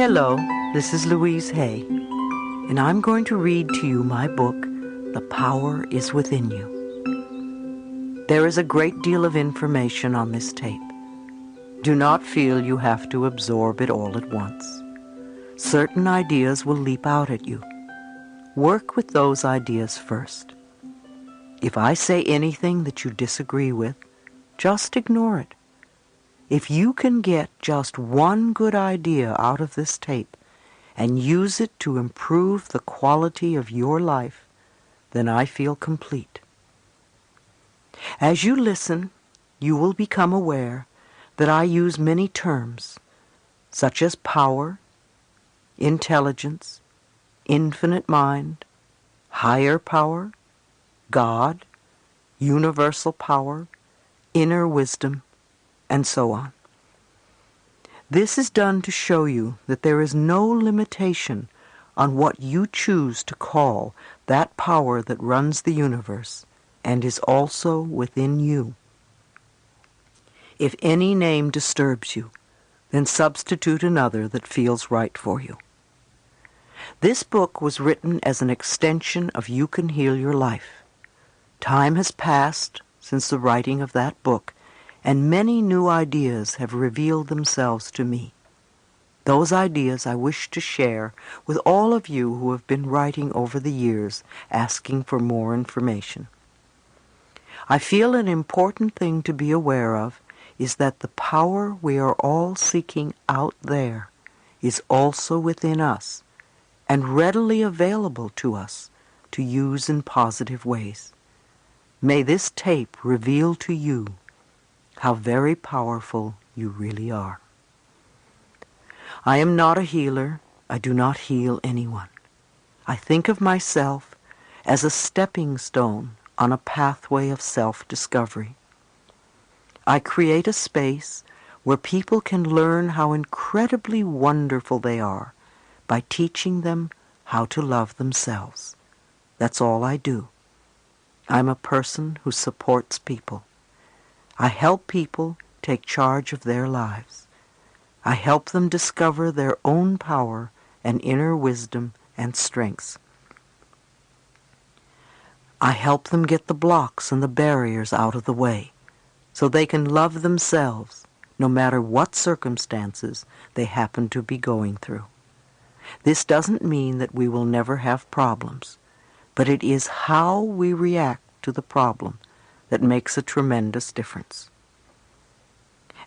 Hello, this is Louise Hay, and I'm going to read to you my book, The Power is Within You. There is a great deal of information on this tape. Do not feel you have to absorb it all at once. Certain ideas will leap out at you. Work with those ideas first. If I say anything that you disagree with, just ignore it. If you can get just one good idea out of this tape and use it to improve the quality of your life, then I feel complete. As you listen, you will become aware that I use many terms, such as power, intelligence, infinite mind, higher power, God, universal power, inner wisdom, and so on. This is done to show you that there is no limitation on what you choose to call that power that runs the universe and is also within you. If any name disturbs you, then substitute another that feels right for you. This book was written as an extension of You Can Heal Your Life. Time has passed since the writing of that book, and many new ideas have revealed themselves to me. Those ideas I wish to share with all of you who have been writing over the years asking for more information. I feel an important thing to be aware of is that the power we are all seeking out there is also within us and readily available to us to use in positive ways. May this tape reveal to you how very powerful you really are. I am not a healer. I do not heal anyone. I think of myself as a stepping stone on a pathway of self-discovery. I create a space where people can learn how incredibly wonderful they are by teaching them how to love themselves. That's all I do. I'm a person who supports people. I help people take charge of their lives. I help them discover their own power and inner wisdom and strengths. I help them get the blocks and the barriers out of the way so they can love themselves no matter what circumstances they happen to be going through. This doesn't mean that we will never have problems, but it is how we react to the problem that makes a tremendous difference.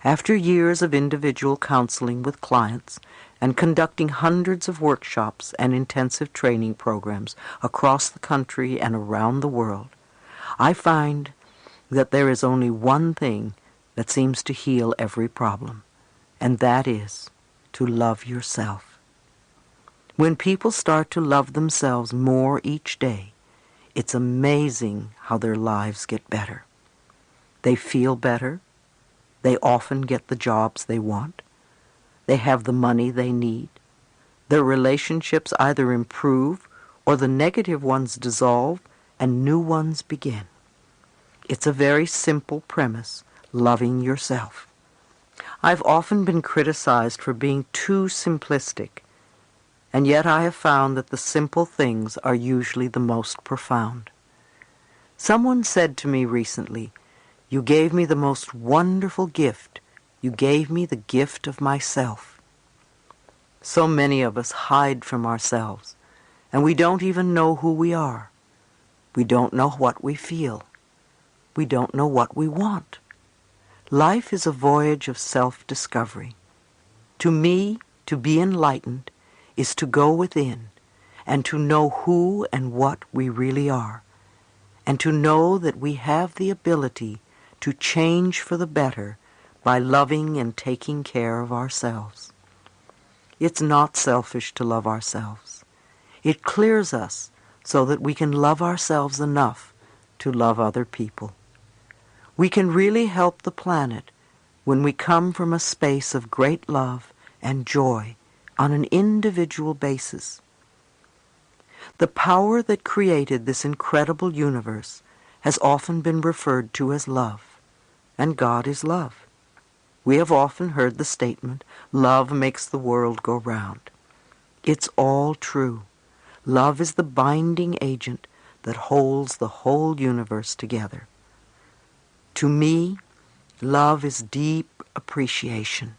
After years of individual counseling with clients and conducting hundreds of workshops and intensive training programs across the country and around the world, I find that there is only one thing that seems to heal every problem, and that is to love yourself. When people start to love themselves more each day, it's amazing how their lives get better. They feel better. They often get the jobs they want. They have the money they need. Their relationships either improve or the negative ones dissolve and new ones begin. It's a very simple premise, loving yourself. I've often been criticized for being too simplistic, and yet I have found that the simple things are usually the most profound. Someone said to me recently, "You gave me the most wonderful gift. You gave me the gift of myself." So many of us hide from ourselves, and we don't even know who we are. We don't know what we feel. We don't know what we want. Life is a voyage of self-discovery. To me, to be enlightened is to go within and to know who and what we really are, and to know that we have the ability to change for the better by loving and taking care of ourselves. It's not selfish to love ourselves. It clears us so that we can love ourselves enough to love other people. We can really help the planet when we come from a space of great love and joy on an individual basis. The power that created this incredible universe has often been referred to as love, and God is love. We have often heard the statement, "Love makes the world go round." It's all true. Love is the binding agent that holds the whole universe together. To me, love is deep appreciation.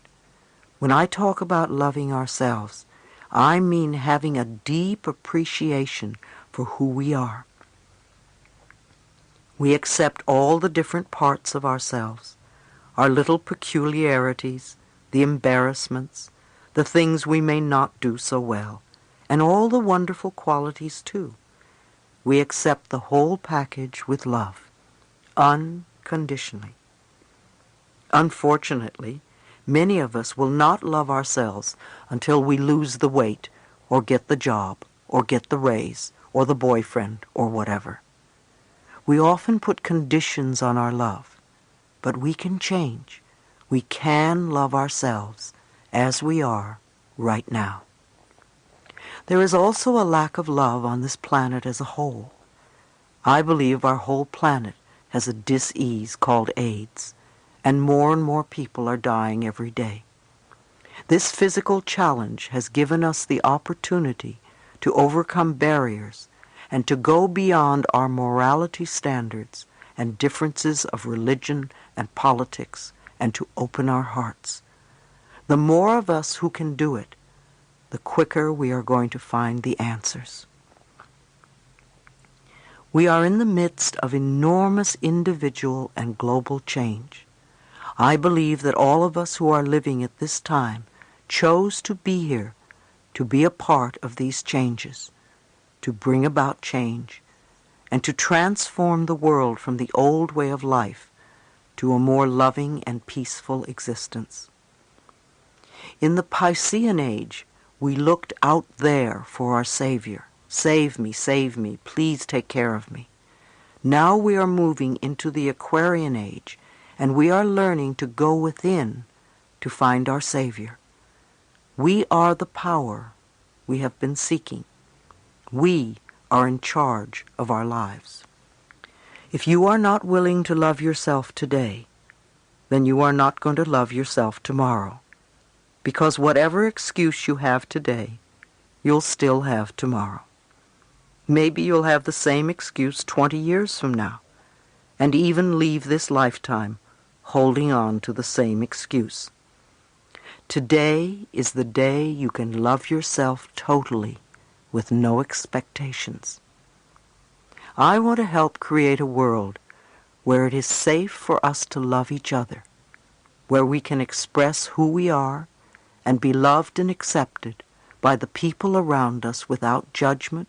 When I talk about loving ourselves, I mean having a deep appreciation for who we are. We accept all the different parts of ourselves, our little peculiarities, the embarrassments, the things we may not do so well, and all the wonderful qualities too. We accept the whole package with love, unconditionally. Unfortunately, many of us will not love ourselves until we lose the weight, or get the job, or get the raise, or the boyfriend, or whatever. We often put conditions on our love, but we can change. We can love ourselves as we are right now. There is also a lack of love on this planet as a whole. I believe our whole planet has a dis-ease called AIDS, and more people are dying every day. This physical challenge has given us the opportunity to overcome barriers and to go beyond our morality standards and differences of religion and politics, and to open our hearts. The more of us who can do it, the quicker we are going to find the answers. We are in the midst of enormous individual and global change. I believe that all of us who are living at this time chose to be here, to be a part of these changes, to bring about change, and to transform the world from the old way of life to a more loving and peaceful existence. In the Piscean age, we looked out there for our Savior. Save me, please take care of me. Now we are moving into the Aquarian age, and we are learning to go within to find our Savior. We are the power we have been seeking. We are in charge of our lives. If you are not willing to love yourself today, then you are not going to love yourself tomorrow, because whatever excuse you have today, you'll still have tomorrow. Maybe you'll have the same excuse 20 years from now, and even leave this lifetime holding on to the same excuse. Today is the day you can love yourself totally, with no expectations. I want to help create a world where it is safe for us to love each other, where we can express who we are and be loved and accepted by the people around us without judgment,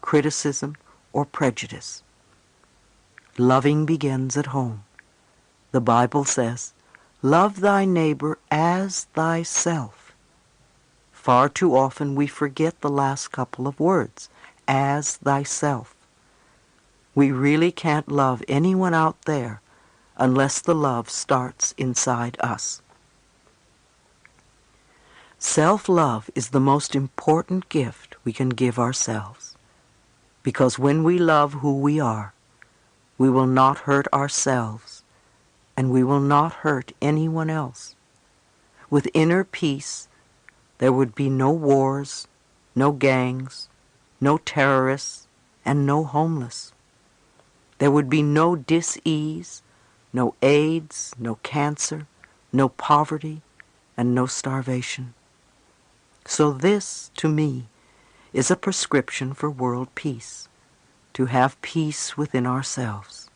criticism, or prejudice. Loving begins at home. The Bible says, "Love thy neighbor as thyself." Far too often we forget the last couple of words, as thyself. We really can't love anyone out there unless the love starts inside us. Self-love is the most important gift we can give ourselves, because when we love who we are, we will not hurt ourselves, and we will not hurt anyone else. With inner peace, there would be no wars, no gangs, no terrorists, and no homeless. There would be no dis-ease, no AIDS, no cancer, no poverty, and no starvation. So this, to me, is a prescription for world peace, to have peace within ourselves.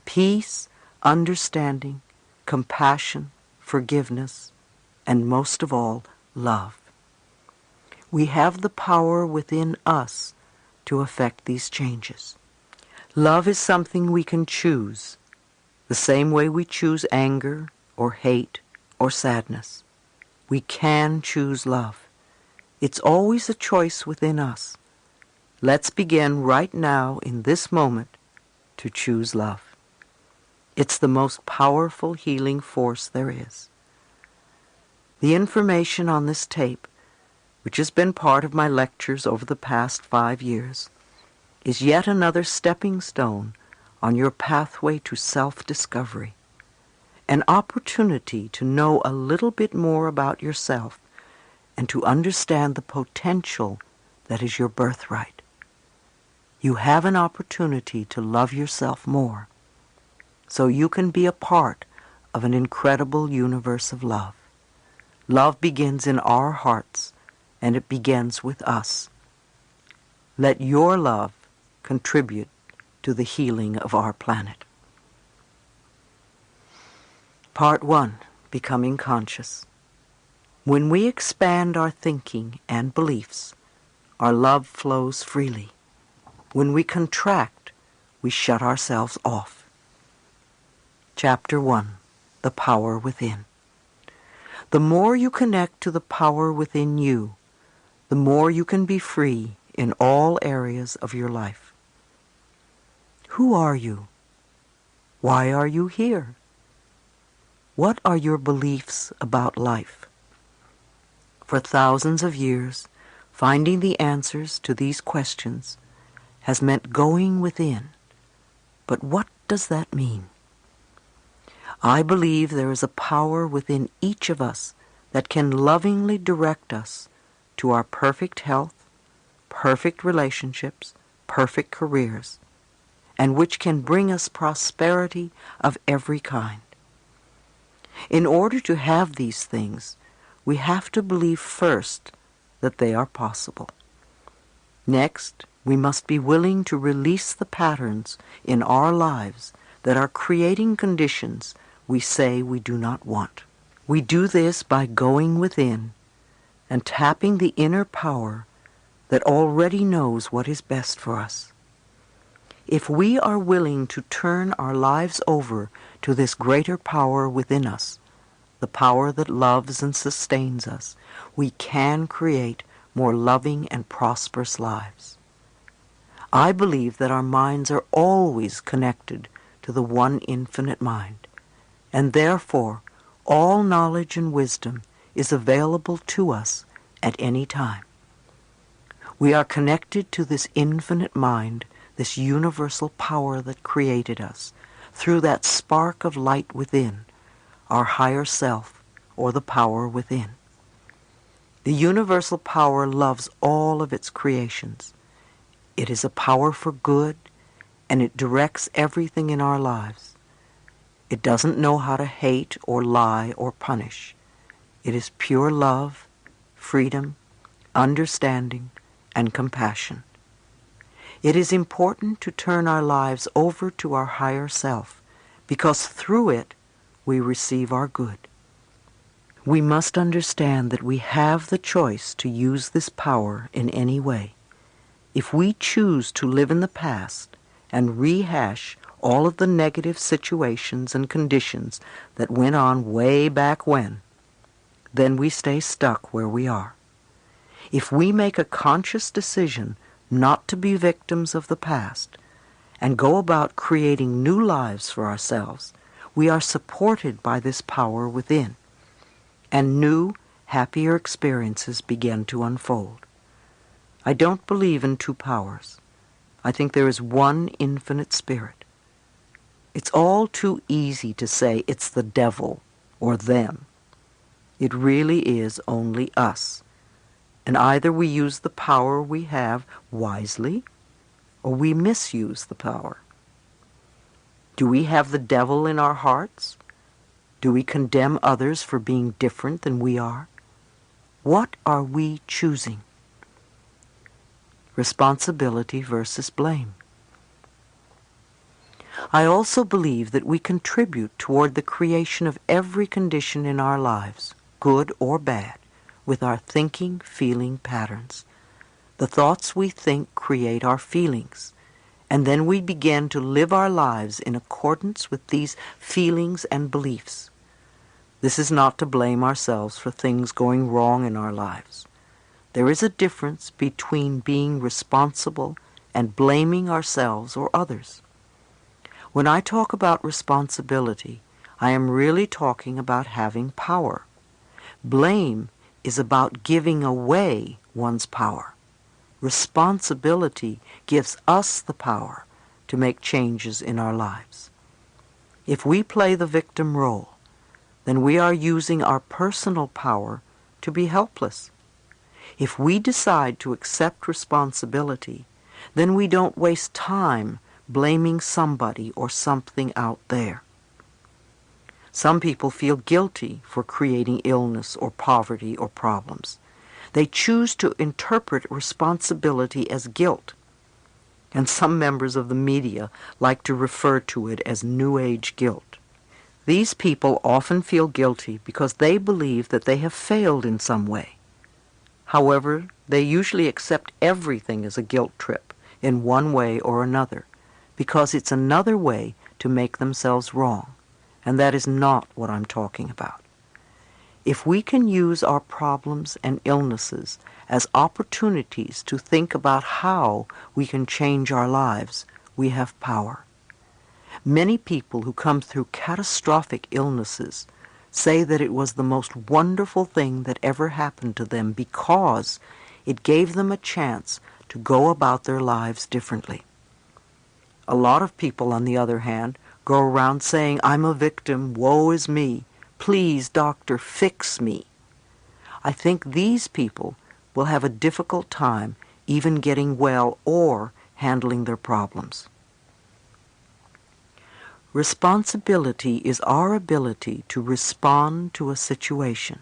Peace, understanding, compassion, forgiveness, and most of all, love. We have the power within us to affect these changes. Love is something we can choose, the same way we choose anger or hate or sadness. We can choose love. It's always a choice within us. Let's begin right now in this moment to choose love. It's the most powerful healing force there is. The information on this tape, which has been part of my lectures over the past 5 years, is yet another stepping stone on your pathway to self-discovery. an opportunity to know a little bit more about yourself and to understand the potential that is your birthright. You have an opportunity to love yourself more, so you can be a part of an incredible universe of love. Love begins in our hearts, and it begins with us. Let your love contribute to the healing of our planet. Part 1, Becoming Conscious. When we expand our thinking and beliefs, our love flows freely. When we contract, we shut ourselves off. Chapter 1, The Power Within. The more you connect to the power within you, the more you can be free in all areas of your life. Who are you? Why are you here? What are your beliefs about life? For thousands of years, finding the answers to these questions has meant going within. But what does that mean? I believe there is a power within each of us that can lovingly direct us to our perfect health, perfect relationships, perfect careers, and which can bring us prosperity of every kind. In order to have these things, we have to believe first that they are possible. Next, we must be willing to release the patterns in our lives that are creating conditions we say we do not want. We do this by going within and tapping the inner power that already knows what is best for us. If we are willing to turn our lives over to this greater power within us, the power that loves and sustains us, we can create more loving and prosperous lives. I believe that our minds are always connected to the one infinite mind, and therefore all knowledge and wisdom is available to us at any time. We are connected to this infinite mind, this universal power that created us, through that spark of light within, our higher self, or the power within. The universal power loves all of its creations. It is a power for good, and it directs everything in our lives. It doesn't know how to hate or lie or punish. It is pure love, freedom, understanding, and compassion. It is important to turn our lives over to our higher self, because through it we receive our good. We must understand that we have the choice to use this power in any way. If we choose to live in the past and rehash all of the negative situations and conditions that went on way back when, then we stay stuck where we are. If we make a conscious decision not to be victims of the past and go about creating new lives for ourselves, we are supported by this power within, and new, happier experiences begin to unfold. I don't believe in two powers. I think there is one infinite spirit. It's all too easy to say it's the devil or them. It really is only us. And either we use the power we have wisely, or we misuse the power. Do we have the devil in our hearts? Do we condemn others for being different than we are? What are we choosing? Responsibility versus blame. I also believe that we contribute toward the creation of every condition in our lives, good or bad, with our thinking, feeling patterns. The thoughts we think create our feelings, and then we begin to live our lives in accordance with these feelings and beliefs. This is not to blame ourselves for things going wrong in our lives. There is a difference between being responsible and blaming ourselves or others. When I talk about responsibility, I am really talking about having power. Blame is about giving away one's power. Responsibility gives us the power to make changes in our lives. If we play the victim role then we are using our personal power to be helpless. If we decide to accept responsibility, then we don't waste time blaming somebody or something out there. Some people feel guilty for creating illness or poverty or problems. They choose to interpret responsibility as guilt. And some members of the media like to refer to it as New Age guilt. These people often feel guilty because they believe that they have failed in some way. However, they usually accept everything as a guilt trip in one way or another, because it's another way to make themselves wrong, and that is not what I'm talking about. If we can use our problems and illnesses as opportunities to think about how we can change our lives, we have power. Many people who come through catastrophic illnesses say that it was the most wonderful thing that ever happened to them because it gave them a chance to go about their lives differently. A lot of people, on the other hand, go around saying, "I'm a victim, woe is me, please, doctor, fix me." I think these people will have a difficult time even getting well or handling their problems. Responsibility is our ability to respond to a situation.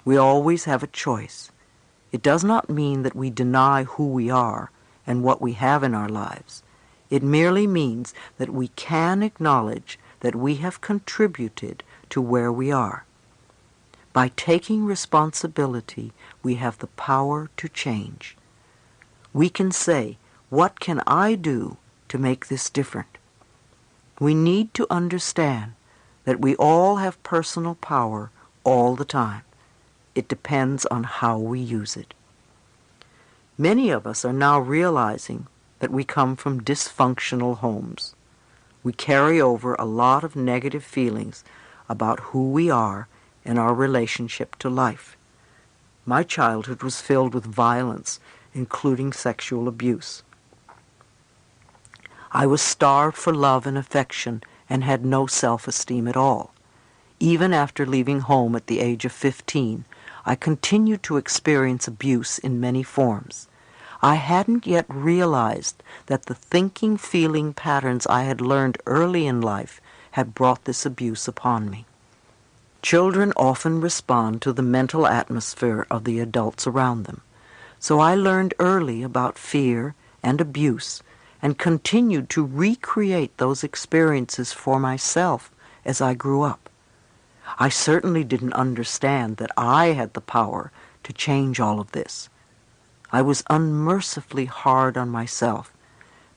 We always have a choice. It does not mean that we deny who we are and what we have in our lives. It merely means that we can acknowledge that we have contributed to where we are. By taking responsibility, we have the power to change. We can say, "What can I do to make this different?" We need to understand that we all have personal power all the time. It depends on how we use it. Many of us are now realizing that we come from dysfunctional homes. We carry over a lot of negative feelings about who we are and our relationship to life. My childhood was filled with violence, including sexual abuse. I was starved for love and affection and had no self-esteem at all. Even after leaving home at the age of 15, I continued to experience abuse in many forms. I hadn't yet realized that the thinking, feeling patterns I had learned early in life had brought this abuse upon me. Children often respond to the mental atmosphere of the adults around them. So I learned early about fear and abuse and continued to recreate those experiences for myself as I grew up. I certainly didn't understand that I had the power to change all of this. I was unmercifully hard on myself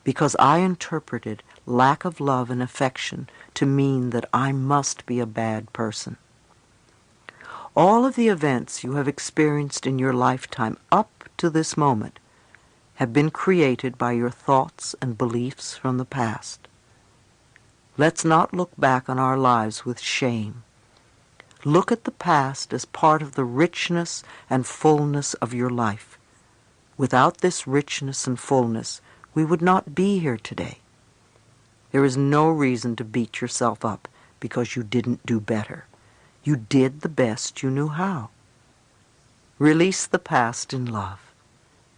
because I interpreted lack of love and affection to mean that I must be a bad person. All of the events you have experienced in your lifetime up to this moment have been created by your thoughts and beliefs from the past. Let's not look back on our lives with shame. Look at the past as part of the richness and fullness of your life. Without this richness and fullness, we would not be here today. There is no reason to beat yourself up because you didn't do better. You did the best you knew how. Release the past in love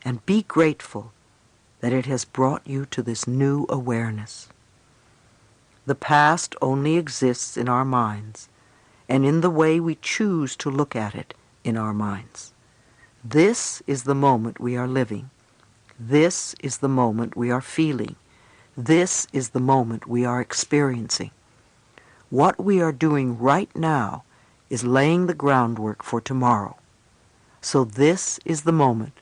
and be grateful that it has brought you to this new awareness. The past only exists in our minds and in the way we choose to look at it in our minds. This is the moment we are living. This is the moment we are feeling. This is the moment we are experiencing. What we are doing right now is laying the groundwork for tomorrow. So this is the moment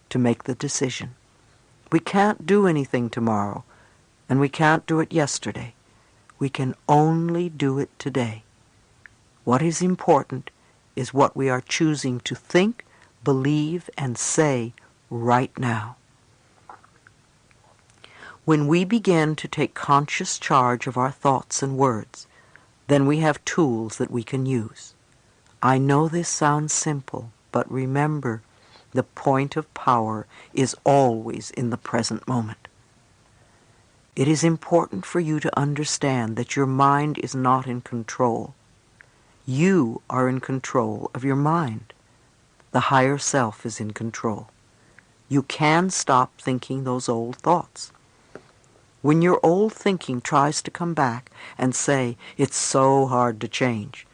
to make the decision. We can't do anything tomorrow, and we can't do it yesterday. We can only do it today. What is important is what we are choosing to think, believe, and say right now. When we begin to take conscious charge of our thoughts and words, then we have tools that we can use. I know this sounds simple, but remember, the point of power is always in the present moment. It is important for you to understand that your mind is not in control. You are in control of your mind. The higher self is in control. You can stop thinking those old thoughts. When your old thinking tries to come back and say, it's so hard to change,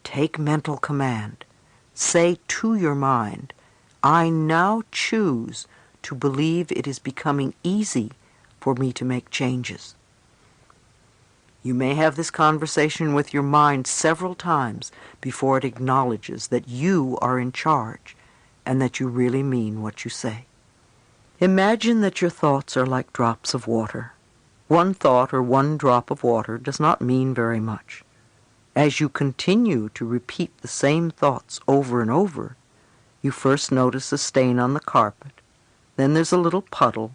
take mental command. Say to your mind, I now choose to believe it is becoming easy for me to make changes. You may have this conversation with your mind several times before it acknowledges that you are in charge and that you really mean what you say. Imagine that your thoughts are like drops of water. One thought or one drop of water does not mean very much. As you continue to repeat the same thoughts over and over, you first notice a stain on the carpet, then there's a little puddle,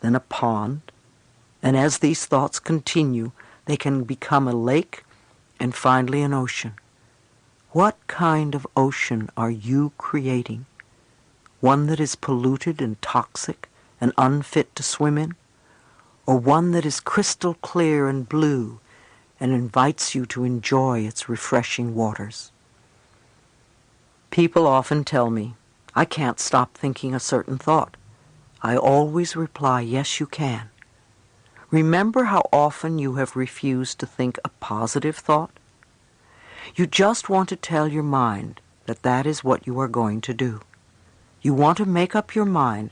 then a pond, and as these thoughts continue, they can become a lake and finally an ocean. What kind of ocean are you creating? One that is polluted and toxic and unfit to swim in? Or one that is crystal clear and blue and invites you to enjoy its refreshing waters? People often tell me, I can't stop thinking a certain thought. I always reply, yes, you can. Remember how often you have refused to think a positive thought? You just want to tell your mind that that is what you are going to do. You want to make up your mind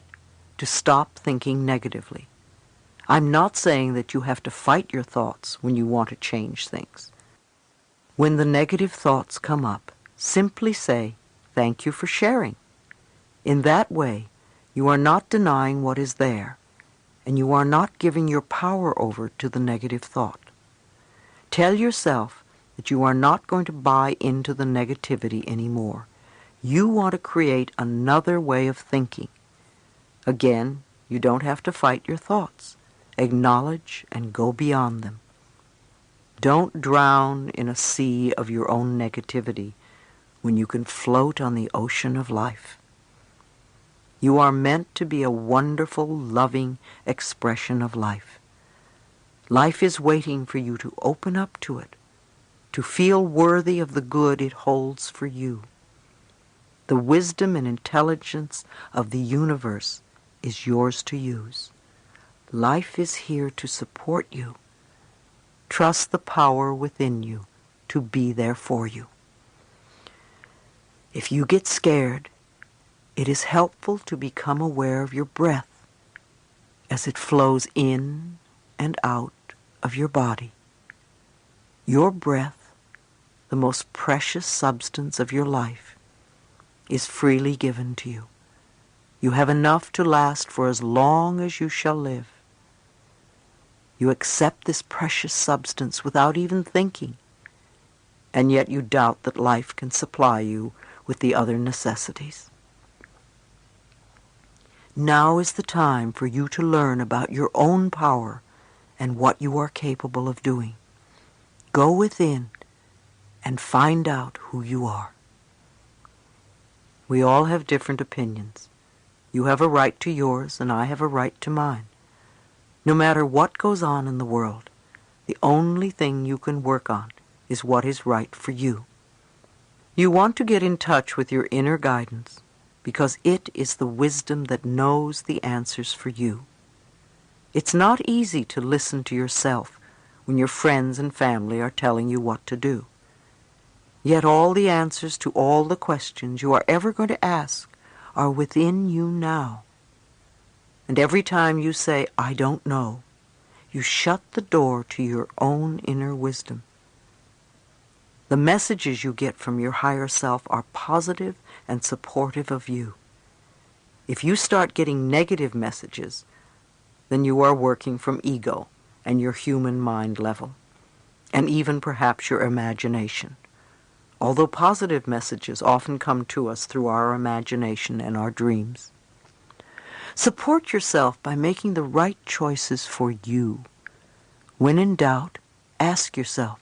to stop thinking negatively. I'm not saying that you have to fight your thoughts when you want to change things. When the negative thoughts come up, simply say, thank you for sharing. In that way, you are not denying what is there, and you are not giving your power over to the negative thought. Tell yourself that you are not going to buy into the negativity anymore. You want to create another way of thinking. Again, you don't have to fight your thoughts. Acknowledge and go beyond them. Don't drown in a sea of your own negativity when you can float on the ocean of life. You are meant to be a wonderful, loving expression of life. Life is waiting for you to open up to it, to feel worthy of the good it holds for you. The wisdom and intelligence of the universe is yours to use. Life is here to support you. Trust the power within you to be there for you. If you get scared, it is helpful to become aware of your breath as it flows in and out of your body. Your breath, the most precious substance of your life, is freely given to you. You have enough to last for as long as you shall live. You accept this precious substance without even thinking, and yet you doubt that life can supply you with the other necessities. Now is the time for you to learn about your own power and what you are capable of doing. Go within and find out who you are. We all have different opinions. You have a right to yours, and I have a right to mine. No matter what goes on in the world, the only thing you can work on is what is right for you. You want to get in touch with your inner guidance because it is the wisdom that knows the answers for you. It's not easy to listen to yourself when your friends and family are telling you what to do. Yet all the answers to all the questions you are ever going to ask are within you now. And every time you say, I don't know, you shut the door to your own inner wisdom. The messages you get from your higher self are positive and supportive of you. If you start getting negative messages, then you are working from ego and your human mind level, and even perhaps your imagination. Although positive messages often come to us through our imagination and our dreams. Support yourself by making the right choices for you. When in doubt, ask yourself,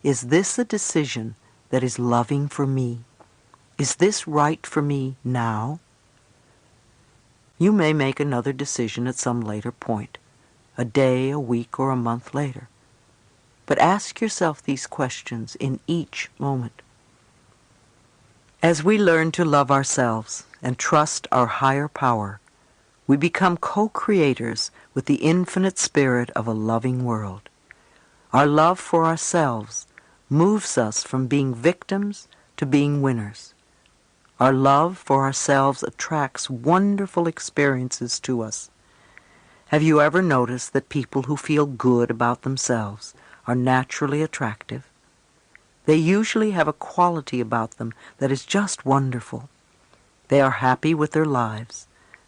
is this a decision that is loving for me? Is this right for me now? You may make another decision at some later point, a day, a week, or a month later. but ask yourself these questions in each moment. As we learn to love ourselves and trust our higher power, we become co-creators with the infinite spirit of a loving world. Our love for ourselves moves us from being victims to being winners. Our love for ourselves attracts wonderful experiences to us. Have you ever noticed that people who feel good about themselves are naturally attractive? They usually have a quality about them that is just wonderful. They are happy with their lives.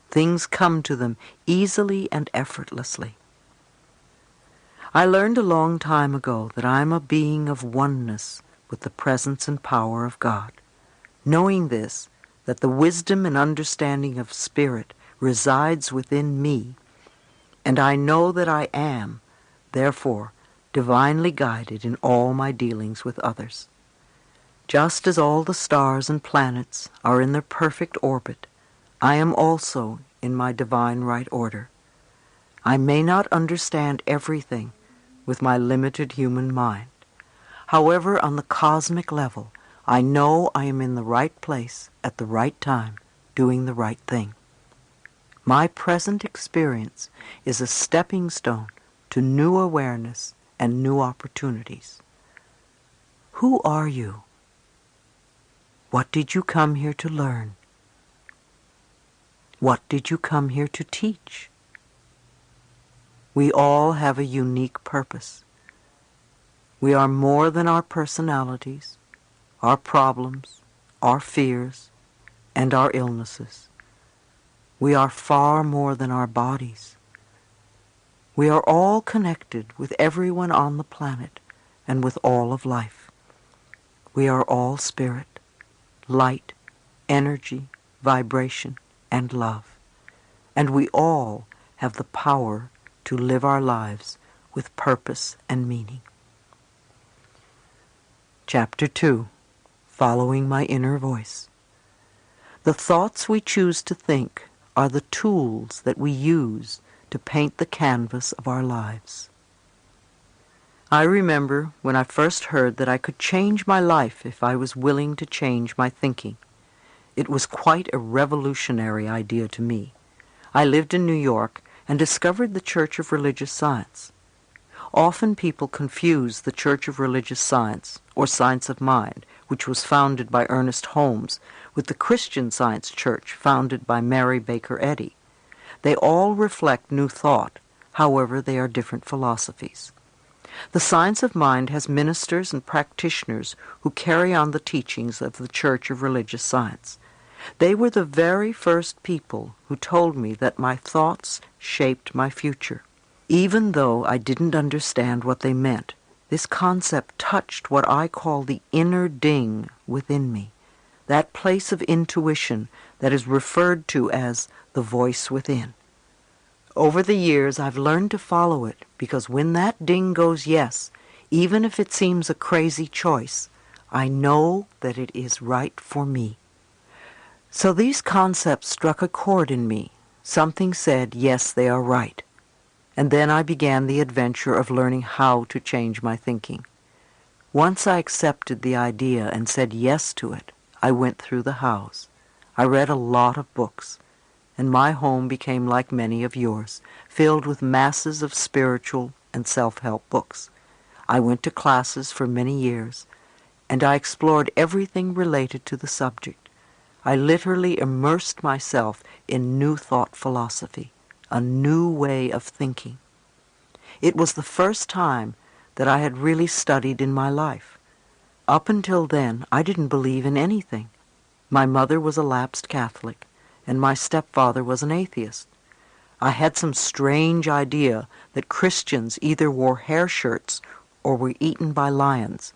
Things come to them easily and effortlessly. I learned a long time ago that I am a being of oneness with the presence and power of God. Knowing this, that the wisdom and understanding of Spirit resides within me, and I know that I am, therefore, divinely guided in all my dealings with others. Just as all the stars and planets are in their perfect orbit, I am also in my divine right order. I may not understand everything with my limited human mind. However, on the cosmic level, I know I am in the right place at the right time, doing the right thing. My present experience is a stepping stone to new awareness and new opportunities. Who are you? What did you come here to learn? What did you come here to teach? We all have a unique purpose. We are more than our personalities, our problems, our fears, and our illnesses. We are far more than our bodies. We are all connected with everyone on the planet and with all of life. We are all spirit, light, energy, vibration, and love. And we all have the power to live our lives with purpose and meaning. Chapter 2. Following my inner voice. The thoughts we choose to think are the tools that we use to paint the canvas of our lives. I remember when I first heard that I could change my life if I was willing to change my thinking. It was quite a revolutionary idea to me. I lived in New York and discovered the Church of Religious Science. Often people confuse the Church of Religious Science, or Science of Mind, which was founded by Ernest Holmes, with the Christian Science Church founded by Mary Baker Eddy. They all reflect New Thought, however they are different philosophies. The Science of Mind has ministers and practitioners who carry on the teachings of the Church of Religious Science. They were the very first people who told me that my thoughts shaped my future. Even though I didn't understand what they meant, this concept touched what I call the inner ding within me, that place of intuition that is referred to as the voice within. Over the years, I've learned to follow it because when that ding goes yes, even if it seems a crazy choice, I know that it is right for me. So these concepts struck a chord in me. Something said, yes, they are right. And then I began the adventure of learning how to change my thinking. Once I accepted the idea and said yes to it, I went through the house. I read a lot of books, and my home became like many of yours, filled with masses of spiritual and self-help books. I went to classes for many years, and I explored everything related to the subject. I literally immersed myself in New Thought philosophy, a new way of thinking. It was the first time that I had really studied in my life. Up until then, I didn't believe in anything. My mother was a lapsed Catholic, and my stepfather was an atheist. I had some strange idea that Christians either wore hair shirts or were eaten by lions,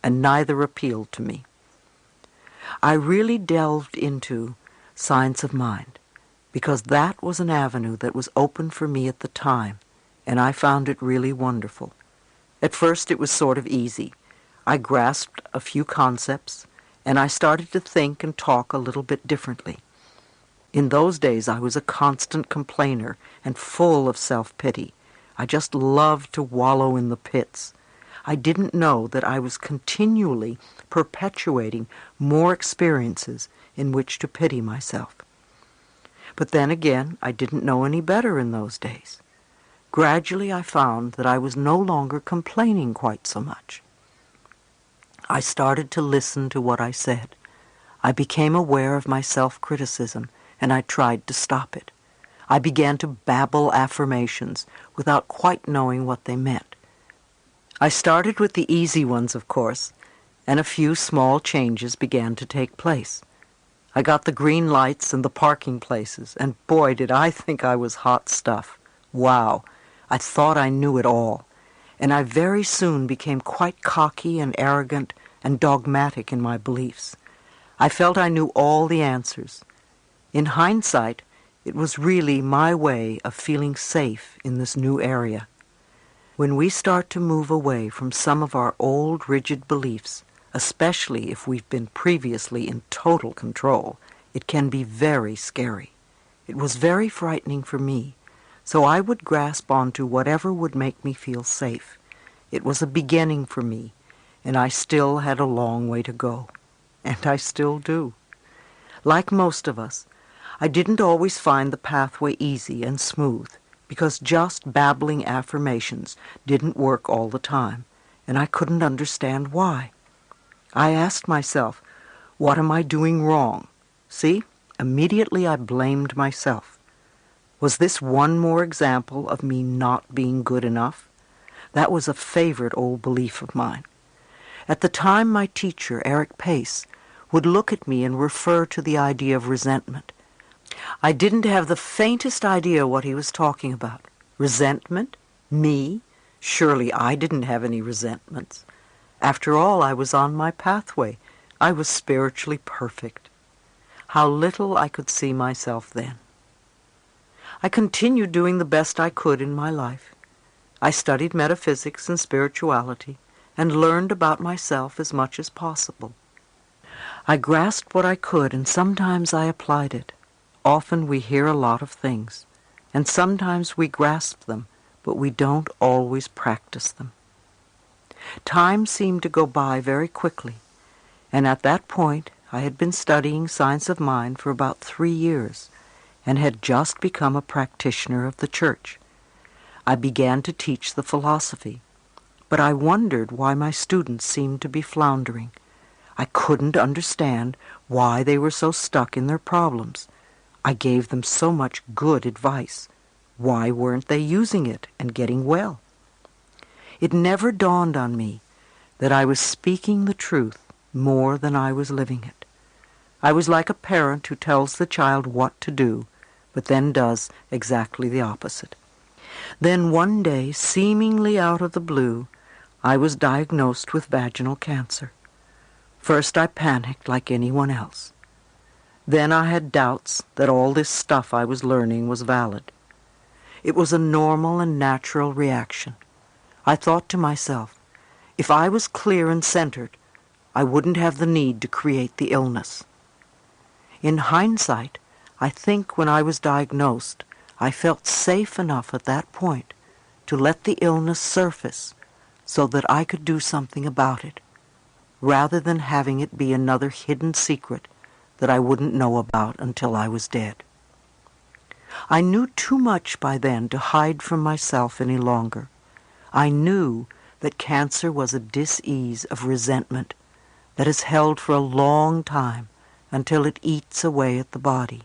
and neither appealed to me. I really delved into Science of Mind, because that was an avenue that was open for me at the time, and I found it really wonderful. At first it was sort of easy. I grasped a few concepts, and I started to think and talk a little bit differently. In those days I was a constant complainer and full of self-pity. I just loved to wallow in the pits. I didn't know that I was continually perpetuating more experiences in which to pity myself. But then again, I didn't know any better in those days. Gradually I found that I was no longer complaining quite so much. I started to listen to what I said. I became aware of my self-criticism, and I tried to stop it. I began to babble affirmations without quite knowing what they meant. I started with the easy ones, of course, and a few small changes began to take place. I got the green lights and the parking places, and boy, did I think I was hot stuff. Wow, I thought I knew it all, and I very soon became quite cocky and arrogant and dogmatic in my beliefs. I felt I knew all the answers. In hindsight, it was really my way of feeling safe in this new area. When we start to move away from some of our old rigid beliefs, especially if we've been previously in total control, it can be very scary. It was very frightening for me, so I would grasp onto whatever would make me feel safe. It was a beginning for me, and I still had a long way to go. And I still do. Like most of us, I didn't always find the pathway easy and smooth, because just babbling affirmations didn't work all the time, and I couldn't understand why. I asked myself, what am I doing wrong? See, immediately I blamed myself. Was this one more example of me not being good enough? That was a favorite old belief of mine. At the time, my teacher, Eric Pace, would look at me and refer to the idea of resentment. I didn't have the faintest idea what he was talking about. Resentment? Me? Surely I didn't have any resentments. After all, I was on my pathway. I was spiritually perfect. How little I could see myself then. I continued doing the best I could in my life. I studied metaphysics and spirituality and learned about myself as much as possible. I grasped what I could, and sometimes I applied it. Often we hear a lot of things, and sometimes we grasp them, but we don't always practice them. Time seemed to go by very quickly, and at that point I had been studying science of mind for about 3 years, and had just become a practitioner of the church. I began to teach the philosophy, but I wondered why my students seemed to be floundering. I couldn't understand why they were so stuck in their problems. I gave them so much good advice. Why weren't they using it and getting well? It never dawned on me that I was speaking the truth more than I was living it. I was like a parent who tells the child what to do, but then does exactly the opposite. Then one day, seemingly out of the blue, I was diagnosed with vaginal cancer. First I panicked like anyone else. Then I had doubts that all this stuff I was learning was valid. It was a normal and natural reaction. I thought to myself, if I was clear and centered, I wouldn't have the need to create the illness. In hindsight, I think when I was diagnosed, I felt safe enough at that point to let the illness surface so that I could do something about it, rather than having it be another hidden secret that I wouldn't know about until I was dead. I knew too much by then to hide from myself any longer. I knew that cancer was a dis-ease of resentment that is held for a long time until it eats away at the body.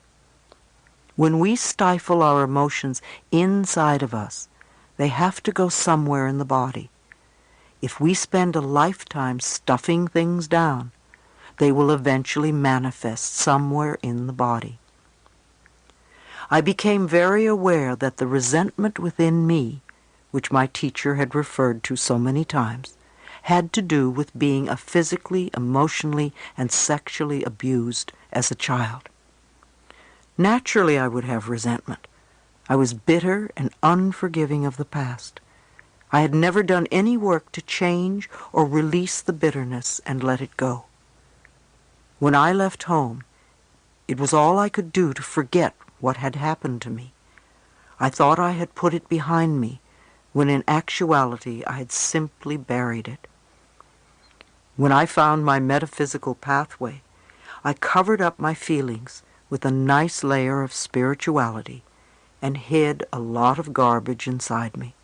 When we stifle our emotions inside of us, they have to go somewhere in the body. If we spend a lifetime stuffing things down, they will eventually manifest somewhere in the body. I became very aware that the resentment within me, which my teacher had referred to so many times, had to do with being a physically, emotionally, and sexually abused as a child. Naturally, I would have resentment. I was bitter and unforgiving of the past. I had never done any work to change or release the bitterness and let it go. When I left home, it was all I could do to forget what had happened to me. I thought I had put it behind me, when in actuality I had simply buried it. When I found my metaphysical pathway, I covered up my feelings with a nice layer of spirituality and hid a lot of garbage inside me.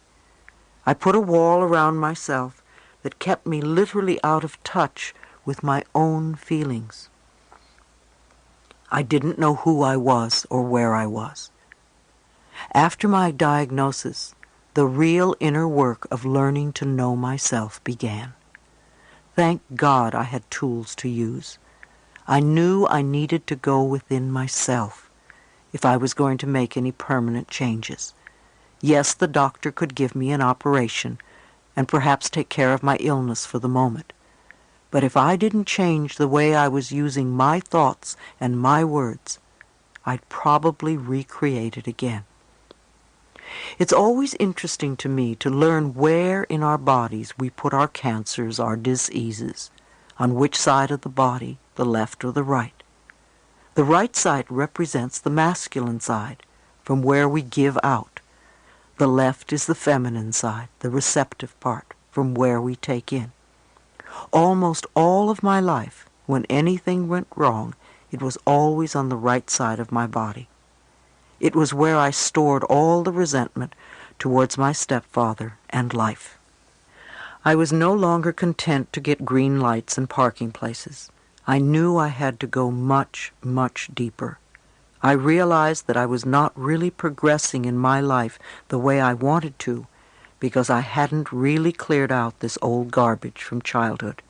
I put a wall around myself that kept me literally out of touch with my own feelings. I didn't know who I was or where I was. After my diagnosis, the real inner work of learning to know myself began. Thank God I had tools to use. I knew I needed to go within myself if I was going to make any permanent changes. Yes, the doctor could give me an operation and perhaps take care of my illness for the moment. But if I didn't change the way I was using my thoughts and my words, I'd probably recreate it again. It's always interesting to me to learn where in our bodies we put our cancers, our diseases, on which side of the body, the left or the right. The right side represents the masculine side, from where we give out. The left is the feminine side, the receptive part, from where we take in. Almost all of my life, when anything went wrong, it was always on the right side of my body. It was where I stored all the resentment towards my stepfather and life. I was no longer content to get green lights and parking places. I knew I had to go much, much deeper. I realized that I was not really progressing in my life the way I wanted to because I hadn't really cleared out this old garbage from childhood,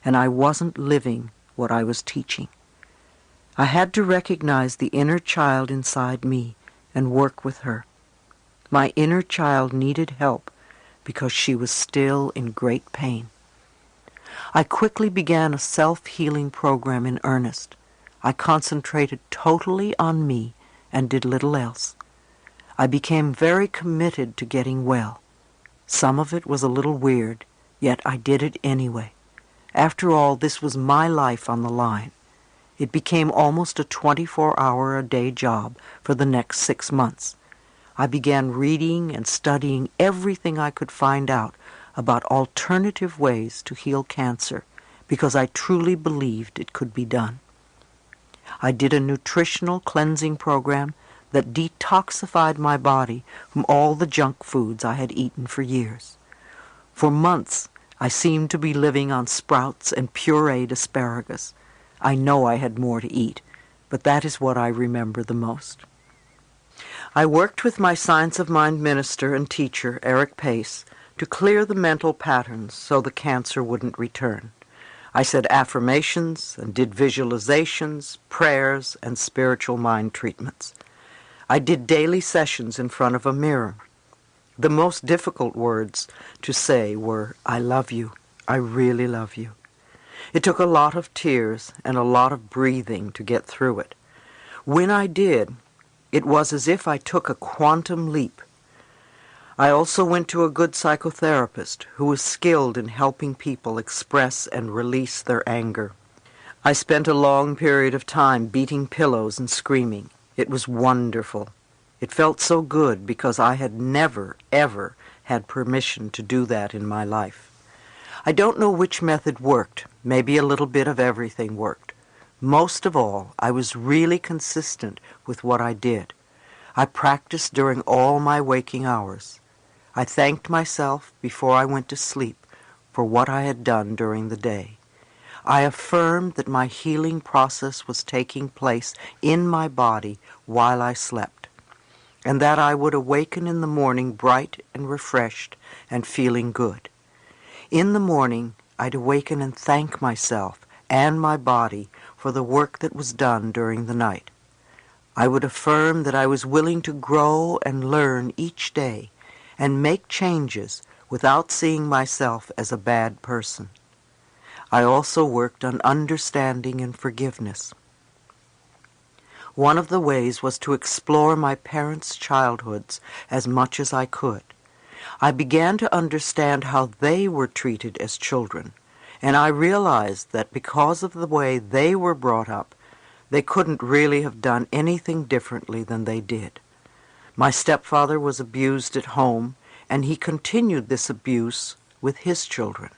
and I wasn't living what I was teaching. I had to recognize the inner child inside me and work with her. My inner child needed help because she was still in great pain. I quickly began a self-healing program in earnest. I concentrated totally on me and did little else. I became very committed to getting well. Some of it was a little weird, yet I did it anyway. After all, this was my life on the line. It became almost a 24-hour-a-day job for the next 6 months. I began reading and studying everything I could find out about alternative ways to heal cancer because I truly believed it could be done. I did a nutritional cleansing program that detoxified my body from all the junk foods I had eaten for years. For months, I seemed to be living on sprouts and pureed asparagus. I know I had more to eat, but that is what I remember the most. I worked with my Science of Mind minister and teacher, Eric Pace, to clear the mental patterns so the cancer wouldn't return. I said affirmations and did visualizations, prayers, and spiritual mind treatments. I did daily sessions in front of a mirror. The most difficult words to say were, "I love you. I really love you." It took a lot of tears and a lot of breathing to get through it. When I did, it was as if I took a quantum leap. I also went to a good psychotherapist who was skilled in helping people express and release their anger. I spent a long period of time beating pillows and screaming. It was wonderful. It felt so good because I had never, ever had permission to do that in my life. I don't know which method worked. Maybe a little bit of everything worked. Most of all, I was really consistent with what I did. I practiced during all my waking hours. I thanked myself before I went to sleep for what I had done during the day. I affirmed that my healing process was taking place in my body while I slept, and that I would awaken in the morning bright and refreshed and feeling good. In the morning, I'd awaken and thank myself and my body for the work that was done during the night. I would affirm that I was willing to grow and learn each day and make changes without seeing myself as a bad person. I also worked on understanding and forgiveness. One of the ways was to explore my parents' childhoods as much as I could. I began to understand how they were treated as children, and I realized that because of the way they were brought up, they couldn't really have done anything differently than they did. My stepfather was abused at home, and he continued this abuse with his children.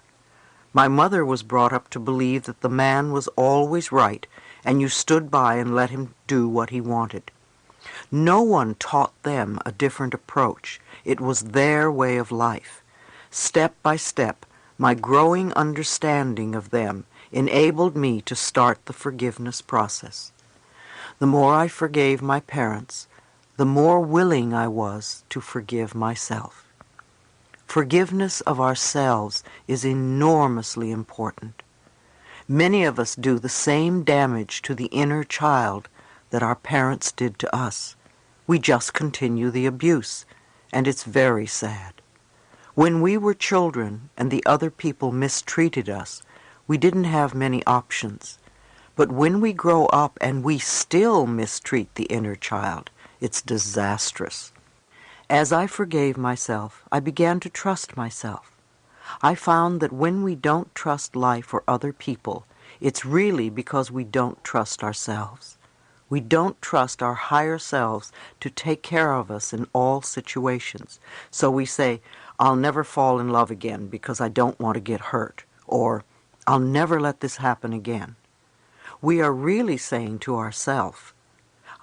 My mother was brought up to believe that the man was always right, and you stood by and let him do what he wanted. No one taught them a different approach. It was their way of life. Step by step, my growing understanding of them enabled me to start the forgiveness process. The more I forgave my parents, the more willing I was to forgive myself. Forgiveness of ourselves is enormously important. Many of us do the same damage to the inner child that our parents did to us. We just continue the abuse, and it's very sad. When we were children and the other people mistreated us, we didn't have many options. But when we grow up and we still mistreat the inner child, it's disastrous. As I forgave myself, I began to trust myself. I found that when we don't trust life or other people, it's really because we don't trust ourselves. We don't trust our higher selves to take care of us in all situations. So we say, I'll never fall in love again because I don't want to get hurt, or I'll never let this happen again. We are really saying to ourselves,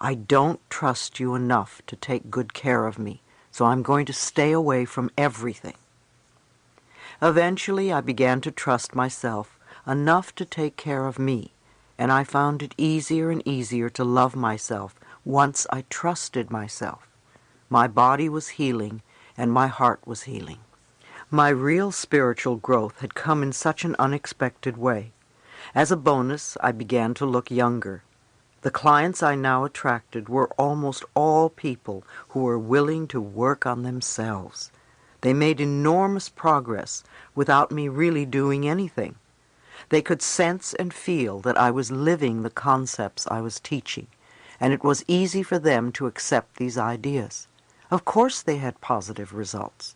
I don't trust you enough to take good care of me, so I'm going to stay away from everything. Eventually, I began to trust myself enough to take care of me, and I found it easier and easier to love myself once I trusted myself. My body was healing, and my heart was healing. My real spiritual growth had come in such an unexpected way. As a bonus, I began to look younger. The clients I now attracted were almost all people who were willing to work on themselves. They made enormous progress without me really doing anything. They could sense and feel that I was living the concepts I was teaching, and it was easy for them to accept these ideas. Of course they had positive results.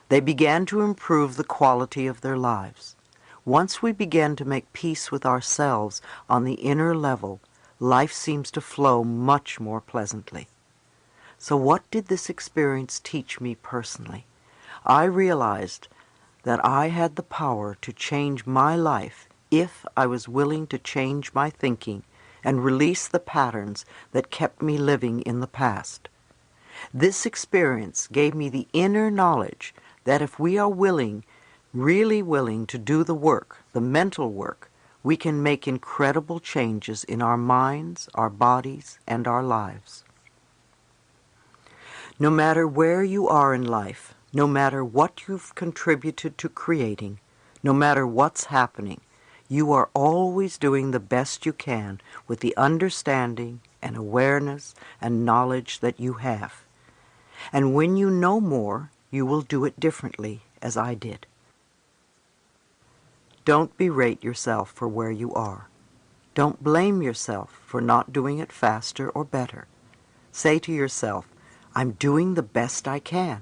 They began to improve the quality of their lives. Once we begin to make peace with ourselves on the inner level, life seems to flow much more pleasantly. So what did this experience teach me personally? I realized that I had the power to change my life if I was willing to change my thinking and release the patterns that kept me living in the past. This experience gave me the inner knowledge that if we are willing, really willing to do the work, the mental work, we can make incredible changes in our minds, our bodies, and our lives. No matter where you are in life, no matter what you've contributed to creating, no matter what's happening, you are always doing the best you can with the understanding and awareness and knowledge that you have. And when you know more, you will do it differently, as I did. Don't berate yourself for where you are. Don't blame yourself for not doing it faster or better. Say to yourself, I'm doing the best I can.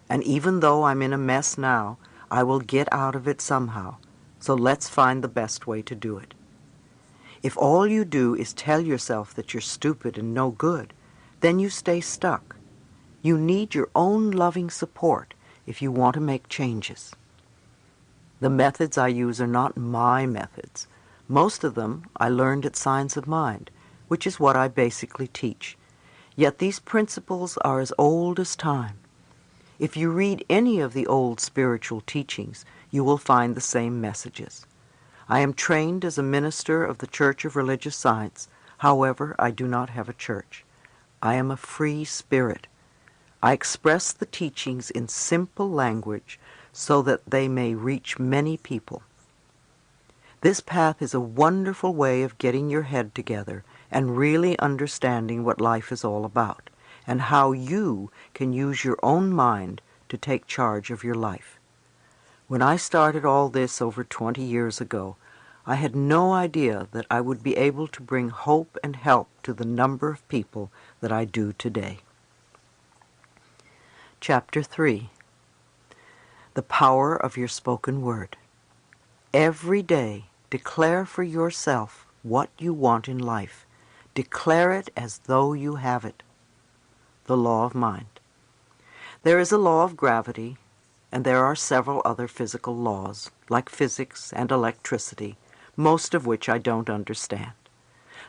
And even though I'm in a mess now, I will get out of it somehow. So let's find the best way to do it. If all you do is tell yourself that you're stupid and no good, then you stay stuck. You need your own loving support if you want to make changes. The methods I use are not my methods. Most of them I learned at Science of Mind, which is what I basically teach. Yet these principles are as old as time. If you read any of the old spiritual teachings, you will find the same messages. I am trained as a minister of the Church of Religious Science. However, I do not have a church. I am a free spirit. I express the teachings in simple language so that they may reach many people. This path is a wonderful way of getting your head together and really understanding what life is all about, and how you can use your own mind to take charge of your life. When I started all this over 20 years ago, I had no idea that I would be able to bring hope and help to the number of people that I do today. Chapter 3. The Power of Your Spoken Word. Every day, declare for yourself what you want in life. Declare it as though you have it. The law of mind. There is a law of gravity, and there are several other physical laws, like physics and electricity, most of which I don't understand.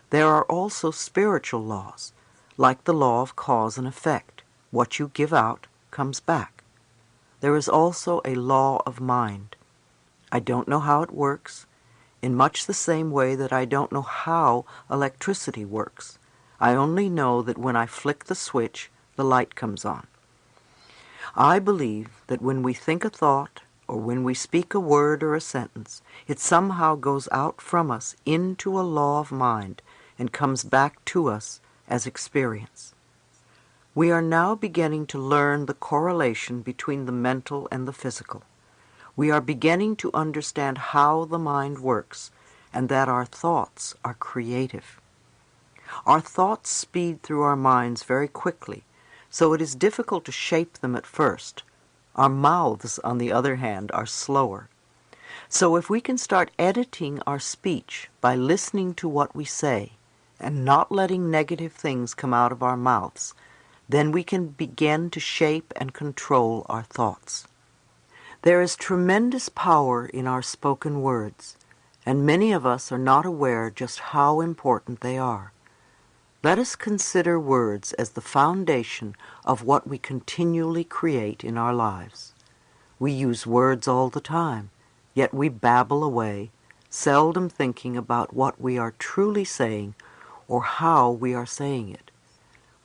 There are also spiritual laws, like the law of cause and effect. What you give out comes back. There is also a law of mind. I don't know how it works, in much the same way that I don't know how electricity works. I only know that when I flick the switch, the light comes on. I believe that when we think a thought, or when we speak a word or a sentence, it somehow goes out from us into a law of mind and comes back to us as experience. We are now beginning to learn the correlation between the mental and the physical. We are beginning to understand how the mind works and that our thoughts are creative. Our thoughts speed through our minds very quickly, so it is difficult to shape them at first. Our mouths, on the other hand, are slower. So if we can start editing our speech by listening to what we say and not letting negative things come out of our mouths, then we can begin to shape and control our thoughts. There is tremendous power in our spoken words, and many of us are not aware just how important they are. Let us consider words as the foundation of what we continually create in our lives. We use words all the time, yet we babble away, seldom thinking about what we are truly saying or how we are saying it.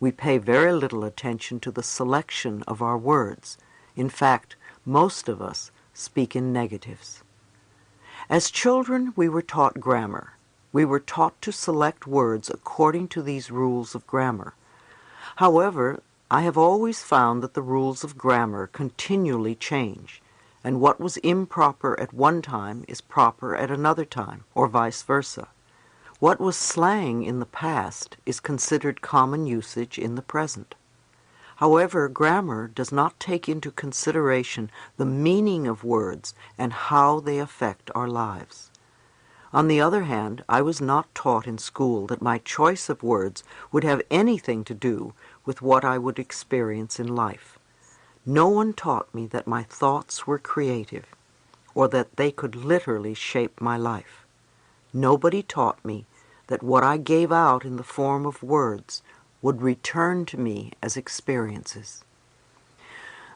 We pay very little attention to the selection of our words. In fact, most of us speak in negatives. As children, we were taught grammar. We were taught to select words according to these rules of grammar. However, I have always found that the rules of grammar continually change, and what was improper at one time is proper at another time, or vice versa. What was slang in the past is considered common usage in the present. However, grammar does not take into consideration the meaning of words and how they affect our lives. On the other hand, I was not taught in school that my choice of words would have anything to do with what I would experience in life. No one taught me that my thoughts were creative, or that they could literally shape my life. Nobody taught me that what I gave out in the form of words would return to me as experiences.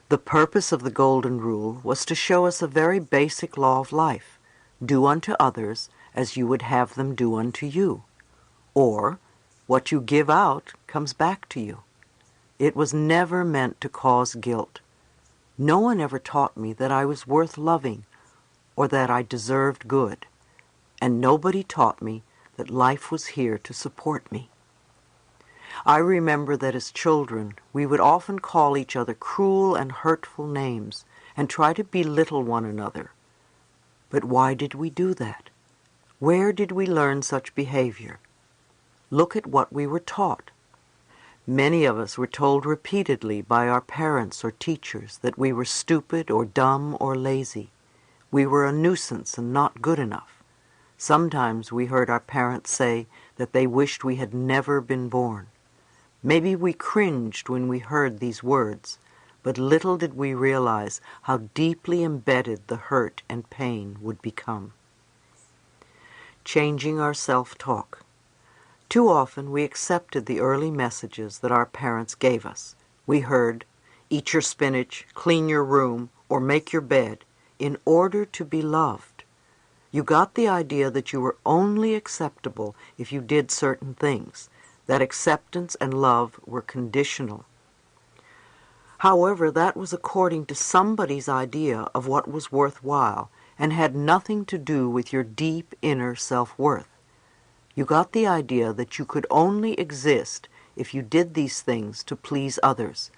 The purpose of the Golden Rule was to show us a very basic law of life: do unto others as you would have them do unto you, or what you give out comes back to you. It was never meant to cause guilt. No one ever taught me that I was worth loving or that I deserved good, and nobody taught me that life was here to support me. I remember that as children we would often call each other cruel and hurtful names and try to belittle one another. But why did we do that? Where did we learn such behavior? Look at what we were taught. Many of us were told repeatedly by our parents or teachers that we were stupid or dumb or lazy. We were a nuisance and not good enough. Sometimes we heard our parents say that they wished we had never been born. Maybe we cringed when we heard these words, but little did we realize how deeply embedded the hurt and pain would become. Changing our self-talk. Too often we accepted the early messages that our parents gave us. We heard, "Eat your spinach, clean your room, or make your bed," in order to be loved. You got the idea that you were only acceptable if you did certain things, that acceptance and love were conditional. However, that was according to somebody's idea of what was worthwhile and had nothing to do with your deep inner self-worth. You got the idea that you could only exist if you did these things to please others.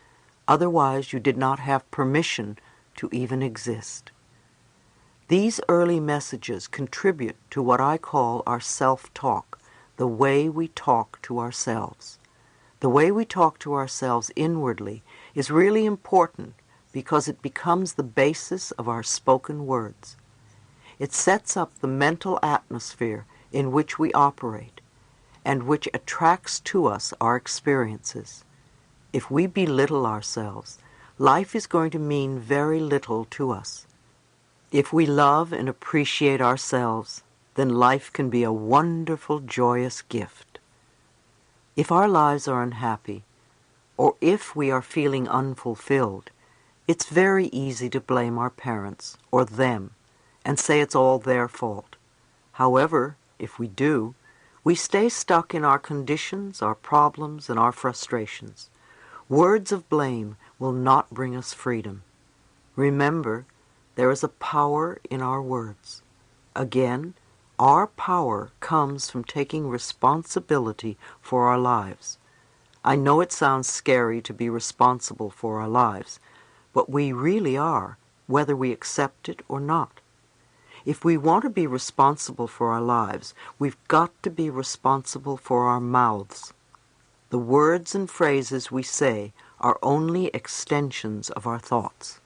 Otherwise, you did not have permission to even exist. These early messages contribute to what I call our self-talk, the way we talk to ourselves. The way we talk to ourselves inwardly is really important because it becomes the basis of our spoken words. It sets up the mental atmosphere in which we operate and which attracts to us our experiences. If we belittle ourselves, life is going to mean very little to us. If we love and appreciate ourselves, then life can be a wonderful, joyous gift. If our lives are unhappy, or if we are feeling unfulfilled, it's very easy to blame our parents or them and say it's all their fault. However, if we do, we stay stuck in our conditions, our problems, and our frustrations. Words of blame will not bring us freedom. Remember, there is a power in our words. Again, our power comes from taking responsibility for our lives. I know it sounds scary to be responsible for our lives, but we really are, whether we accept it or not. If we want to be responsible for our lives, we've got to be responsible for our mouths. The words and phrases we say are only extensions of our thoughts.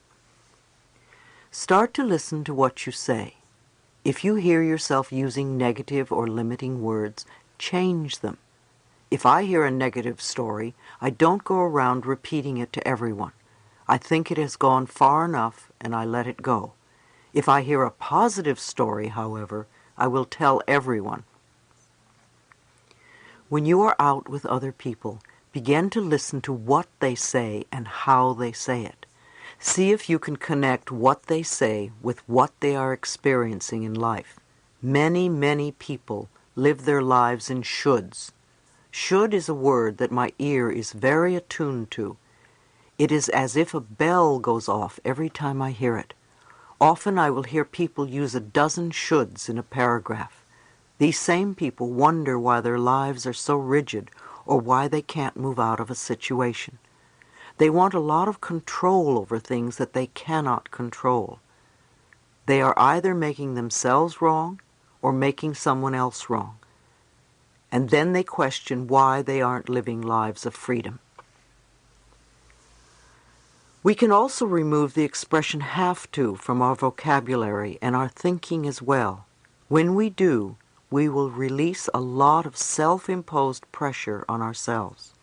Start to listen to what you say. If you hear yourself using negative or limiting words, change them. If I hear a negative story, I don't go around repeating it to everyone. I think it has gone far enough and I let it go. If I hear a positive story, however, I will tell everyone. When you are out with other people, begin to listen to what they say and how they say it. See if you can connect what they say with what they are experiencing in life. Many, many people live their lives in shoulds. Should is a word that my ear is very attuned to. It is as if a bell goes off every time I hear it. Often I will hear people use a dozen shoulds in a paragraph. These same people wonder why their lives are so rigid or why they can't move out of a situation. They want a lot of control over things that they cannot control. They are either making themselves wrong or making someone else wrong. And then they question why they aren't living lives of freedom. We can also remove the expression have to from our vocabulary and our thinking as well. When we do, we will release a lot of self-imposed pressure on ourselves.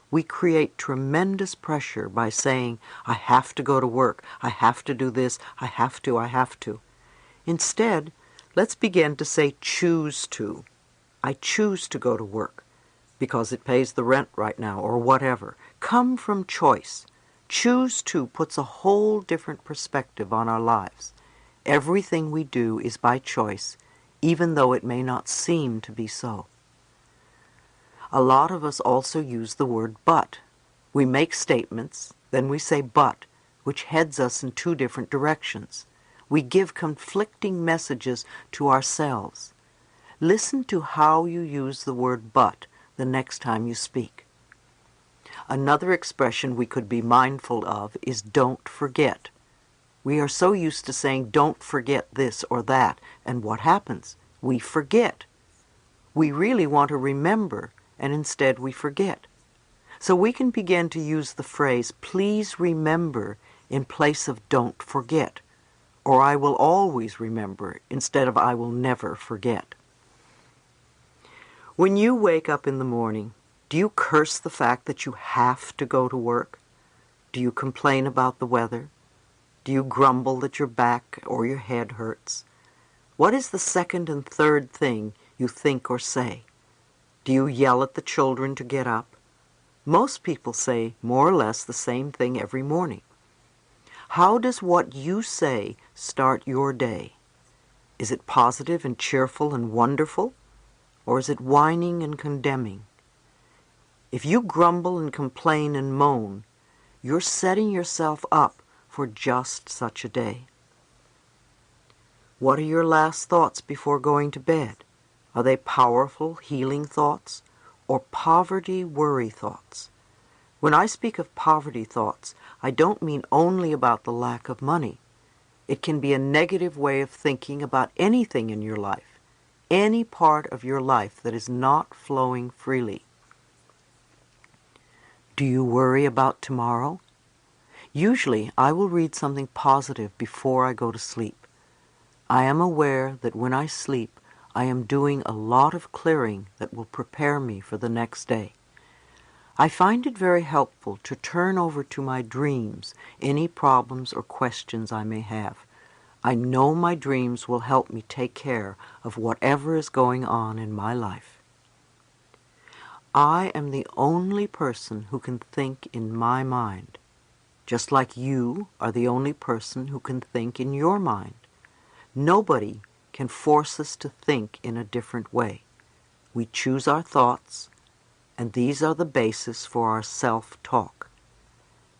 We create tremendous pressure by saying, I have to go to work, I have to do this, I have to, I have to. Instead, let's begin to say choose to. I choose to go to work because it pays the rent right now or whatever. Come from choice. Choose to puts a whole different perspective on our lives. Everything we do is by choice, even though it may not seem to be so. A lot of us also use the word but. We make statements, then we say but, which heads us in two different directions. We give conflicting messages to ourselves. Listen to how you use the word but the next time you speak. Another expression we could be mindful of is don't forget. We are so used to saying don't forget this or that, and what happens? We forget. We really want to remember, and instead we forget. So we can begin to use the phrase, please remember, in place of don't forget, or I will always remember, instead of I will never forget. When you wake up in the morning, do you curse the fact that you have to go to work? Do you complain about the weather? Do you grumble that your back or your head hurts? What is the second and third thing you think or say? Do you yell at the children to get up? Most people say more or less the same thing every morning. How does what you say start your day? Is it positive and cheerful and wonderful? Or is it whining and condemning? If you grumble and complain and moan, you're setting yourself up for just such a day. What are your last thoughts before going to bed? Are they powerful, healing thoughts or poverty, worry thoughts? When I speak of poverty thoughts, I don't mean only about the lack of money. It can be a negative way of thinking about anything in your life, any part of your life that is not flowing freely. Do you worry about tomorrow? Usually, I will read something positive before I go to sleep. I am aware that when I sleep, I am doing a lot of clearing that will prepare me for the next day. I find it very helpful to turn over to my dreams any problems or questions I may have. I know my dreams will help me take care of whatever is going on in my life. I am the only person who can think in my mind, just like you are the only person who can think in your mind. Nobody can force us to think in a different way. We choose our thoughts, and these are the basis for our self-talk.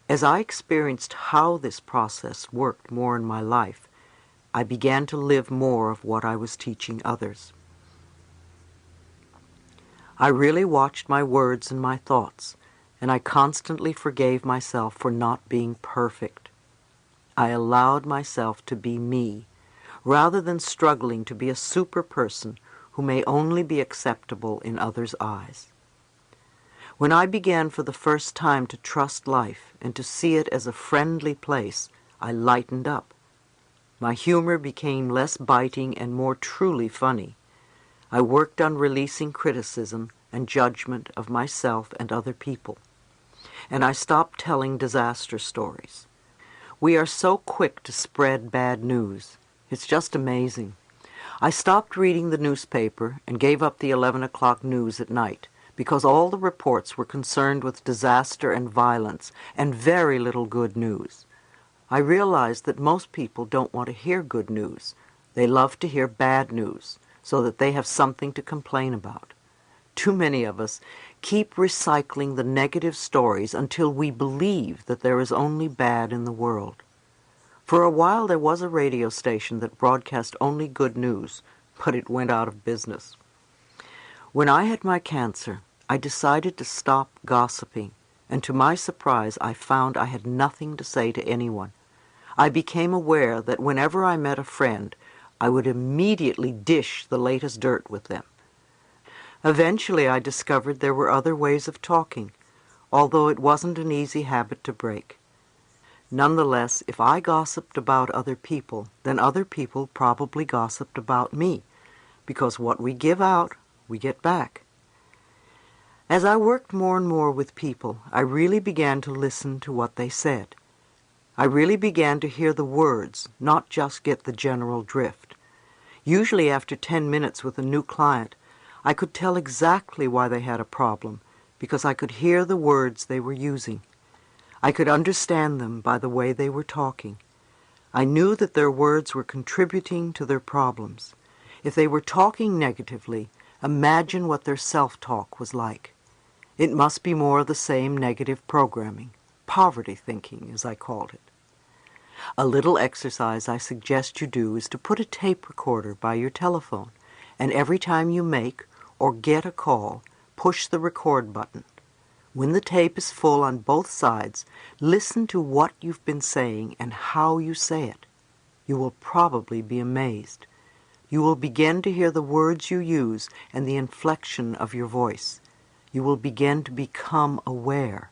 As I experienced how this process worked more in my life, I began to live more of what I was teaching others. I really watched my words and my thoughts, and I constantly forgave myself for not being perfect. I allowed myself to be me, rather than struggling to be a super person who may only be acceptable in others' eyes. When I began for the first time to trust life and to see it as a friendly place, I lightened up. My humor became less biting and more truly funny. I worked on releasing criticism and judgment of myself and other people. And I stopped telling disaster stories. We are so quick to spread bad news. It's just amazing. I stopped reading the newspaper and gave up the 11 o'clock news at night because all the reports were concerned with disaster and violence and very little good news. I realized that most people don't want to hear good news. They love to hear bad news so that they have something to complain about. Too many of us keep recycling the negative stories until we believe that there is only bad in the world. For a while there was a radio station that broadcast only good news, but it went out of business. When I had my cancer, I decided to stop gossiping, and to my surprise I found I had nothing to say to anyone. I became aware that whenever I met a friend, I would immediately dish the latest dirt with them. Eventually I discovered there were other ways of talking, although it wasn't an easy habit to break. Nonetheless, if I gossiped about other people, then other people probably gossiped about me, because what we give out, we get back. As I worked more and more with people, I really began to listen to what they said. I really began to hear the words, not just get the general drift. Usually after 10 minutes with a new client, I could tell exactly why they had a problem, because I could hear the words they were using. I could understand them by the way they were talking. I knew that their words were contributing to their problems. If they were talking negatively, imagine what their self-talk was like. It must be more of the same negative programming, poverty thinking, as I called it. A little exercise I suggest you do is to put a tape recorder by your telephone, and every time you make or get a call, push the record button. When the tape is full on both sides, listen to what you've been saying and how you say it. You will probably be amazed. You will begin to hear the words you use and the inflection of your voice. You will begin to become aware.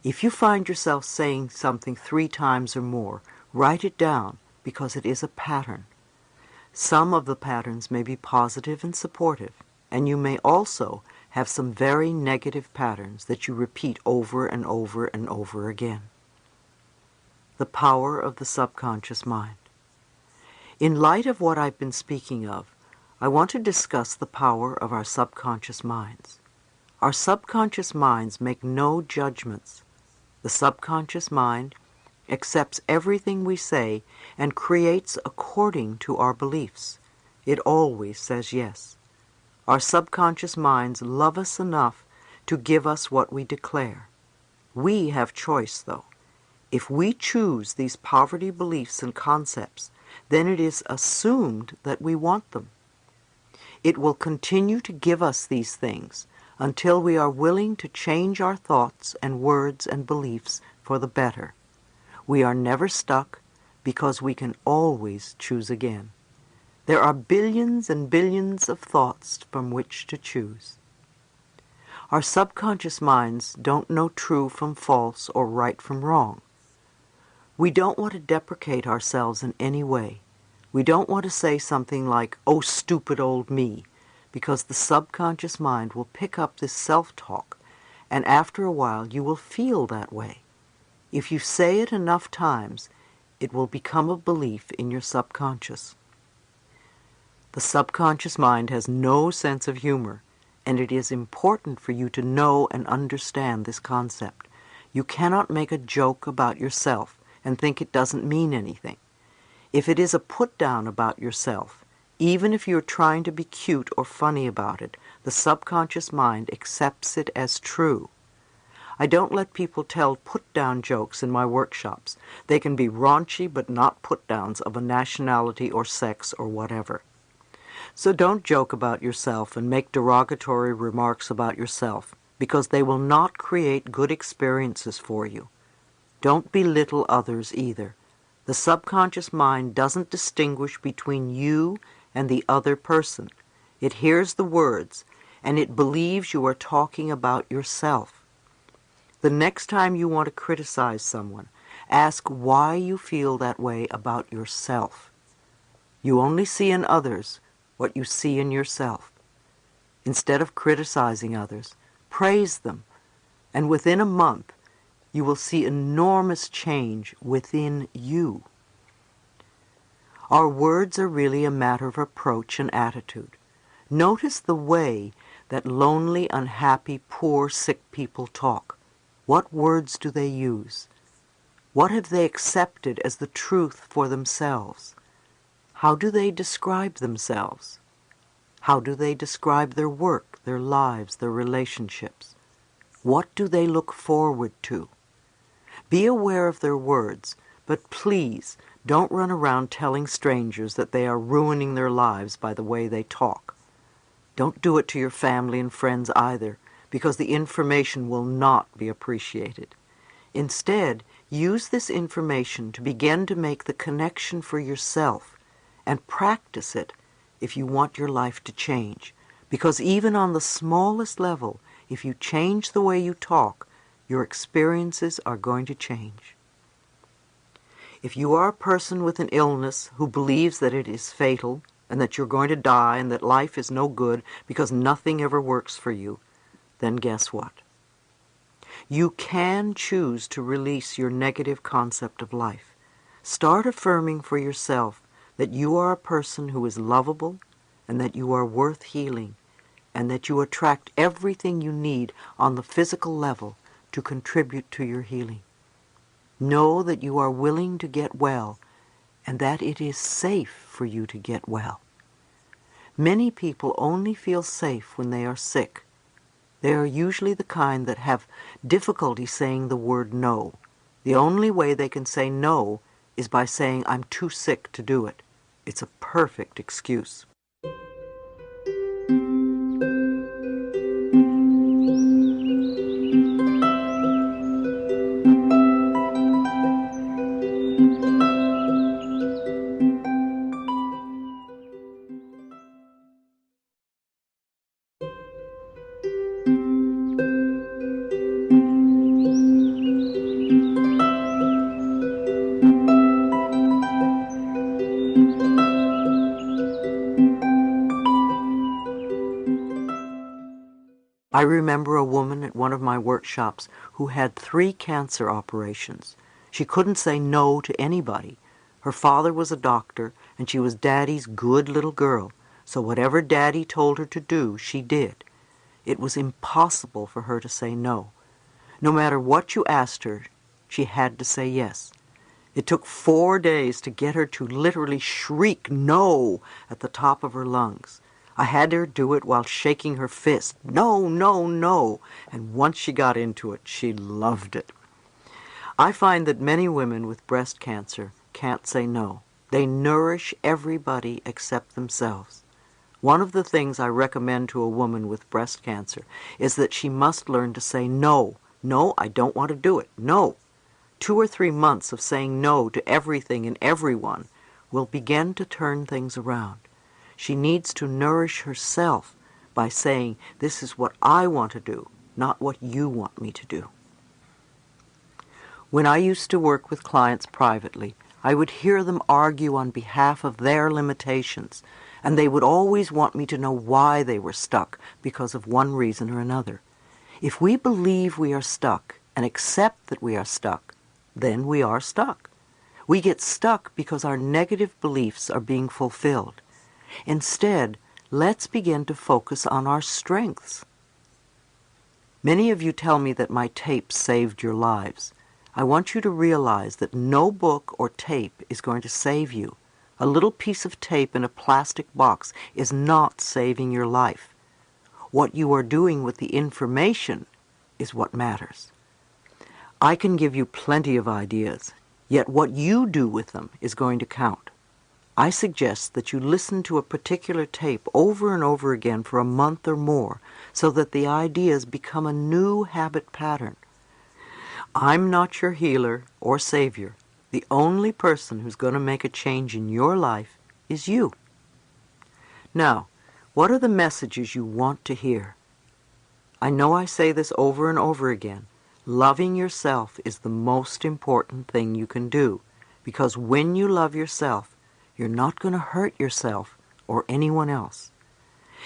If you find yourself saying something 3 times or more, write it down because it is a pattern. Some of the patterns may be positive and supportive, and you may also have some very negative patterns that you repeat over and over and over again. The power of the subconscious mind. In light of what I've been speaking of, I want to discuss the power of our subconscious minds. Our subconscious minds make no judgments. The subconscious mind accepts everything we say and creates according to our beliefs. It always says yes. Our subconscious minds love us enough to give us what we declare. We have choice, though. If we choose these poverty beliefs and concepts, then it is assumed that we want them. It will continue to give us these things until we are willing to change our thoughts and words and beliefs for the better. We are never stuck because we can always choose again. There are billions and billions of thoughts from which to choose. Our subconscious minds don't know true from false or right from wrong. We don't want to deprecate ourselves in any way. We don't want to say something like, "Oh, stupid old me," because the subconscious mind will pick up this self-talk and after a while you will feel that way. If you say it enough times, it will become a belief in your subconscious. The subconscious mind has no sense of humor, and it is important for you to know and understand this concept. You cannot make a joke about yourself and think it doesn't mean anything. If it is a put-down about yourself, even if you're trying to be cute or funny about it, the subconscious mind accepts it as true. I don't let people tell put-down jokes in my workshops. They can be raunchy but not put-downs of a nationality or sex or whatever. So don't joke about yourself and make derogatory remarks about yourself, because they will not create good experiences for you. Don't belittle others either. The subconscious mind doesn't distinguish between you and the other person. It hears the words, and it believes you are talking about yourself. The next time you want to criticize someone, ask why you feel that way about yourself. You only see in others what you see in yourself. Instead of criticizing others, praise them, and within a month, you will see enormous change within you. Our words are really a matter of approach and attitude. Notice the way that lonely, unhappy, poor, sick people talk. What words do they use? What have they accepted as the truth for themselves? How do they describe themselves? How do they describe their work, their lives, their relationships? What do they look forward to? Be aware of their words, but please don't run around telling strangers that they are ruining their lives by the way they talk. Don't do it to your family and friends either, because the information will not be appreciated. Instead, use this information to begin to make the connection for yourself and practice it if you want your life to change. Because even on the smallest level, if you change the way you talk, your experiences are going to change. If you are a person with an illness who believes that it is fatal and that you're going to die and that life is no good because nothing ever works for you, then guess what? You can choose to release your negative concept of life. Start affirming for yourself that you are a person who is lovable and that you are worth healing and that you attract everything you need on the physical level to contribute to your healing. Know that you are willing to get well and that it is safe for you to get well. Many people only feel safe when they are sick. They are usually the kind that have difficulty saying the word no. The only way they can say no is by saying, "I'm too sick to do it." It's a perfect excuse. I remember a woman at one of my workshops who had 3 cancer operations. She couldn't say no to anybody. Her father was a doctor, and she was Daddy's good little girl, so whatever Daddy told her to do, she did. It was impossible for her to say no. No matter what you asked her, she had to say yes. It took 4 days to get her to literally shriek no at the top of her lungs. I had her do it while shaking her fist. No, no, no. And once she got into it, she loved it. I find that many women with breast cancer can't say no. They nourish everybody except themselves. One of the things I recommend to a woman with breast cancer is that she must learn to say no. No, I don't want to do it. No. 2 or 3 months of saying no to everything and everyone will begin to turn things around. She needs to nourish herself by saying, "This is what I want to do, not what you want me to do." When I used to work with clients privately, I would hear them argue on behalf of their limitations, and they would always want me to know why they were stuck because of one reason or another. If we believe we are stuck and accept that we are stuck, then we are stuck. We get stuck because our negative beliefs are being fulfilled. Instead, let's begin to focus on our strengths. Many of you tell me that my tapes saved your lives. I want you to realize that no book or tape is going to save you. A little piece of tape in a plastic box is not saving your life. What you are doing with the information is what matters. I can give you plenty of ideas, yet what you do with them is going to count. I suggest that you listen to a particular tape over and over again for a month or more so that the ideas become a new habit pattern. I'm not your healer or savior. The only person who's going to make a change in your life is you. Now, what are the messages you want to hear? I know I say this over and over again. Loving yourself is the most important thing you can do, because when you love yourself, you're not going to hurt yourself or anyone else.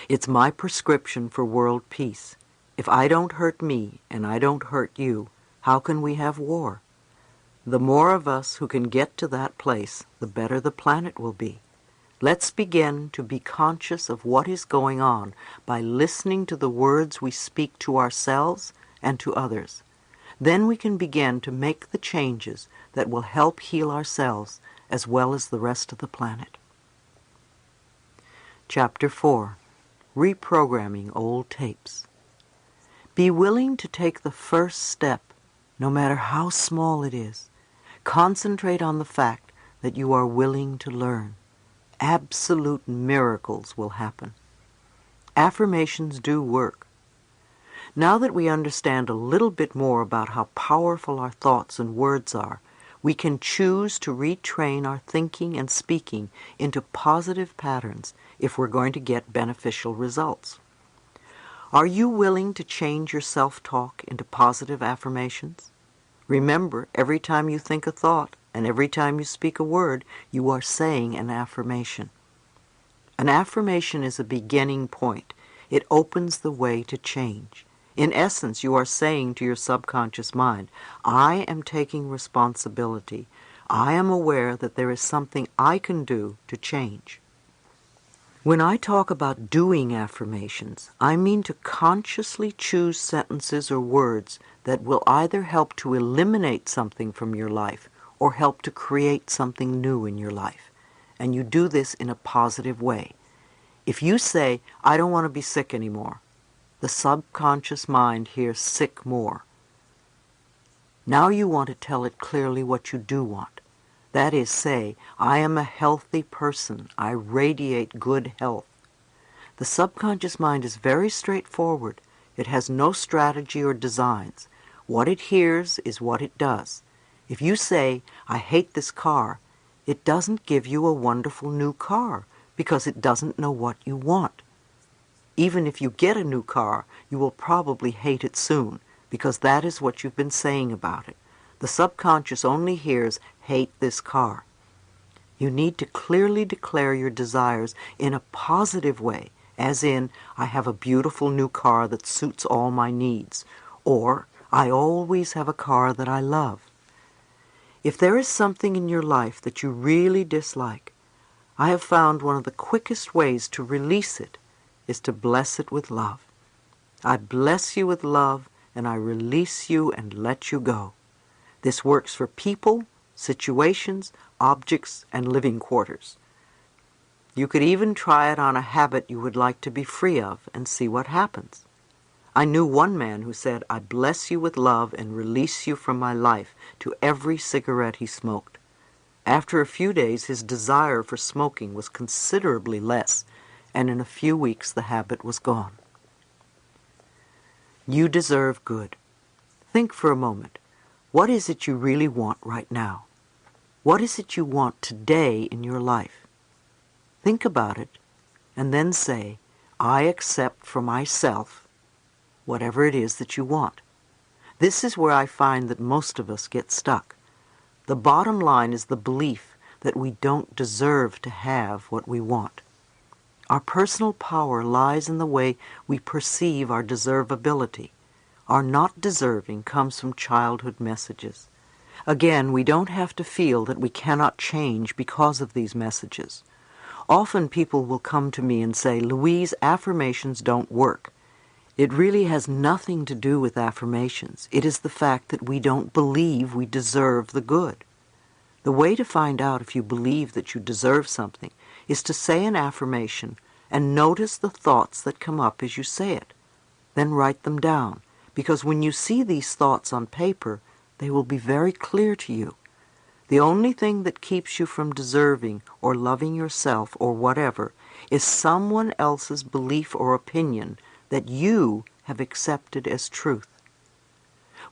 It's my prescription for world peace. If I don't hurt me and I don't hurt you, how can we have war? The more of us who can get to that place, the better the planet will be. Let's begin to be conscious of what is going on by listening to the words we speak to ourselves and to others. Then we can begin to make the changes that will help heal ourselves as well as the rest of the planet. Chapter 4. Reprogramming Old Tapes. Be willing to take the first step, no matter how small it is. Concentrate on the fact that you are willing to learn. Absolute miracles will happen. Affirmations do work. Now that we understand a little bit more about how powerful our thoughts and words are, we can choose to retrain our thinking and speaking into positive patterns if we're going to get beneficial results. Are you willing to change your self-talk into positive affirmations? Remember, every time you think a thought and every time you speak a word, you are saying an affirmation. An affirmation is a beginning point. It opens the way to change. In essence, you are saying to your subconscious mind, I am taking responsibility. I am aware that there is something I can do to change. When I talk about doing affirmations, I mean to consciously choose sentences or words that will either help to eliminate something from your life or help to create something new in your life. And you do this in a positive way. If you say, I don't want to be sick anymore, the subconscious mind hears sick more. Now you want to tell it clearly what you do want. That is, say, I am a healthy person. I radiate good health. The subconscious mind is very straightforward. It has no strategy or designs. What it hears is what it does. If you say, I hate this car, it doesn't give you a wonderful new car because it doesn't know what you want. Even if you get a new car, you will probably hate it soon because that is what you've been saying about it. The subconscious only hears, hate this car. You need to clearly declare your desires in a positive way, as in, I have a beautiful new car that suits all my needs, or I always have a car that I love. If there is something in your life that you really dislike, I have found one of the quickest ways to release it is to bless it with love. I bless you with love, and I release you and let you go. This works for people, situations, objects, and living quarters. You could even try it on a habit you would like to be free of and see what happens. I knew one man who said, I bless you with love and release you from my life to every cigarette he smoked. After a few days, his desire for smoking was considerably less, and in a few weeks the habit was gone. You deserve good. Think for a moment. What is it you really want right now? What is it you want today in your life? Think about it, and then say, I accept for myself whatever it is that you want. This is where I find that most of us get stuck. The bottom line is the belief that we don't deserve to have what we want. Our personal power lies in the way we perceive our deservability. Our not deserving comes from childhood messages. Again, we don't have to feel that we cannot change because of these messages. Often people will come to me and say, "Louise, affirmations don't work." It really has nothing to do with affirmations. It is the fact that we don't believe we deserve the good. The way to find out if you believe that you deserve something is to say an affirmation and notice the thoughts that come up as you say it. Then write them down, because when you see these thoughts on paper, they will be very clear to you. The only thing that keeps you from deserving or loving yourself or whatever is someone else's belief or opinion that you have accepted as truth.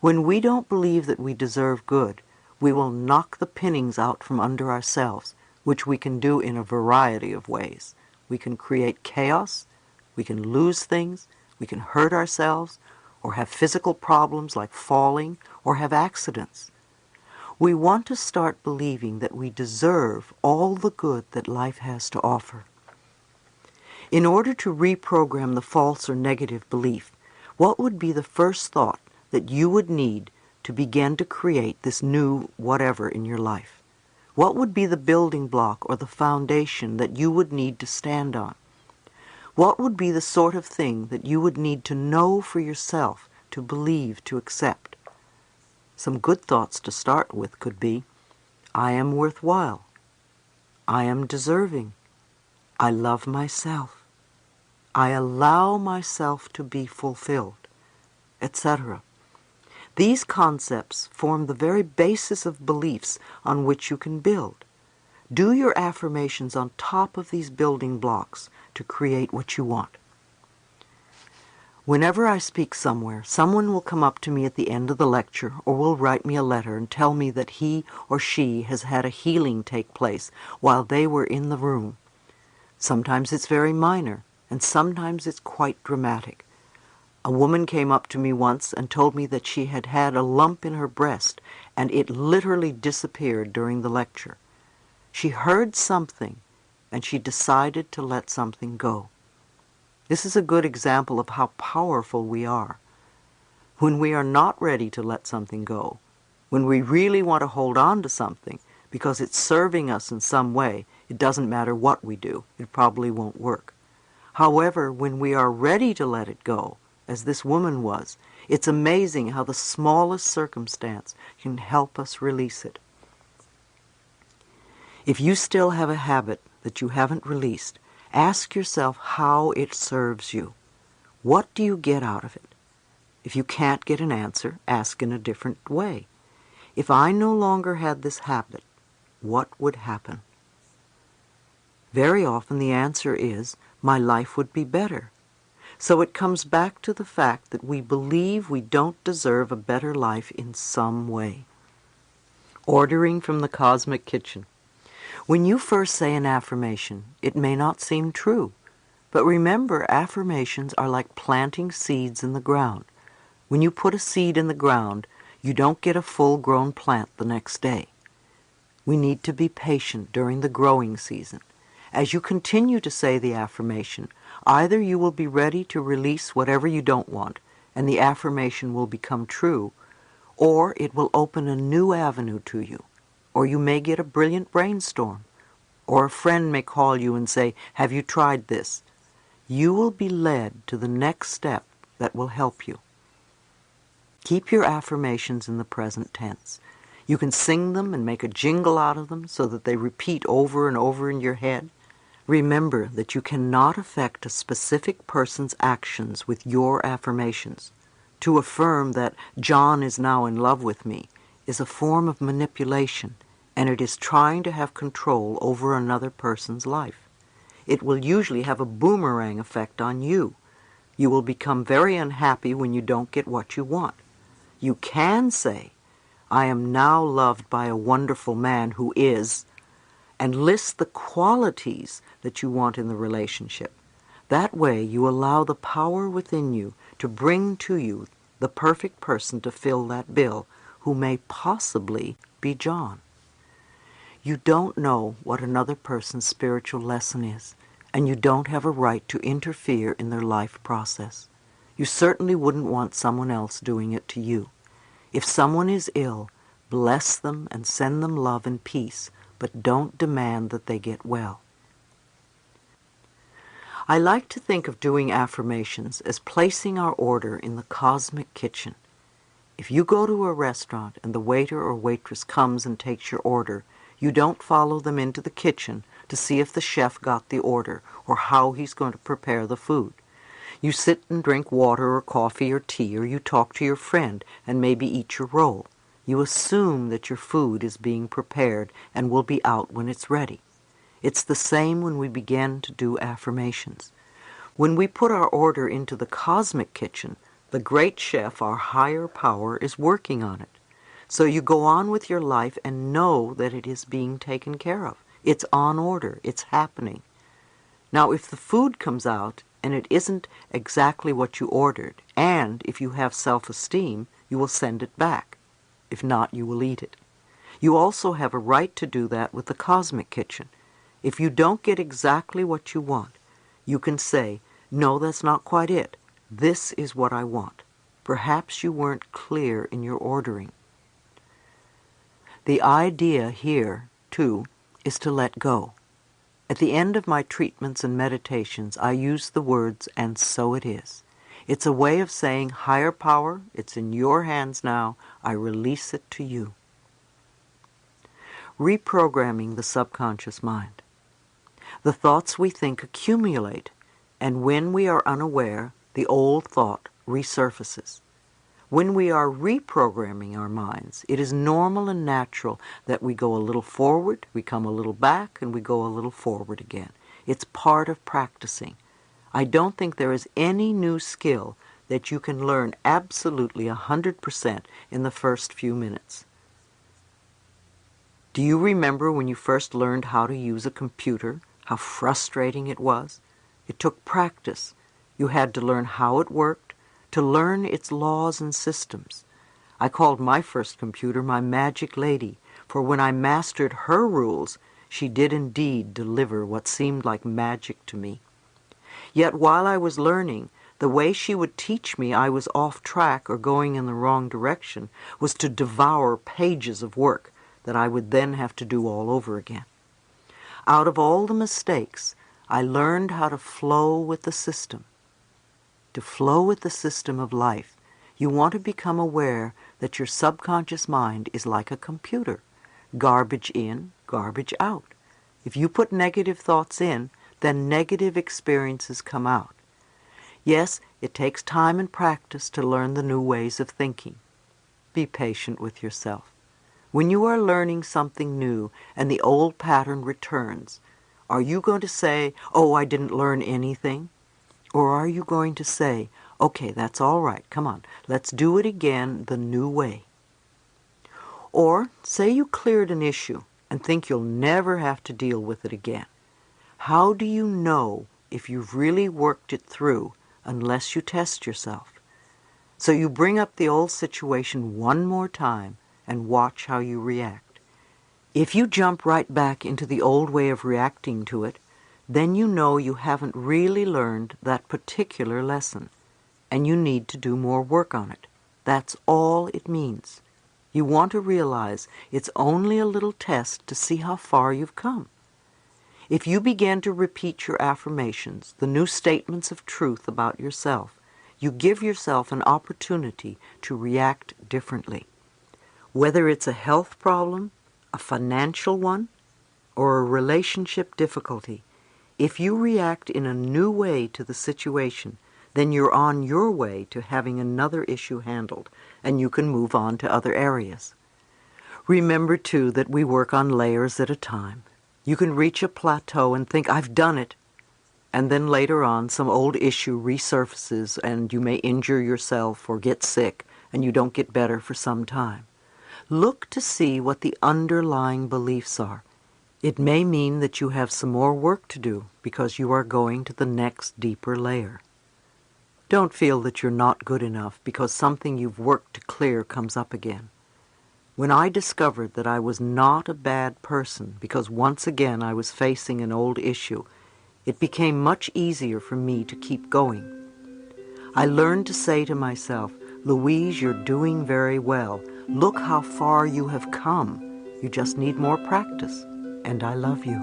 When we don't believe that we deserve good, we will knock the pinnings out from under ourselves, which we can do in a variety of ways. We can create chaos, we can lose things, we can hurt ourselves, or have physical problems like falling, or have accidents. We want to start believing that we deserve all the good that life has to offer. In order to reprogram the false or negative belief, what would be the first thought that you would need to begin to create this new whatever in your life? What would be the building block or the foundation that you would need to stand on? What would be the sort of thing that you would need to know for yourself, to believe, to accept? Some good thoughts to start with could be, I am worthwhile. I am deserving. I love myself. I allow myself to be fulfilled, etc. These concepts form the very basis of beliefs on which you can build. Do your affirmations on top of these building blocks to create what you want. Whenever I speak somewhere, someone will come up to me at the end of the lecture or will write me a letter and tell me that he or she has had a healing take place while they were in the room. Sometimes it's very minor, and sometimes it's quite dramatic. A woman came up to me once and told me that she had had a lump in her breast, and it literally disappeared during the lecture. She heard something, and she decided to let something go. This is a good example of how powerful we are. When we are not ready to let something go, when we really want to hold on to something because it's serving us in some way, it doesn't matter what we do, it probably won't work. However, when we are ready to let it go, as this woman was, it's amazing how the smallest circumstance can help us release it. If you still have a habit that you haven't released, ask yourself how it serves you. What do you get out of it? If you can't get an answer, ask in a different way. If I no longer had this habit, what would happen? Very often the answer is, my life would be better. So it comes back to the fact that we believe we don't deserve a better life in some way. Ordering from the cosmic kitchen. When you first say an affirmation, it may not seem true. But remember, affirmations are like planting seeds in the ground. When you put a seed in the ground, you don't get a full-grown plant the next day. We need to be patient during the growing season. As you continue to say the affirmation, either you will be ready to release whatever you don't want, and the affirmation will become true, or it will open a new avenue to you, or you may get a brilliant brainstorm, or a friend may call you and say, "Have you tried this?" You will be led to the next step that will help you. Keep your affirmations in the present tense. You can sing them and make a jingle out of them so that they repeat over and over in your head. Remember that you cannot affect a specific person's actions with your affirmations. To affirm that John is now in love with me is a form of manipulation, and it is trying to have control over another person's life. It will usually have a boomerang effect on you. You will become very unhappy when you don't get what you want. You can say, "I am now loved by a wonderful man who is," and list the qualities that you want in the relationship. That way you allow the power within you to bring to you the perfect person to fill that bill, who may possibly be John. You don't know what another person's spiritual lesson is, and you don't have a right to interfere in their life process. You certainly wouldn't want someone else doing it to you. If someone is ill, bless them and send them love and peace, but don't demand that they get well. I like to think of doing affirmations as placing our order in the cosmic kitchen. If you go to a restaurant and the waiter or waitress comes and takes your order, you don't follow them into the kitchen to see if the chef got the order or how he's going to prepare the food. You sit and drink water or coffee or tea, or you talk to your friend and maybe eat your roll. You assume that your food is being prepared and will be out when it's ready. It's the same when we begin to do affirmations. When we put our order into the cosmic kitchen, the great chef, our higher power, is working on it. So you go on with your life and know that it is being taken care of. It's on order. It's happening. Now, if the food comes out and it isn't exactly what you ordered, and if you have self-esteem, you will send it back. If not, you will eat it. You also have a right to do that with the cosmic kitchen. If you don't get exactly what you want, you can say, "No, that's not quite it. This is what I want." Perhaps you weren't clear in your ordering. The idea here, too, is to let go. At the end of my treatments and meditations, I use the words, "and so it is." It's a way of saying, higher power, it's in your hands now. I release it to you. Reprogramming the subconscious mind. The thoughts we think accumulate, and when we are unaware, the old thought resurfaces. When we are reprogramming our minds, it is normal and natural that we go a little forward, we come a little back, and we go a little forward again. It's part of practicing. I don't think there is any new skill that you can learn absolutely 100% in the first few minutes. Do you remember when you first learned how to use a computer, how frustrating it was? It took practice. You had to learn how it worked, to learn its laws and systems. I called my first computer my magic lady, for when I mastered her rules, she did indeed deliver what seemed like magic to me. Yet while I was learning, the way she would teach me I was off track or going in the wrong direction was to devour pages of work that I would then have to do all over again. Out of all the mistakes, I learned how to flow with the system. To flow with the system of life, you want to become aware that your subconscious mind is like a computer. Garbage in, garbage out. If you put negative thoughts in, then negative experiences come out. Yes, it takes time and practice to learn the new ways of thinking. Be patient with yourself. When you are learning something new and the old pattern returns, are you going to say, "Oh, I didn't learn anything"? Or are you going to say, "Okay, that's all right, come on, let's do it again the new way"? Or say you cleared an issue and think you'll never have to deal with it again. How do you know if you've really worked it through unless you test yourself? So you bring up the old situation one more time and watch how you react. If you jump right back into the old way of reacting to it, then you know you haven't really learned that particular lesson, and you need to do more work on it. That's all it means. You want to realize it's only a little test to see how far you've come. If you begin to repeat your affirmations, the new statements of truth about yourself, you give yourself an opportunity to react differently. Whether it's a health problem, a financial one, or a relationship difficulty, if you react in a new way to the situation, then you're on your way to having another issue handled, and you can move on to other areas. Remember, too, that we work on layers at a time. You can reach a plateau and think, "I've done it," and then later on some old issue resurfaces and you may injure yourself or get sick, and you don't get better for some time. Look to see what the underlying beliefs are. It may mean that you have some more work to do because you are going to the next deeper layer. Don't feel that you're not good enough because something you've worked to clear comes up again. When I discovered that I was not a bad person because once again I was facing an old issue, it became much easier for me to keep going. I learned to say to myself, Louise, you're doing very well. Look how far you have come. You just need more practice. And I love you.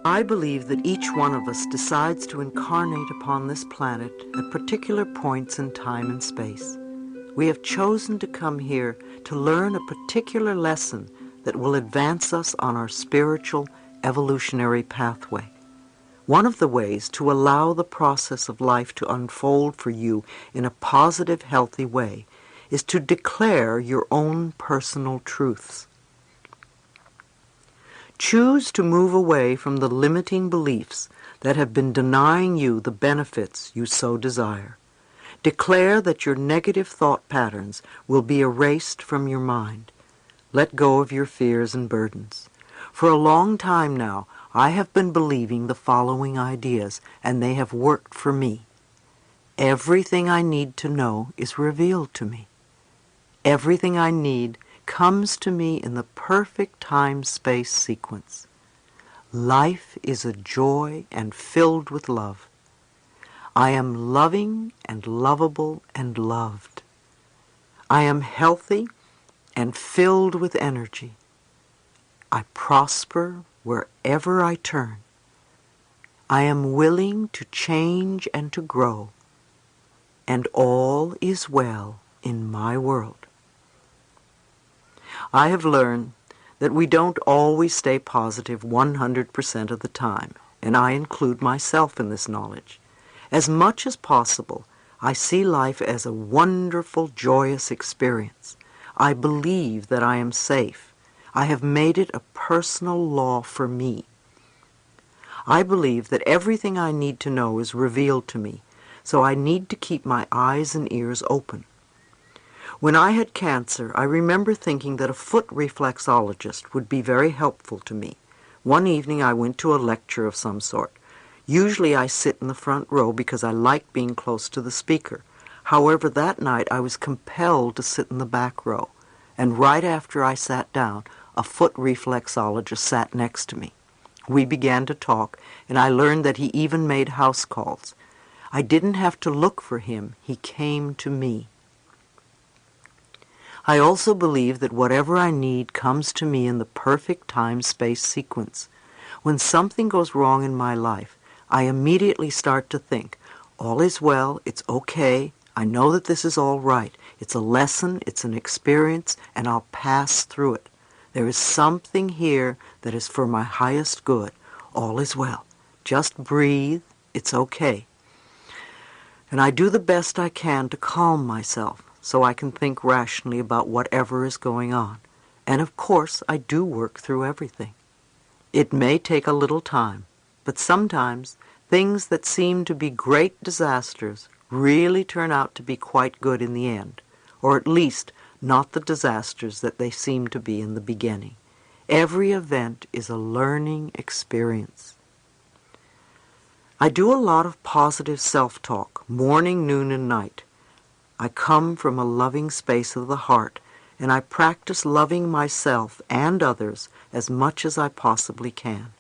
I believe that each one of us decides to incarnate upon this planet at particular points in time and space. We have chosen to come here to learn a particular lesson that will advance us on our spiritual evolutionary pathway. One of the ways to allow the process of life to unfold for you in a positive, healthy way is to declare your own personal truths. Choose to move away from the limiting beliefs that have been denying you the benefits you so desire. Declare that your negative thought patterns will be erased from your mind. Let go of your fears and burdens. For a long time now, I have been believing the following ideas, and they have worked for me. Everything I need to know is revealed to me. Everything I need comes to me in the perfect time-space sequence. Life is a joy and filled with love. I am loving and lovable and loved. I am healthy and filled with energy. I prosper wherever I turn. I am willing to change and to grow, and all is well in my world. I have learned that we don't always stay positive 100% of the time, and I include myself in this knowledge. As much as possible, I see life as a wonderful, joyous experience. I believe that I am safe. I have made it a personal law for me. I believe that everything I need to know is revealed to me, so I need to keep my eyes and ears open. When I had cancer, I remember thinking that a foot reflexologist would be very helpful to me. One evening I went to a lecture of some sort. Usually I sit in the front row because I like being close to the speaker. However, that night I was compelled to sit in the back row, and right after I sat down, a foot reflexologist sat next to me. We began to talk, and I learned that he even made house calls. I didn't have to look for him. He came to me. I also believe that whatever I need comes to me in the perfect time-space sequence. When something goes wrong in my life, I immediately start to think, all is well, it's okay, I know that this is all right. It's a lesson, it's an experience, and I'll pass through it. There is something here that is for my highest good. All is well. Just breathe, it's okay. And I do the best I can to calm myself, so I can think rationally about whatever is going on. And of course, I do work through everything. It may take a little time, but sometimes things that seem to be great disasters really turn out to be quite good in the end, or at least not the disasters that they seem to be in the beginning. Every event is a learning experience. I do a lot of positive self-talk, morning, noon, and night. I come from a loving space of the heart, and I practice loving myself and others as much as I possibly can.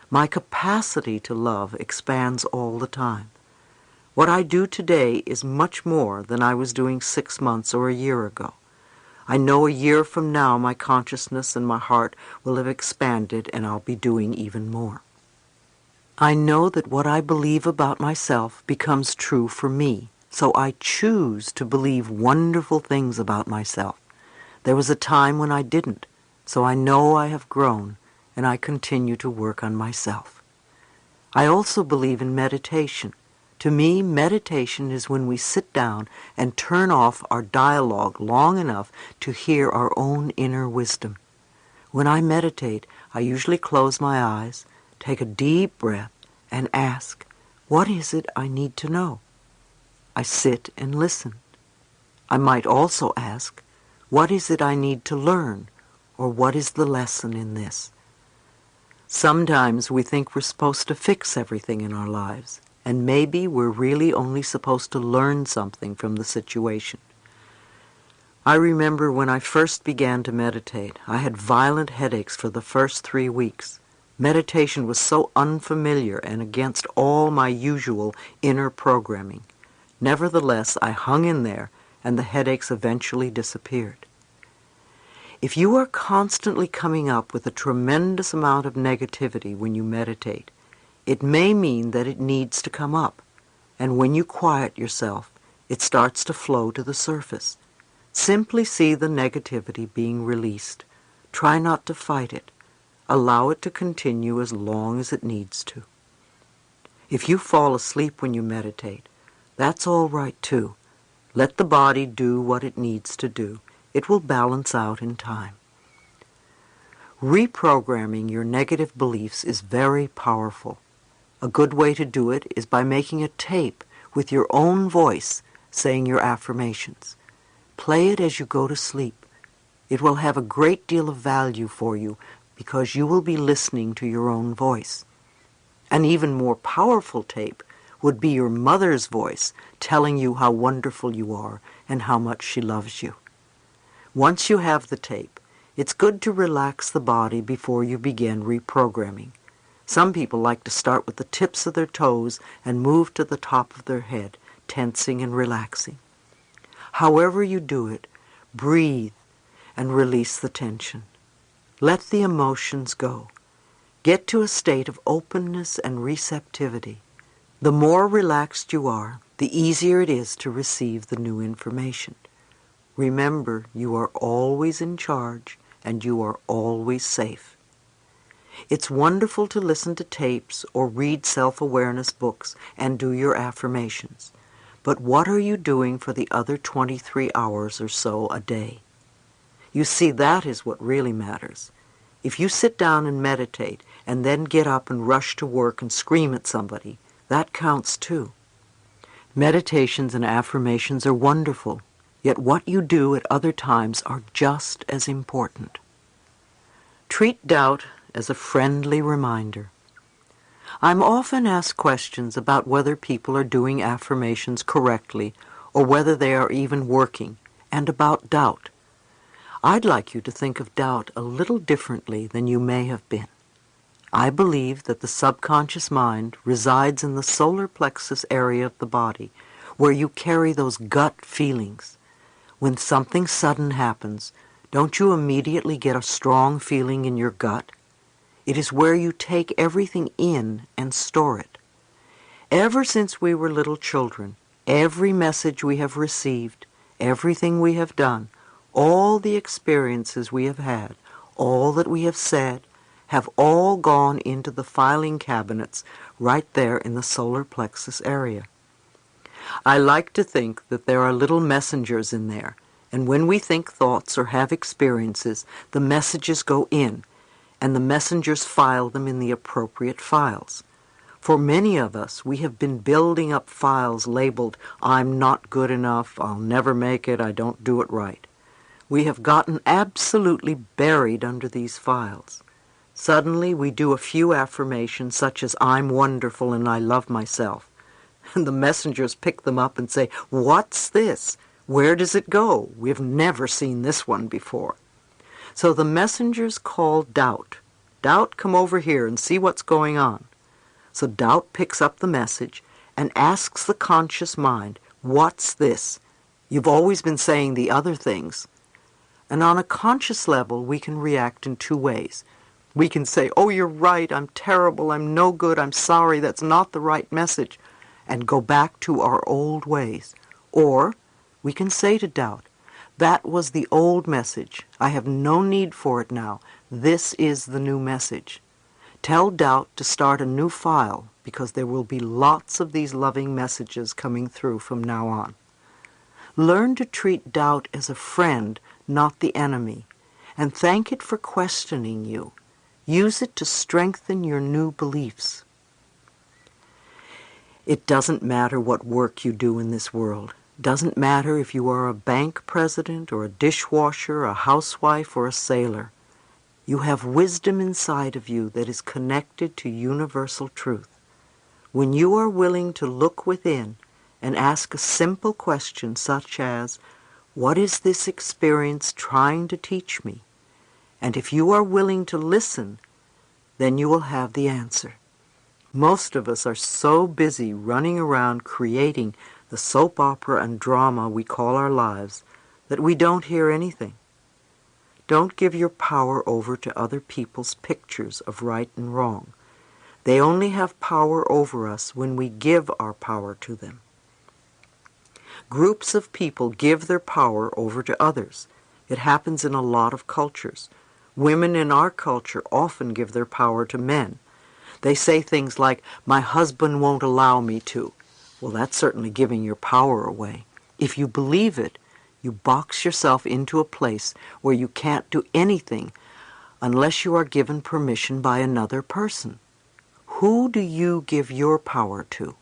My capacity to love expands all the time. What I do today is much more than I was doing 6 months or a year ago. I know a year from now my consciousness and my heart will have expanded, and I'll be doing even more. I know that what I believe about myself becomes true for me, so I choose to believe wonderful things about myself. There was a time when I didn't, so I know I have grown, and I continue to work on myself. I also believe in meditation. To me, meditation is when we sit down and turn off our dialogue long enough to hear our own inner wisdom. When I meditate, I usually close my eyes, take a deep breath, and ask, what is it I need to know? I sit and listen. I might also ask, what is it I need to learn, or what is the lesson in this? Sometimes we think we're supposed to fix everything in our lives, and maybe we're really only supposed to learn something from the situation. I remember when I first began to meditate, I had violent headaches for the first 3 weeks. Meditation was so unfamiliar and against all my usual inner programming. Nevertheless, I hung in there, and the headaches eventually disappeared. If you are constantly coming up with a tremendous amount of negativity when you meditate, it may mean that it needs to come up, and when you quiet yourself, it starts to flow to the surface. Simply see the negativity being released. Try not to fight it. Allow it to continue as long as it needs to. If you fall asleep when you meditate, that's all right too. Let the body do what it needs to do. It will balance out in time. Reprogramming your negative beliefs is very powerful. A good way to do it is by making a tape with your own voice saying your affirmations. Play it as you go to sleep. It will have a great deal of value for you because you will be listening to your own voice. An even more powerful tape would be your mother's voice telling you how wonderful you are and how much she loves you. Once you have the tape, it's good to relax the body before you begin reprogramming. Some people like to start with the tips of their toes and move to the top of their head, tensing and relaxing. However you do it, breathe and release the tension. Let the emotions go. Get to a state of openness and receptivity. The more relaxed you are, the easier it is to receive the new information. Remember, you are always in charge and you are always safe. It's wonderful to listen to tapes or read self-awareness books and do your affirmations. But what are you doing for the other 23 hours or so a day? You see, that is what really matters. If you sit down and meditate and then get up and rush to work and scream at somebody, that counts too. Meditations and affirmations are wonderful, yet what you do at other times are just as important. Treat doubt as a friendly reminder. I'm often asked questions about whether people are doing affirmations correctly or whether they are even working, and about doubt. I'd like you to think of doubt a little differently than you may have been. I believe that the subconscious mind resides in the solar plexus area of the body, where you carry those gut feelings. When something sudden happens, don't you immediately get a strong feeling in your gut? It is where you take everything in and store it. Ever since we were little children, every message we have received, everything we have done, all the experiences we have had, all that we have said, have all gone into the filing cabinets right there in the solar plexus area. I like to think that there are little messengers in there, and when we think thoughts or have experiences, the messages go in, and the messengers file them in the appropriate files. For many of us, we have been building up files labeled, "I'm not good enough, I'll never make it, I don't do it right." We have gotten absolutely buried under these files. Suddenly, we do a few affirmations such as, "I'm wonderful and I love myself." And the messengers pick them up and say, "What's this? Where does it go? We've never seen this one before." So the messengers call doubt. "Doubt, come over here and see what's going on." So doubt picks up the message and asks the conscious mind, "What's this? You've always been saying the other things." And on a conscious level, we can react in two ways. We can say, "Oh, you're right, I'm terrible, I'm no good, I'm sorry, that's not the right message," and go back to our old ways. Or we can say to doubt, "That was the old message. I have no need for it now. This is the new message." Tell doubt to start a new file, because there will be lots of these loving messages coming through from now on. Learn to treat doubt as a friend, not the enemy, and thank it for questioning you. Use it to strengthen your new beliefs. It doesn't matter what work you do in this world. Doesn't matter if you are a bank president or a dishwasher, a housewife or a sailor. You have wisdom inside of you that is connected to universal truth. When you are willing to look within and ask a simple question such as, What is this experience trying to teach me? And if you are willing to listen, then you will have the answer. Most of us are so busy running around creating the soap opera and drama we call our lives that we don't hear anything. Don't give your power over to other people's pictures of right and wrong. They only have power over us when we give our power to them. Groups of people give their power over to others. It happens in a lot of cultures. Women in our culture often give their power to men. They say things like, "My husband won't allow me to." Well, that's certainly giving your power away. If you believe it, you box yourself into a place where you can't do anything unless you are given permission by another person. Who do you give your power to?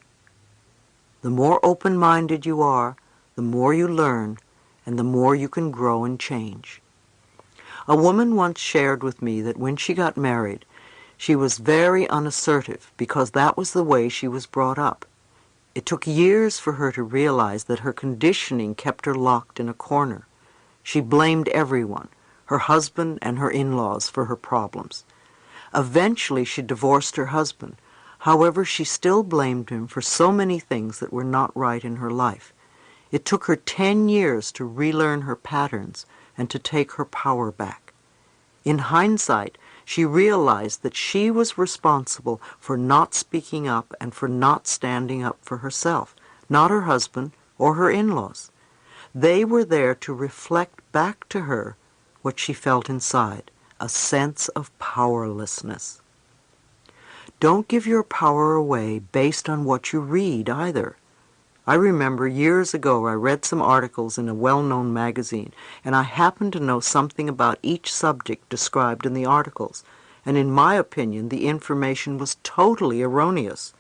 The more open-minded you are, the more you learn, and the more you can grow and change. A woman once shared with me that when she got married, she was very unassertive because that was the way she was brought up. It took years for her to realize that her conditioning kept her locked in a corner. She blamed everyone, her husband and her in-laws, for her problems. Eventually she divorced her husband. However, she still blamed him for so many things that were not right in her life. It took her 10 years to relearn her patterns and to take her power back. In hindsight, she realized that she was responsible for not speaking up and for not standing up for herself, not her husband or her in-laws. They were there to reflect back to her what she felt inside, a sense of powerlessness. Don't give your power away based on what you read either. I remember years ago I read some articles in a well-known magazine, and I happened to know something about each subject described in the articles, and in my opinion the information was totally erroneous.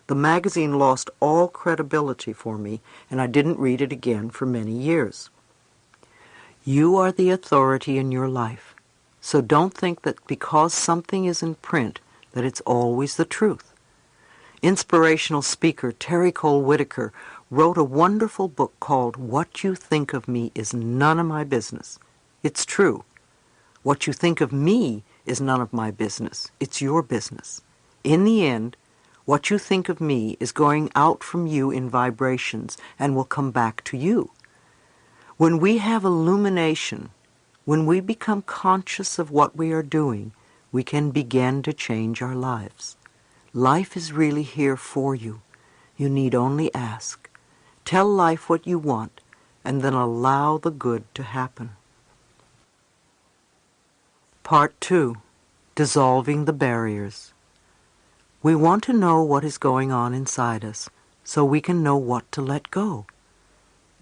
The magazine lost all credibility for me, and I didn't read it again for many years. You are the authority in your life, so don't think that because something is in print that it's always the truth. Inspirational speaker Terry Cole Whitaker wrote a wonderful book called What You Think of Me Is None of My Business. It's true. What you think of me is none of my business. It's your business. In the end, what you think of me is going out from you in vibrations and will come back to you. When we have illumination, when we become conscious of what we are doing, we can begin to change our lives. Life is really here for you. You need only ask. Tell life what you want, and then allow the good to happen. Part 2. Dissolving the Barriers. We want to know what is going on inside us, so we can know what to let go.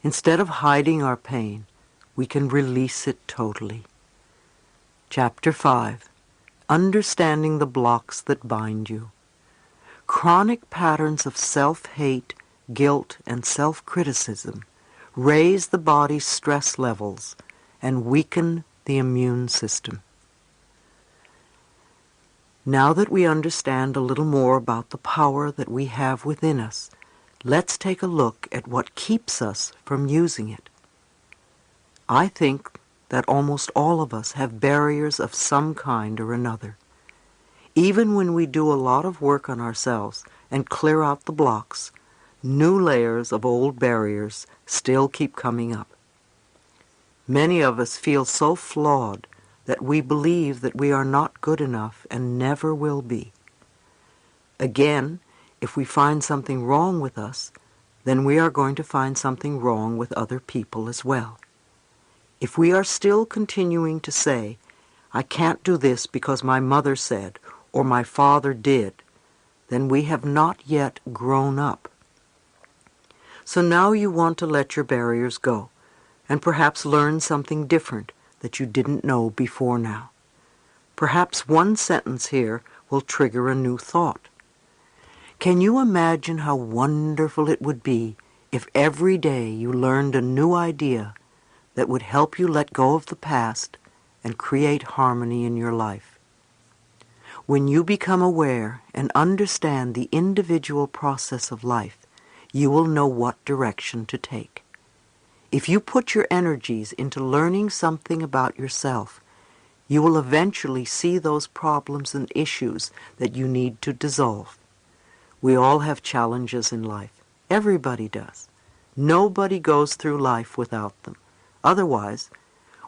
Instead of hiding our pain, we can release it totally. Chapter 5. Understanding the blocks that bind you. Chronic patterns of self-hate, guilt, and self-criticism raise the body's stress levels and weaken the immune system. Now that we understand a little more about the power that we have within us, let's take a look at what keeps us from using it. I think that almost all of us have barriers of some kind or another. Even when we do a lot of work on ourselves and clear out the blocks, new layers of old barriers still keep coming up. Many of us feel so flawed that we believe that we are not good enough and never will be. Again, if we find something wrong with us, then we are going to find something wrong with other people as well. If we are still continuing to say, "I can't do this because my mother said," or "my father did," then we have not yet grown up. So now you want to let your barriers go, and perhaps learn something different that you didn't know before now. Perhaps one sentence here will trigger a new thought. Can you imagine how wonderful it would be if every day you learned a new idea that would help you let go of the past and create harmony in your life? When you become aware and understand the individual process of life, you will know what direction to take. If you put your energies into learning something about yourself, you will eventually see those problems and issues that you need to dissolve. We all have challenges in life. Everybody does. Nobody goes through life without them. Otherwise,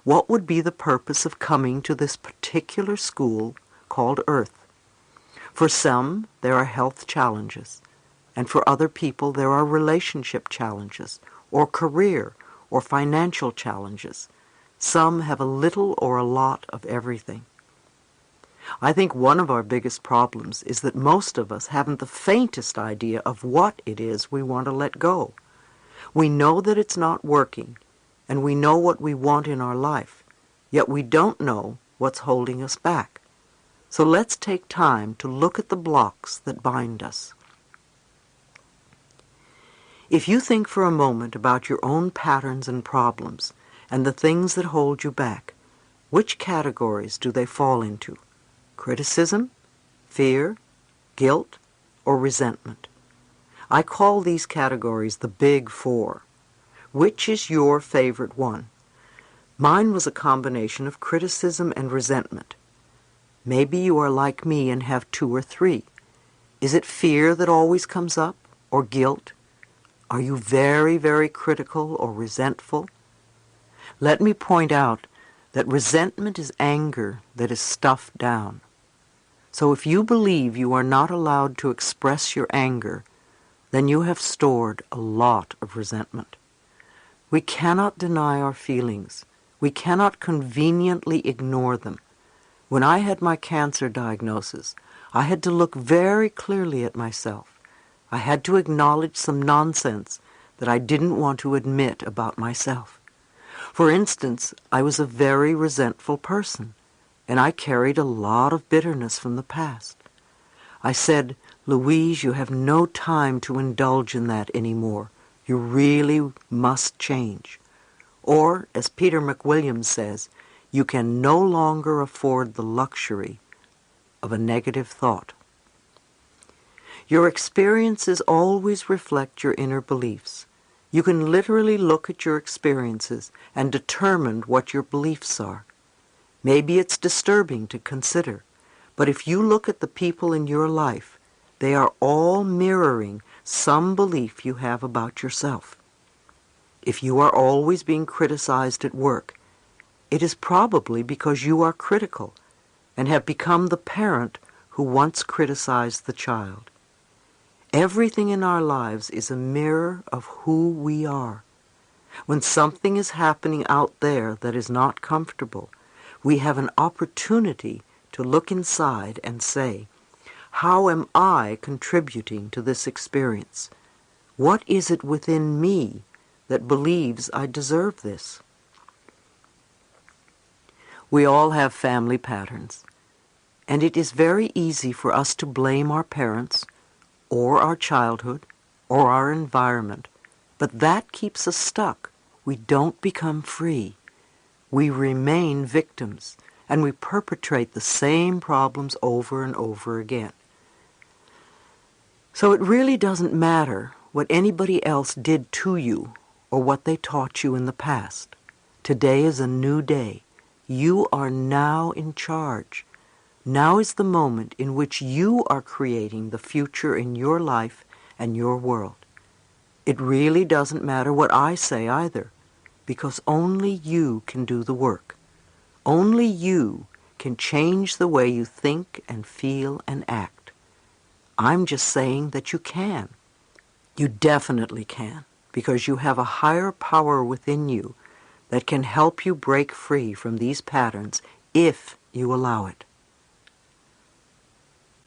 what would be the purpose of coming to this particular school called Earth? For some, there are health challenges, and for other people there are relationship challenges, or career, or financial challenges. Some have a little or a lot of everything. I think one of our biggest problems is that most of us haven't the faintest idea of what it is we want to let go. We know that it's not working, and we know what we want in our life, yet we don't know what's holding us back. So let's take time to look at the blocks that bind us. If you think for a moment about your own patterns and problems and the things that hold you back, which categories do they fall into? Criticism, fear, guilt, or resentment? I call these categories the Big Four. Which is your favorite one? Mine was a combination of criticism and resentment. Maybe you are like me and have two or three. Is it fear that always comes up, or guilt? Are you very, very critical or resentful? Let me point out that resentment is anger that is stuffed down. So if you believe you are not allowed to express your anger, then you have stored a lot of resentment. We cannot deny our feelings. We cannot conveniently ignore them. When I had my cancer diagnosis, I had to look very clearly at myself. I had to acknowledge some nonsense that I didn't want to admit about myself. For instance, I was a very resentful person, and I carried a lot of bitterness from the past. I said, "Louise, you have no time to indulge in that anymore. You really must change." Or, as Peter McWilliams says, you can no longer afford the luxury of a negative thought. Your experiences always reflect your inner beliefs. You can literally look at your experiences and determine what your beliefs are. Maybe it's disturbing to consider, but if you look at the people in your life, they are all mirroring some belief you have about yourself. If you are always being criticized at work, it is probably because you are critical and have become the parent who once criticized the child. Everything in our lives is a mirror of who we are. When something is happening out there that is not comfortable, we have an opportunity to look inside and say, how am I contributing to this experience? What is it within me that believes I deserve this? We all have family patterns, and it is very easy for us to blame our parents, or our childhood, or our environment, but that keeps us stuck. We don't become free. We remain victims, and we perpetrate the same problems over and over again. So it really doesn't matter what anybody else did to you or what they taught you in the past. Today is a new day. You are now in charge. Now is the moment in which you are creating the future in your life and your world. It really doesn't matter what I say either, because only you can do the work. Only you can change the way you think and feel and act. I'm just saying that you can. You definitely can, because you have a higher power within you that can help you break free from these patterns if you allow it.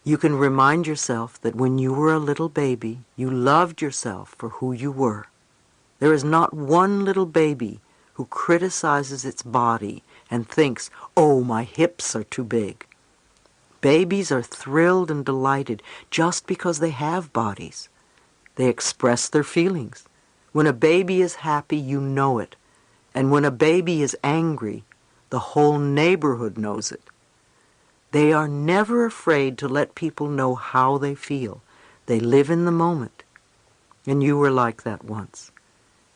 You can remind yourself that when you were a little baby, you loved yourself for who you were. There is not one little baby who criticizes its body and thinks, "Oh, my hips are too big." Babies are thrilled and delighted just because they have bodies. They express their feelings. When a baby is happy, you know it. And when a baby is angry, the whole neighborhood knows it. They are never afraid to let people know how they feel. They live in the moment. And you were like that once.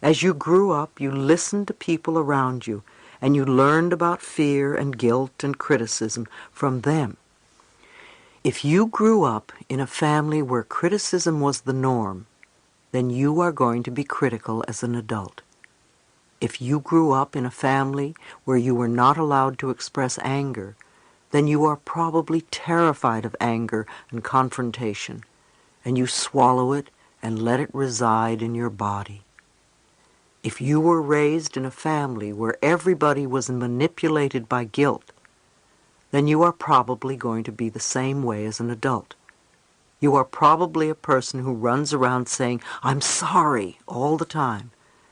As you grew up, you listened to people around you, and you learned about fear and guilt and criticism from them. If you grew up in a family where criticism was the norm, then you are going to be critical as an adult. If you grew up in a family where you were not allowed to express anger, then you are probably terrified of anger and confrontation, and you swallow it and let it reside in your body. If you were raised in a family where everybody was manipulated by guilt, then you are probably going to be the same way as an adult. You are probably a person who runs around saying, "I'm sorry," all the time,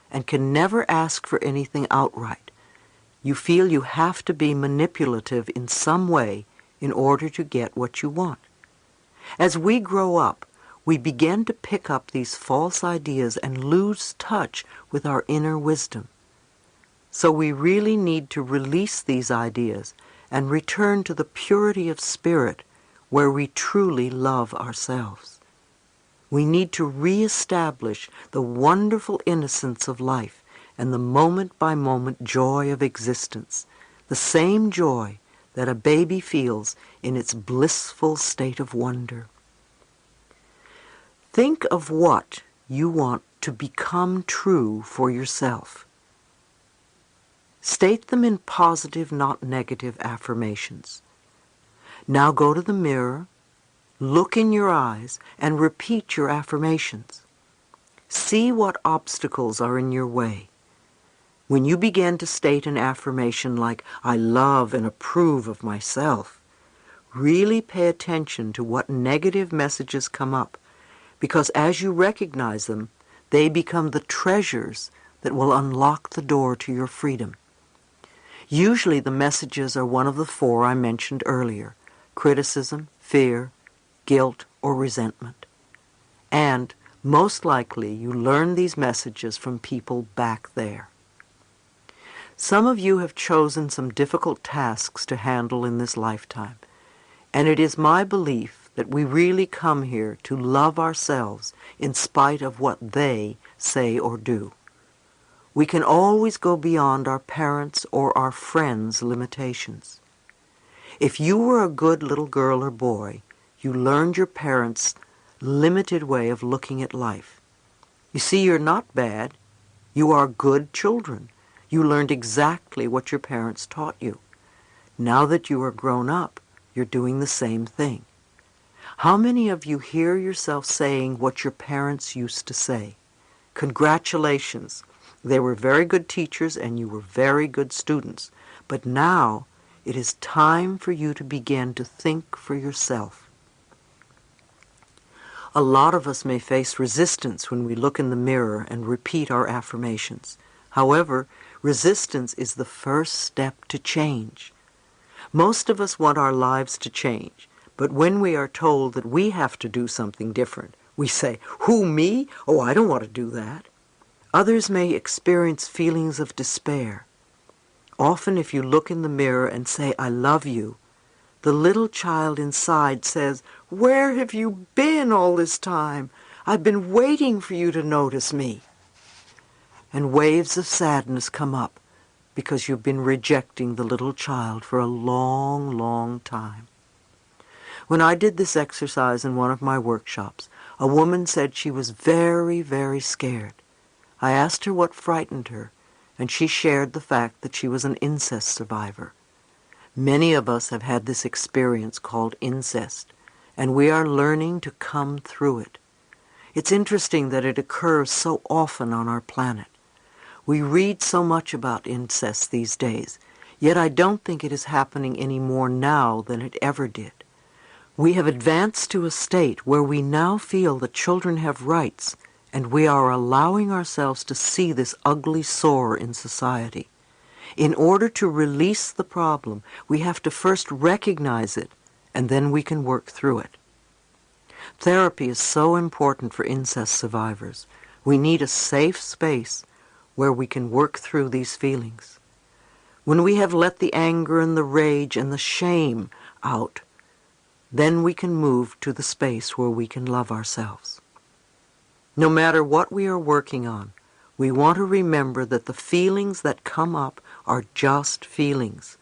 and can never ask for anything outright. You feel you have to be manipulative in some way in order to get what you want. As we grow up, we begin to pick up these false ideas and lose touch with our inner wisdom. So we really need to release these ideas and return to the purity of spirit where we truly love ourselves. We need to reestablish the wonderful innocence of life and the moment-by-moment joy of existence, the same joy that a baby feels in its blissful state of wonder. Think of what you want to become true for yourself. State them in positive, not negative affirmations. Now go to the mirror, look in your eyes, and repeat your affirmations. See what obstacles are in your way. When you begin to state an affirmation like, "I love and approve of myself," really pay attention to what negative messages come up, because as you recognize them, they become the treasures that will unlock the door to your freedom. Usually the messages are one of the four I mentioned earlier: criticism, fear, guilt, or resentment. And most likely you learn these messages from people back there. Some of you have chosen some difficult tasks to handle in this lifetime, and it is my belief that we really come here to love ourselves in spite of what they say or do. We can always go beyond our parents' or our friends' limitations. If you were a good little girl or boy, you learned your parents' limited way of looking at life. You see, you're not bad. You are good children. You learned exactly what your parents taught you. Now that you are grown up, you're doing the same thing. How many of you hear yourself saying what your parents used to say? Congratulations. They were very good teachers and you were very good students. But now it is time for you to begin to think for yourself. A lot of us may face resistance when we look in the mirror and repeat our affirmations. However, resistance is the first step to change. Most of us want our lives to change. But when we are told that we have to do something different, we say, "Who, me? Oh, I don't want to do that." Others may experience feelings of despair. Often if you look in the mirror and say, "I love you," the little child inside says, "Where have you been all this time? I've been waiting for you to notice me." And waves of sadness come up because you've been rejecting the little child for a long, long time. When I did this exercise in one of my workshops, a woman said she was very, very scared. I asked her what frightened her, and she shared the fact that she was an incest survivor. Many of us have had this experience called incest, and we are learning to come through it. It's interesting that it occurs so often on our planet. We read so much about incest these days, yet I don't think it is happening any more now than it ever did. We have advanced to a state where we now feel that children have rights, and we are allowing ourselves to see this ugly sore in society. In order to release the problem, we have to first recognize it, and then we can work through it. Therapy is so important for incest survivors. We need a safe space where we can work through these feelings. When we have let the anger and the rage and the shame out, then we can move to the space where we can love ourselves. No matter what we are working on, we want to remember that the feelings that come up are just feelings.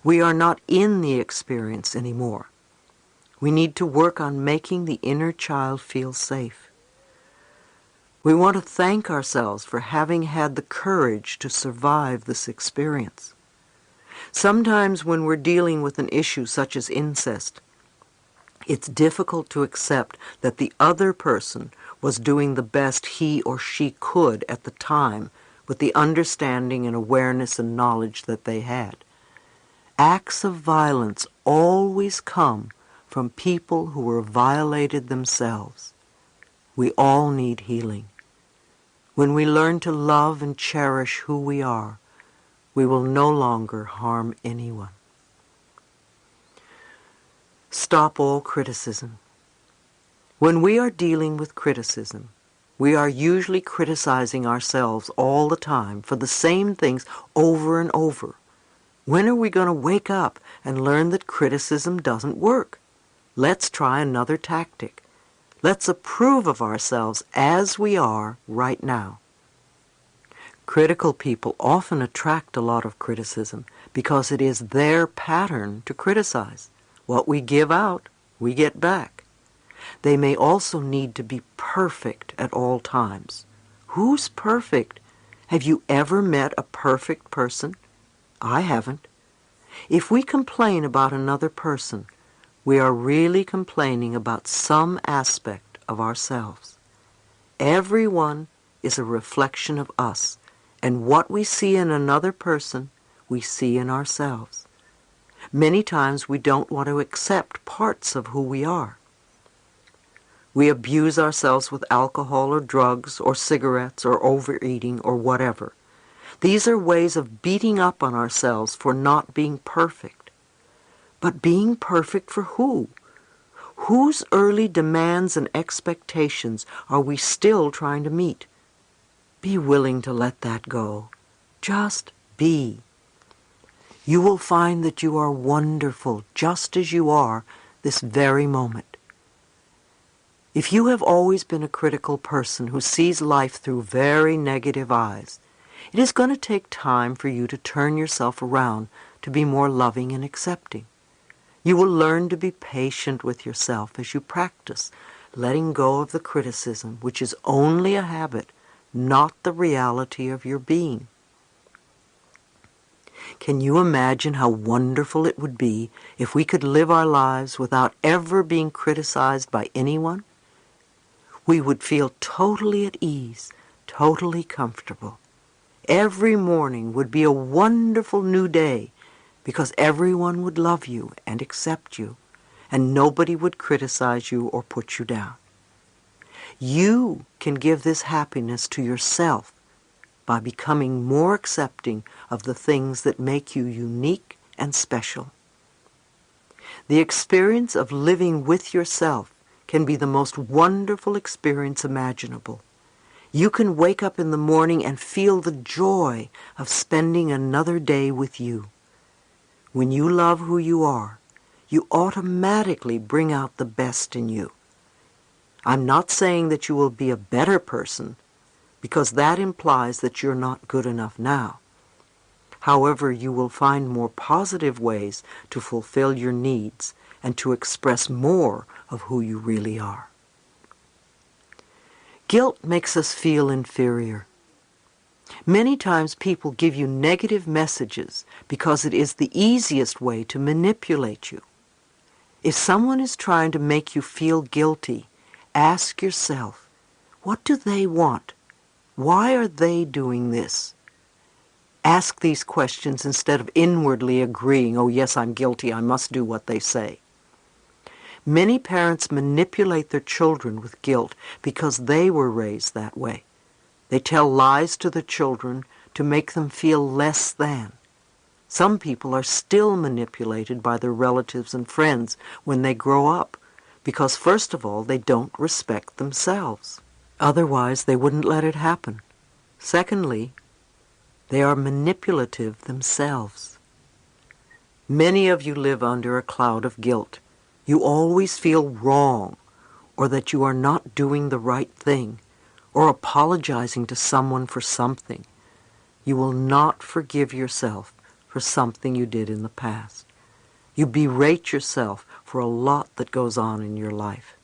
We are not in the experience anymore. We need to work on making the inner child feel safe. We want to thank ourselves for having had the courage to survive this experience. Sometimes when we're dealing with an issue such as incest, it's difficult to accept that the other person was doing the best he or she could at the time with the understanding and awareness and knowledge that they had. Acts of violence always come from people who were violated themselves. We all need healing. When we learn to love and cherish who we are, we will no longer harm anyone. Stop all criticism. When we are dealing with criticism, we are usually criticizing ourselves all the time for the same things over and over. When are we going to wake up and learn that criticism doesn't work? Let's try another tactic. Let's approve of ourselves as we are right now. Critical people often attract a lot of criticism because it is their pattern to criticize. What we give out, we get back. They may also need to be perfect at all times. Who's perfect? Have you ever met a perfect person? I haven't. If we complain about another person, we are really complaining about some aspect of ourselves. Everyone is a reflection of us, and what we see in another person, we see in ourselves. Many times we don't want to accept parts of who we are. We abuse ourselves with alcohol or drugs or cigarettes or overeating or whatever. These are ways of beating up on ourselves for not being perfect. But being perfect for who? Whose early demands and expectations are we still trying to meet? Be willing to let that go. Just be. You will find that you are wonderful just as you are this very moment. If you have always been a critical person who sees life through very negative eyes, it is going to take time for you to turn yourself around to be more loving and accepting. You will learn to be patient with yourself as you practice letting go of the criticism, which is only a habit, not the reality of your being. Can you imagine how wonderful it would be if we could live our lives without ever being criticized by anyone? We would feel totally at ease, totally comfortable. Every morning would be a wonderful new day because everyone would love you and accept you, and nobody would criticize you or put you down. You can give this happiness to yourself by becoming more accepting of the things that make you unique and special. The experience of living with yourself can be the most wonderful experience imaginable. You can wake up in the morning and feel the joy of spending another day with you. When you love who you are, you automatically bring out the best in you. I'm not saying that you will be a better person, because that implies that you're not good enough now. However, you will find more positive ways to fulfill your needs and to express more of who you really are. Guilt makes us feel inferior. Many times people give you negative messages because it is the easiest way to manipulate you. If someone is trying to make you feel guilty, ask yourself, what do they want? Why are they doing this? Ask these questions instead of inwardly agreeing, oh yes, I'm guilty, I must do what they say. Many parents manipulate their children with guilt because they were raised that way. They tell lies to the children to make them feel less than. Some people are still manipulated by their relatives and friends when they grow up because, first of all, they don't respect themselves. Otherwise, they wouldn't let it happen. Secondly, they are manipulative themselves. Many of you live under a cloud of guilt. You always feel wrong, or that you are not doing the right thing, or apologizing to someone for something, you will not forgive yourself for something you did in the past. You berate yourself for a lot that goes on in your life.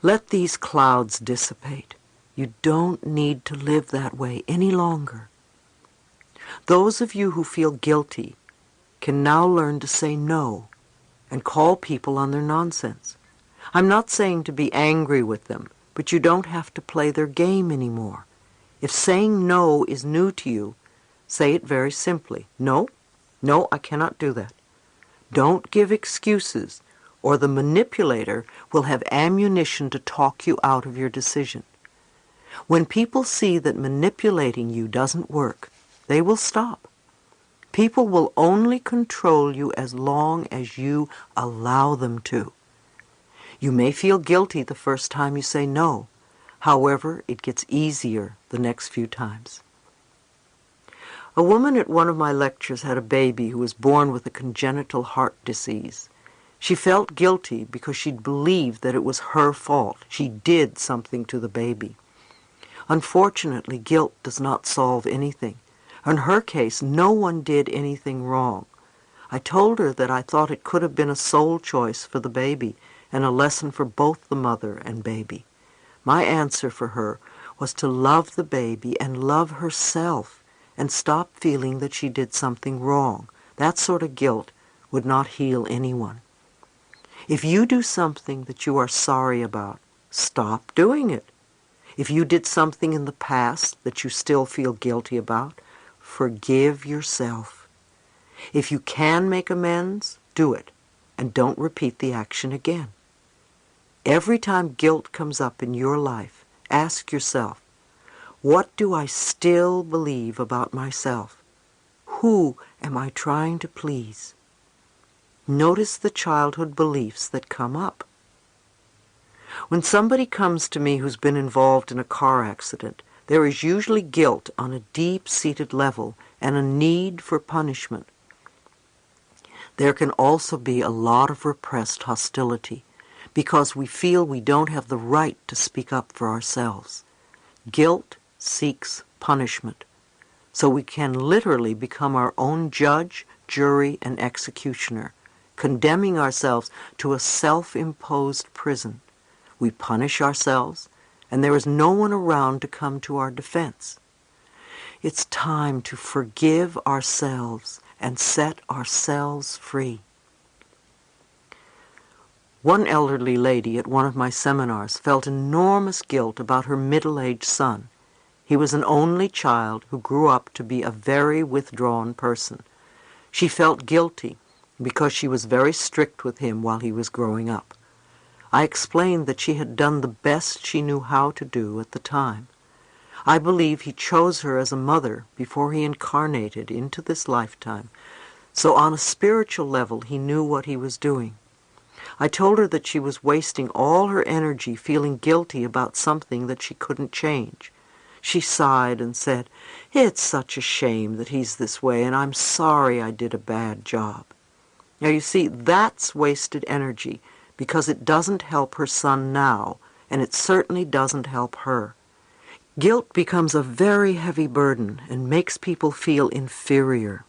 Let these clouds dissipate. You don't need to live that way any longer. Those of you who feel guilty can now learn to say no and call people on their nonsense. I'm not saying to be angry with them, but you don't have to play their game anymore. If saying no is new to you, say it very simply. No, I cannot do that. Don't give excuses, or the manipulator will have ammunition to talk you out of your decision. When people see that manipulating you doesn't work, they will stop. People will only control you as long as you allow them to. You may feel guilty the first time you say no. However, it gets easier the next few times. A woman at one of my lectures had a baby who was born with a congenital heart disease. She felt guilty because she'd believed that it was her fault. She did something to the baby. Unfortunately, guilt does not solve anything. In her case, no one did anything wrong. I told her that I thought it could have been a soul choice for the baby and a lesson for both the mother and baby. My answer for her was to love the baby and love herself and stop feeling that she did something wrong. That sort of guilt would not heal anyone. If you do something that you are sorry about, stop doing it. If you did something in the past that you still feel guilty about, forgive yourself. If you can make amends, do it, and don't repeat the action again. Every time guilt comes up in your life, ask yourself, what do I still believe about myself? Who am I trying to please? Notice the childhood beliefs that come up. When somebody comes to me who's been involved in a car accident, there is usually guilt on a deep-seated level and a need for punishment. There can also be a lot of repressed hostility because we feel we don't have the right to speak up for ourselves. Guilt seeks punishment, so we can literally become our own judge, jury, and executioner, condemning ourselves to a self-imposed prison. We punish ourselves, and there is no one around to come to our defense. It's time to forgive ourselves and set ourselves free. One elderly lady at one of my seminars felt enormous guilt about her middle-aged son. He was an only child who grew up to be a very withdrawn person. She felt guilty because she was very strict with him while he was growing up. I explained that she had done the best she knew how to do at the time. I believe he chose her as a mother before he incarnated into this lifetime, so on a spiritual level he knew what he was doing. I told her that she was wasting all her energy feeling guilty about something that she couldn't change. She sighed and said, "It's such a shame that he's this way, and I'm sorry I did a bad job." Now you see, that's wasted energy because it doesn't help her son now, and it certainly doesn't help her. Guilt becomes a very heavy burden and makes people feel inferior.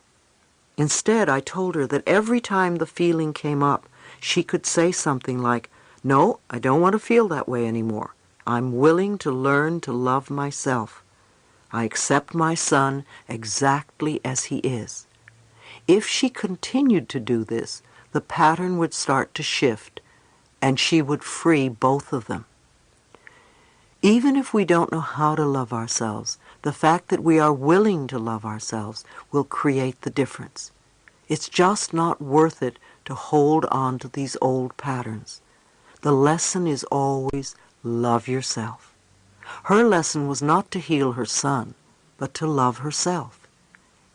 Instead, I told her that every time the feeling came up, she could say something like, "No, I don't want to feel that way anymore. I'm willing to learn to love myself. I accept my son exactly as he is." If she continued to do this, the pattern would start to shift, and she would free both of them. Even if we don't know how to love ourselves, the fact that we are willing to love ourselves will create the difference. It's just not worth it to hold on to these old patterns. The lesson is always love yourself. Her lesson was not to heal her son, but to love herself.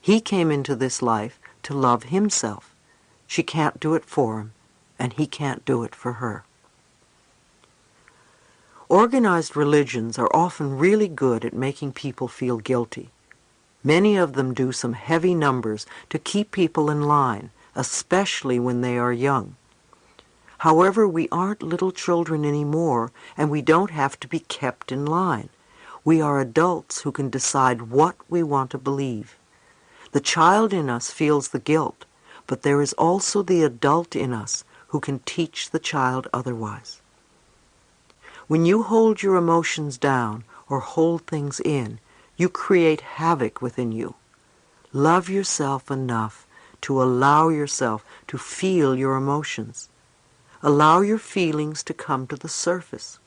He came into this life to love himself. She can't do it for him, and he can't do it for her. Organized religions are often really good at making people feel guilty. Many of them do some heavy numbers to keep people in line, especially when they are young. However, we aren't little children anymore, and we don't have to be kept in line. We are adults who can decide what we want to believe. The child in us feels the guilt, but there is also the adult in us who can teach the child otherwise. When you hold your emotions down or hold things in, you create havoc within you. Love yourself enough to allow yourself to feel your emotions. Allow your feelings to come to the surface.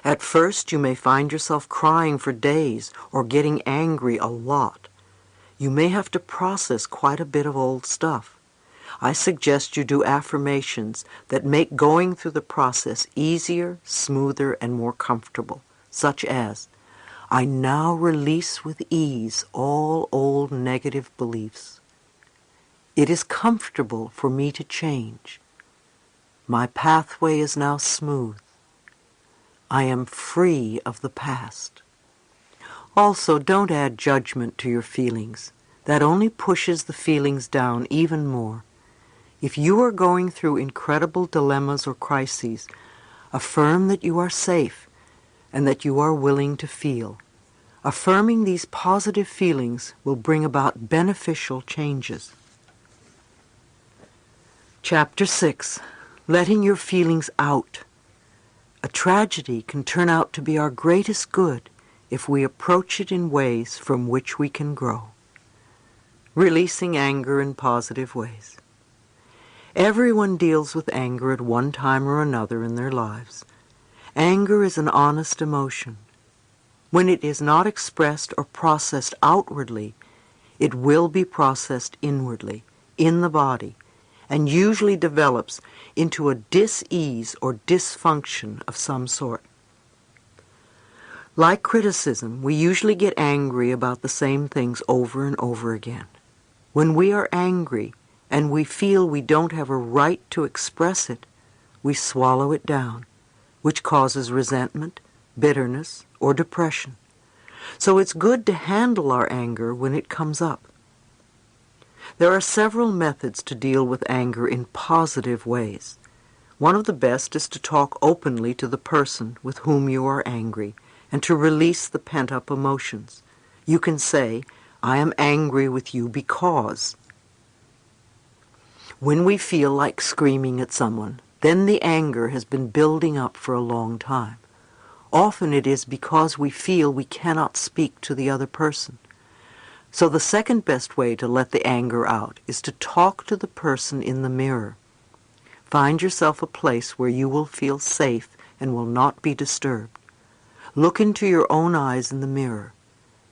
At first, you may find yourself crying for days or getting angry a lot. You may have to process quite a bit of old stuff. I suggest you do affirmations that make going through the process easier, smoother, and more comfortable, such as, I now release with ease all old negative beliefs. It is comfortable for me to change. My pathway is now smooth. I am free of the past. Also, don't add judgment to your feelings. That only pushes the feelings down even more. If you are going through incredible dilemmas or crises, affirm that you are safe and that you are willing to feel. Affirming these positive feelings will bring about beneficial changes. Chapter 6. Letting your feelings out. A tragedy can turn out to be our greatest good if we approach it in ways from which we can grow. Releasing anger in positive ways. Everyone deals with anger at one time or another in their lives. Anger is an honest emotion. When it is not expressed or processed outwardly, it will be processed inwardly, in the body, and usually develops into a dis-ease or dysfunction of some sort. Like criticism, we usually get angry about the same things over and over again. When we are angry and we feel we don't have a right to express it, we swallow it down, which causes resentment, bitterness, or depression. So it's good to handle our anger when it comes up. There are several methods to deal with anger in positive ways. One of the best is to talk openly to the person with whom you are angry and to release the pent-up emotions. You can say, I am angry with you because. When we feel like screaming at someone, then the anger has been building up for a long time. Often it is because we feel we cannot speak to the other person. So the second best way to let the anger out is to talk to the person in the mirror. Find yourself a place where you will feel safe and will not be disturbed. Look into your own eyes in the mirror.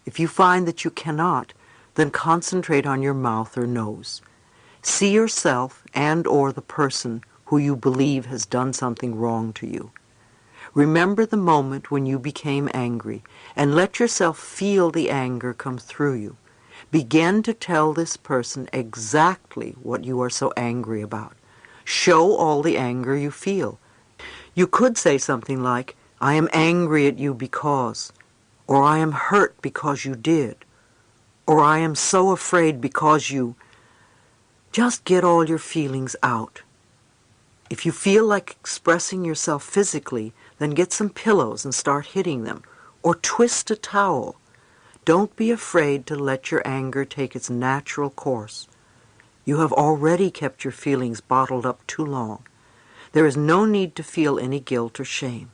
If you find that you cannot, then concentrate on your mouth or nose. See yourself and or the person who you believe has done something wrong to you. Remember the moment when you became angry and let yourself feel the anger come through you. Begin to tell this person exactly what you are so angry about. Show all the anger you feel. You could say something like, I am angry at you because, or I am hurt because you did, or I am so afraid because you. Just get all your feelings out. If you feel like expressing yourself physically, then get some pillows and start hitting them, or twist a towel. Don't be afraid to let your anger take its natural course. You have already kept your feelings bottled up too long. There is no need to feel any guilt or shame.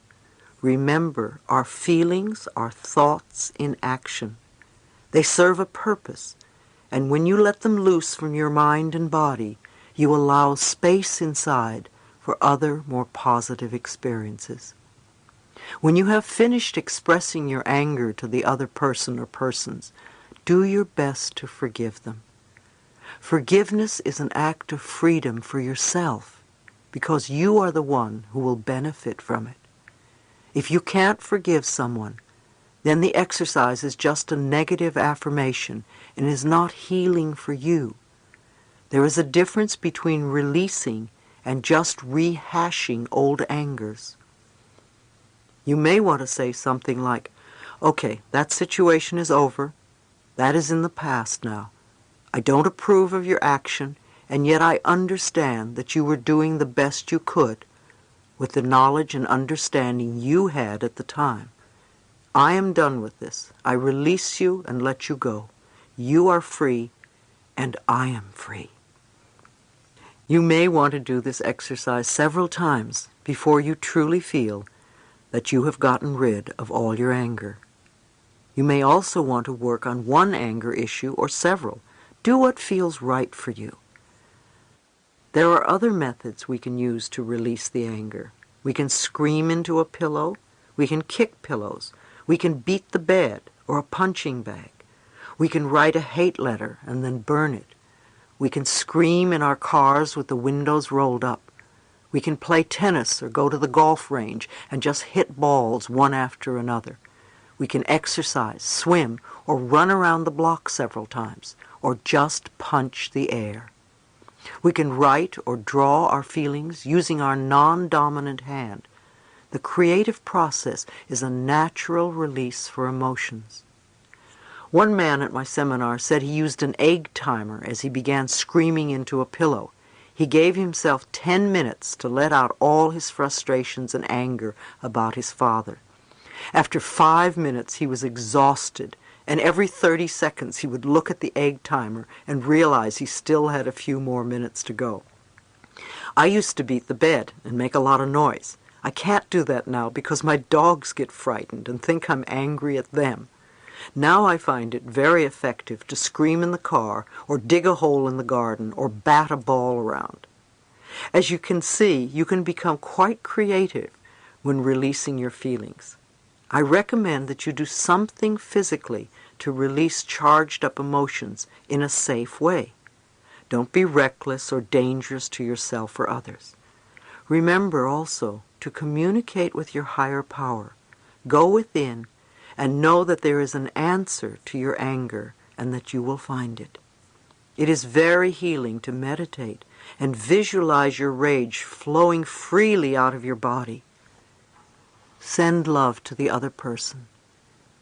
Remember, our feelings are thoughts in action. They serve a purpose, and when you let them loose from your mind and body, you allow space inside for other, more positive experiences. When you have finished expressing your anger to the other person or persons, do your best to forgive them. Forgiveness is an act of freedom for yourself, because you are the one who will benefit from it. If you can't forgive someone, then the exercise is just a negative affirmation and is not healing for you. There is a difference between releasing and just rehashing old angers. You may want to say something like, okay, that situation is over. That is in the past now. I don't approve of your action, and yet I understand that you were doing the best you could with the knowledge and understanding you had at the time. I am done with this. I release you and let you go. You are free, and I am free. You may want to do this exercise several times before you truly feel that you have gotten rid of all your anger. You may also want to work on one anger issue or several. Do what feels right for you. There are other methods we can use to release the anger. We can scream into a pillow. We can kick pillows. We can beat the bed or a punching bag. We can write a hate letter and then burn it. We can scream in our cars with the windows rolled up. We can play tennis or go to the golf range and just hit balls one after another. We can exercise, swim, or run around the block several times, or just punch the air. We can write or draw our feelings using our non-dominant hand. The creative process is a natural release for emotions. One man at my seminar said he used an egg timer as he began screaming into a pillow. He gave himself 10 minutes to let out all his frustrations and anger about his father. After 5 minutes, he was exhausted, and every 30 seconds he would look at the egg timer and realize he still had a few more minutes to go. I used to beat the bed and make a lot of noise. I can't do that now because my dogs get frightened and think I'm angry at them. Now I find it very effective to scream in the car or dig a hole in the garden or bat a ball around. As you can see, you can become quite creative when releasing your feelings. I recommend that you do something physically to release charged up emotions in a safe way. Don't be reckless or dangerous to yourself or others. Remember also to communicate with your higher power. Go within and know that there is an answer to your anger and that you will find it. It is very healing to meditate and visualize your rage flowing freely out of your body. Send love to the other person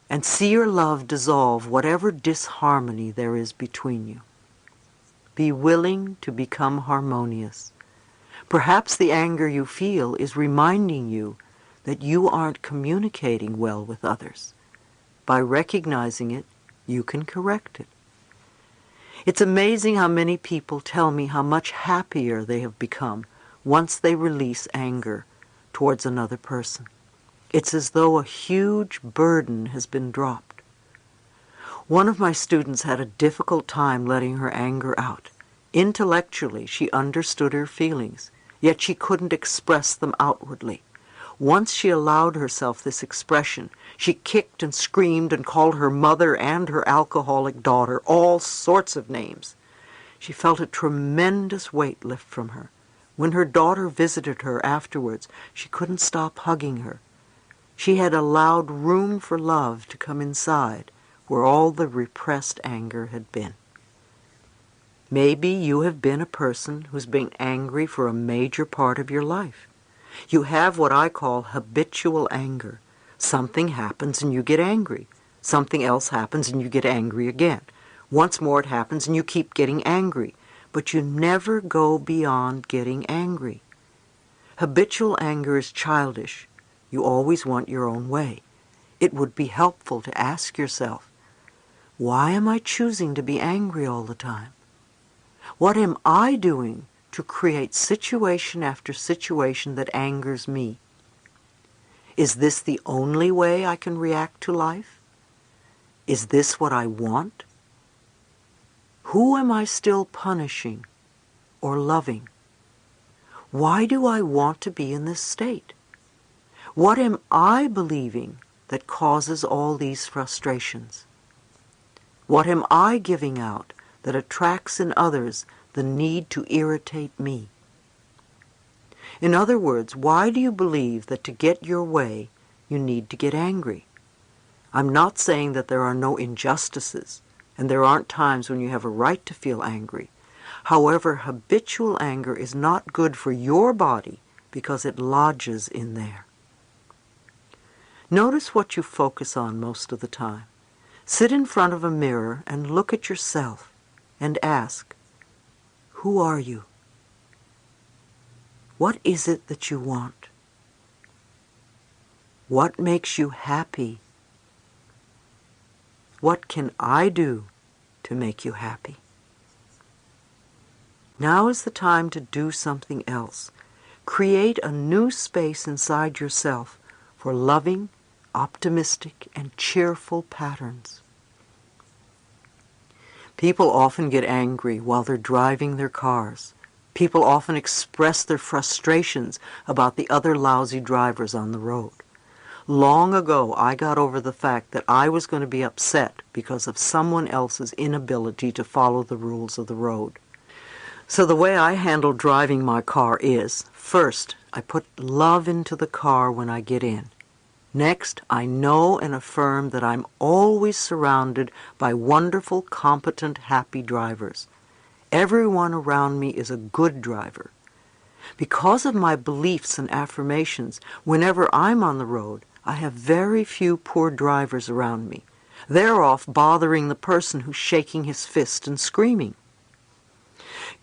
and see your love dissolve whatever disharmony there is between you. Be willing to become harmonious. Perhaps the anger you feel is reminding you that you aren't communicating well with others. By recognizing it, you can correct it. It's amazing how many people tell me how much happier they have become once they release anger towards another person. It's as though a huge burden has been dropped. One of my students had a difficult time letting her anger out. Intellectually, she understood her feelings, yet she couldn't express them outwardly. Once she allowed herself this expression, she kicked and screamed and called her mother and her alcoholic daughter all sorts of names. She felt a tremendous weight lift from her. When her daughter visited her afterwards, she couldn't stop hugging her. She had allowed room for love to come inside where all the repressed anger had been. Maybe you have been a person who's been angry for a major part of your life. You have what I call habitual anger. Something happens and you get angry. Something else happens and you get angry again. Once more it happens and you keep getting angry. But you never go beyond getting angry. Habitual anger is childish. You always want your own way. It would be helpful to ask yourself, why am I choosing to be angry all the time? What am I doing to create situation after situation that angers me? Is this the only way I can react to life? Is this what I want? Who am I still punishing or loving? Why do I want to be in this state? What am I believing that causes all these frustrations? What am I giving out that attracts in others the need to irritate me? In other words, why do you believe that to get your way, you need to get angry? I'm not saying that there are no injustices, and there aren't times when you have a right to feel angry. However, habitual anger is not good for your body because it lodges in there. Notice what you focus on most of the time. Sit in front of a mirror and look at yourself and ask, who are you? What is it that you want? What makes you happy What can I do to make you happy? Now is the time to do something else. Create a new space inside yourself for loving, optimistic, and cheerful patterns. People often get angry while they're driving their cars. People often express their frustrations about the other lousy drivers on the road. Long ago, I got over the fact that I was going to be upset because of someone else's inability to follow the rules of the road. So the way I handle driving my car is, first, I put love into the car when I get in. Next, I know and affirm that I'm always surrounded by wonderful, competent, happy drivers. Everyone around me is a good driver. Because of my beliefs and affirmations, whenever I'm on the road, I have very few poor drivers around me. They're off bothering the person who's shaking his fist and screaming.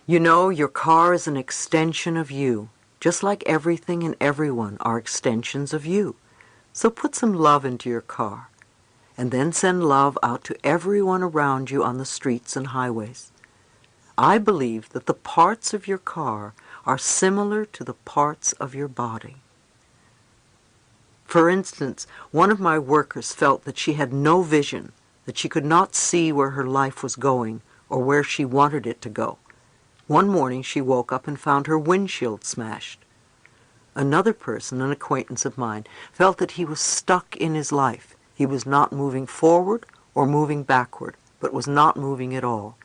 You know, your car is an extension of you, just like everything and everyone are extensions of you. So put some love into your car, and then send love out to everyone around you on the streets and highways. I believe that the parts of your car are similar to the parts of your body. For instance, one of my workers felt that she had no vision, that she could not see where her life was going or where she wanted it to go. One morning she woke up and found her windshield smashed. Another person, an acquaintance of mine, felt that he was stuck in his life. He was not moving forward or moving backward, but was not moving at all.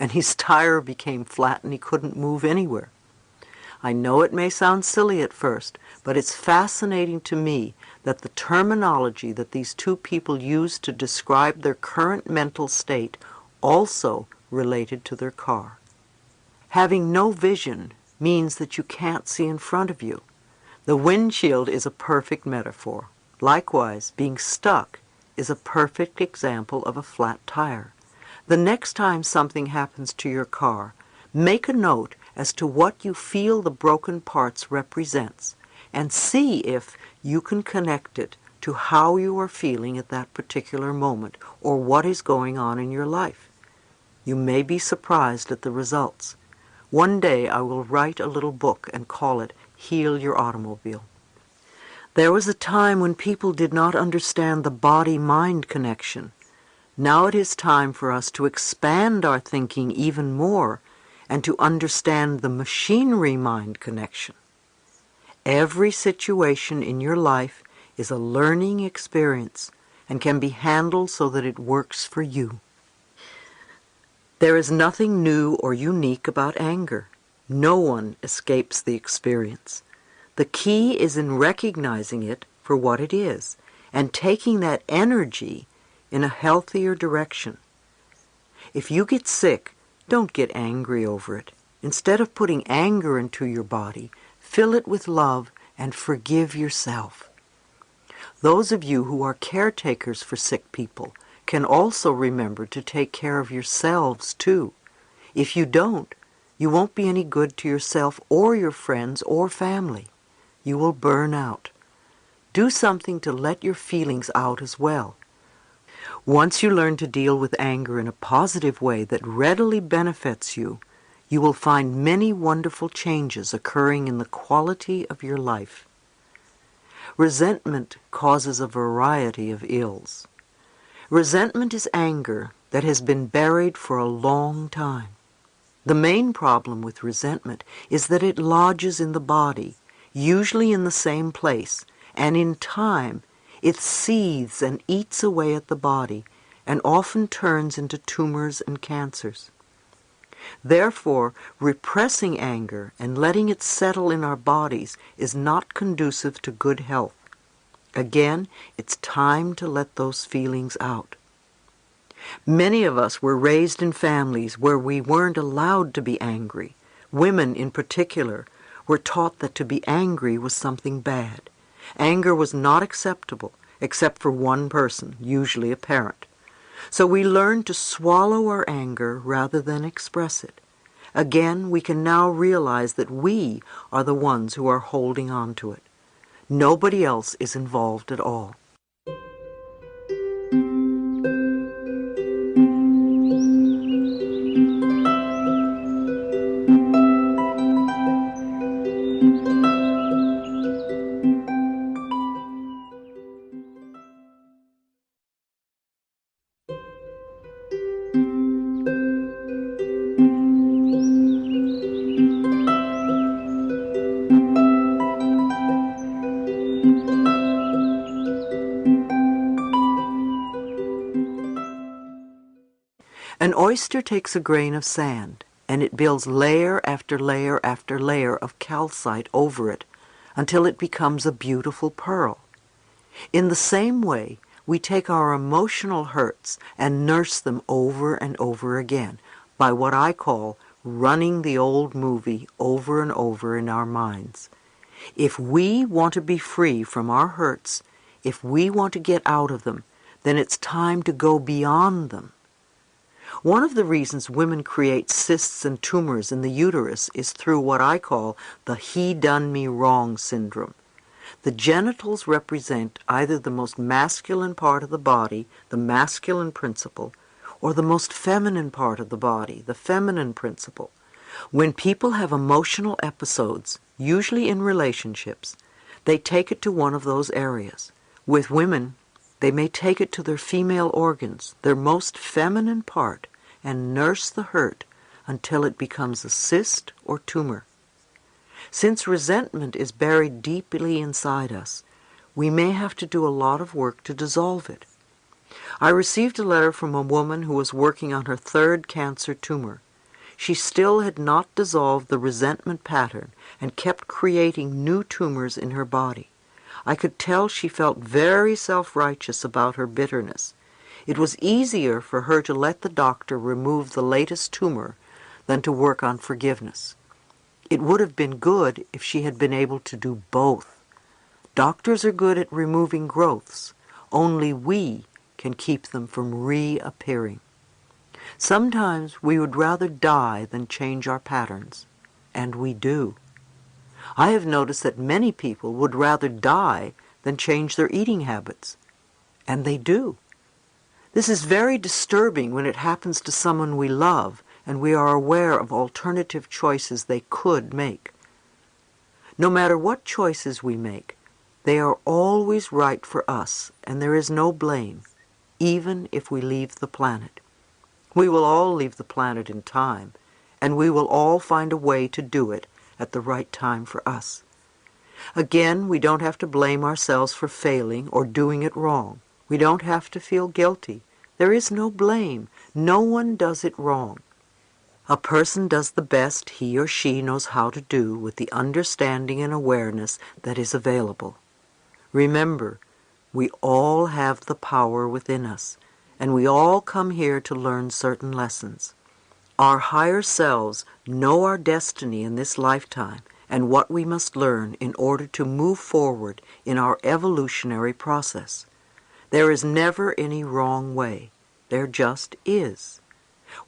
And his tire became flat and he couldn't move anywhere. I know it may sound silly at first, but it's fascinating to me that the terminology that these two people used to describe their current mental state also related to their car. Having no vision means that you can't see in front of you. The windshield is a perfect metaphor. Likewise, being stuck is a perfect example of a flat tire. The next time something happens to your car, make a note as to what you feel the broken parts represents, and see if you can connect it to how you are feeling at that particular moment or what is going on in your life. You may be surprised at the results. One day I will write a little book and call it Heal Your Automobile. There was a time when people did not understand the body-mind connection. Now it is time for us to expand our thinking even more and to understand the machinery-mind connection. Every situation in your life is a learning experience and can be handled so that it works for you. There is nothing new or unique about anger. No one escapes the experience. The key is in recognizing it for what it is and taking that energy in a healthier direction. If you get sick, don't get angry over it. Instead of putting anger into your body, fill it with love and forgive yourself. Those of you who are caretakers for sick people can also remember to take care of yourselves too. If you don't, you won't be any good to yourself or your friends or family. You will burn out. Do something to let your feelings out as well. Once you learn to deal with anger in a positive way that readily benefits you, you will find many wonderful changes occurring in the quality of your life. Resentment causes a variety of ills. Resentment is anger that has been buried for a long time. The main problem with resentment is that it lodges in the body, usually in the same place, and in time it seethes and eats away at the body and often turns into tumors and cancers. Therefore, repressing anger and letting it settle in our bodies is not conducive to good health. Again, it's time to let those feelings out. Many of us were raised in families where we weren't allowed to be angry. Women, in particular, were taught that to be angry was something bad. Anger was not acceptable, except for one person, usually a parent. So we learned to swallow our anger rather than express it. Again, we can now realize that we are the ones who are holding on to it. Nobody else is involved at all. An oyster takes a grain of sand, and it builds layer after layer after layer of calcite over it until it becomes a beautiful pearl. In the same way, we take our emotional hurts and nurse them over and over again by what I call running the old movie over and over in our minds. If we want to be free from our hurts, if we want to get out of them, then it's time to go beyond them. One of the reasons women create cysts and tumors in the uterus is through what I call the he done me wrong syndrome. The genitals represent either the most masculine part of the body, the masculine principle, or the most feminine part of the body, the feminine principle. When people have emotional episodes, usually in relationships, they take it to one of those areas. With women, they may take it to their female organs, their most feminine part, and nurse the hurt until it becomes a cyst or tumor. Since resentment is buried deeply inside us, we may have to do a lot of work to dissolve it. I received a letter from a woman who was working on her third cancer tumor. She still had not dissolved the resentment pattern and kept creating new tumors in her body. I could tell she felt very self-righteous about her bitterness. It was easier for her to let the doctor remove the latest tumor than to work on forgiveness. It would have been good if she had been able to do both. Doctors are good at removing growths. Only we can keep them from reappearing. Sometimes we would rather die than change our patterns, and we do. I have noticed that many people would rather die than change their eating habits, and they do. This is very disturbing when it happens to someone we love and we are aware of alternative choices they could make. No matter what choices we make, they are always right for us, and there is no blame, even if we leave the planet. We will all leave the planet in time, and we will all find a way to do it at the right time for us. Again, we don't have to blame ourselves for failing or doing it wrong. We don't have to feel guilty. There is no blame. No one does it wrong. A person does the best he or she knows how to do with the understanding and awareness that is available. Remember, we all have the power within us, and we all come here to learn certain lessons. Our higher selves know our destiny in this lifetime and what we must learn in order to move forward in our evolutionary process. There is never any wrong way. There just is.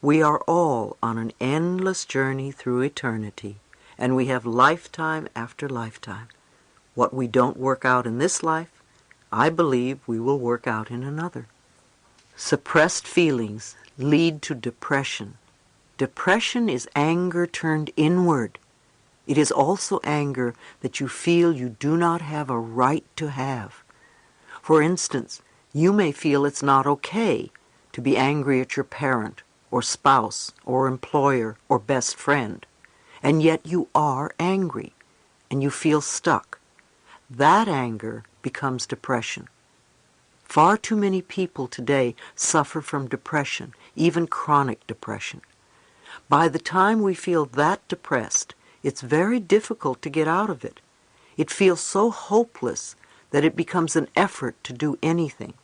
We are all on an endless journey through eternity, and we have lifetime after lifetime. What we don't work out in this life, I believe we will work out in another. Suppressed feelings lead to depression. Depression is anger turned inward. It is also anger that you feel you do not have a right to have. For instance, you may feel it's not okay to be angry at your parent or spouse or employer or best friend, and yet you are angry and you feel stuck. That anger becomes depression. Far too many people today suffer from depression, even chronic depression. By the time we feel that depressed, it's very difficult to get out of it. It feels so hopeless that it becomes an effort to do anything.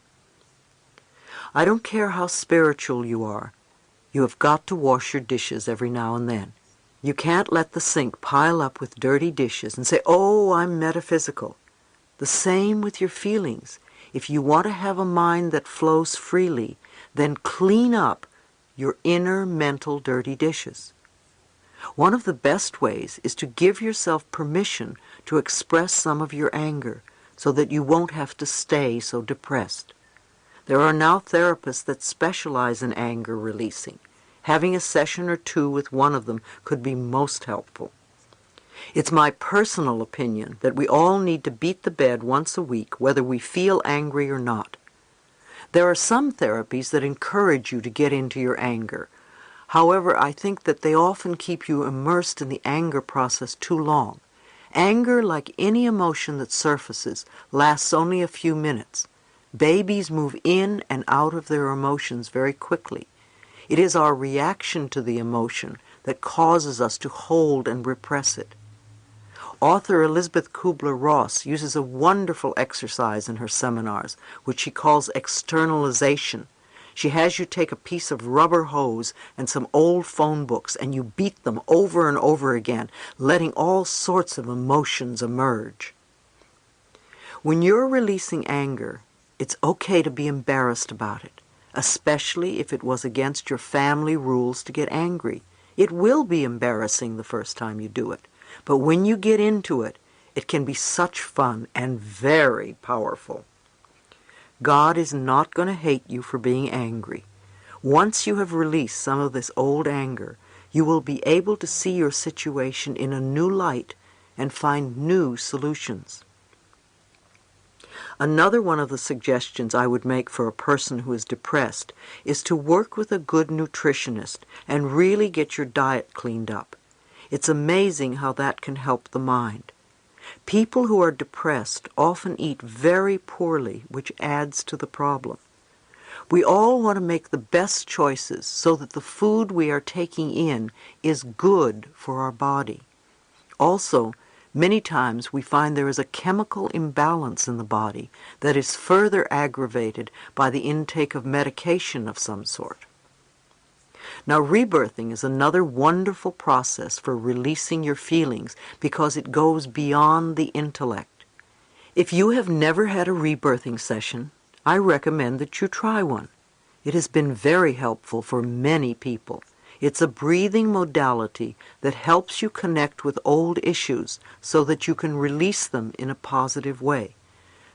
I don't care how spiritual you are. You have got to wash your dishes every now and then. You can't let the sink pile up with dirty dishes and say, "Oh, I'm metaphysical." The same with your feelings. If you want to have a mind that flows freely, then clean up your inner mental dirty dishes. One of the best ways is to give yourself permission to express some of your anger so that you won't have to stay so depressed. There are now therapists that specialize in anger releasing. Having a session or two with one of them could be most helpful. It's my personal opinion that we all need to beat the bed once a week, whether we feel angry or not. There are some therapies that encourage you to get into your anger. However, I think that they often keep you immersed in the anger process too long. Anger, like any emotion that surfaces, lasts only a few minutes. Babies move in and out of their emotions very quickly. It is our reaction to the emotion that causes us to hold and repress it. Author Elizabeth Kubler-Ross uses a wonderful exercise in her seminars, which she calls externalization. She has you take a piece of rubber hose and some old phone books, and you beat them over and over again, letting all sorts of emotions emerge. When you're releasing anger, it's okay to be embarrassed about it, especially if it was against your family rules to get angry. It will be embarrassing the first time you do it. But when you get into it, it can be such fun and very powerful. God is not going to hate you for being angry. Once you have released some of this old anger, you will be able to see your situation in a new light and find new solutions. Another one of the suggestions I would make for a person who is depressed is to work with a good nutritionist and really get your diet cleaned up. It's amazing how that can help the mind. People who are depressed often eat very poorly, which adds to the problem. We all want to make the best choices so that the food we are taking in is good for our body. Also, many times we find there is a chemical imbalance in the body that is further aggravated by the intake of medication of some sort. Now, rebirthing is another wonderful process for releasing your feelings because it goes beyond the intellect. If you have never had a rebirthing session, I recommend that you try one. It has been very helpful for many people. It's a breathing modality that helps you connect with old issues so that you can release them in a positive way.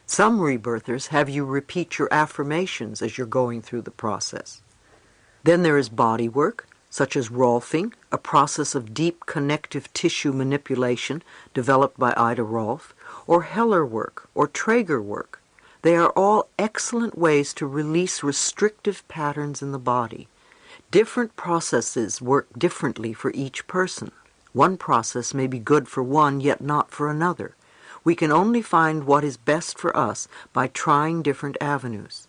Some rebirthers have you repeat your affirmations as you're going through the process. Then there is body work, such as Rolfing, a process of deep connective tissue manipulation developed by Ida Rolf, or Heller work, or Traeger work. They are all excellent ways to release restrictive patterns in the body. Different processes work differently for each person. One process may be good for one, yet not for another. We can only find what is best for us by trying different avenues.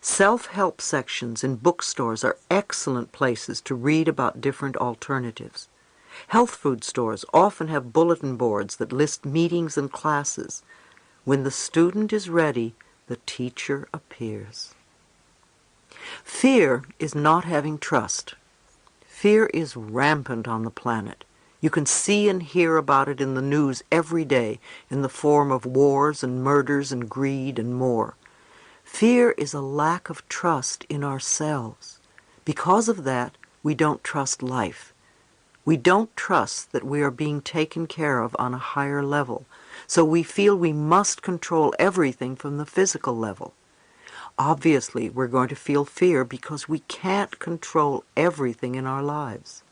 Self-help sections in bookstores are excellent places to read about different alternatives. Health food stores often have bulletin boards that list meetings and classes. When the student is ready, the teacher appears. Fear is not having trust. Fear is rampant on the planet. You can see and hear about it in the news every day in the form of wars and murders and greed and more. Fear is a lack of trust in ourselves. Because of that, we don't trust life. We don't trust that we are being taken care of on a higher level, so we feel we must control everything from the physical level. Obviously, we're going to feel fear because we can't control everything in our lives.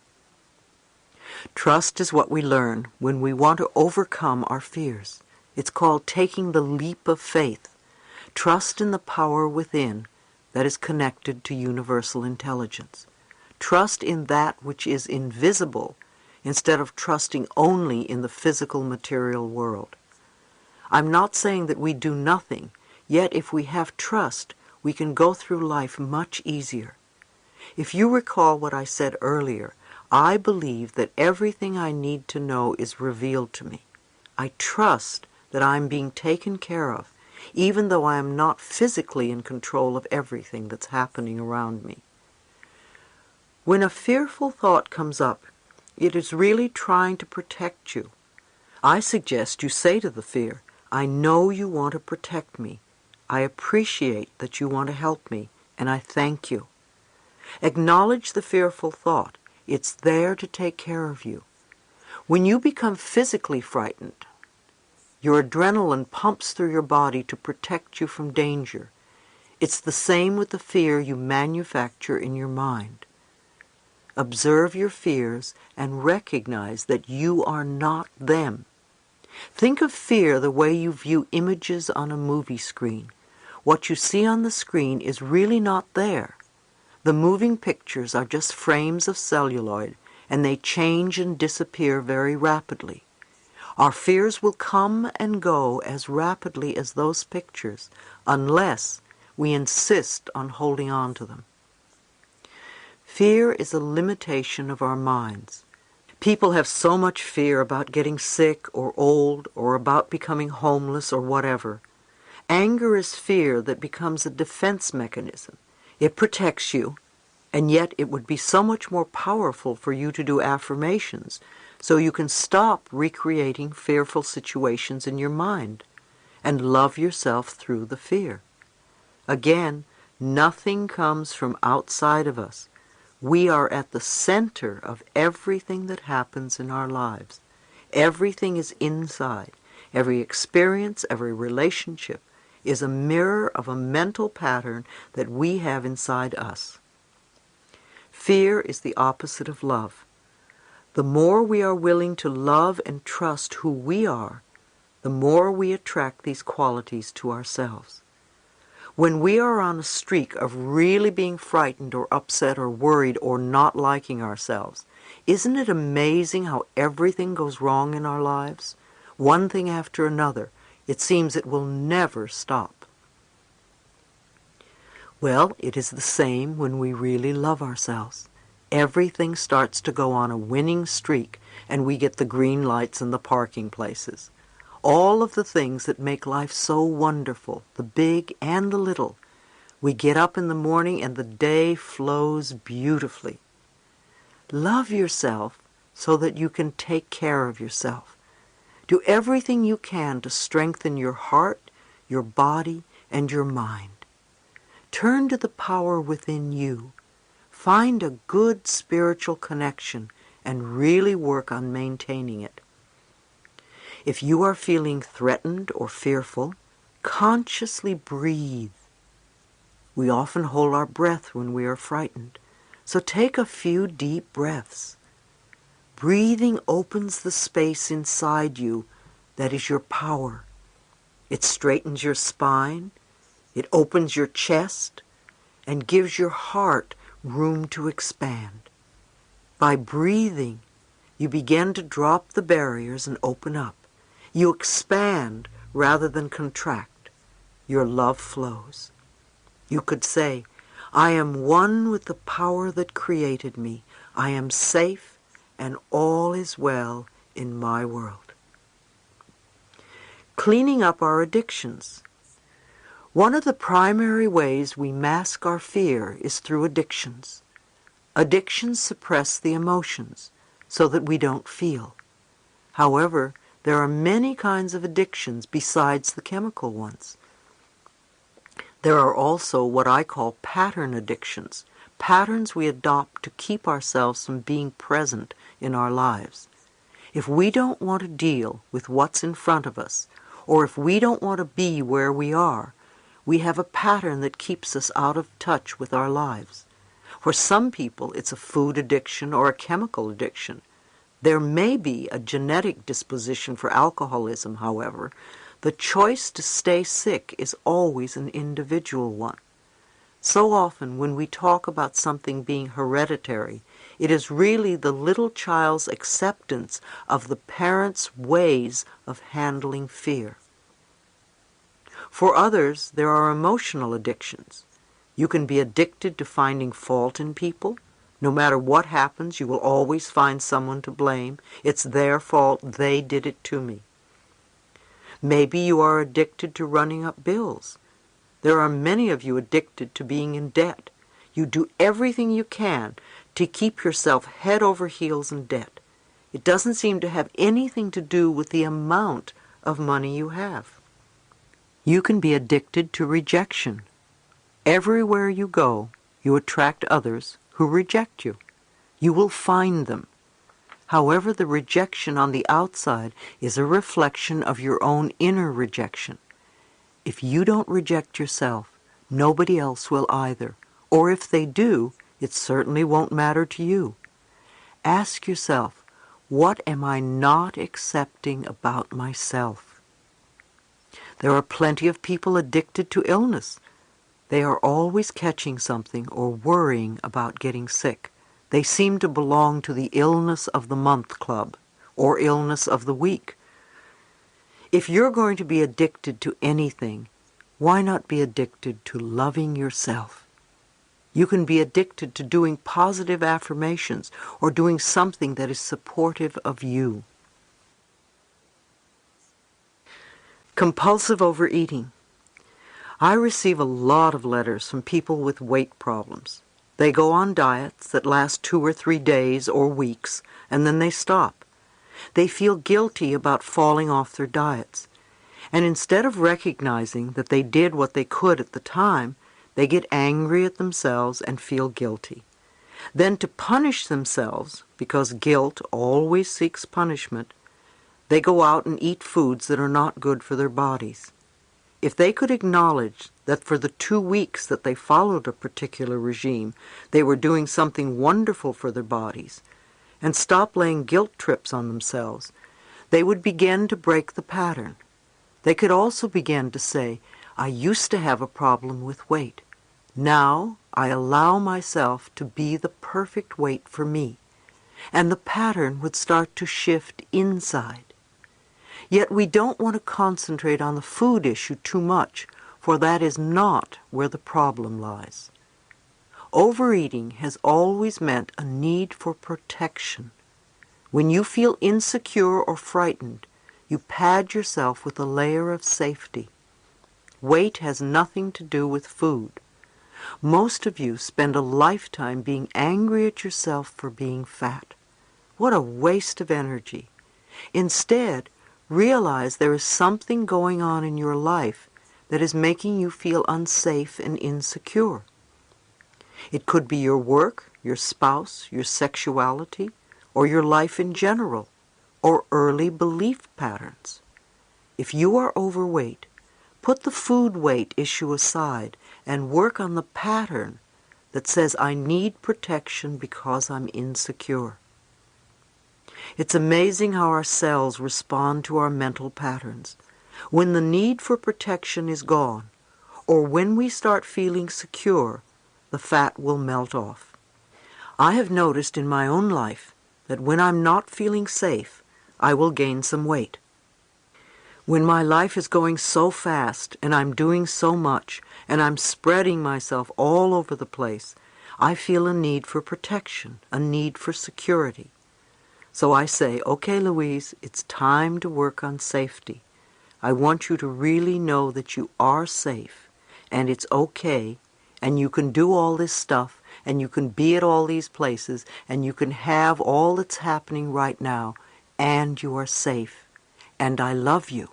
Trust is what we learn when we want to overcome our fears. It's called taking the leap of faith. Trust in the power within that is connected to universal intelligence. Trust in that which is invisible instead of trusting only in the physical material world. I'm not saying that we do nothing, yet if we have trust, we can go through life much easier. If you recall what I said earlier, I believe that everything I need to know is revealed to me. I trust that I'm being taken care of, even though I am not physically in control of everything that's happening around me. When a fearful thought comes up, it is really trying to protect you. I suggest you say to the fear, I know you want to protect me. I appreciate that you want to help me, and I thank you. Acknowledge the fearful thought. It's there to take care of you. When you become physically frightened, your adrenaline pumps through your body to protect you from danger. It's the same with the fear you manufacture in your mind. Observe your fears and recognize that you are not them. Think of fear the way you view images on a movie screen. What you see on the screen is really not there. The moving pictures are just frames of celluloid, and they change and disappear very rapidly. Our fears will come and go as rapidly as those pictures, unless we insist on holding on to them. Fear is a limitation of our minds. People have so much fear about getting sick or old or about becoming homeless or whatever. Anger is fear that becomes a defense mechanism. It protects you, and yet it would be so much more powerful for you to do affirmations so you can stop recreating fearful situations in your mind and love yourself through the fear. Again, nothing comes from outside of us. We are at the center of everything that happens in our lives. Everything is inside. Every experience, every relationship is a mirror of a mental pattern that we have inside us. Fear is the opposite of love. The more we are willing to love and trust who we are, the more we attract these qualities to ourselves. When we are on a streak of really being frightened or upset or worried or not liking ourselves, isn't it amazing how everything goes wrong in our lives? One thing after another. It seems it will never stop. Well, it is the same when we really love ourselves. Everything starts to go on a winning streak, and we get the green lights in the parking places. All of the things that make life so wonderful, the big and the little. We get up in the morning and the day flows beautifully. Love yourself so that you can take care of yourself. Do everything you can to strengthen your heart, your body, and your mind. Turn to the power within you. Find a good spiritual connection and really work on maintaining it. If you are feeling threatened or fearful, consciously breathe. We often hold our breath when we are frightened, so take a few deep breaths. Breathing opens the space inside you that is your power. It straightens your spine, it opens your chest, and gives your heart room to expand. By breathing, you begin to drop the barriers and open up. You expand rather than contract. Your love flows. You could say, I am one with the power that created me. I am safe and all is well in my world. Cleaning up our addictions. One of the primary ways we mask our fear is through addictions. Addictions suppress the emotions so that we don't feel. However, there are many kinds of addictions besides the chemical ones. There are also what I call pattern addictions, patterns we adopt to keep ourselves from being present in our lives. If we don't want to deal with what's in front of us, or if we don't want to be where we are, we have a pattern that keeps us out of touch with our lives. For some people, it's a food addiction or a chemical addiction. There may be a genetic disposition for alcoholism, however. The choice to stay sick is always an individual one. So often when we talk about something being hereditary, it is really the little child's acceptance of the parent's ways of handling fear. For others, there are emotional addictions. You can be addicted to finding fault in people. No matter what happens, you will always find someone to blame. It's their fault. They did it to me. Maybe you are addicted to running up bills. There are many of you addicted to being in debt. You do everything you can to keep yourself head over heels in debt. It doesn't seem to have anything to do with the amount of money you have. You can be addicted to rejection. Everywhere you go, you attract others who reject you. You will find them. However, the rejection on the outside is a reflection of your own inner rejection. If you don't reject yourself, nobody else will either. Or if they do, it certainly won't matter to you. Ask yourself, what am I not accepting about myself? There are plenty of people addicted to illness. They are always catching something or worrying about getting sick. They seem to belong to the illness of the month club or illness of the week. If you're going to be addicted to anything, why not be addicted to loving yourself? You can be addicted to doing positive affirmations or doing something that is supportive of you. Compulsive overeating. I receive a lot of letters from people with weight problems. They go on diets that last 2 or 3 days or weeks, and then they stop. They feel guilty about falling off their diets. And instead of recognizing that they did what they could at the time, they get angry at themselves and feel guilty. Then to punish themselves, because guilt always seeks punishment, they go out and eat foods that are not good for their bodies. If they could acknowledge that for the 2 weeks that they followed a particular regime, they were doing something wonderful for their bodies, and stop laying guilt trips on themselves, they would begin to break the pattern. They could also begin to say, I used to have a problem with weight. Now I allow myself to be the perfect weight for me. And the pattern would start to shift inside. Yet we don't want to concentrate on the food issue too much, for that is not where the problem lies. Overeating has always meant a need for protection. When you feel insecure or frightened, you pad yourself with a layer of safety. Weight has nothing to do with food. Most of you spend a lifetime being angry at yourself for being fat. What a waste of energy. Instead, realize there is something going on in your life that is making you feel unsafe and insecure. It could be your work, your spouse, your sexuality, or your life in general, or early belief patterns. If you are overweight, put the food weight issue aside and work on the pattern that says, I need protection because I'm insecure. It's amazing how our cells respond to our mental patterns. When the need for protection is gone, or when we start feeling secure, the fat will melt off. I have noticed in my own life that when I'm not feeling safe, I will gain some weight. When my life is going so fast and I'm doing so much and I'm spreading myself all over the place, I feel a need for protection, a need for security. So I say, okay, Louise, it's time to work on safety. I want you to really know that you are safe and it's okay and you can do all this stuff and you can be at all these places and you can have all that's happening right now and you are safe and I love you.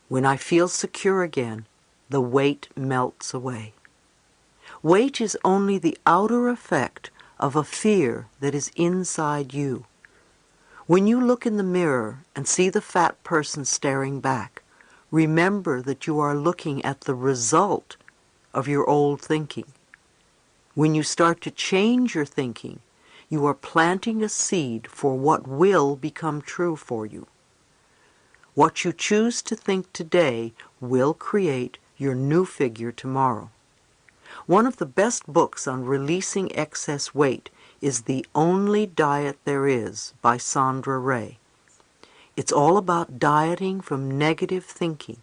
When I feel secure again, the weight melts away. Weight is only the outer effect of a fear that is inside you. When you look in the mirror and see the fat person staring back, remember that you are looking at the result of your old thinking. When you start to change your thinking, you are planting a seed for what will become true for you. What you choose to think today will create your new figure tomorrow. One of the best books on releasing excess weight is The Only Diet There Is by Sandra Ray. It's all about dieting from negative thinking,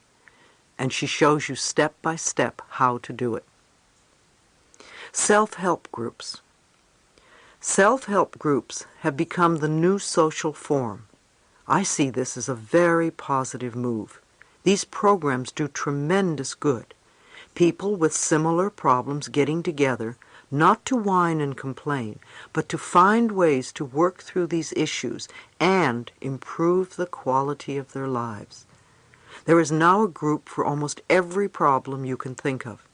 and she shows you step by step how to do it. Self-help groups. Self-help groups have become the new social form. I see this as a very positive move. These programs do tremendous good. People with similar problems getting together, not to whine and complain, but to find ways to work through these issues and improve the quality of their lives. There is now a group for almost every problem you can think of.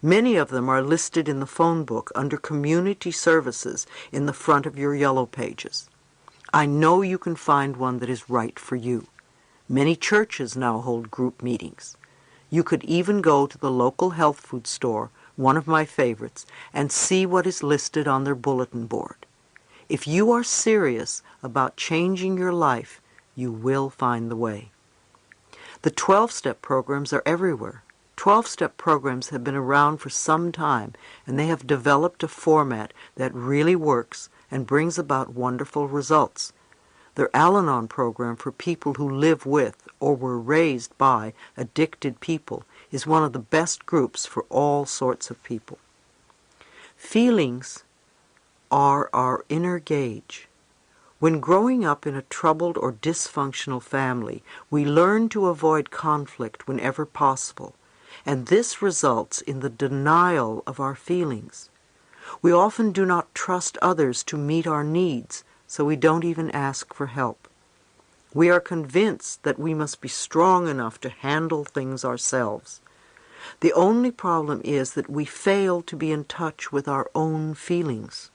Many of them are listed in the phone book under Community Services in the front of your yellow pages. I know you can find one that is right for you. Many churches now hold group meetings. You could even go to the local health food store, one of my favorites, and see what is listed on their bulletin board. If you are serious about changing your life, you will find the way. The 12-step programs are everywhere. 12-step programs have been around for some time, and they have developed a format that really works and brings about wonderful results. Their Al-Anon program for people who live with or were raised by addicted people is one of the best groups for all sorts of people. Feelings are our inner gauge. When growing up in a troubled or dysfunctional family, we learn to avoid conflict whenever possible, and this results in the denial of our feelings. We often do not trust others to meet our needs, so we don't even ask for help. We are convinced that we must be strong enough to handle things ourselves. The only problem is that we fail to be in touch with our own feelings.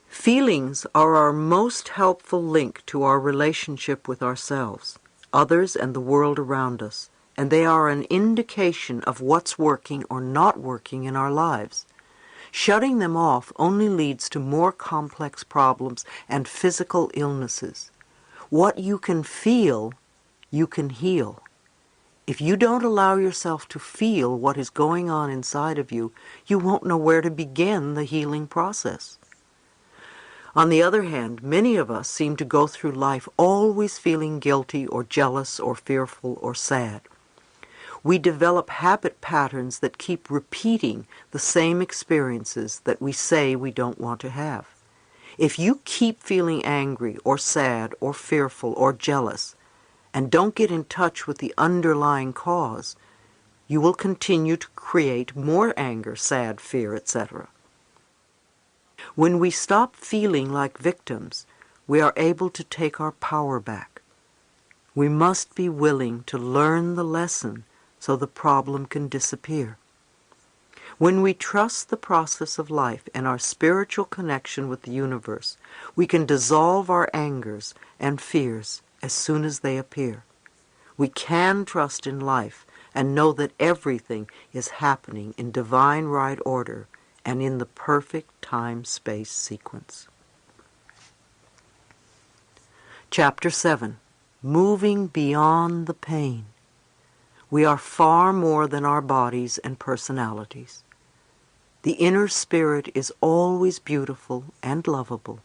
Feelings are our most helpful link to our relationship with ourselves, others, and the world around us, and they are an indication of what's working or not working in our lives. Shutting them off only leads to more complex problems and physical illnesses. What you can feel, you can heal. If you don't allow yourself to feel what is going on inside of you, you won't know where to begin the healing process. On the other hand, many of us seem to go through life always feeling guilty or jealous or fearful or sad. We develop habit patterns that keep repeating the same experiences that we say we don't want to have. If you keep feeling angry or sad or fearful or jealous and don't get in touch with the underlying cause, you will continue to create more anger, sad, fear, etc. When we stop feeling like victims, we are able to take our power back. We must be willing to learn the lesson so the problem can disappear. When we trust the process of life and our spiritual connection with the universe, we can dissolve our angers and fears as soon as they appear. We can trust in life and know that everything is happening in divine right order and in the perfect time-space sequence. Chapter 7. Moving Beyond the Pain. We are far more than our bodies and personalities. The inner spirit is always beautiful and lovable,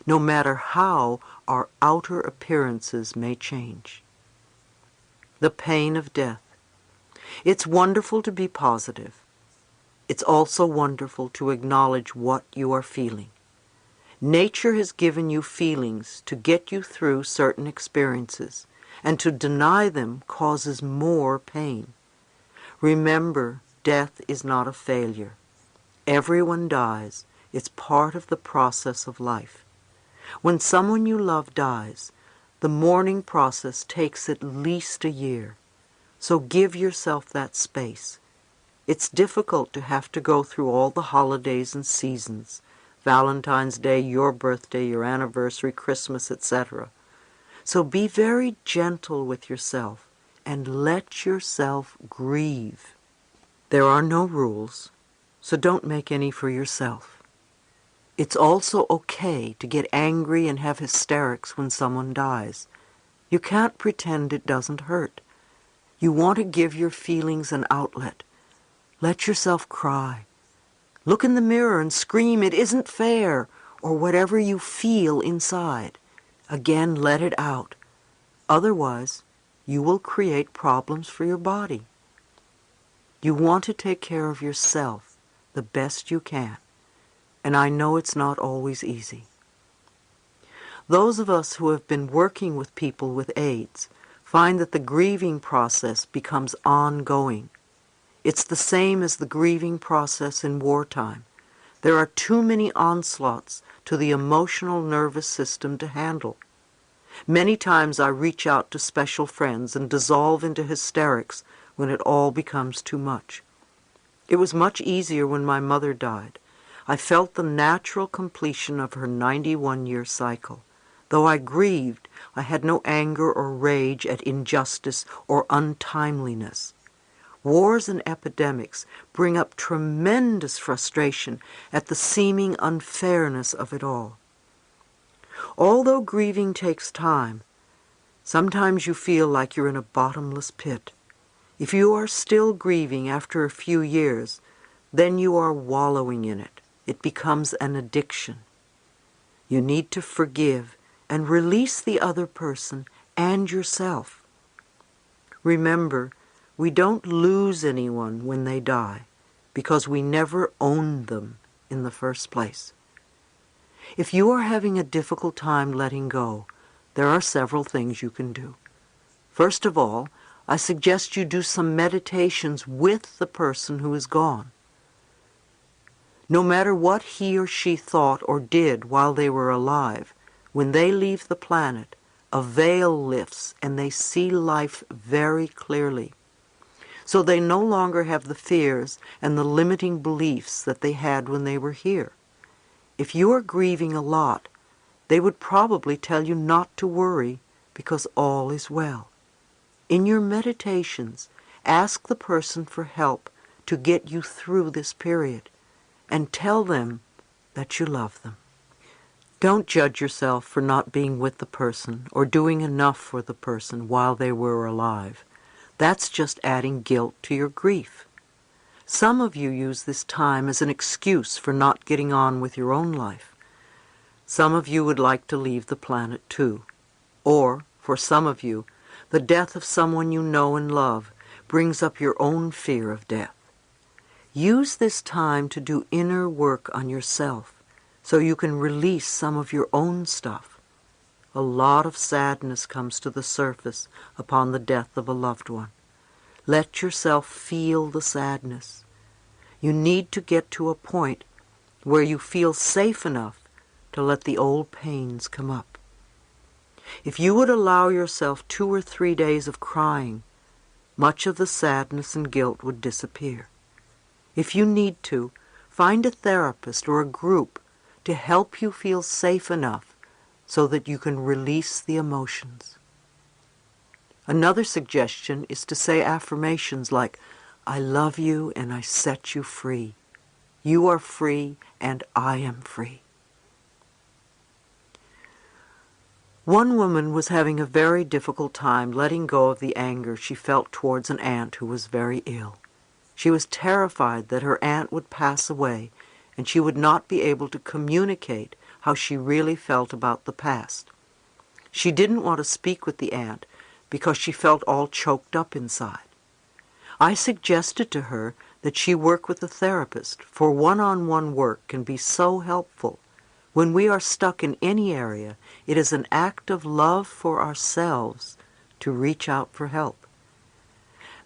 no matter how our outer appearances may change. The pain of death. It's wonderful to be positive. It's also wonderful to acknowledge what you are feeling. Nature has given you feelings to get you through certain experiences, and to deny them causes more pain. Remember, death is not a failure. Everyone dies. It's part of the process of life. When someone you love dies, the mourning process takes at least a year. So give yourself that space. It's difficult to have to go through all the holidays and seasons, Valentine's Day, your birthday, your anniversary, Christmas, etc. So be very gentle with yourself and let yourself grieve. There are no rules, so don't make any for yourself. It's also okay to get angry and have hysterics when someone dies. You can't pretend it doesn't hurt. You want to give your feelings an outlet. Let yourself cry. Look in the mirror and scream, "It isn't fair," or whatever you feel inside. Again, let it out. Otherwise, you will create problems for your body. You want to take care of yourself the best you can, and I know it's not always easy. Those of us who have been working with people with AIDS find that the grieving process becomes ongoing. It's the same as the grieving process in wartime. There are too many onslaughts to the emotional nervous system to handle. Many times I reach out to special friends and dissolve into hysterics when it all becomes too much. It was much easier when my mother died. I felt the natural completion of her 91-year cycle. Though I grieved, I had no anger or rage at injustice or untimeliness. Wars and epidemics bring up tremendous frustration at the seeming unfairness of it all. Although grieving takes time, sometimes you feel like you're in a bottomless pit. If you are still grieving after a few years, then you are wallowing in it. It becomes an addiction. You need to forgive and release the other person and yourself. Remember, we don't lose anyone when they die, because we never owned them in the first place. If you are having a difficult time letting go, there are several things you can do. First of all, I suggest you do some meditations with the person who is gone. No matter what he or she thought or did while they were alive, when they leave the planet, a veil lifts and they see life very clearly. So they no longer have the fears and the limiting beliefs that they had when they were here. If you are grieving a lot, they would probably tell you not to worry because all is well. In your meditations, ask the person for help to get you through this period and tell them that you love them. Don't judge yourself for not being with the person or doing enough for the person while they were alive. That's just adding guilt to your grief. Some of you use this time as an excuse for not getting on with your own life. Some of you would like to leave the planet too. Or, for some of you, the death of someone you know and love brings up your own fear of death. Use this time to do inner work on yourself so you can release some of your own stuff. A lot of sadness comes to the surface upon the death of a loved one. Let yourself feel the sadness. You need to get to a point where you feel safe enough to let the old pains come up. If you would allow yourself 2 or 3 days of crying, much of the sadness and guilt would disappear. If you need to, find a therapist or a group to help you feel safe enough so that you can release the emotions. Another suggestion is to say affirmations like, I love you and I set you free. You are free and I am free. One woman was having a very difficult time letting go of the anger she felt towards an aunt who was very ill. She was terrified that her aunt would pass away and she would not be able to communicate how she really felt about the past. She didn't want to speak with the aunt because she felt all choked up inside. I suggested to her that she work with a therapist, for one-on-one work can be so helpful. When we are stuck in any area, it is an act of love for ourselves to reach out for help.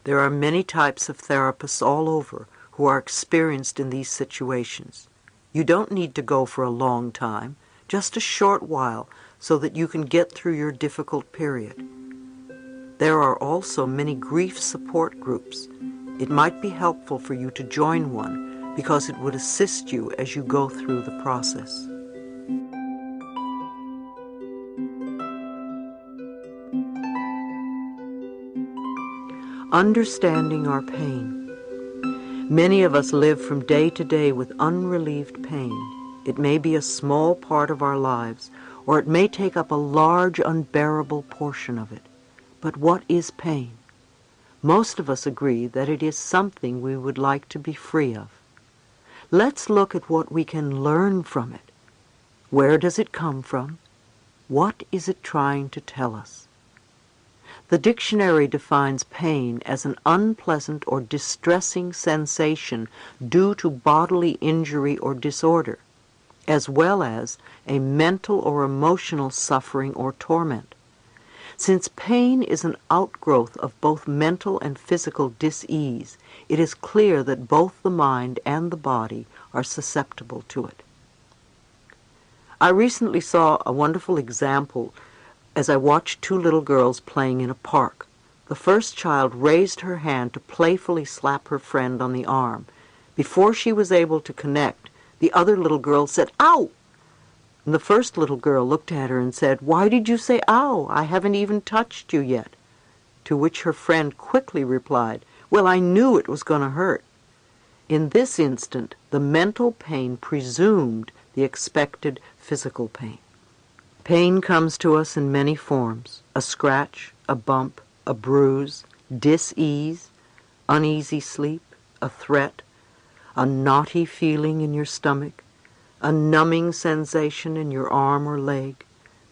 There are many types of therapists all over who are experienced in these situations. You don't need to go for a long time, just a short while, so that you can get through your difficult period. There are also many grief support groups. It might be helpful for you to join one because it would assist you as you go through the process. Understanding our pain. Many of us live from day to day with unrelieved pain. It may be a small part of our lives, or it may take up a large, unbearable portion of it. But what is pain? Most of us agree that it is something we would like to be free of. Let's look at what we can learn from it. Where does it come from? What is it trying to tell us? The dictionary defines pain as an unpleasant or distressing sensation due to bodily injury or disorder, as well as a mental or emotional suffering or torment. Since pain is an outgrowth of both mental and physical dis-ease, it is clear that both the mind and the body are susceptible to it. I recently saw a wonderful example as I watched 2 little girls playing in a park. The first child raised her hand to playfully slap her friend on the arm. Before she was able to connect, the other little girl said, "Ow!" And the first little girl looked at her and said, "Why did you say ow? I haven't even touched you yet." To which her friend quickly replied, "Well, I knew it was going to hurt." In this instant, the mental pain presumed the expected physical pain. Pain comes to us in many forms: a scratch, a bump, a bruise, dis-ease, uneasy sleep, a threat, a knotty feeling in your stomach, a numbing sensation in your arm or leg.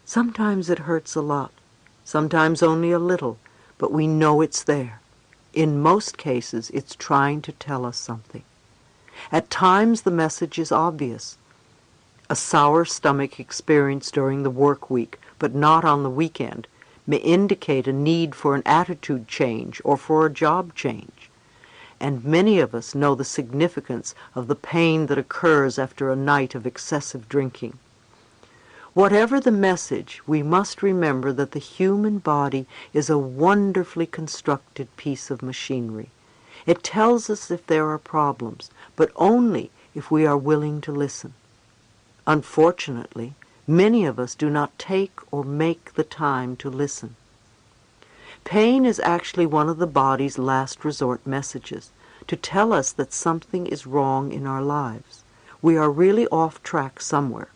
Sometimes it hurts a lot, sometimes only a little, but we know it's there. In most cases, it's trying to tell us something. At times the message is obvious. A sour stomach experienced during the work week, but not on the weekend, may indicate a need for an attitude change or for a job change. And many of us know the significance of the pain that occurs after a night of excessive drinking. Whatever the message, we must remember that the human body is a wonderfully constructed piece of machinery. It tells us if there are problems, but only if we are willing to listen. Unfortunately, many of us do not take or make the time to listen. Pain is actually one of the body's last resort messages, to tell us that something is wrong in our lives. We are really off track somewhere.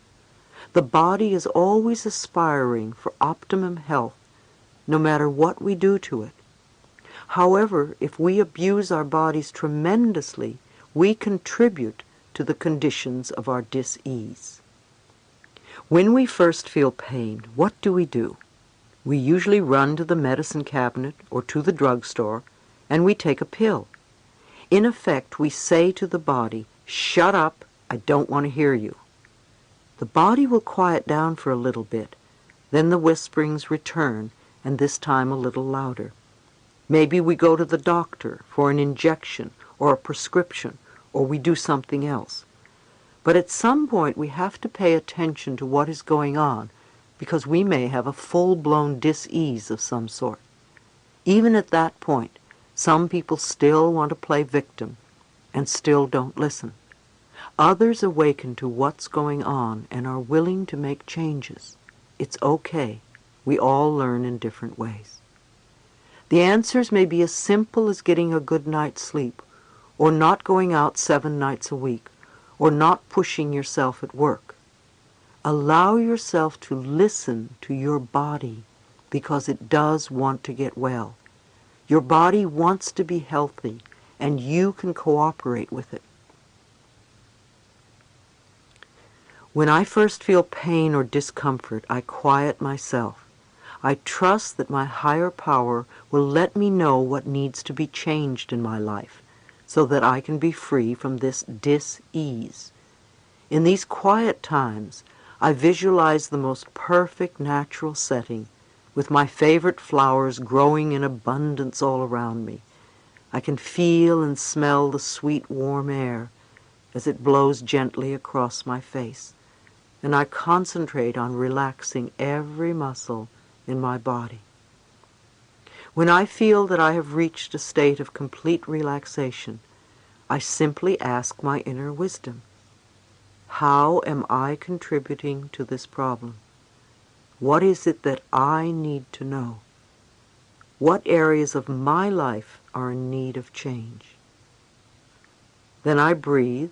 The body is always aspiring for optimum health, no matter what we do to it. However, if we abuse our bodies tremendously, we contribute to the conditions of our dis-ease. When we first feel pain, what do? We usually run to the medicine cabinet or to the drugstore, and we take a pill. In effect, we say to the body, "Shut up, I don't want to hear you." The body will quiet down for a little bit. Then the whisperings return, and this time a little louder. Maybe we go to the doctor for an injection or a prescription, or we do something else. But at some point we have to pay attention to what is going on, because we may have a full-blown dis-ease of some sort. Even at that point, some people still want to play victim and still don't listen. Others awaken to what's going on and are willing to make changes. It's okay. We all learn in different ways. The answers may be as simple as getting a good night's sleep, or not going out 7 nights a week, or not pushing yourself at work. Allow yourself to listen to your body, because it does want to get well. Your body wants to be healthy, and you can cooperate with it. When I first feel pain or discomfort, I quiet myself. I trust that my higher power will let me know what needs to be changed in my life, so that I can be free from this dis-ease. In these quiet times, I visualize the most perfect natural setting, with my favorite flowers growing in abundance all around me. I can feel and smell the sweet warm air as it blows gently across my face, and I concentrate on relaxing every muscle in my body. When I feel that I have reached a state of complete relaxation, I simply ask my inner wisdom, how am I contributing to this problem? What is it that I need to know? What areas of my life are in need of change? Then I breathe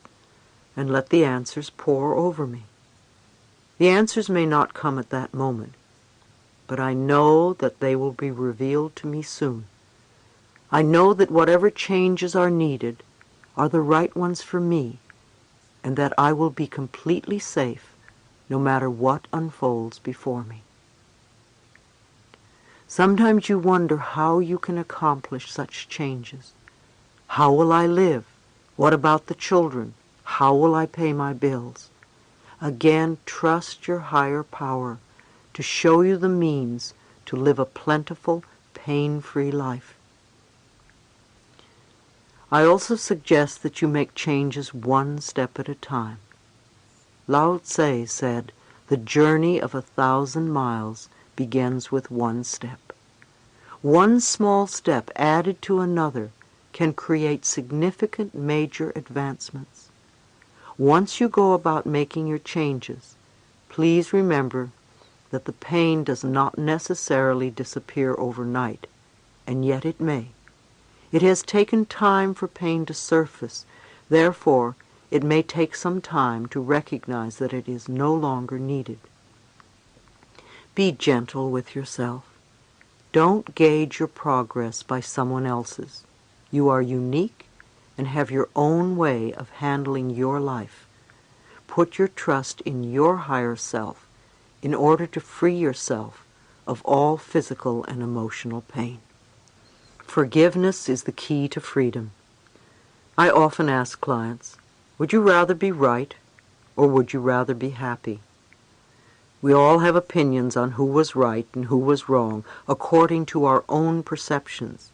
and let the answers pour over me. The answers may not come at that moment, but I know that they will be revealed to me soon. I know that whatever changes are needed are the right ones for me, and that I will be completely safe no matter what unfolds before me. Sometimes you wonder how you can accomplish such changes. How will I live? What about the children? How will I pay my bills? Again, trust your higher power to show you the means to live a plentiful, pain-free life. I also suggest that you make changes one step at a time. Lao Tse said, "The journey of 1,000 miles begins with one step." One small step added to another can create significant major advancements. Once you go about making your changes, please remember that the pain does not necessarily disappear overnight, and yet it may. It has taken time for pain to surface. Therefore, it may take some time to recognize that it is no longer needed. Be gentle with yourself. Don't gauge your progress by someone else's. You are unique and have your own way of handling your life. Put your trust in your higher self in order to free yourself of all physical and emotional pain. Forgiveness is the key to freedom. I often ask clients, Would you rather be right, or would you rather be happy? We all have opinions on who was right and who was wrong, according to our own perceptions,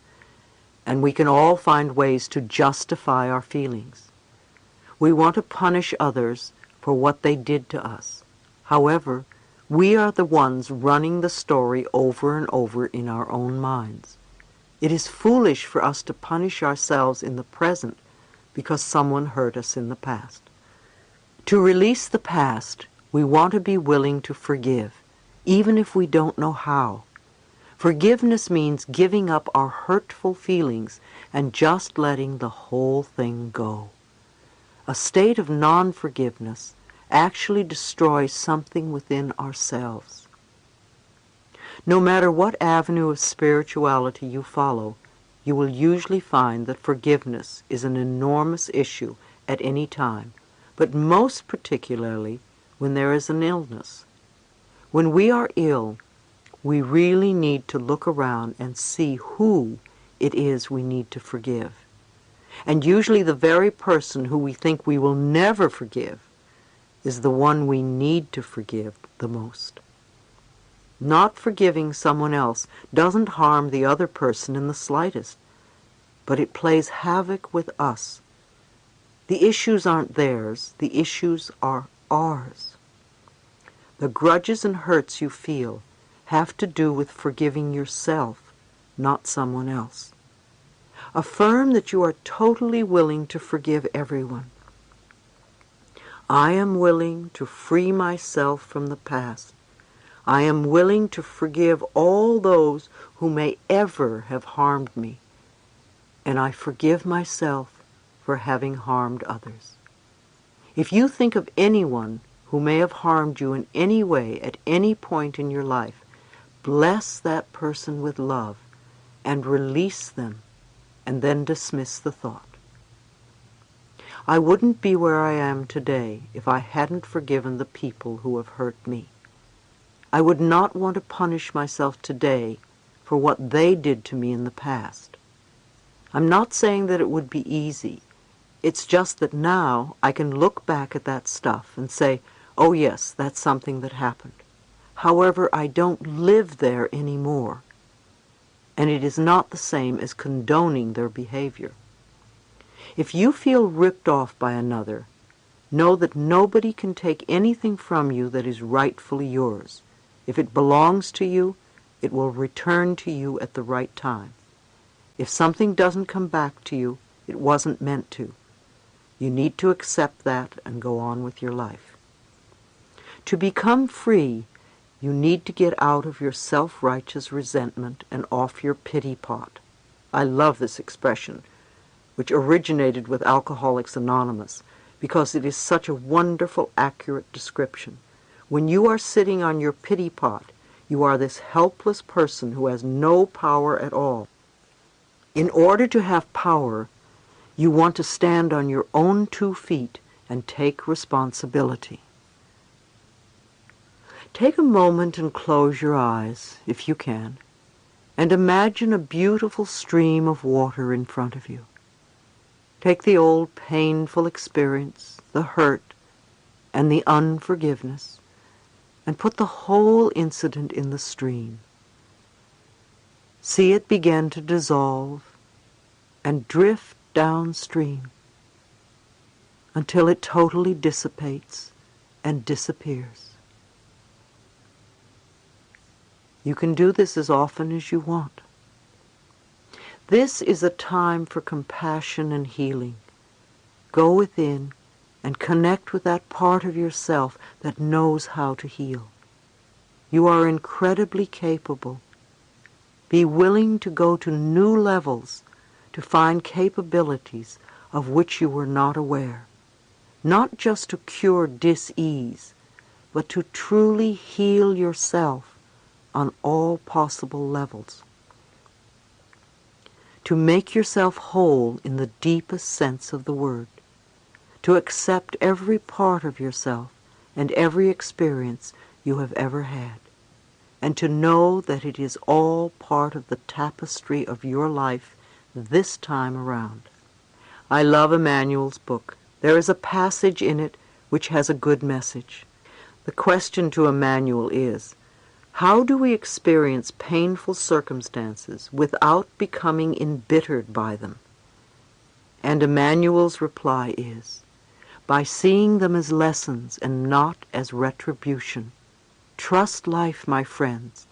and we can all find ways to justify our feelings. We want to punish others for what they did to us. However, we are the ones running the story over and over in our own minds. It is foolish for us to punish ourselves in the present because someone hurt us in the past. To release the past, we want to be willing to forgive, even if we don't know how. Forgiveness means giving up our hurtful feelings and just letting the whole thing go. A state of non-forgiveness actually destroys something within ourselves. No matter what avenue of spirituality you follow, you will usually find that forgiveness is an enormous issue at any time, but most particularly when there is an illness. When we are ill, we really need to look around and see who it is we need to forgive. And usually the very person who we think we will never forgive is the one we need to forgive the most. Not forgiving someone else doesn't harm the other person in the slightest, but it plays havoc with us. The issues aren't theirs, the issues are ours. The grudges and hurts you feel have to do with forgiving yourself, not someone else. Affirm that you are totally willing to forgive everyone. I am willing to free myself from the past. I am willing to forgive all those who may ever have harmed me, and I forgive myself for having harmed others. If you think of anyone who may have harmed you in any way at any point in your life, bless that person with love and release them, and then dismiss the thought. I wouldn't be where I am today if I hadn't forgiven the people who have hurt me. I would not want to punish myself today for what they did to me in the past. I'm not saying that it would be easy. It's just that now I can look back at that stuff and say, oh yes, that's something that happened. However, I don't live there anymore, and it is not the same as condoning their behavior. If you feel ripped off by another, know that nobody can take anything from you that is rightfully yours. If it belongs to you, it will return to you at the right time. If something doesn't come back to you, it wasn't meant to. You need to accept that and go on with your life. To become free, you need to get out of your self-righteous resentment and off your pity pot. I love this expression, which originated with Alcoholics Anonymous, because it is such a wonderful, accurate description. When you are sitting on your pity pot, you are this helpless person who has no power at all. In order to have power, you want to stand on your own 2 feet and take responsibility. Take a moment and close your eyes, if you can, and imagine a beautiful stream of water in front of you. Take the old painful experience, the hurt, and the unforgiveness, and put the whole incident in the stream. See it begin to dissolve and drift downstream until it totally dissipates and disappears. You can do this as often as you want. This is a time for compassion and healing. Go within and connect with that part of yourself that knows how to heal. You are incredibly capable. Be willing to go to new levels to find capabilities of which you were not aware, not just to cure dis-ease, but to truly heal yourself on all possible levels. To make yourself whole in the deepest sense of the word, to accept every part of yourself and every experience you have ever had, and to know that it is all part of the tapestry of your life this time around. I love Emmanuel's book, There is a passage in it which has a good message. The question to Emmanuel is, how do we experience painful circumstances without becoming embittered by them? And Emmanuel's reply is, by seeing them as lessons and not as retribution. Trust life, my friends.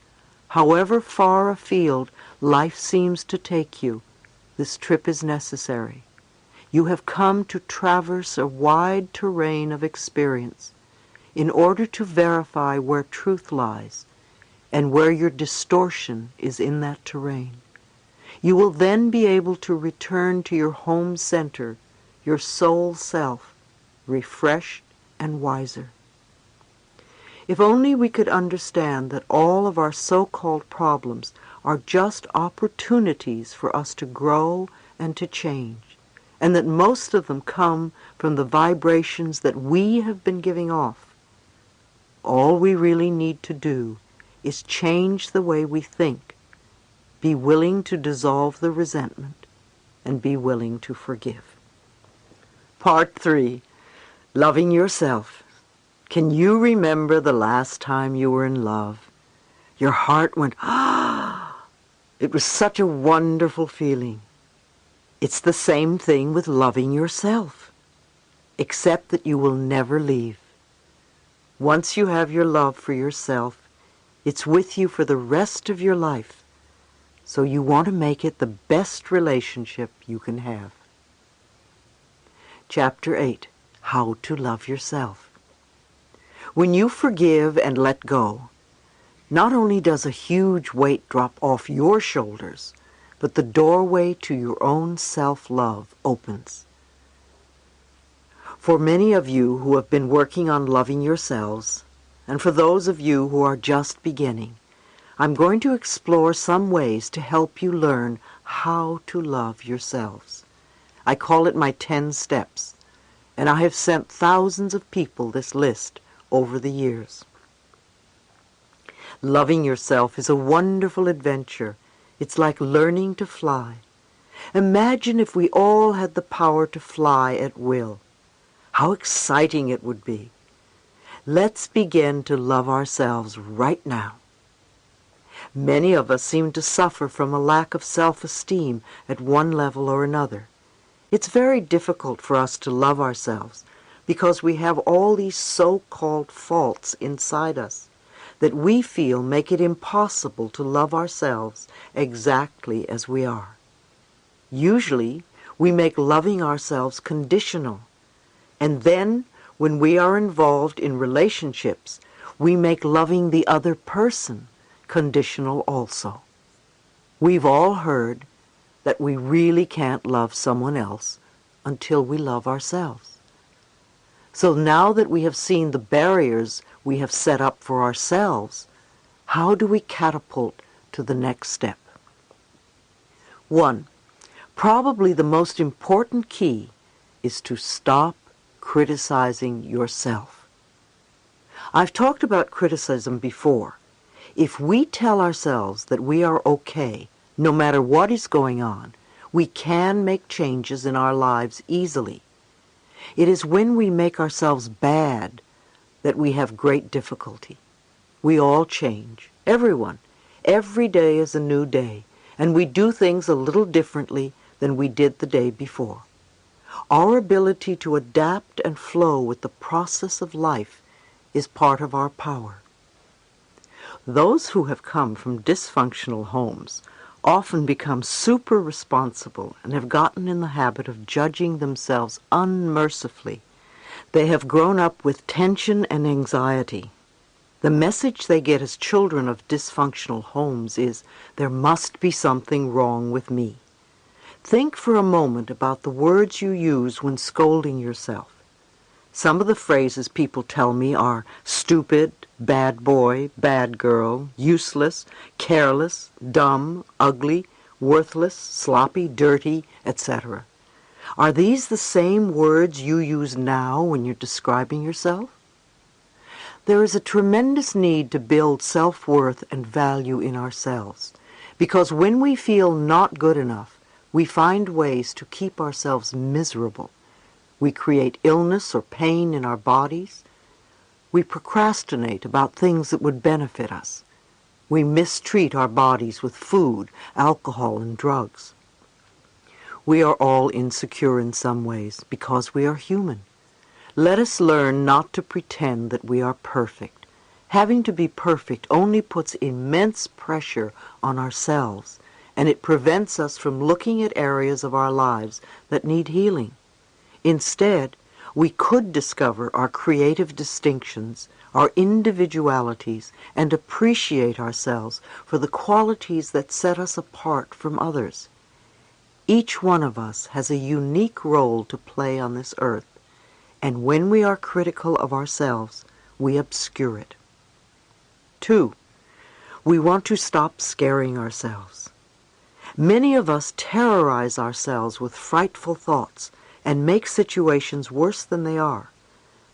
However far afield life seems to take you, this trip is necessary. You have come to traverse a wide terrain of experience in order to verify where truth lies and where your distortion is in that terrain. You will then be able to return to your home center, your soul self, refreshed and wiser. If only we could understand that all of our so-called problems are just opportunities for us to grow and to change, and that most of them come from the vibrations that we have been giving off. All we really need to do is change the way we think, be willing to dissolve the resentment, and be willing to forgive. Part 3. Loving yourself. Can you remember the last time you were in love? Your heart went, ah! It was such a wonderful feeling. It's the same thing with loving yourself, except that you will never leave. Once you have your love for yourself, it's with you for the rest of your life, so you want to make it the best relationship you can have. Chapter 8. How to Love Yourself. When you forgive and let go, not only does a huge weight drop off your shoulders, but the doorway to your own self-love opens. For many of you who have been working on loving yourselves, and for those of you who are just beginning, I'm going to explore some ways to help you learn how to love yourselves. I call it my 10 steps, and I have sent thousands of people this list over the years. Loving yourself is a wonderful adventure. It's like learning to fly. Imagine if we all had the power to fly at will. How exciting it would be. Let's begin to love ourselves right now. Many of us seem to suffer from a lack of self-esteem at one level or another. It's very difficult for us to love ourselves because we have all these so-called faults inside us that we feel make it impossible to love ourselves exactly as we are. Usually, we make loving ourselves conditional, and then when we are involved in relationships, we make loving the other person conditional also. We've all heard that we really can't love someone else until we love ourselves. So now that we have seen the barriers we have set up for ourselves, how do we catapult to the next step? 1. Probably the most important key is to stop criticizing yourself. I've talked about criticism before. If we tell ourselves that we are okay, no matter what is going on, we can make changes in our lives easily. It is when we make ourselves bad that we have great difficulty. We all change, everyone. Every day is a new day, and we do things a little differently than we did the day before. Our ability to adapt and flow with the process of life is part of our power. Those who have come from dysfunctional homes often become super responsible and have gotten in the habit of judging themselves unmercifully. They have grown up with tension and anxiety. The message they get as children of dysfunctional homes is, there must be something wrong with me. Think for a moment about the words you use when scolding yourself. Some of the phrases people tell me are stupid, bad boy, bad girl, useless, careless, dumb, ugly, worthless, sloppy, dirty, etc. Are these the same words you use now when you're describing yourself? There is a tremendous need to build self-worth and value in ourselves, because when we feel not good enough, we find ways to keep ourselves miserable. We create illness or pain in our bodies. We procrastinate about things that would benefit us. We mistreat our bodies with food, alcohol, and drugs. We are all insecure in some ways because we are human. Let us learn not to pretend that we are perfect. Having to be perfect only puts immense pressure on ourselves, and it prevents us from looking at areas of our lives that need healing. Instead, we could discover our creative distinctions, our individualities, and appreciate ourselves for the qualities that set us apart from others. Each one of us has a unique role to play on this earth, and when we are critical of ourselves, we obscure it. 2. We want to stop scaring ourselves. Many of us terrorize ourselves with frightful thoughts and make situations worse than they are.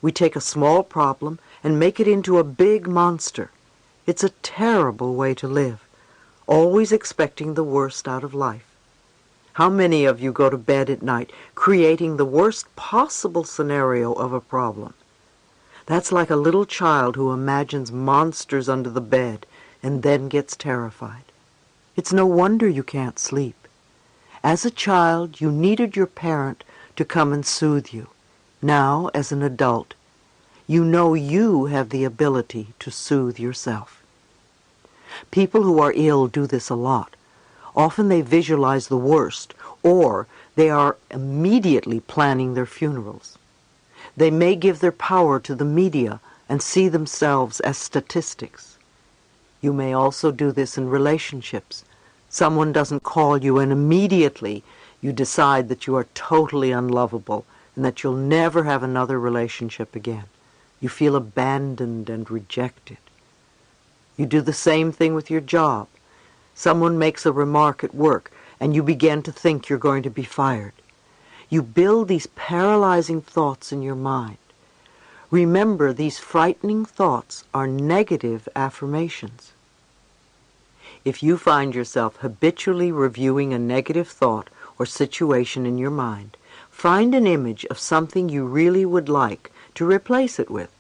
We take a small problem and make it into a big monster. It's a terrible way to live, always expecting the worst out of life. How many of you go to bed at night creating the worst possible scenario of a problem? That's like a little child who imagines monsters under the bed and then gets terrified. It's no wonder you can't sleep. As a child, you needed your parent to come and soothe you. Now, as an adult, you know you have the ability to soothe yourself. People who are ill do this a lot. Often they visualize the worst, or they are immediately planning their funerals. They may give their power to the media and see themselves as statistics. You may also do this in relationships. Someone doesn't call you and immediately you decide that you are totally unlovable and that you'll never have another relationship again. You feel abandoned and rejected. You do the same thing with your job. Someone makes a remark at work and you begin to think you're going to be fired. You build these paralyzing thoughts in your mind. Remember, these frightening thoughts are negative affirmations. If you find yourself habitually reviewing a negative thought or situation in your mind, find an image of something you really would like to replace it with.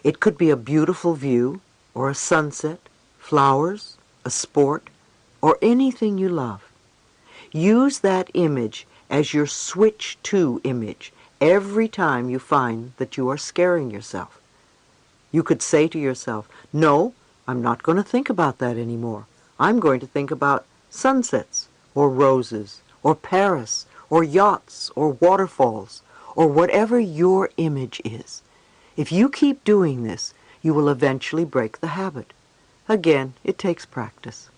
It could be a beautiful view, or a sunset, flowers, a sport, or anything you love. Use that image as your switch to image every time you find that you are scaring yourself. You could say to yourself, "No, I'm not going to think about that anymore. I'm going to think about sunsets, or roses, or Paris, or yachts, or waterfalls, or whatever your image is." If you keep doing this, you will eventually break the habit. Again, it takes practice.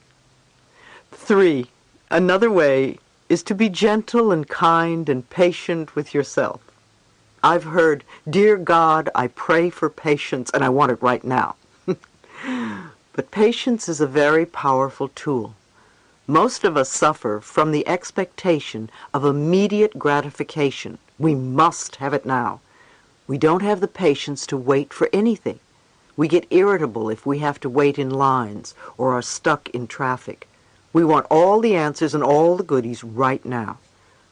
3. Another way is to be gentle and kind and patient with yourself. I've heard, "Dear God, I pray for patience and I want it right now." But patience is a very powerful tool. Most of us suffer from the expectation of immediate gratification. We must have it now. We don't have the patience to wait for anything. We get irritable if we have to wait in lines or are stuck in traffic. We want all the answers and all the goodies right now.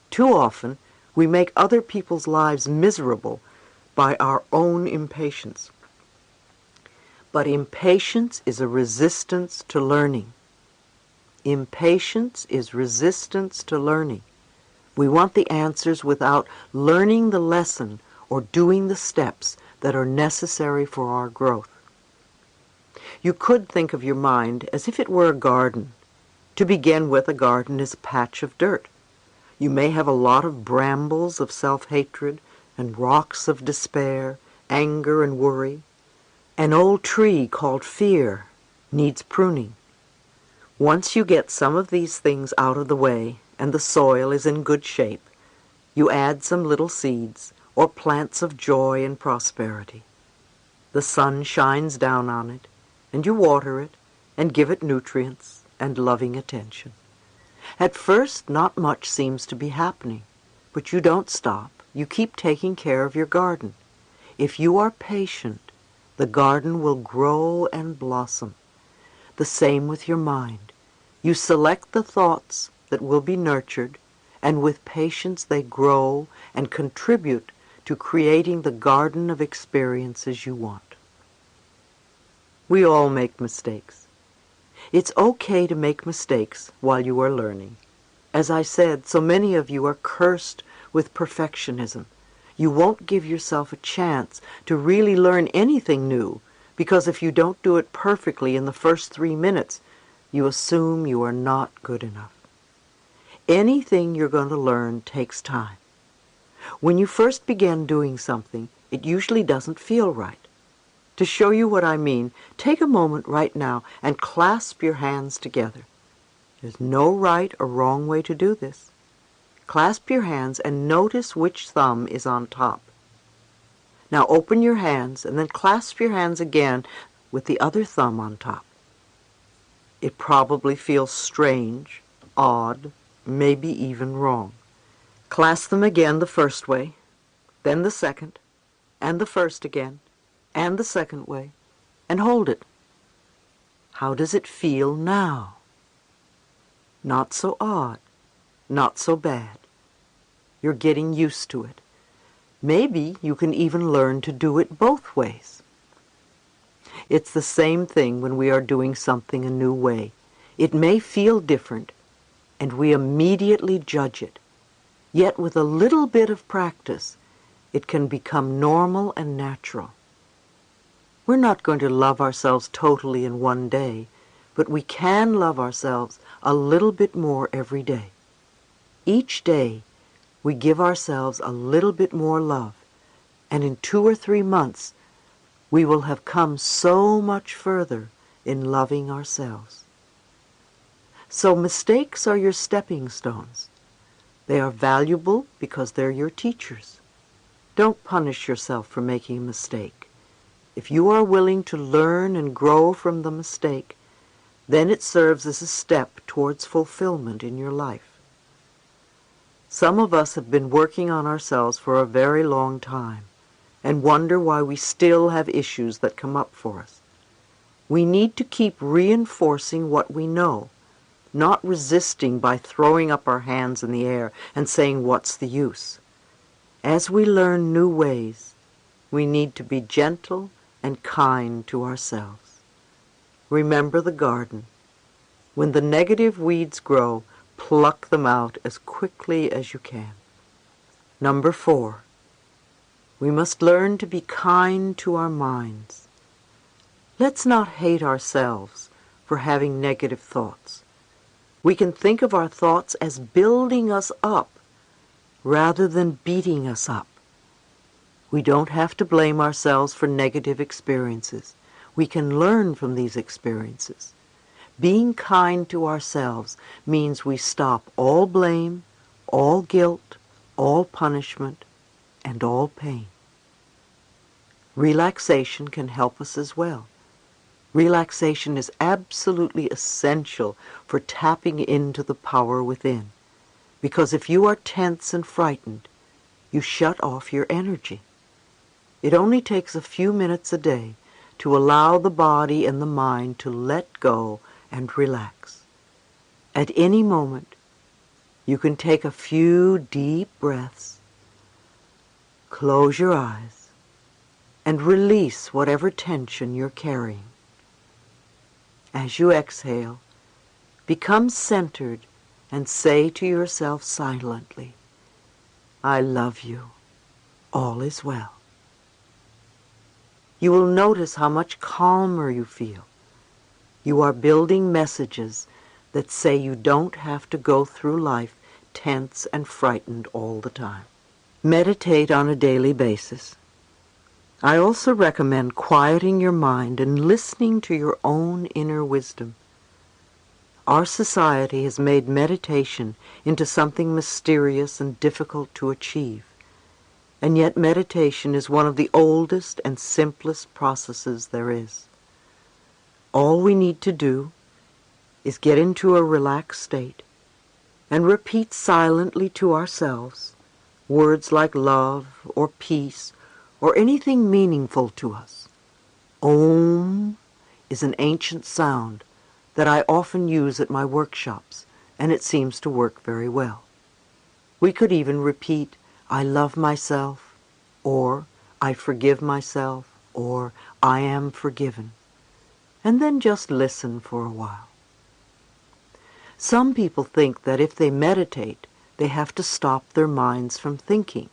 Too often, we make other people's lives miserable by our own impatience. But impatience is a resistance to learning. Impatience is resistance to learning. We want the answers without learning the lesson or doing the steps that are necessary for our growth. You could think of your mind as if it were a garden. To begin with, a garden is a patch of dirt. You may have a lot of brambles of self-hatred and rocks of despair, anger and worry. An old tree called fear needs pruning. Once you get some of these things out of the way and the soil is in good shape, you add some little seeds or plants of joy and prosperity. The sun shines down on it, and you water it and give it nutrients and loving attention. At first, not much seems to be happening, but you don't stop. You keep taking care of your garden. If you are patient, the garden will grow and blossom. The same with your mind. You select the thoughts that will be nurtured, and with patience they grow and contribute to creating the garden of experiences you want. We all make mistakes. It's okay to make mistakes while you are learning. As I said, so many of you are cursed with perfectionism. You won't give yourself a chance to really learn anything new because if you don't do it perfectly in the first 3 minutes, you assume you are not good enough. Anything you're going to learn takes time. When you first begin doing something, it usually doesn't feel right. To show you what I mean, take a moment right now and clasp your hands together. There's no right or wrong way to do this. Clasp your hands and notice which thumb is on top. Now open your hands and then clasp your hands again with the other thumb on top. It probably feels strange, odd, maybe even wrong. Clasp them again the first way, then the second, and the first again, and the second way, and hold it. How does it feel now? Not so odd, not so bad. You're getting used to it. Maybe you can even learn to do it both ways. It's the same thing when we are doing something a new way. It may feel different, and we immediately judge it. Yet with a little bit of practice, it can become normal and natural. We're not going to love ourselves totally in one day, but we can love ourselves a little bit more every day. Each day, we give ourselves a little bit more love, and in 2 or 3 months, we will have come so much further in loving ourselves. So mistakes are your stepping stones. They are valuable because they're your teachers. Don't punish yourself for making a mistake. If you are willing to learn and grow from the mistake, then it serves as a step towards fulfillment in your life. Some of us have been working on ourselves for a very long time and wonder why we still have issues that come up for us. We need to keep reinforcing what we know, not resisting by throwing up our hands in the air and saying, "What's the use?" As we learn new ways, we need to be gentle and kind to ourselves. Remember the garden. When the negative weeds grow, pluck them out as quickly as you can. Number 4, we must learn to be kind to our minds. Let's not hate ourselves for having negative thoughts. We can think of our thoughts as building us up rather than beating us up. We don't have to blame ourselves for negative experiences. We can learn from these experiences. Being kind to ourselves means we stop all blame, all guilt, all punishment, and all pain. Relaxation can help us as well. Relaxation is absolutely essential for tapping into the power within, because if you are tense and frightened, you shut off your energy. It only takes a few minutes a day to allow the body and the mind to let go and relax. At any moment, you can take a few deep breaths, close your eyes, and release whatever tension you're carrying. As you exhale, become centered and say to yourself silently, "I love you. All is well." You will notice how much calmer you feel. You are building messages that say you don't have to go through life tense and frightened all the time. Meditate on a daily basis. I also recommend quieting your mind and listening to your own inner wisdom. Our society has made meditation into something mysterious and difficult to achieve, and yet meditation is one of the oldest and simplest processes there is. All we need to do is get into a relaxed state and repeat silently to ourselves words like love or peace or anything meaningful to us. Om is an ancient sound that I often use at my workshops, and it seems to work very well. We could even repeat, "I love myself," or I forgive myself, or I am forgiven. And then just listen for a while. Some people think that if they meditate, they have to stop their minds from thinking.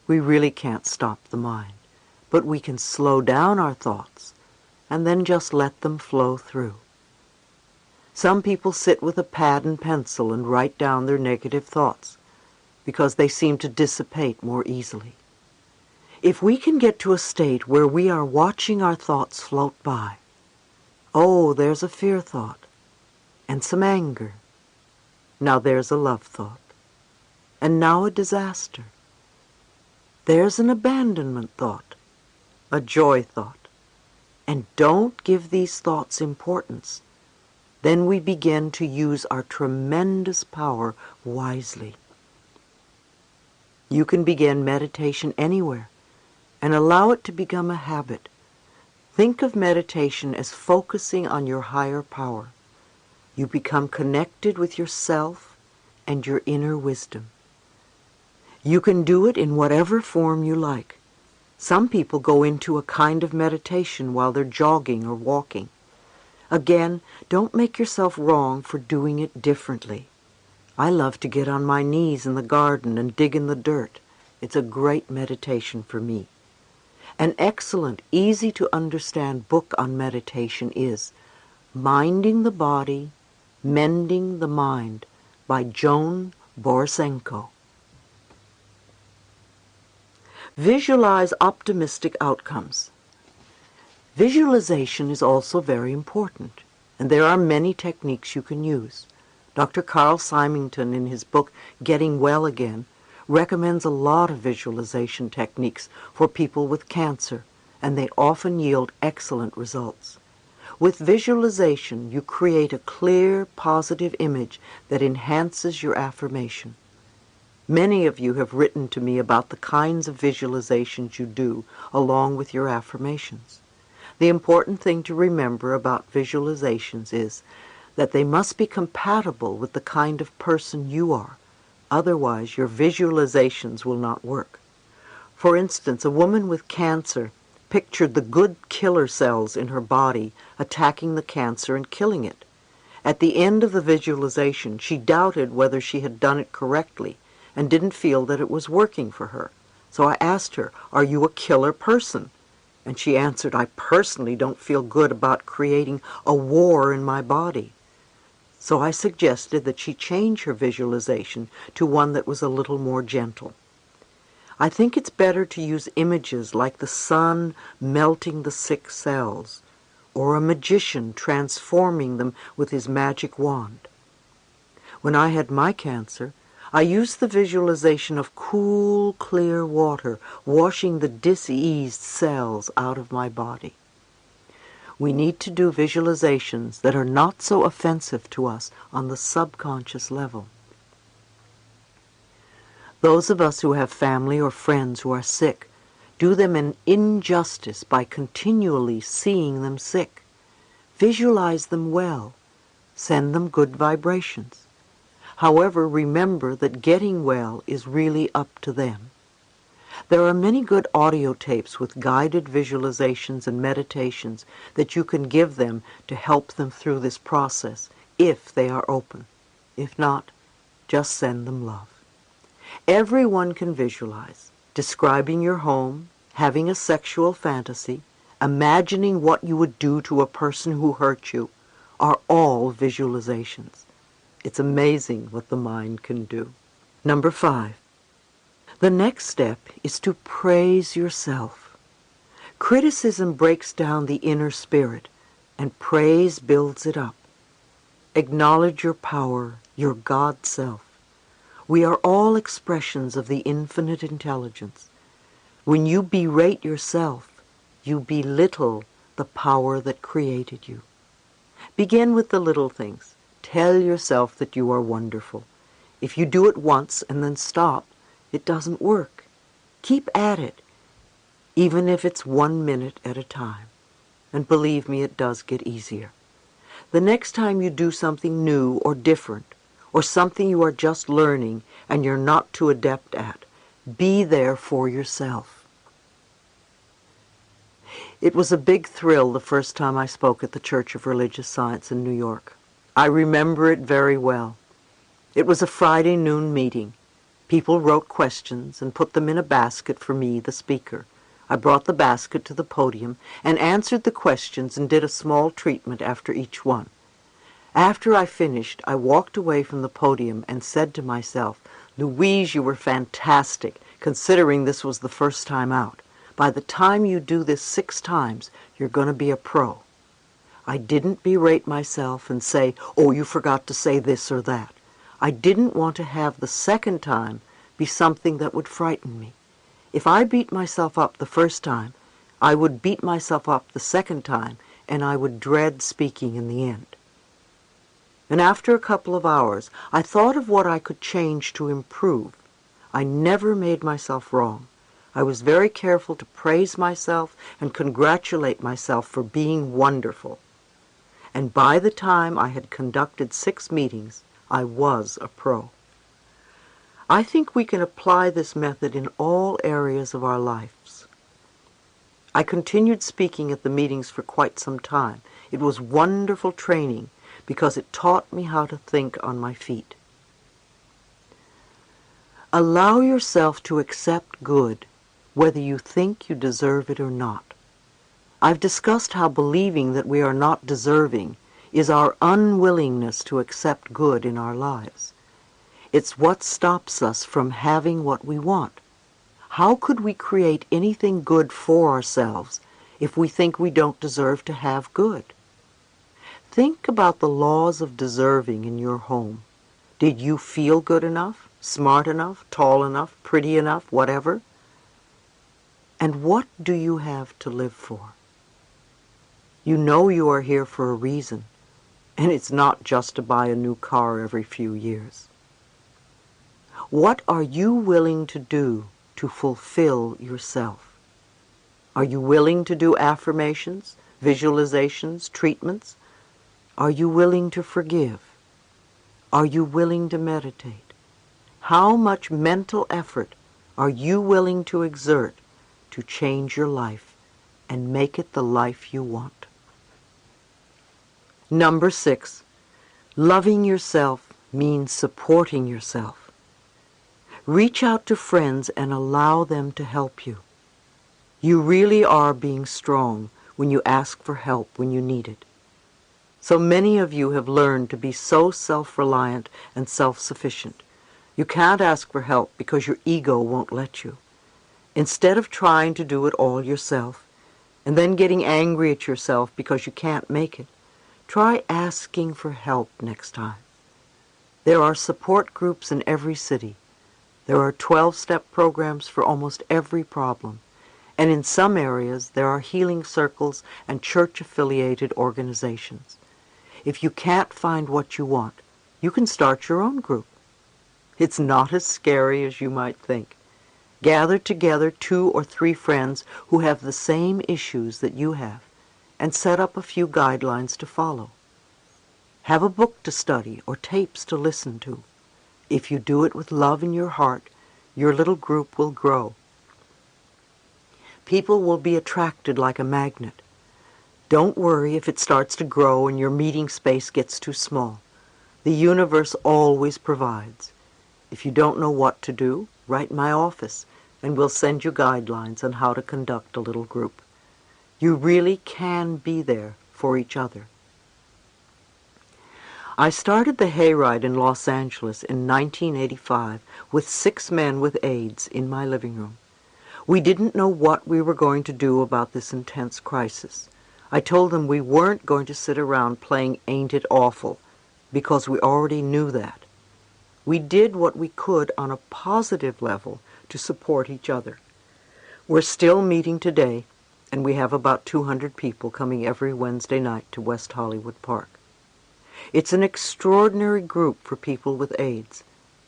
We really can't stop the mind, but we can slow down our thoughts and then just let them flow through. Some people sit with a pad and pencil and write down their negative thoughts because they seem to dissipate more easily. If we can get to a state where we are watching our thoughts float by, oh, there's a fear thought and some anger. Now there's a love thought. And now a disaster. There's an abandonment thought, a joy thought. And don't give these thoughts importance. Then we begin to use our tremendous power wisely. You can begin meditation anywhere and allow it to become a habit. Think of meditation as focusing on your higher power. You become connected with yourself and your inner wisdom. You can do it in whatever form you like. Some people go into a kind of meditation while they're jogging or walking. Again, don't make yourself wrong for doing it differently. I love to get on my knees in the garden and dig in the dirt. It's a great meditation for me. An excellent, easy-to-understand book on meditation is Minding the Body, Mending the Mind by Joan Borisenko. Visualize optimistic outcomes. Visualization is also very important, and there are many techniques you can use. Dr. Carl Symington, in his book Getting Well Again, recommends a lot of visualization techniques for people with cancer, and they often yield excellent results. With visualization, you create a clear, positive image that enhances your affirmation. Many of you have written to me about the kinds of visualizations you do along with your affirmations. The important thing to remember about visualizations is that they must be compatible with the kind of person you are. Otherwise, your visualizations will not work. For instance, a woman with cancer pictured the good killer cells in her body attacking the cancer and killing it. At the end of the visualization, she doubted whether she had done it correctly and didn't feel that it was working for her. So I asked her, "Are you a killer person?" And she answered, "I personally don't feel good about creating a war in my body." So I suggested that she change her visualization to one that was a little more gentle. I think it's better to use images like the sun melting the sick cells, or a magician transforming them with his magic wand. When I had my cancer, I used the visualization of cool, clear water washing the diseased cells out of my body. We need to do visualizations that are not so offensive to us on the subconscious level. Those of us who have family or friends who are sick do them an injustice by continually seeing them sick. Visualize them well. Send them good vibrations. However, remember that getting well is really up to them. There are many good audio tapes with guided visualizations and meditations that you can give them to help them through this process, if they are open. If not, just send them love. Everyone can visualize. Describing your home, having a sexual fantasy, imagining what you would do to a person who hurt you, are all visualizations. It's amazing what the mind can do. Number 5. The next step is to praise yourself. Criticism breaks down the inner spirit, and praise builds it up. Acknowledge your power, your God self. We are all expressions of the infinite intelligence. When you berate yourself, you belittle the power that created you. Begin with the little things. Tell yourself that you are wonderful. If you do it once and then stop, it doesn't work. Keep at it, even if it's 1 minute at a time. And believe me, it does get easier. The next time you do something new or different, or something you are just learning and you're not too adept at, be there for yourself. It was a big thrill the first time I spoke at the Church of Religious Science in New York. I remember it very well. It was a Friday noon meeting. People wrote questions and put them in a basket for me, the speaker. I brought the basket to the podium and answered the questions and did a small treatment after each one. After I finished, I walked away from the podium and said to myself, "Louise, you were fantastic, considering this was the first time out. By the time you do this 6 times, you're going to be a pro." I didn't berate myself and say, "Oh, you forgot to say this or that." I didn't want to have the second time be something that would frighten me. If I beat myself up the first time, I would beat myself up the second time, and I would dread speaking in the end. And after a couple of hours, I thought of what I could change to improve. I never made myself wrong. I was very careful to praise myself and congratulate myself for being wonderful. And by the time I had conducted 6 meetings, I was a pro. I think we can apply this method in all areas of our lives. I continued speaking at the meetings for quite some time. It was wonderful training because it taught me how to think on my feet. Allow yourself to accept good, whether you think you deserve it or not. I've discussed how believing that we are not deserving is our unwillingness to accept good in our lives. It's what stops us from having what we want. How could we create anything good for ourselves if we think we don't deserve to have good? Think about the laws of deserving in your home. Did you feel good enough, smart enough, tall enough, pretty enough, whatever? And what do you have to live for? You know you are here for a reason, and it's not just to buy a new car every few years. What are you willing to do to fulfill yourself? Are you willing to do affirmations, visualizations, treatments? Are you willing to forgive? Are you willing to meditate? How much mental effort are you willing to exert to change your life and make it the life you want? Number 6, loving yourself means supporting yourself. Reach out to friends and allow them to help you. You really are being strong when you ask for help when you need it. So many of you have learned to be so self-reliant and self-sufficient. You can't ask for help because your ego won't let you. Instead of trying to do it all yourself, and then getting angry at yourself because you can't make it, try asking for help next time. There are support groups in every city. There are 12-step programs for almost every problem. And in some areas, there are healing circles and church-affiliated organizations. If you can't find what you want, you can start your own group. It's not as scary as you might think. Gather together 2 or 3 friends who have the same issues that you have, and set up a few guidelines to follow. Have a book to study or tapes to listen to. If you do it with love in your heart, your little group will grow. People will be attracted like a magnet. Don't worry if it starts to grow and your meeting space gets too small. The universe always provides. If you don't know what to do, write my office, and we'll send you guidelines on how to conduct a little group. You really can be there for each other. I started the hayride in Los Angeles in 1985 with 6 men with AIDS in my living room. We didn't know what we were going to do about this intense crisis. I told them we weren't going to sit around playing Ain't It Awful, because we already knew that. We did what we could on a positive level to support each other. We're still meeting today, and we have about 200 people coming every Wednesday night to West Hollywood Park. It's an extraordinary group for people with AIDS,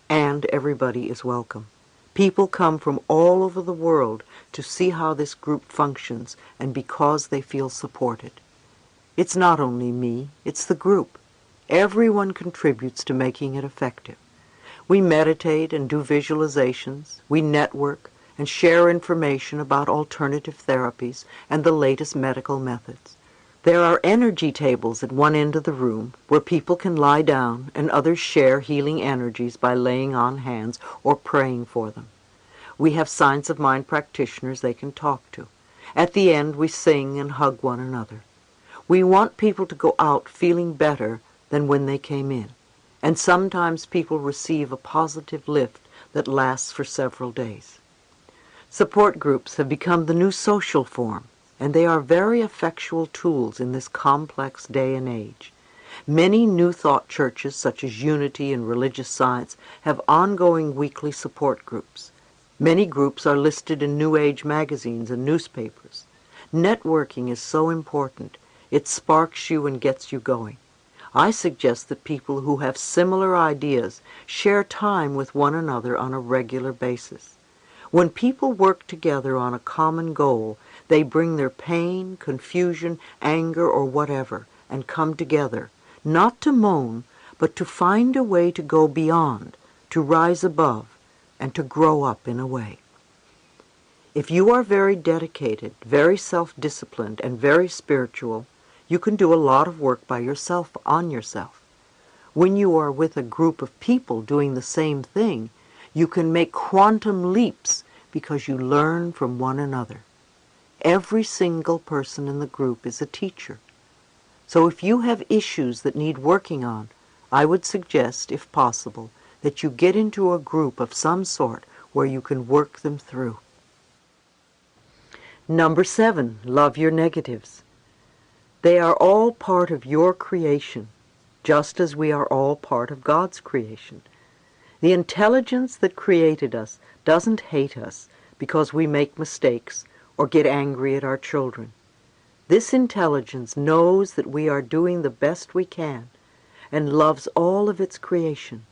and everybody is welcome. People come from all over the world to see how this group functions and because they feel supported. It's not only me, it's the group. Everyone contributes to making it effective. We meditate and do visualizations, we network, and share information about alternative therapies and the latest medical methods. There are energy tables at one end of the room where people can lie down and others share healing energies by laying on hands or praying for them. We have Signs of Mind practitioners they can talk to. At the end, we sing and hug one another. We want people to go out feeling better than when they came in, and sometimes people receive a positive lift that lasts for several days. Support groups have become the new social form, and they are very effectual tools in this complex day and age. Many New Thought churches, such as Unity and Religious Science, have ongoing weekly support groups. Many groups are listed in New Age magazines and newspapers. Networking is so important. It sparks you and gets you going. I suggest that people who have similar ideas share time with one another on a regular basis. When people work together on a common goal, they bring their pain, confusion, anger, or whatever, and come together, not to moan, but to find a way to go beyond, to rise above, and to grow up in a way. If you are very dedicated, very self-disciplined, and very spiritual, you can do a lot of work by yourself on yourself. When you are with a group of people doing the same thing, you can make quantum leaps because you learn from one another. Every single person in the group is a teacher. So if you have issues that need working on, I would suggest, if possible, that you get into a group of some sort where you can work them through. Number 7, love your negatives. They are all part of your creation, just as we are all part of God's creation. The intelligence that created us doesn't hate us because we make mistakes or get angry at our children. This intelligence knows that we are doing the best we can and loves all of its creation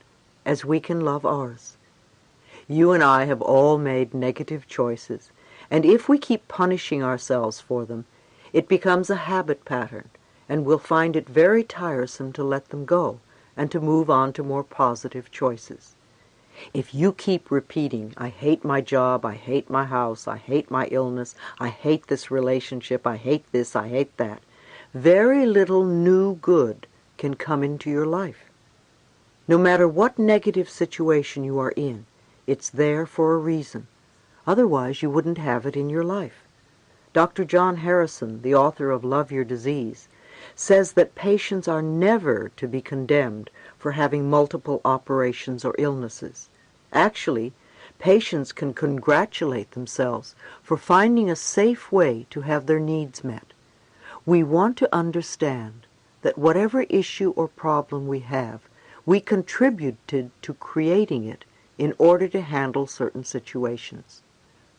as we can love ours. You and I have all made negative choices, and if we keep punishing ourselves for them, it becomes a habit pattern, and we'll find it very tiresome to let them go and to move on to more positive choices. If you keep repeating, I hate my job, I hate my house, I hate my illness, I hate this relationship, I hate this, I hate that, very little new good can come into your life. No matter what negative situation you are in, it's there for a reason. Otherwise, you wouldn't have it in your life. Dr. John Harrison, the author of Love Your Disease, says that patients are never to be condemned for having multiple operations or illnesses. Actually, patients can congratulate themselves for finding a safe way to have their needs met. We want to understand that whatever issue or problem we have, we contributed to creating it in order to handle certain situations.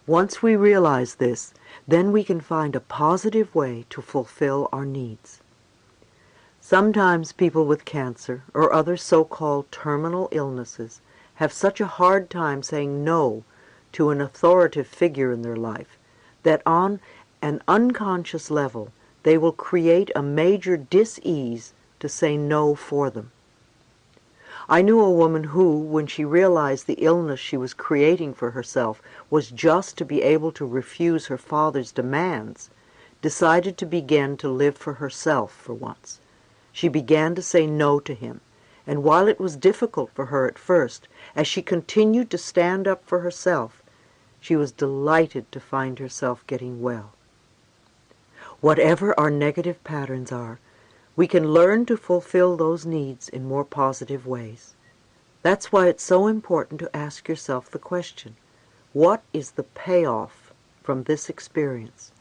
Once we realize this, then we can find a positive way to fulfill our needs. Sometimes people with cancer or other so-called terminal illnesses have such a hard time saying no to an authoritative figure in their life that on an unconscious level they will create a major dis-ease to say no for them. I knew a woman who, when she realized the illness she was creating for herself was just to be able to refuse her father's demands, decided to begin to live for herself for once. She began to say no to him, and while it was difficult for her at first, as she continued to stand up for herself, she was delighted to find herself getting well. Whatever our negative patterns are, we can learn to fulfill those needs in more positive ways. That's why it's so important to ask yourself the question, what is the payoff from this experience?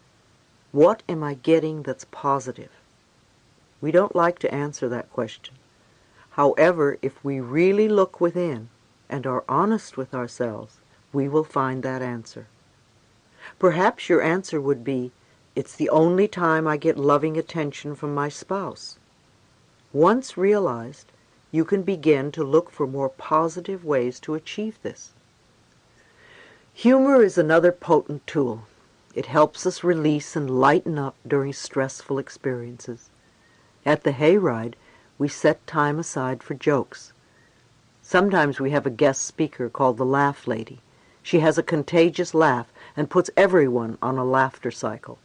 What am I getting that's positive? We don't like to answer that question. However, if we really look within and are honest with ourselves, we will find that answer. Perhaps your answer would be, it's the only time I get loving attention from my spouse. Once realized, you can begin to look for more positive ways to achieve this. Humor is another potent tool. It helps us release and lighten up during stressful experiences. At the hayride, we set time aside for jokes. Sometimes we have a guest speaker called the Laugh Lady. She has a contagious laugh and puts everyone on a laughter cycle.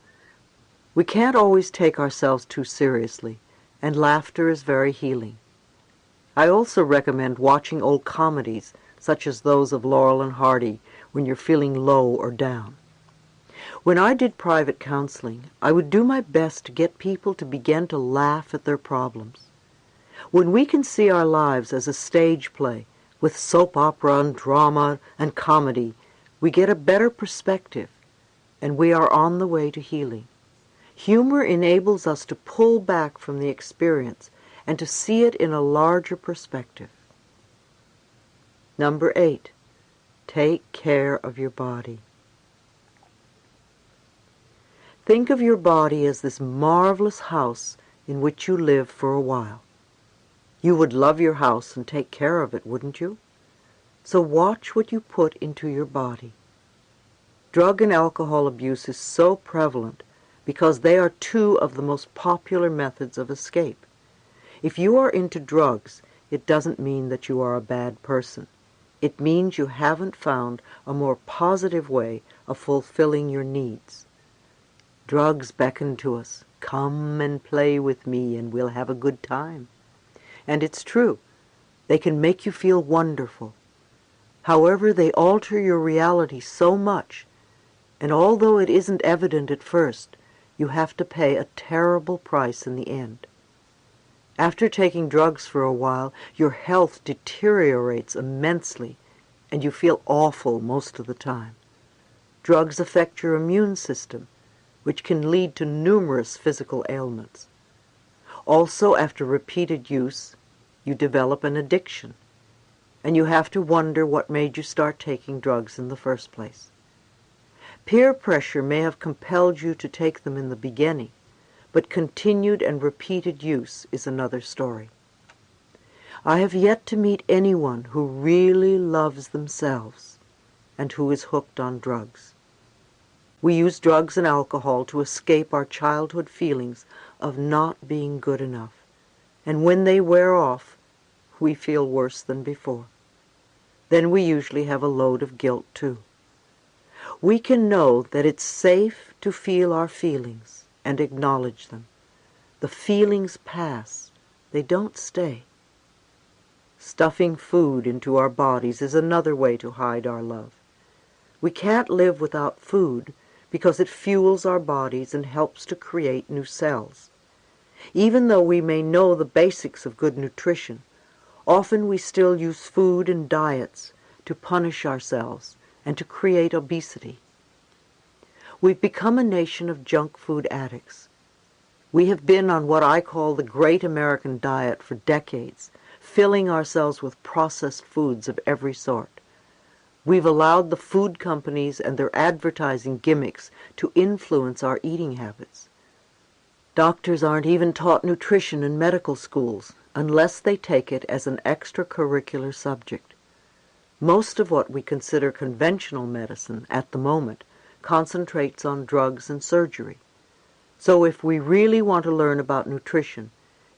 We can't always take ourselves too seriously, and laughter is very healing. I also recommend watching old comedies, such as those of Laurel and Hardy, when you're feeling low or down. When I did private counseling, I would do my best to get people to begin to laugh at their problems. When we can see our lives as a stage play, with soap opera and drama and comedy, we get a better perspective, and we are on the way to healing. Humor enables us to pull back from the experience and to see it in a larger perspective. Number 8, take care of your body. Think of your body as this marvelous house in which you live for a while. You would love your house and take care of it, wouldn't you? So watch what you put into your body. Drug and alcohol abuse is so prevalent because they are two of the most popular methods of escape. If you are into drugs, it doesn't mean that you are a bad person. It means you haven't found a more positive way of fulfilling your needs. Drugs beckon to us, come and play with me and we'll have a good time. And it's true, they can make you feel wonderful. However, they alter your reality so much, and although it isn't evident at first, you have to pay a terrible price in the end. After taking drugs for a while, your health deteriorates immensely, and you feel awful most of the time. Drugs affect your immune system, which can lead to numerous physical ailments. Also, after repeated use, you develop an addiction, and you have to wonder what made you start taking drugs in the first place. Peer pressure may have compelled you to take them in the beginning, but continued and repeated use is another story. I have yet to meet anyone who really loves themselves and who is hooked on drugs. We use drugs and alcohol to escape our childhood feelings of not being good enough, and when they wear off, we feel worse than before. Then we usually have a load of guilt too. We can know that it's safe to feel our feelings and acknowledge them. The feelings pass, they don't stay. Stuffing food into our bodies is another way to hide our love. We can't live without food because it fuels our bodies and helps to create new cells. Even though we may know the basics of good nutrition, often we still use food and diets to punish ourselves and to create obesity. We've become a nation of junk food addicts. We have been on what I call the Great American Diet for decades, filling ourselves with processed foods of every sort. We've allowed the food companies and their advertising gimmicks to influence our eating habits. Doctors aren't even taught nutrition in medical schools unless they take it as an extracurricular subject. Most of what we consider conventional medicine at the moment concentrates on drugs and surgery. So if we really want to learn about nutrition,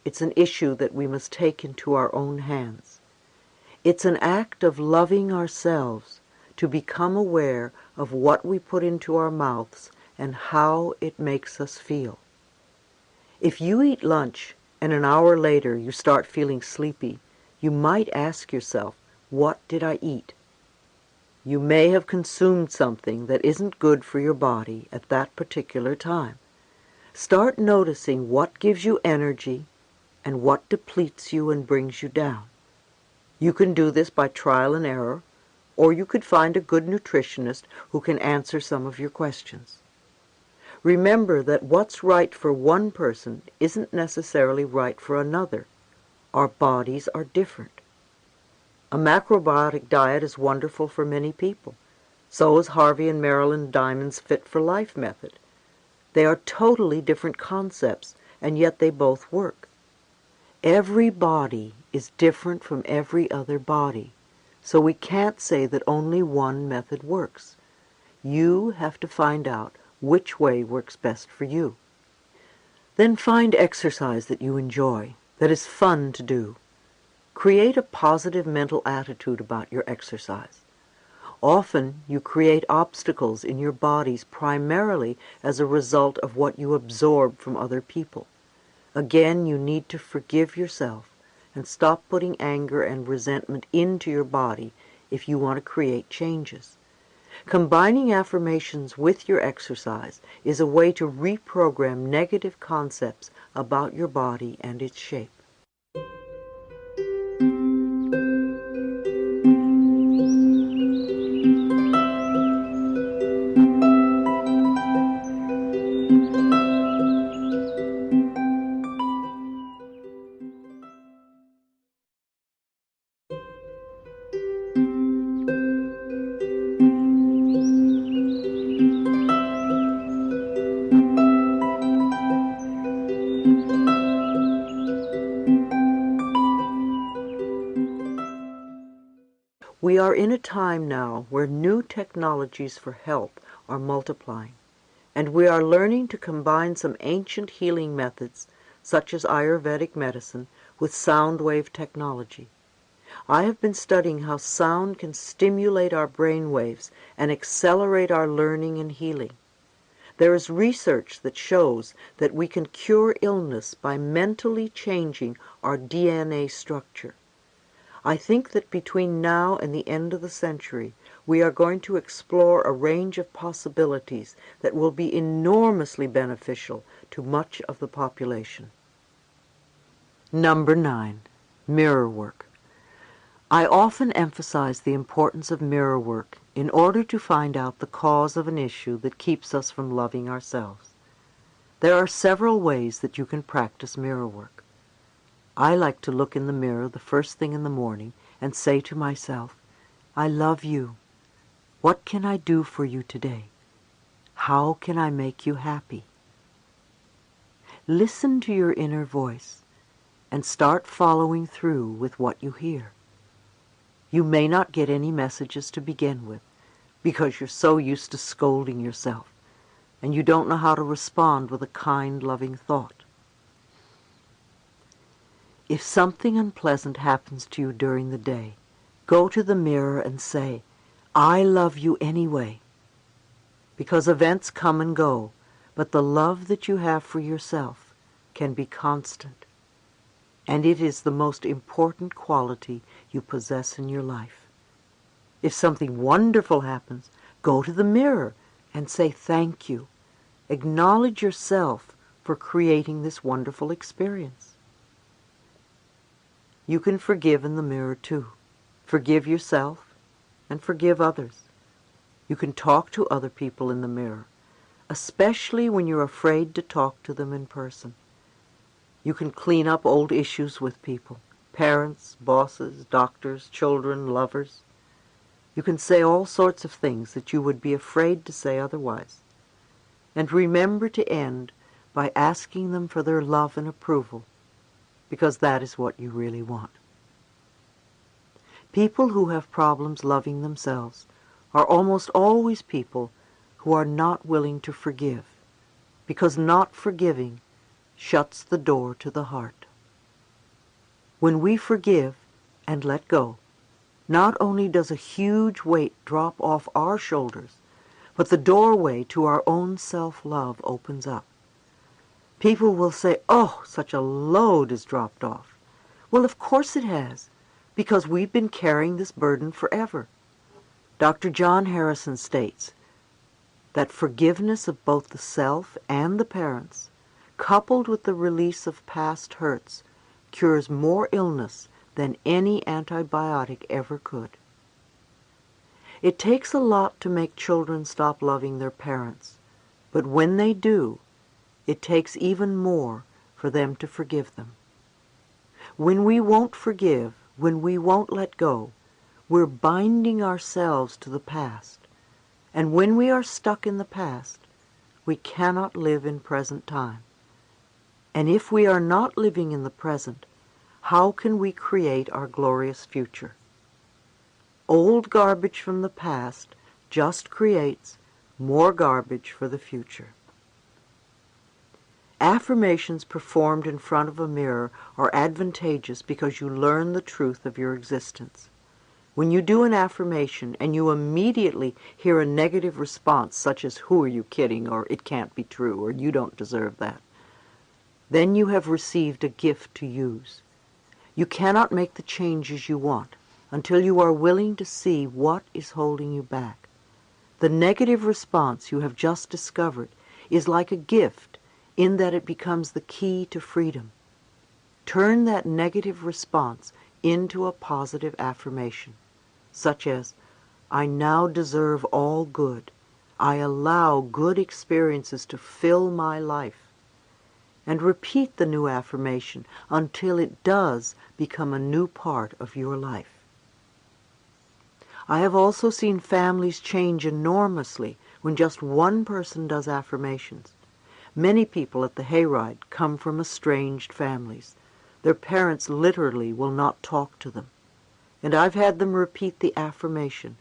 it's an issue that we must take into our own hands. It's an act of loving ourselves to become aware of what we put into our mouths and how it makes us feel. If you eat lunch and an hour later you start feeling sleepy, you might ask yourself, what did I eat? You may have consumed something that isn't good for your body at that particular time. Start noticing what gives you energy and what depletes you and brings you down. You can do this by trial and error, or you could find a good nutritionist who can answer some of your questions. Remember that what's right for one person isn't necessarily right for another. Our bodies are different. A macrobiotic diet is wonderful for many people. So is Harvey and Marilyn Diamond's Fit for Life method. They are totally different concepts, and yet they both work. Every body is different from every other body, so we can't say that only one method works. You have to find out which way works best for you. Then find exercise that you enjoy, that is fun to do. Create a positive mental attitude about your exercise. Often you create obstacles in your bodies primarily as a result of what you absorb from other people. Again, you need to forgive yourself and stop putting anger and resentment into your body if you want to create changes. Combining affirmations with your exercise is a way to reprogram negative concepts about your body and its shape. We are in a time now where new technologies for health are multiplying, and we are learning to combine some ancient healing methods, such as Ayurvedic medicine, with sound wave technology. I have been studying how sound can stimulate our brain waves and accelerate our learning and healing. There is research that shows that we can cure illness by mentally changing our DNA structure. I think that between now and the end of the century, we are going to explore a range of possibilities that will be enormously beneficial to much of the population. Number 9. Mirror work. I often emphasize the importance of mirror work in order to find out the cause of an issue that keeps us from loving ourselves. There are several ways that you can practice mirror work. I like to look in the mirror the first thing in the morning and say to myself, I love you. What can I do for you today? How can I make you happy? Listen to your inner voice and start following through with what you hear. You may not get any messages to begin with because you're so used to scolding yourself and you don't know how to respond with a kind, loving thought. If something unpleasant happens to you during the day, go to the mirror and say, I love you anyway. Because events come and go, but the love that you have for yourself can be constant. And it is the most important quality you possess in your life. If something wonderful happens, go to the mirror and say thank you. Acknowledge yourself for creating this wonderful experience. You can forgive in the mirror too. Forgive yourself and forgive others. You can talk to other people in the mirror, especially when you're afraid to talk to them in person. You can clean up old issues with people, parents, bosses, doctors, children, lovers. You can say all sorts of things that you would be afraid to say otherwise. And remember to end by asking them for their love and approval, because that is what you really want. People who have problems loving themselves are almost always people who are not willing to forgive, because not forgiving shuts the door to the heart. When we forgive and let go, not only does a huge weight drop off our shoulders, but the doorway to our own self-love opens up. People will say, oh, such a load has dropped off. Well, of course it has, because we've been carrying this burden forever. Dr. John Harrison states that forgiveness of both the self and the parents, coupled with the release of past hurts, cures more illness than any antibiotic ever could. It takes a lot to make children stop loving their parents, but when they do, it takes even more for them to forgive them. When we won't forgive, when we won't let go, we're binding ourselves to the past. And when we are stuck in the past, we cannot live in present time. And if we are not living in the present, how can we create our glorious future? Old garbage from the past just creates more garbage for the future. Affirmations performed in front of a mirror are advantageous because you learn the truth of your existence. When you do an affirmation and you immediately hear a negative response, such as, "Who are you kidding?" or "It can't be true," or "You don't deserve that," then you have received a gift to use. You cannot make the changes you want until you are willing to see what is holding you back. The negative response you have just discovered is like a gift in that it becomes the key to freedom. Turn that negative response into a positive affirmation, such as, "I now deserve all good. I allow good experiences to fill my life." And repeat the new affirmation until it does become a new part of your life. I have also seen families change enormously when just one person does affirmations. Many people at the hayride come from estranged families. Their parents literally will not talk to them. And I've had them repeat the affirmation,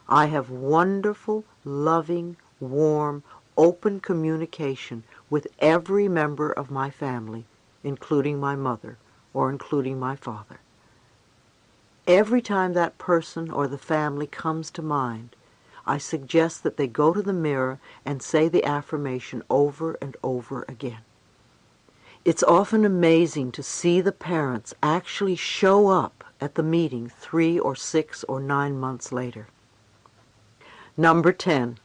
"I have wonderful, loving, warm, open communication with every member of my family, including my mother or including my father." Every time that person or the family comes to mind, I suggest that they go to the mirror and say the affirmation over and over again. It's often amazing to see the parents actually show up at the meeting 3 or 6 or 9 months later. Number 10,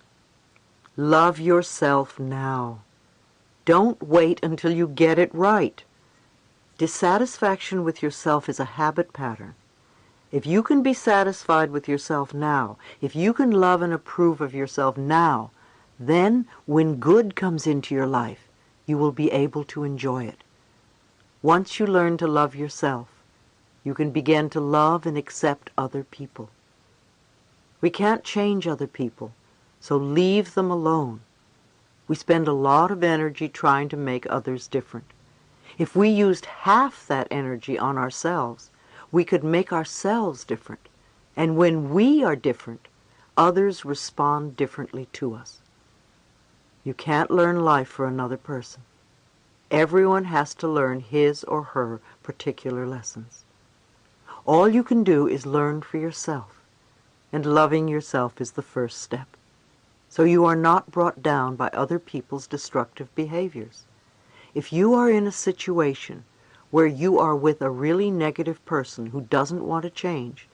love yourself now. Don't wait until you get it right. Dissatisfaction with yourself is a habit pattern. If you can be satisfied with yourself now, if you can love and approve of yourself now, then when good comes into your life, you will be able to enjoy it. Once you learn to love yourself, you can begin to love and accept other people. We can't change other people, so leave them alone. We spend a lot of energy trying to make others different. If we used half that energy on ourselves, we could make ourselves different. And when we are different, others respond differently to us. You can't learn life for another person. Everyone has to learn his or her particular lessons. All you can do is learn for yourself, and loving yourself is the first step. So you are not brought down by other people's destructive behaviors. If you are in a situation where you are with a really negative person who doesn't want to change,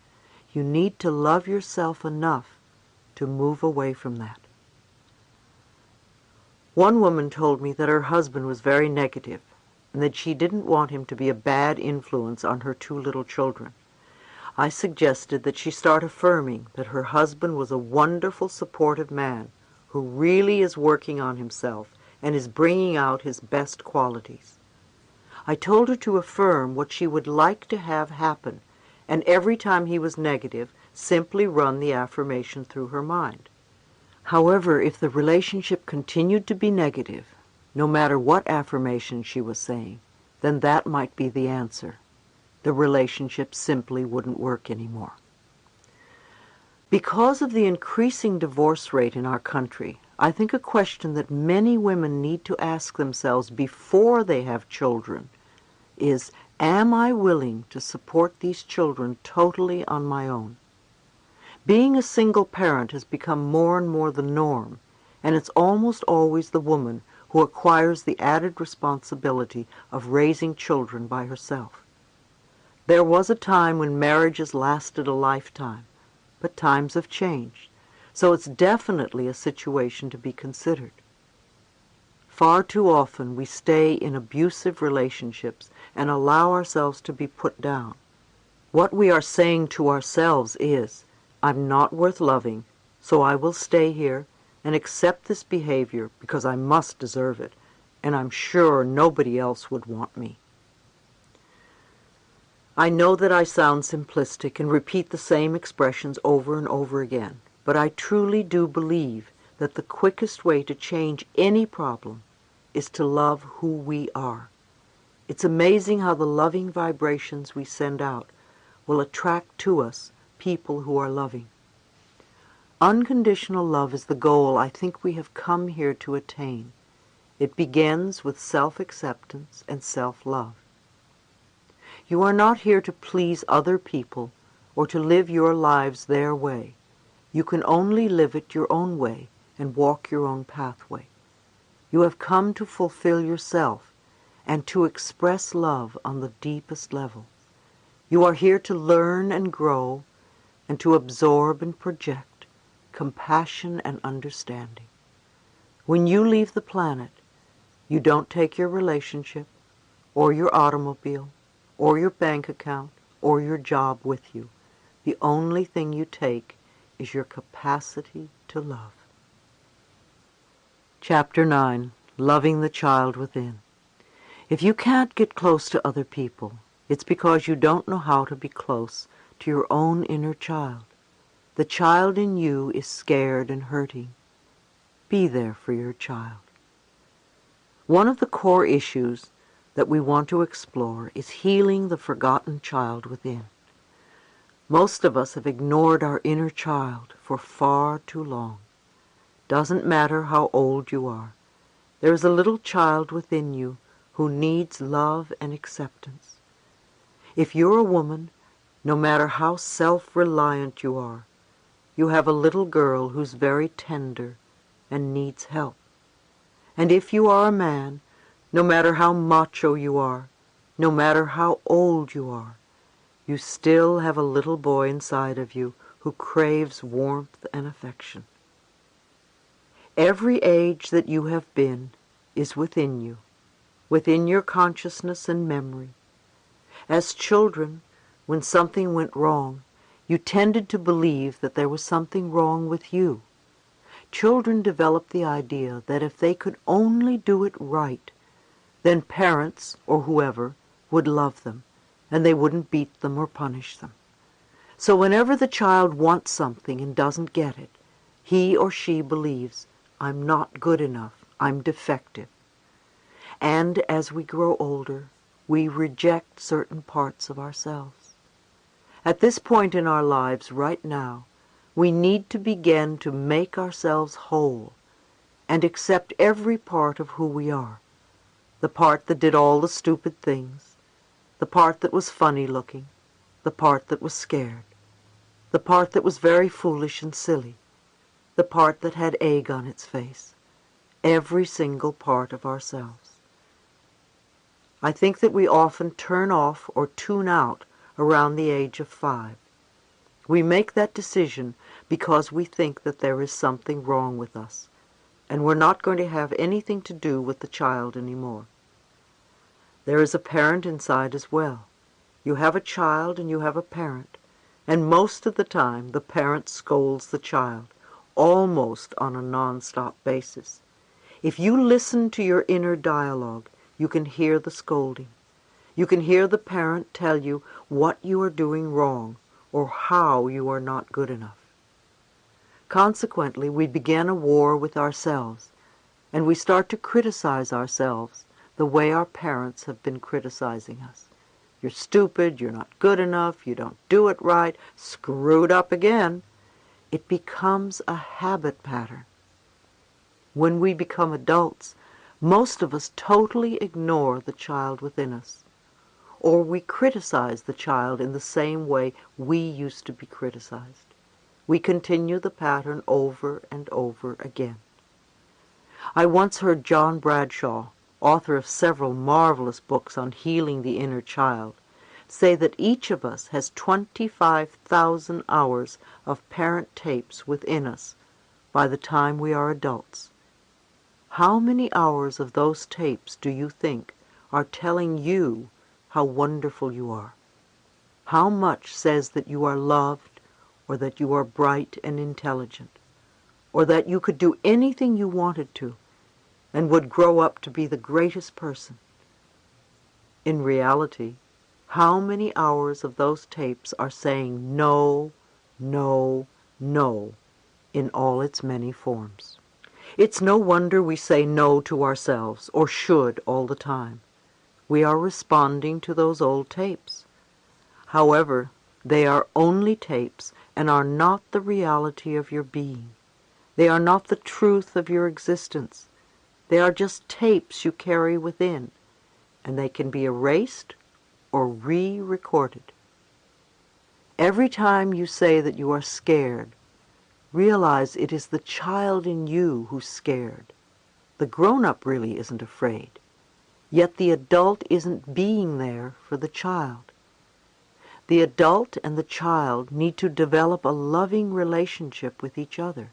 you need to love yourself enough to move away from that. One woman told me that her husband was very negative and that she didn't want him to be a bad influence on her 2 little children. I suggested that she start affirming that her husband was a wonderful, supportive man who really is working on himself and is bringing out his best qualities. I told her to affirm what she would like to have happen, and every time he was negative, simply run the affirmation through her mind. However, if the relationship continued to be negative, no matter what affirmation she was saying, then that might be the answer. The relationship simply wouldn't work anymore. Because of the increasing divorce rate in our country, I think a question that many women need to ask themselves before they have children is, am I willing to support these children totally on my own? Being a single parent has become more and more the norm, and it's almost always the woman who acquires the added responsibility of raising children by herself. There was a time when marriages lasted a lifetime, but times have changed, so it's definitely a situation to be considered. Far too often we stay in abusive relationships and allow ourselves to be put down. What we are saying to ourselves is, I'm not worth loving, so I will stay here and accept this behavior because I must deserve it, and I'm sure nobody else would want me. I know that I sound simplistic and repeat the same expressions over and over again, but I truly do believe that the quickest way to change any problem is to love who we are. It's amazing how the loving vibrations we send out will attract to us people who are loving. Unconditional love is the goal I think we have come here to attain. It begins with self-acceptance and self-love. You are not here to please other people or to live your lives their way. You can only live it your own way and walk your own pathway. You have come to fulfill yourself and to express love on the deepest level. You are here to learn and grow and to absorb and project compassion and understanding. When you leave the planet, you don't take your relationship or your automobile or your bank account or your job with you. The only thing you take is your capacity to love. Chapter 9, Loving the Child Within. If you can't get close to other people, it's because you don't know how to be close to your own inner child. The child in you is scared and hurting. Be there for your child. One of the core issues that we want to explore is healing the forgotten child within. Most of us have ignored our inner child for far too long. Doesn't matter how old you are. There is a little child within you who needs love and acceptance. If you're a woman, no matter how self-reliant you are, you have a little girl who's very tender and needs help. And if you are a man, no matter how macho you are, no matter how old you are, you still have a little boy inside of you who craves warmth and affection. Every age that you have been is within you, within your consciousness and memory. As children, when something went wrong, you tended to believe that there was something wrong with you. Children develop the idea that if they could only do it right, then parents, or whoever, would love them, and they wouldn't beat them or punish them. So whenever the child wants something and doesn't get it, he or she believes, I'm not good enough, I'm defective. And as we grow older, we reject certain parts of ourselves. At this point in our lives right now, we need to begin to make ourselves whole and accept every part of who we are. The part that did all the stupid things, the part that was funny looking, the part that was scared, the part that was very foolish and silly, the part that had egg on its face, every single part of ourselves. I think that we often turn off or tune out around the age of 5. We make that decision because we think that there is something wrong with us, and we're not going to have anything to do with the child anymore. There is a parent inside as well. You have a child and you have a parent, and most of the time the parent scolds the child, almost on a non-stop basis. If you listen to your inner dialogue, you can hear the scolding. You can hear the parent tell you what you are doing wrong or how you are not good enough. Consequently, we begin a war with ourselves, and we start to criticize ourselves the way our parents have been criticizing us. You're stupid, you're not good enough, you don't do it right, screwed up again. It becomes a habit pattern. When we become adults, most of us totally ignore the child within us, or we criticize the child in the same way we used to be criticized. We continue the pattern over and over again. I once heard John Bradshaw, author of several marvelous books on healing the inner child, say that each of us has 25,000 hours of parent tapes within us by the time we are adults. How many hours of those tapes do you think are telling you how wonderful you are? How much says that you are loved, or that you are bright and intelligent, or that you could do anything you wanted to and would grow up to be the greatest person? In reality, how many hours of those tapes are saying no, no, no in all its many forms? It's no wonder we say no to ourselves, or should, all the time. We are responding to those old tapes. However, they are only tapes and are not the reality of your being. They are not the truth of your existence. They are just tapes you carry within, and they can be erased or re-recorded. Every time you say that you are scared, realize it is the child in you who's scared. The grown-up really isn't afraid. Yet the adult isn't being there for the child. The adult and the child need to develop a loving relationship with each other.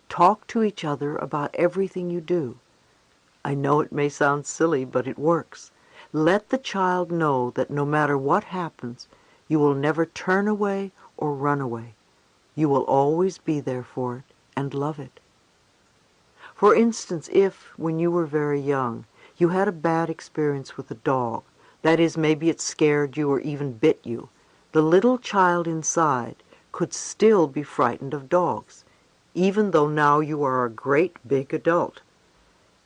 Talk to each other about everything you do. I know it may sound silly, but it works. Let the child know that no matter what happens, you will never turn away or run away. You will always be there for it and love it. For instance, if, when you were very young, you had a bad experience with a dog, that is, maybe it scared you or even bit you, the little child inside could still be frightened of dogs, even though now you are a great big adult.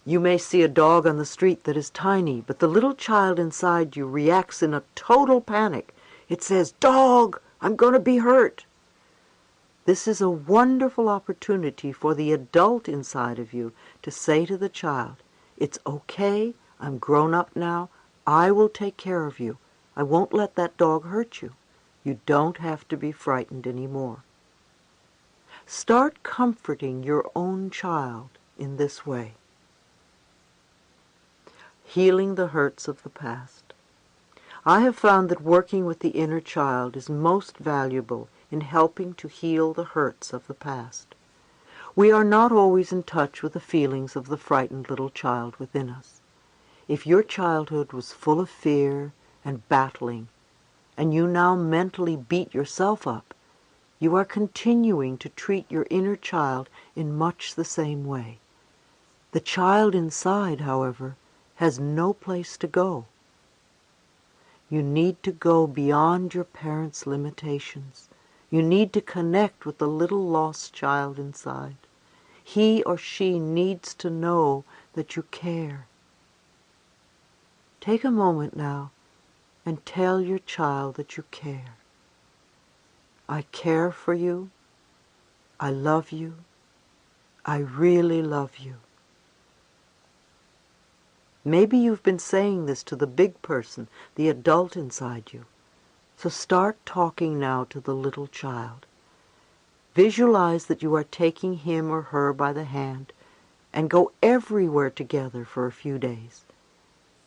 You may see a dog on the street that is tiny, but the little child inside you reacts in a total panic. It says, "Dog, I'm going to be hurt." This is a wonderful opportunity for the adult inside of you to say to the child, "It's okay, I'm grown up now, I will take care of you. I won't let that dog hurt you. You don't have to be frightened anymore." Start comforting your own child in this way. Healing the hurts of the past. I have found that working with the inner child is most valuable in helping to heal the hurts of the past. We are not always in touch with the feelings of the frightened little child within us. If your childhood was full of fear and battling, and you now mentally beat yourself up, you are continuing to treat your inner child in much the same way. The child inside, however, has no place to go. You need to go beyond your parents' limitations. You need to connect with the little lost child inside. He or she needs to know that you care. Take a moment now and tell your child that you care. I care for you. I love you. I really love you. Maybe you've been saying this to the big person, the adult inside you. So start talking now to the little child. Visualize that you are taking him or her by the hand and go everywhere together for a few days.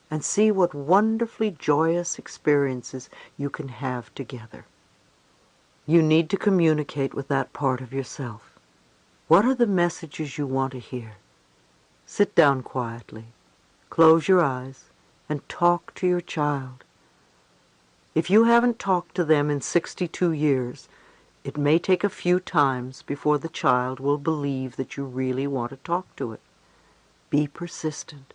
And see what wonderfully joyous experiences you can have together. You need to communicate with that part of yourself. What are the messages you want to hear? Sit down quietly. Close your eyes and talk to your child. If you haven't talked to them in 62 years, it may take a few times before the child will believe that you really want to talk to it. Be persistent.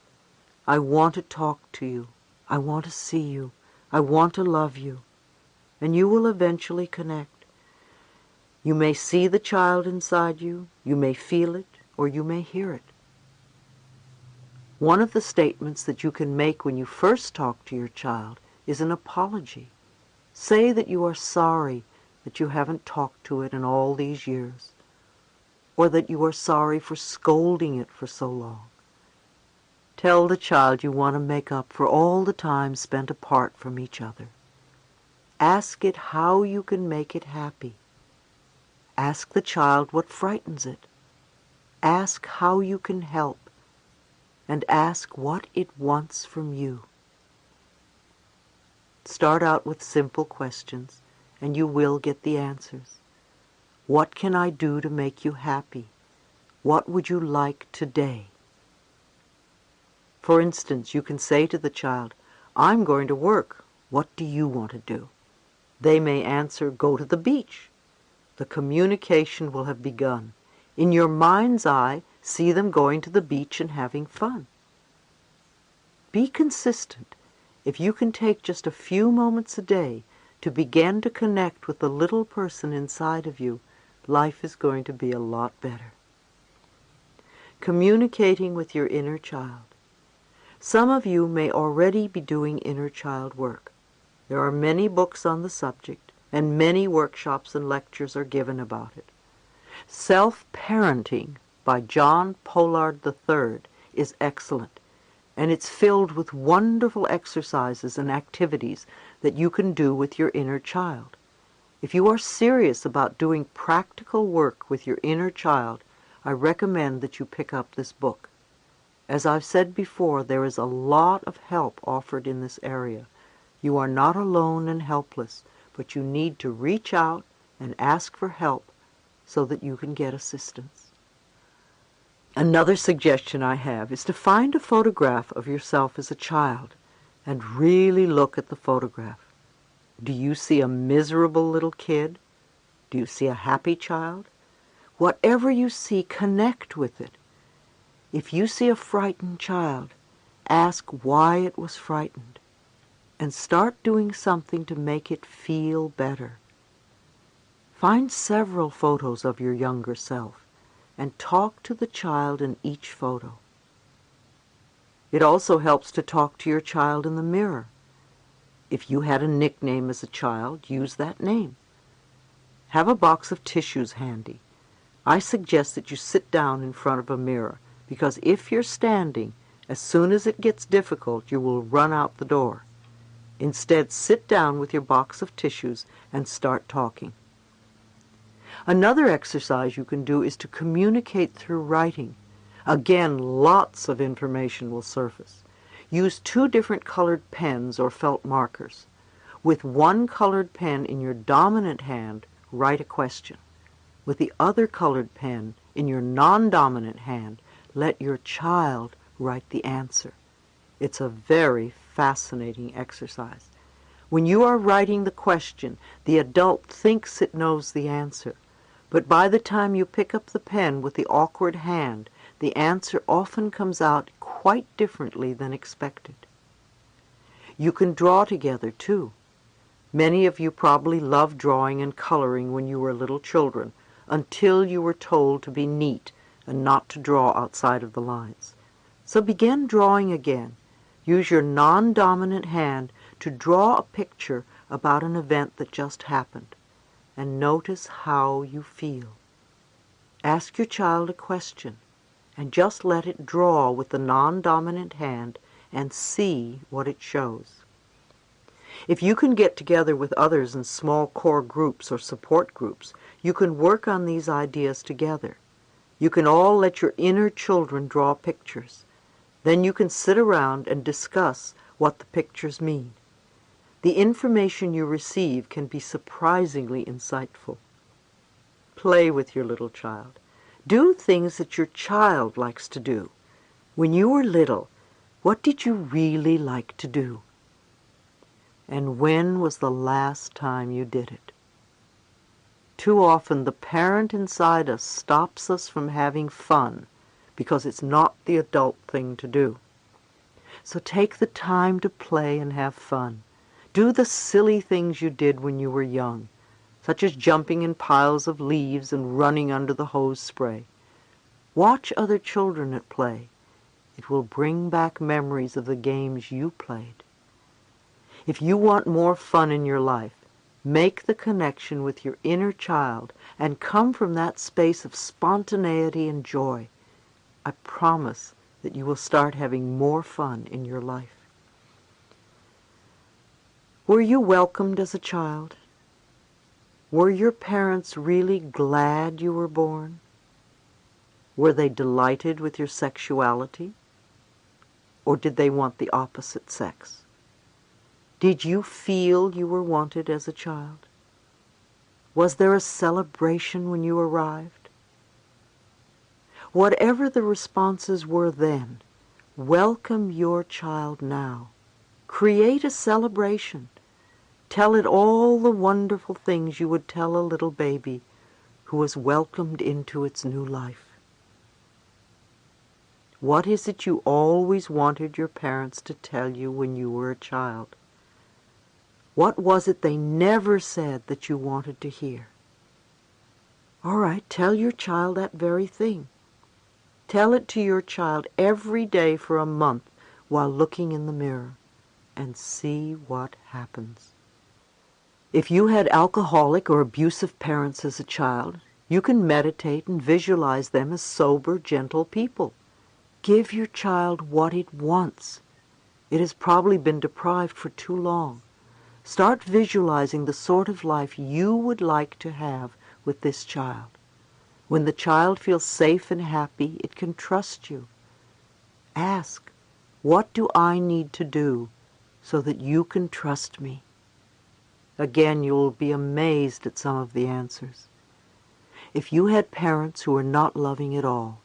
I want to talk to you. I want to see you. I want to love you. And you will eventually connect. You may see the child inside you, you may feel it, or you may hear it. One of the statements that you can make when you first talk to your child is an apology. Say that you are sorry that you haven't talked to it in all these years, or that you are sorry for scolding it for so long. Tell the child you want to make up for all the time spent apart from each other. Ask it how you can make it happy. Ask the child what frightens it. Ask how you can help. And ask what it wants from you. Start out with simple questions, and you will get the answers. What can I do to make you happy? What would you like today? For instance, you can say to the child, "I'm going to work. What do you want to do?" They may answer, "Go to the beach." The communication will have begun. In your mind's eye, see them going to the beach and having fun. Be consistent. If you can take just a few moments a day to begin to connect with the little person inside of you, life is going to be a lot better. Communicating with your inner child. Some of you may already be doing inner child work. There are many books on the subject, and many workshops and lectures are given about it. Self-Parenting by John Pollard III is excellent, and it's filled with wonderful exercises and activities that you can do with your inner child. If you are serious about doing practical work with your inner child, I recommend that you pick up this book. As I've said before, there is a lot of help offered in this area. You are not alone and helpless, but you need to reach out and ask for help so that you can get assistance. Another suggestion I have is to find a photograph of yourself as a child and really look at the photograph. Do you see a miserable little kid? Do you see a happy child? Whatever you see, connect with it. If you see a frightened child, ask why it was frightened and start doing something to make it feel better. Find several photos of your younger self and talk to the child in each photo. It also helps to talk to your child in the mirror. If you had a nickname as a child, use that name. Have a box of tissues handy. I suggest that you sit down in front of a mirror, because if you're standing, as soon as it gets difficult, you will run out the door. Instead, sit down with your box of tissues and start talking. Another exercise you can do is to communicate through writing. Again, lots of information will surface. Use 2 different colored pens or felt markers. With one colored pen in your dominant hand, write a question. With the other colored pen in your non-dominant hand, let your child write the answer. It's a very fascinating exercise. When you are writing the question, the adult thinks it knows the answer. But by the time you pick up the pen with the awkward hand, the answer often comes out quite differently than expected. You can draw together, too. Many of you probably loved drawing and coloring when you were little children, until you were told to be neat and not to draw outside of the lines. So begin drawing again. Use your non-dominant hand to draw a picture about an event that just happened, and notice how you feel. Ask your child a question, and just let it draw with the non-dominant hand and see what it shows. If you can get together with others in small core groups or support groups, you can work on these ideas together. You can all let your inner children draw pictures. Then you can sit around and discuss what the pictures mean. The information you receive can be surprisingly insightful. Play with your little child. Do things that your child likes to do. When you were little, what did you really like to do? And when was the last time you did it? Too often the parent inside us stops us from having fun because it's not the adult thing to do. So take the time to play and have fun. Do the silly things you did when you were young, such as jumping in piles of leaves and running under the hose spray. Watch other children at play. It will bring back memories of the games you played. If you want more fun in your life, make the connection with your inner child and come from that space of spontaneity and joy. I promise that you will start having more fun in your life. Were you welcomed as a child? Were your parents really glad you were born? Were they delighted with your sexuality? Or did they want the opposite sex? Did you feel you were wanted as a child? Was there a celebration when you arrived? Whatever the responses were then, welcome your child now. Create a celebration. Tell it all the wonderful things you would tell a little baby who was welcomed into its new life. What is it you always wanted your parents to tell you when you were a child? What was it they never said that you wanted to hear? All right, tell your child that very thing. Tell it to your child every day for a month while looking in the mirror, and see what happens. If you had alcoholic or abusive parents as a child, you can meditate and visualize them as sober, gentle people. Give your child what it wants. It has probably been deprived for too long. Start visualizing the sort of life you would like to have with this child. When the child feels safe and happy, it can trust you. Ask, what do I need to do so that you can trust me? Again, you will be amazed at some of the answers. If you had parents who are not loving at all,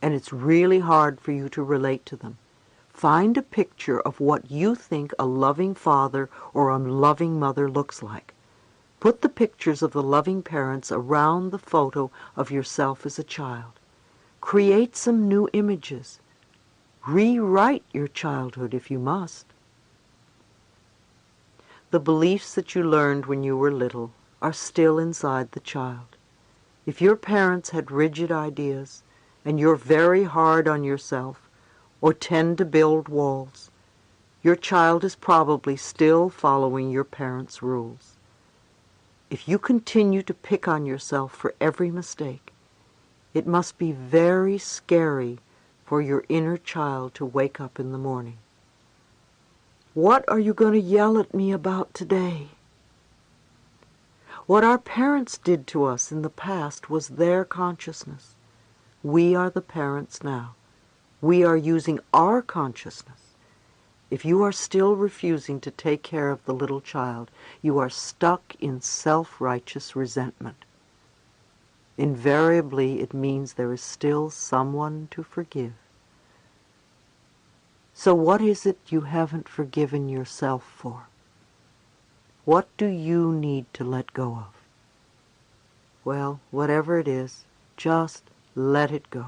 and it's really hard for you to relate to them, find a picture of what you think a loving father or a loving mother looks like. Put the pictures of the loving parents around the photo of yourself as a child. Create some new images. Rewrite your childhood if you must. The beliefs that you learned when you were little are still inside the child. If your parents had rigid ideas, and you're very hard on yourself, or tend to build walls, your child is probably still following your parents' rules. If you continue to pick on yourself for every mistake, it must be very scary for your inner child to wake up in the morning. What are you going to yell at me about today? What our parents did to us in the past was their consciousness. We are the parents now. We are using our consciousness. If you are still refusing to take care of the little child, you are stuck in self-righteous resentment. Invariably, it means there is still someone to forgive. So what is it you haven't forgiven yourself for? What do you need to let go of? Well, whatever it is, just let it go.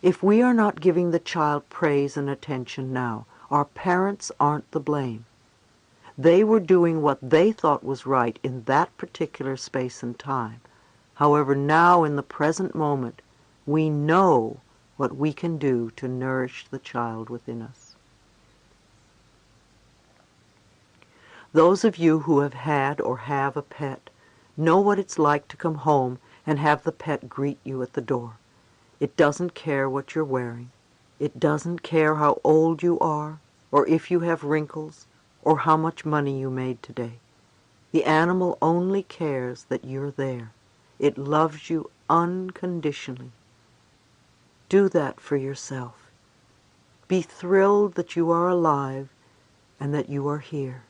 If we are not giving the child praise and attention now, our parents aren't the blame. They were doing what they thought was right in that particular space and time. However, now in the present moment, we know what we can do to nourish the child within us. Those of you who have had or have a pet know what it's like to come home and have the pet greet you at the door. It doesn't care what you're wearing. It doesn't care how old you are, or if you have wrinkles, or how much money you made today. The animal only cares that you're there. It loves you unconditionally. Do that for yourself. Be thrilled that you are alive and that you are here.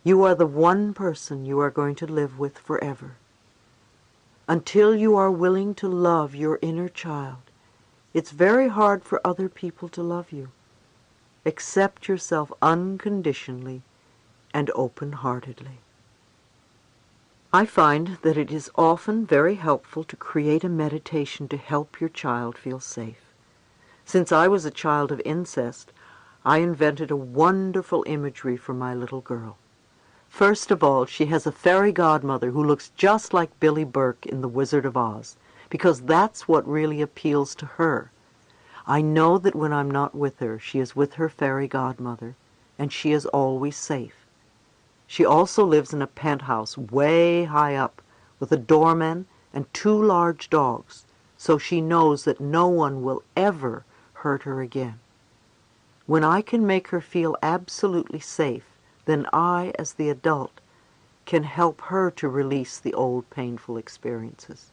You are the one person you are going to live with forever. Until you are willing to love your inner child, it's very hard for other people to love you. Accept yourself unconditionally and open-heartedly. I find that it is often very helpful to create a meditation to help your child feel safe. Since I was a child of incest, I invented a wonderful imagery for my little girl. First of all, she has a fairy godmother who looks just like Billy Burke in The Wizard of Oz, because that's what really appeals to her. I know that when I'm not with her, she is with her fairy godmother, and she is always safe. She also lives in a penthouse way high up, with a doorman and 2 large dogs, so she knows that no one will ever hurt her again. When I can make her feel absolutely safe, then I, as the adult, can help her to release the old painful experiences.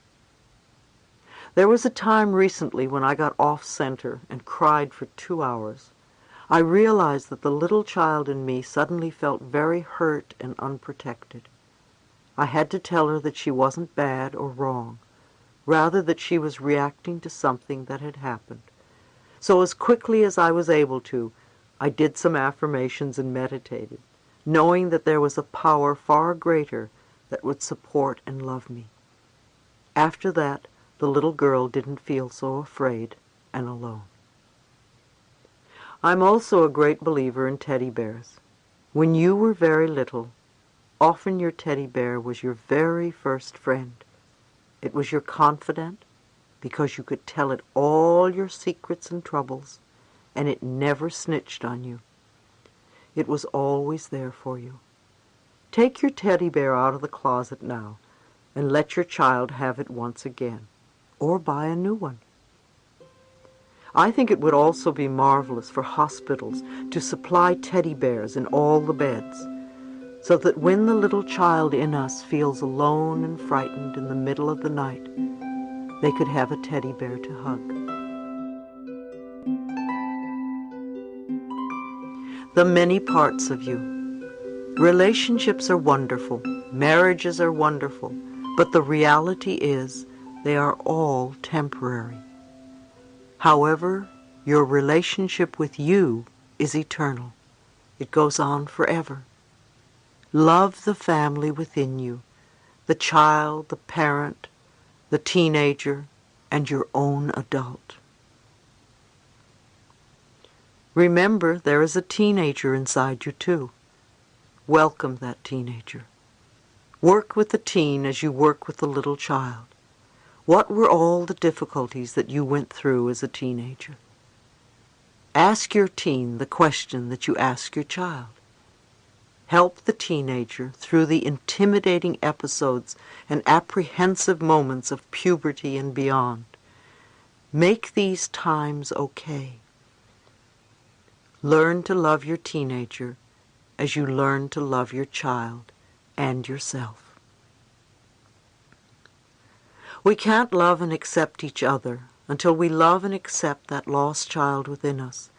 There was a time recently when I got off-center and cried for 2 hours. I realized that the little child in me suddenly felt very hurt and unprotected. I had to tell her that she wasn't bad or wrong, rather that she was reacting to something that had happened. So as quickly as I was able to, I did some affirmations and meditated, knowing that there was a power far greater that would support and love me. After that, the little girl didn't feel so afraid and alone. I'm also a great believer in teddy bears. When you were very little, often your teddy bear was your very first friend. It was your confidant because you could tell it all your secrets and troubles, and it never snitched on you. It was always there for you. Take your teddy bear out of the closet now and let your child have it once again, or buy a new one. I think it would also be marvelous for hospitals to supply teddy bears in all the beds, so that when the little child in us feels alone and frightened in the middle of the night, they could have a teddy bear to hug. The many parts of you. Relationships are wonderful, marriages are wonderful, but the reality is they are all temporary. However, your relationship with you is eternal. It goes on forever. Love the family within you, the child, the parent, the teenager, and your own adult. Remember, there is a teenager inside you too. Welcome that teenager. Work with the teen as you work with the little child. What were all the difficulties that you went through as a teenager? Ask your teen the question that you ask your child. Help the teenager through the intimidating episodes and apprehensive moments of puberty and beyond. Make these times okay. Learn to love your teenager as you learn to love your child and yourself. We can't love and accept each other until we love and accept that lost child within us.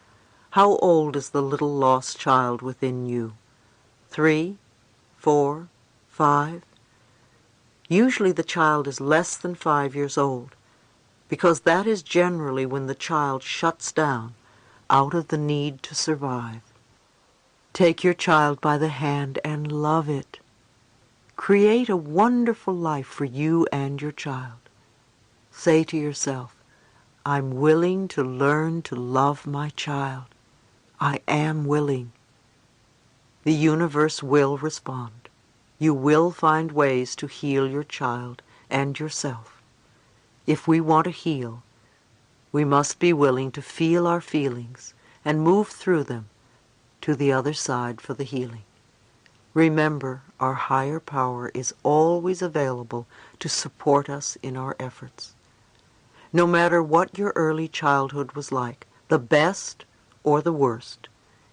How old is the little lost child within you? 3, 4, 5? Usually the child is less than 5 years old, because that is generally when the child shuts down out of the need to survive. Take your child by the hand and love it. Create a wonderful life for you and your child. Say to yourself, I'm willing to learn to love my child. I am willing. The universe will respond. You will find ways to heal your child and yourself. If we want to heal, we must be willing to feel our feelings and move through them to the other side for the healing. Remember, our higher power is always available to support us in our efforts. No matter what your early childhood was like, the best or the worst,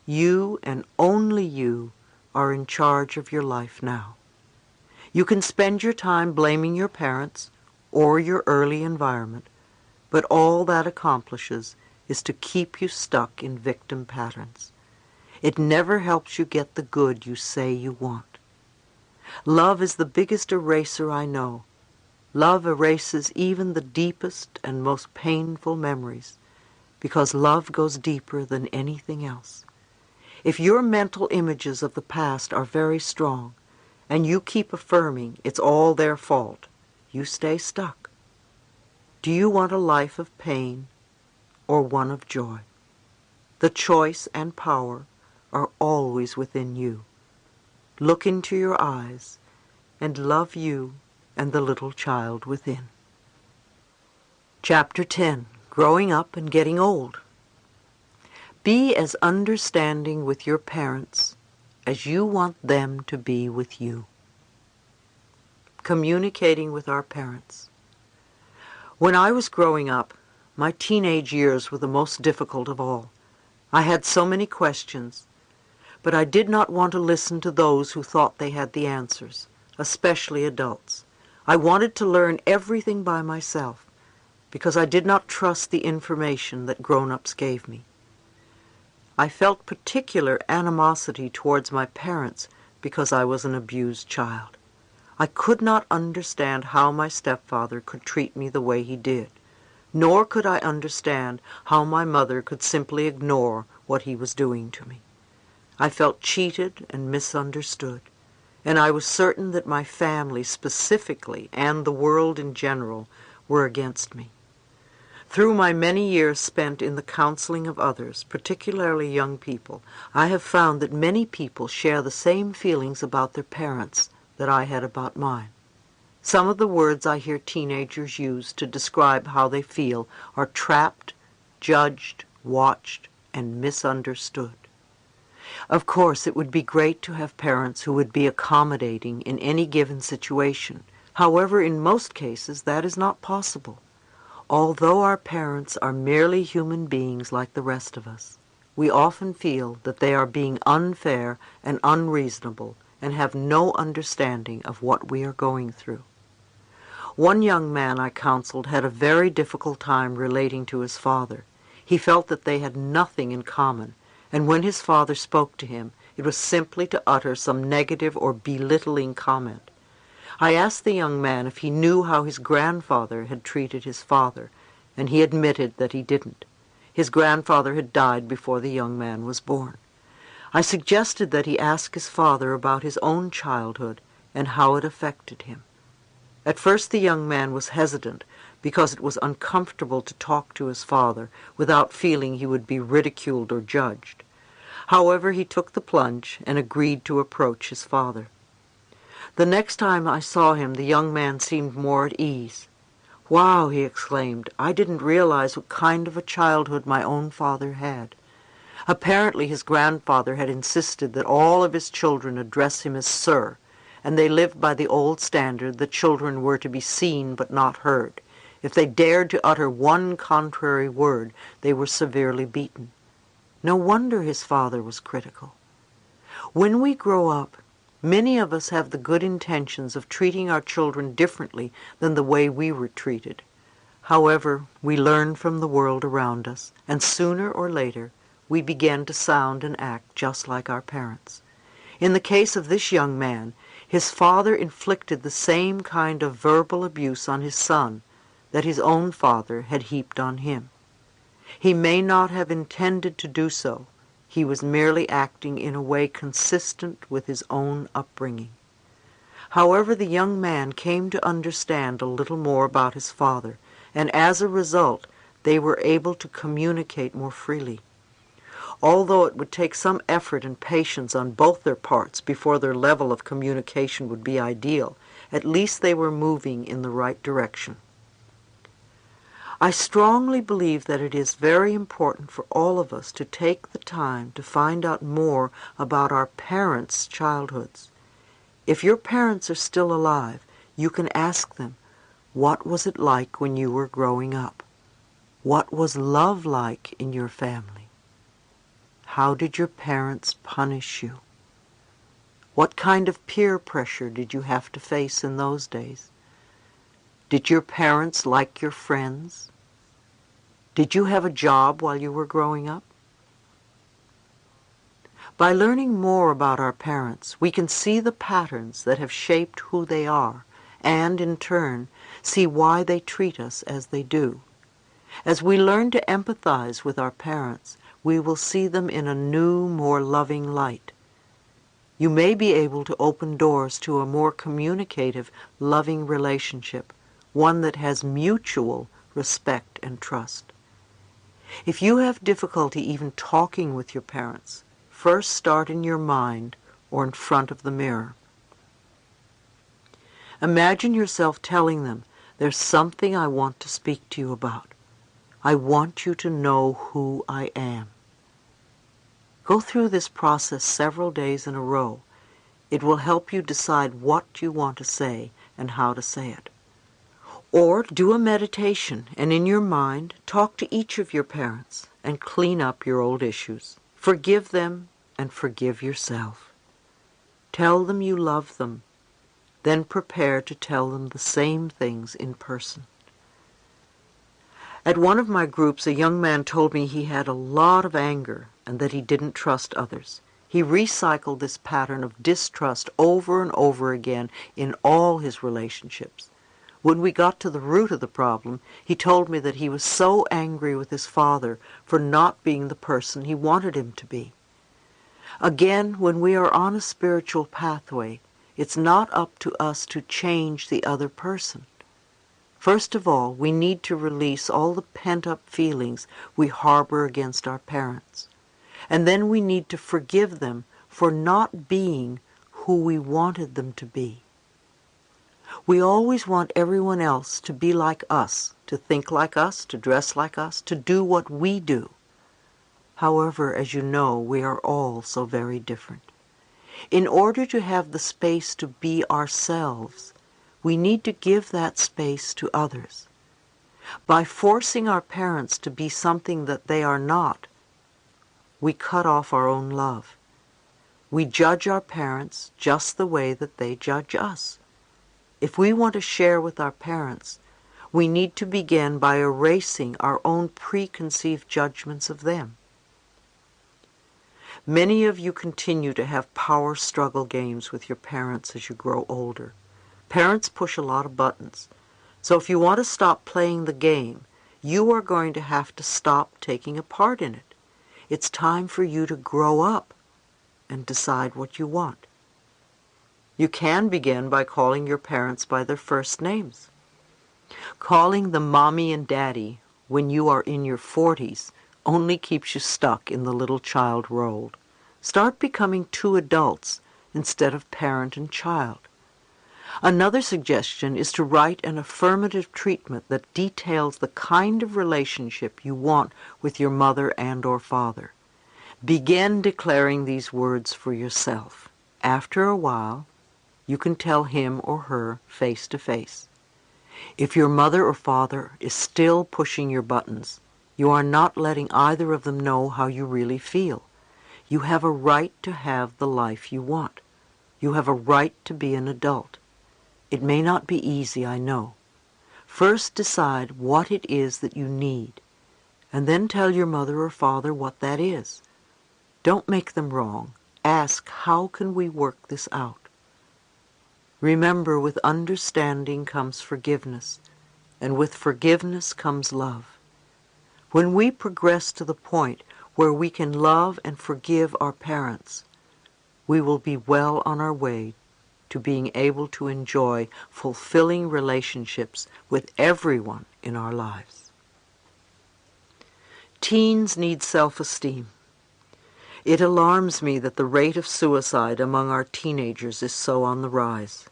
you and only you are in charge of your life now. You can spend your time blaming your parents or your early environment, but all that accomplishes is to keep you stuck in victim patterns. It never helps you get the good you say you want. Love is the biggest eraser I know. Love erases even the deepest and most painful memories, because love goes deeper than anything else. If your mental images of the past are very strong, and you keep affirming it's all their fault, you stay stuck. Do you want a life of pain or one of joy? The choice and power are always within you. Look into your eyes and love you and the little child within. Chapter 10. Growing Up and Getting Old. Be as understanding with your parents as you want them to be with you. Communicating with our parents. When I was growing up, my teenage years were the most difficult of all. I had so many questions, but I did not want to listen to those who thought they had the answers, especially adults. I wanted to learn everything by myself, because I did not trust the information that grown-ups gave me. I felt particular animosity towards my parents because I was an abused child. I could not understand how my stepfather could treat me the way he did, nor could I understand how my mother could simply ignore what he was doing to me. I felt cheated and misunderstood, and I was certain that my family specifically and the world in general were against me. Through my many years spent in the counseling of others, particularly young people, I have found that many people share the same feelings about their parents that I had about mine. Some of the words I hear teenagers use to describe how they feel are trapped, judged, watched, and misunderstood. Of course, it would be great to have parents who would be accommodating in any given situation. However, in most cases, that is not possible. Although our parents are merely human beings like the rest of us, we often feel that they are being unfair and unreasonable and have no understanding of what we are going through. One young man I counseled had a very difficult time relating to his father. He felt that they had nothing in common, and when his father spoke to him, it was simply to utter some negative or belittling comment. I asked the young man if he knew how his grandfather had treated his father, and he admitted that he didn't. His grandfather had died before the young man was born. I suggested that he ask his father about his own childhood and how it affected him. At first the young man was hesitant because it was uncomfortable to talk to his father without feeling he would be ridiculed or judged. However, he took the plunge and agreed to approach his father. The next time I saw him, the young man seemed more at ease. "Wow," he exclaimed, "I didn't realize what kind of a childhood my own father had." Apparently his grandfather had insisted that all of his children address him as sir, and they lived by the old standard that children were to be seen but not heard. If they dared to utter one contrary word, they were severely beaten. No wonder his father was critical. When we grow up, many of us have the good intentions of treating our children differently than the way we were treated. However, we learn from the world around us, and sooner or later we begin to sound and act just like our parents. In the case of this young man, his father inflicted the same kind of verbal abuse on his son that his own father had heaped on him. He may not have intended to do so. He was merely acting in a way consistent with his own upbringing. However, the young man came to understand a little more about his father, and as a result, they were able to communicate more freely. Although it would take some effort and patience on both their parts before their level of communication would be ideal, at least they were moving in the right direction. I strongly believe that it is very important for all of us to take the time to find out more about our parents' childhoods. If your parents are still alive, you can ask them, what was it like when you were growing up? What was love like in your family? How did your parents punish you? What kind of peer pressure did you have to face in those days? Did your parents like your friends? Did you have a job while you were growing up? By learning more about our parents, we can see the patterns that have shaped who they are, and, in turn, see why they treat us as they do. As we learn to empathize with our parents, we will see them in a new, more loving light. You may be able to open doors to a more communicative, loving relationship, one that has mutual respect and trust. If you have difficulty even talking with your parents, first start in your mind or in front of the mirror. Imagine yourself telling them, "There's something I want to speak to you about. I want you to know who I am." Go through this process several days in a row. It will help you decide what you want to say and how to say it. Or do a meditation and in your mind talk to each of your parents and clean up your old issues. Forgive them and forgive yourself. Tell them you love them. Then prepare to tell them the same things in person. At one of my groups, a young man told me he had a lot of anger and that he didn't trust others. He recycled this pattern of distrust over and over again in all his relationships. When we got to the root of the problem, he told me that he was so angry with his father for not being the person he wanted him to be. Again, when we are on a spiritual pathway, it's not up to us to change the other person. First of all, we need to release all the pent-up feelings we harbor against our parents. And then we need to forgive them for not being who we wanted them to be. We always want everyone else to be like us, to think like us, to dress like us, to do what we do. However, as you know, we are all so very different. In order to have the space to be ourselves, we need to give that space to others. By forcing our parents to be something that they are not, we cut off our own love. We judge our parents just the way that they judge us. If we want to share with our parents, we need to begin by erasing our own preconceived judgments of them. Many of you continue to have power struggle games with your parents as you grow older. Parents push a lot of buttons. So if you want to stop playing the game, you are going to have to stop taking a part in it. It's time for you to grow up and decide what you want. You can begin by calling your parents by their first names. Calling them mommy and daddy when you are in your 40s only keeps you stuck in the little child role. Start becoming two adults instead of parent and child. Another suggestion is to write an affirmative treatment that details the kind of relationship you want with your mother and or father. Begin declaring these words for yourself. After a while, you can tell him or her face to face. If your mother or father is still pushing your buttons, you are not letting either of them know how you really feel. You have a right to have the life you want. You have a right to be an adult. It may not be easy, I know. First decide what it is that you need, and then tell your mother or father what that is. Don't make them wrong. Ask, how can we work this out? Remember, with understanding comes forgiveness, and with forgiveness comes love. When we progress to the point where we can love and forgive our parents, we will be well on our way to being able to enjoy fulfilling relationships with everyone in our lives. Teens need self-esteem. It alarms me that the rate of suicide among our teenagers is so on the rise.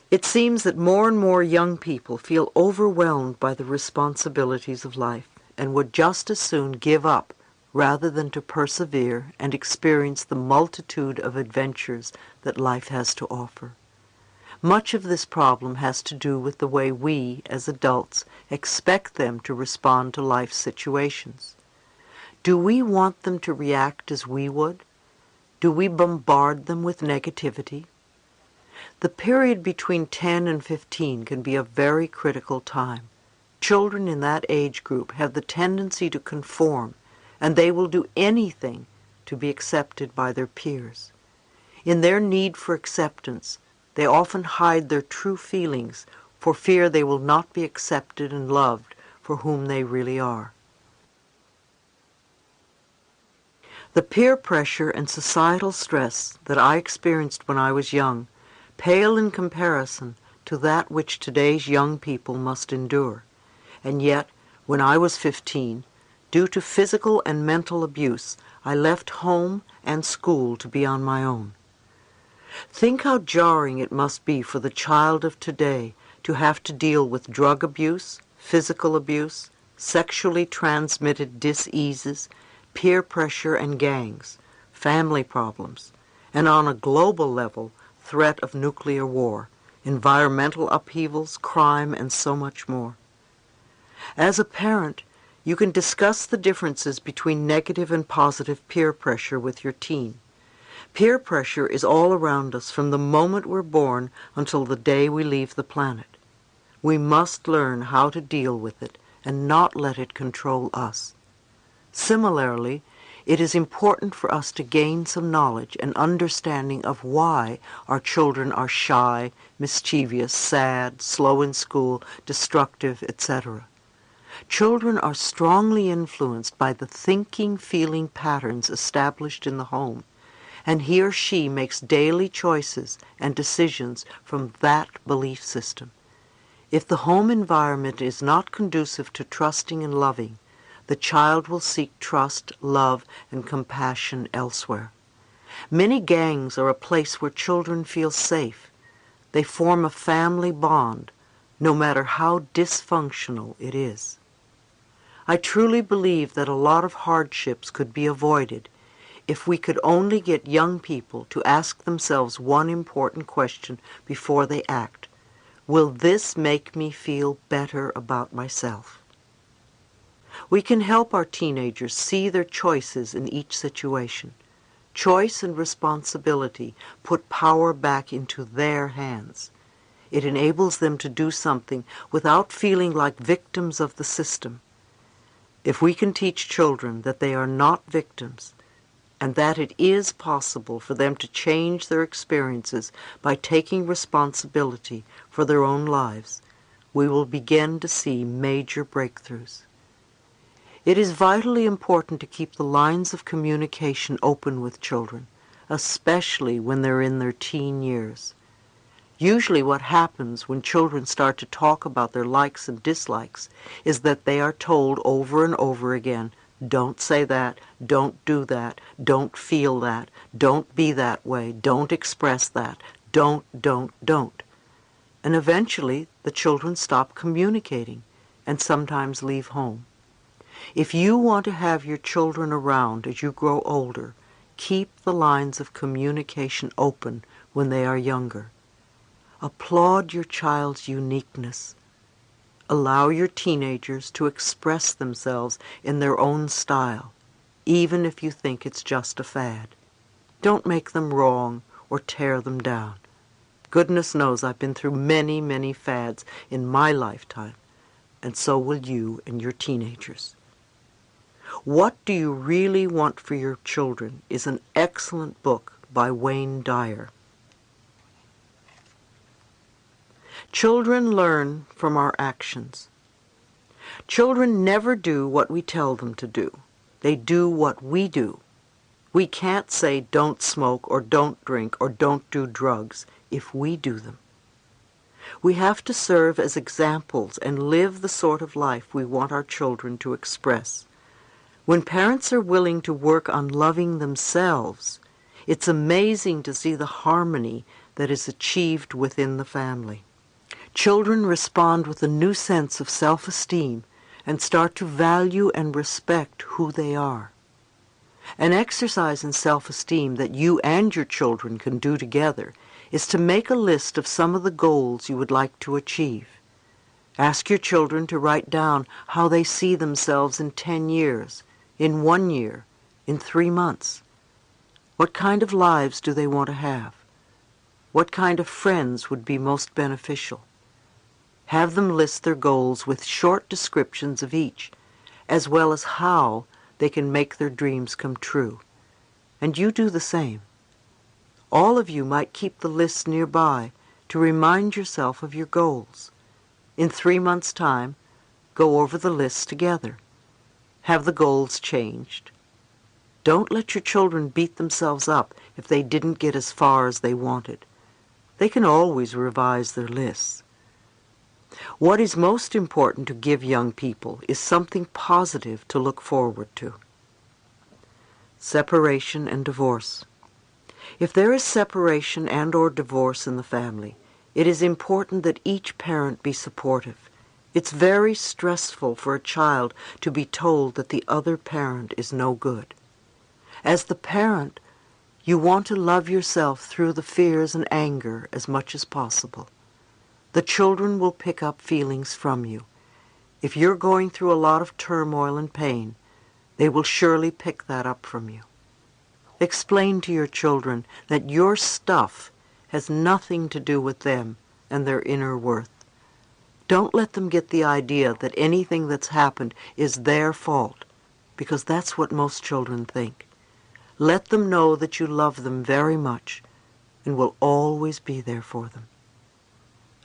It seems that more and more young people feel overwhelmed by the responsibilities of life and would just as soon give up rather than to persevere and experience the multitude of adventures that life has to offer. Much of this problem has to do with the way we, as adults, expect them to respond to life's situations. Do we want them to react as we would? Do we bombard them with negativity? The period between 10 and 15 can be a very critical time. Children in that age group have the tendency to conform, and they will do anything to be accepted by their peers. In their need for acceptance, they often hide their true feelings for fear they will not be accepted and loved for whom they really are. The peer pressure and societal stress that I experienced when I was young pale in comparison to that which today's young people must endure. And yet, when I was 15, due to physical and mental abuse, I left home and school to be on my own. Think how jarring it must be for the child of today to have to deal with drug abuse, physical abuse, sexually transmitted diseases, peer pressure and gangs, family problems, and on a global level, threat of nuclear war, environmental upheavals, crime, and so much more. As a parent, you can discuss the differences between negative and positive peer pressure with your teen. Peer pressure is all around us from the moment we're born until the day we leave the planet. We must learn how to deal with it and not let it control us. Similarly, it is important for us to gain some knowledge and understanding of why our children are shy, mischievous, sad, slow in school, destructive, etc. Children are strongly influenced by the thinking, feeling patterns established in the home, and he or she makes daily choices and decisions from that belief system. If the home environment is not conducive to trusting and loving, the child will seek trust, love, and compassion elsewhere. Many gangs are a place where children feel safe. They form a family bond, no matter how dysfunctional it is. I truly believe that a lot of hardships could be avoided if we could only get young people to ask themselves one important question before they act. Will this make me feel better about myself? We can help our teenagers see their choices in each situation. Choice and responsibility put power back into their hands. It enables them to do something without feeling like victims of the system. If we can teach children that they are not victims, and that it is possible for them to change their experiences by taking responsibility for their own lives, we will begin to see major breakthroughs. It is vitally important to keep the lines of communication open with children, especially when they're in their teen years. Usually what happens when children start to talk about their likes and dislikes is that they are told over and over again, don't say that, don't do that, don't feel that, don't be that way, don't express that, don't. And eventually the children stop communicating and sometimes leave home. If you want to have your children around as you grow older, keep the lines of communication open when they are younger. Applaud your child's uniqueness. Allow your teenagers to express themselves in their own style, even if you think it's just a fad. Don't make them wrong or tear them down. Goodness knows I've been through many, many fads in my lifetime, and so will you and your teenagers. What Do You Really Want for Your Children is an excellent book by Wayne Dyer. Children learn from our actions. Children never do what we tell them to do. They do what we do. We can't say don't smoke or don't drink or don't do drugs if we do them. We have to serve as examples and live the sort of life we want our children to express. When parents are willing to work on loving themselves, it's amazing to see the harmony that is achieved within the family. Children respond with a new sense of self-esteem and start to value and respect who they are. An exercise in self-esteem that you and your children can do together is to make a list of some of the goals you would like to achieve. Ask your children to write down how they see themselves in 10 years, in 1 year, in 3 months. What kind of lives do they want to have? What kind of friends would be most beneficial? Have them list their goals with short descriptions of each, as well as how they can make their dreams come true. And you do the same. All of you might keep the list nearby to remind yourself of your goals. In 3 months' time, go over the list together. Have the goals changed. Don't let your children beat themselves up if they didn't get as far as they wanted. They can always revise their lists. What is most important to give young people is something positive to look forward to. Separation and divorce. If there is separation and or divorce in the family, it is important that each parent be supportive. It's very stressful for a child to be told that the other parent is no good. As the parent, you want to love yourself through the fears and anger as much as possible. The children will pick up feelings from you. If you're going through a lot of turmoil and pain, they will surely pick that up from you. Explain to your children that your stuff has nothing to do with them and their inner worth. Don't let them get the idea that anything that's happened is their fault, because that's what most children think. Let them know that you love them very much and will always be there for them.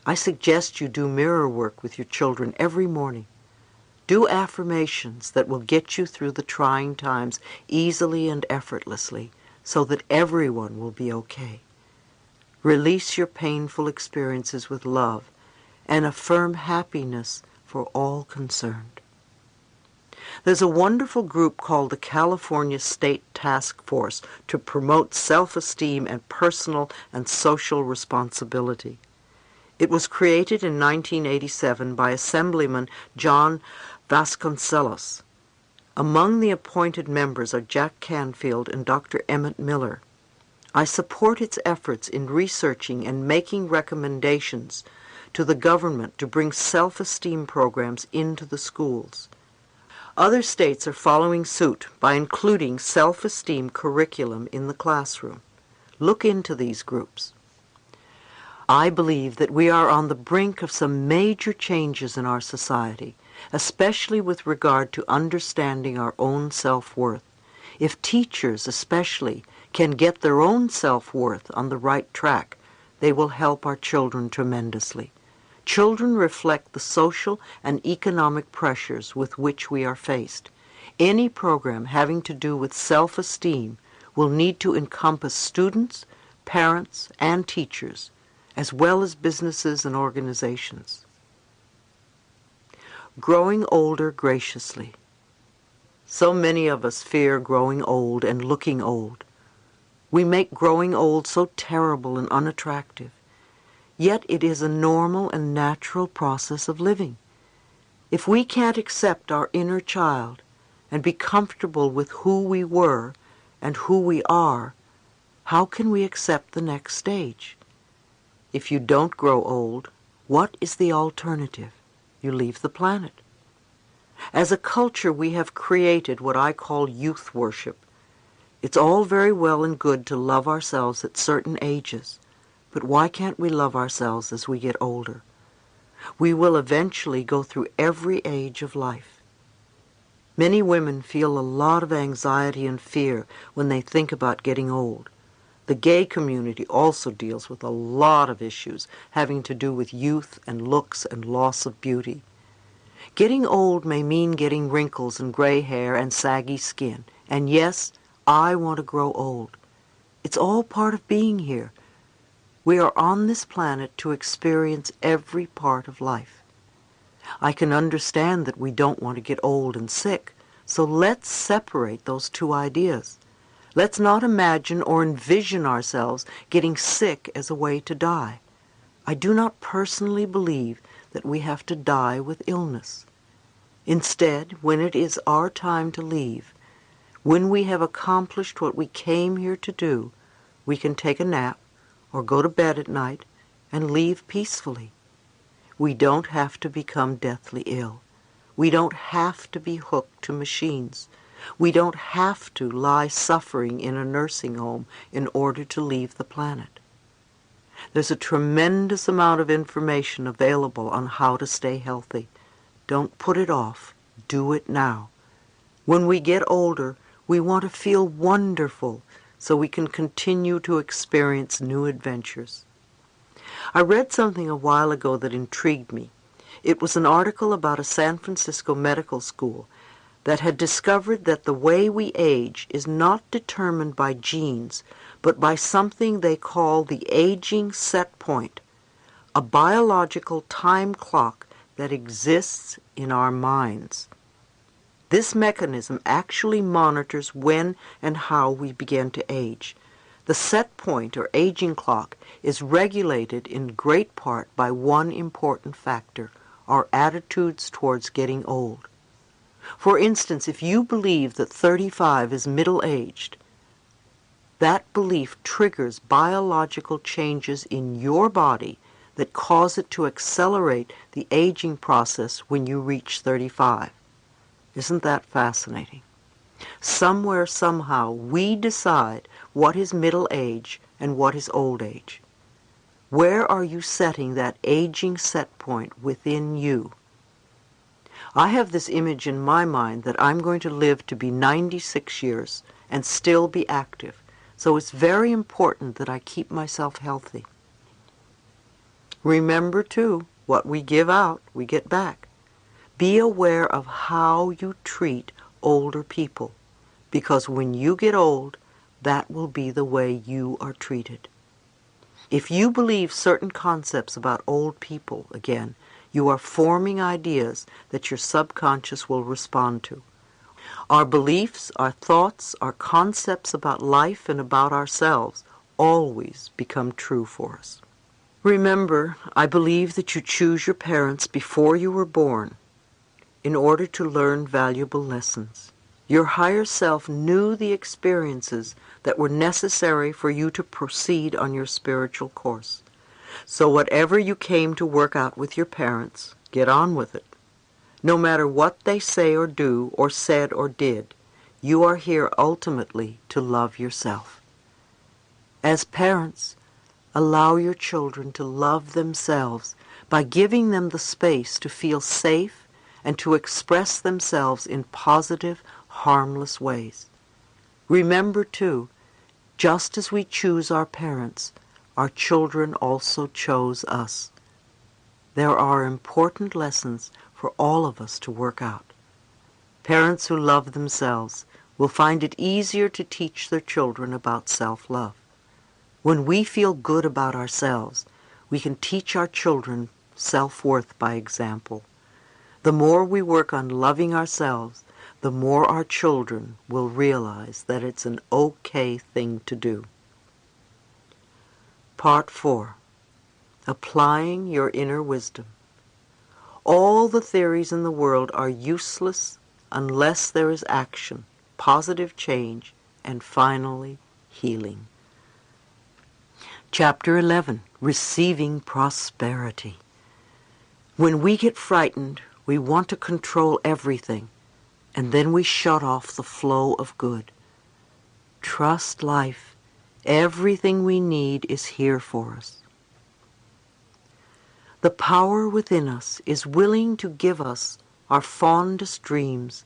I suggest you do mirror work with your children every morning. Do affirmations that will get you through the trying times easily and effortlessly so that everyone will be okay. Release your painful experiences with love and affirm happiness for all concerned. There's a wonderful group called the California State Task Force to promote self-esteem and personal and social responsibility. It was created in 1987 by Assemblyman John Vasconcellos. Among the appointed members are Jack Canfield and Dr. Emmett Miller. I support its efforts in researching and making recommendations to the government to bring self-esteem programs into the schools. Other states are following suit by including self-esteem curriculum in the classroom. Look into these groups. I believe that we are on the brink of some major changes in our society, especially with regard to understanding our own self-worth. If teachers especially can get their own self-worth on the right track, they will help our children tremendously. Children reflect the social and economic pressures with which we are faced. Any program having to do with self-esteem will need to encompass students, parents, and teachers, as well as businesses and organizations. Growing older graciously. So many of us fear growing old and looking old. We make growing old so terrible and unattractive. Yet it is a normal and natural process of living. If we can't accept our inner child and be comfortable with who we were and who we are, how can we accept the next stage? If you don't grow old, what is the alternative? You leave the planet. As a culture, we have created what I call youth worship. It's all very well and good to love ourselves at certain ages, but why can't we love ourselves as we get older? We will eventually go through every age of life. Many women feel a lot of anxiety and fear when they think about getting old. The gay community also deals with a lot of issues having to do with youth and looks and loss of beauty. Getting old may mean getting wrinkles and gray hair and saggy skin. And yes, I want to grow old. It's all part of being here. We are on this planet to experience every part of life. I can understand that we don't want to get old and sick, so let's separate those two ideas. Let's not imagine or envision ourselves getting sick as a way to die. I do not personally believe that we have to die with illness. Instead, when it is our time to leave, when we have accomplished what we came here to do, we can take a nap or go to bed at night and leave peacefully. We don't have to become deathly ill. We don't have to be hooked to machines. We don't have to lie suffering in a nursing home in order to leave the planet. There's a tremendous amount of information available on how to stay healthy. Don't put it off. Do it now. When we get older, we want to feel wonderful so we can continue to experience new adventures. I read something a while ago that intrigued me. It was an article about a San Francisco medical school that had discovered that the way we age is not determined by genes, but by something they call the aging set point, a biological time clock that exists in our minds. This mechanism actually monitors when and how we begin to age. The set point or aging clock is regulated in great part by one important factor, our attitudes towards getting old. For instance, if you believe that 35 is middle-aged, that belief triggers biological changes in your body that cause it to accelerate the aging process when you reach 35. Isn't that fascinating? Somewhere, somehow, we decide what is middle age and what is old age. Where are you setting that aging set point within you? I have this image in my mind that I'm going to live to be 96 years and still be active, so it's very important that I keep myself healthy. Remember, too, what we give out, we get back. Be aware of how you treat older people, because when you get old, that will be the way you are treated. If you believe certain concepts about old people, again, you are forming ideas that your subconscious will respond to. Our beliefs, our thoughts, our concepts about life and about ourselves always become true for us. Remember, I believe that you choose your parents before you were born in order to learn valuable lessons. Your higher self knew the experiences that were necessary for you to proceed on your spiritual course. So whatever you came to work out with your parents, get on with it. No matter what they say or do or said or did, you are here ultimately to love yourself. As parents, allow your children to love themselves by giving them the space to feel safe and to express themselves in positive, harmless ways. Remember, too, just as we choose our parents, our children also chose us. There are important lessons for all of us to work out. Parents who love themselves will find it easier to teach their children about self-love. When we feel good about ourselves, we can teach our children self-worth by example. The more we work on loving ourselves, the more our children will realize that it's an okay thing to do. Part 4. Applying your inner wisdom. All the theories in the world are useless unless there is action, positive change, and finally, healing. Chapter 11. Receiving prosperity. When we get frightened, we want to control everything, and then we shut off the flow of good. Trust life. Everything we need is here for us. The power within us is willing to give us our fondest dreams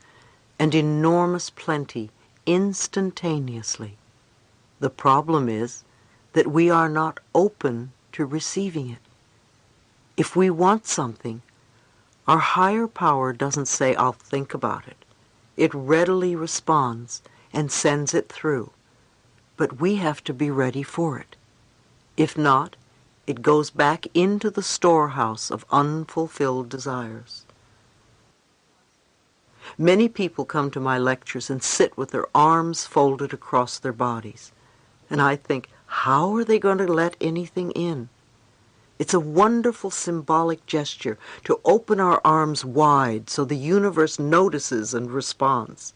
and enormous plenty instantaneously. The problem is that we are not open to receiving it. If we want something, our higher power doesn't say, "I'll think about it." It readily responds and sends it through. But we have to be ready for it. If not, it goes back into the storehouse of unfulfilled desires. Many people come to my lectures and sit with their arms folded across their bodies. And I think, how are they going to let anything in? It's a wonderful symbolic gesture to open our arms wide so the universe notices and responds.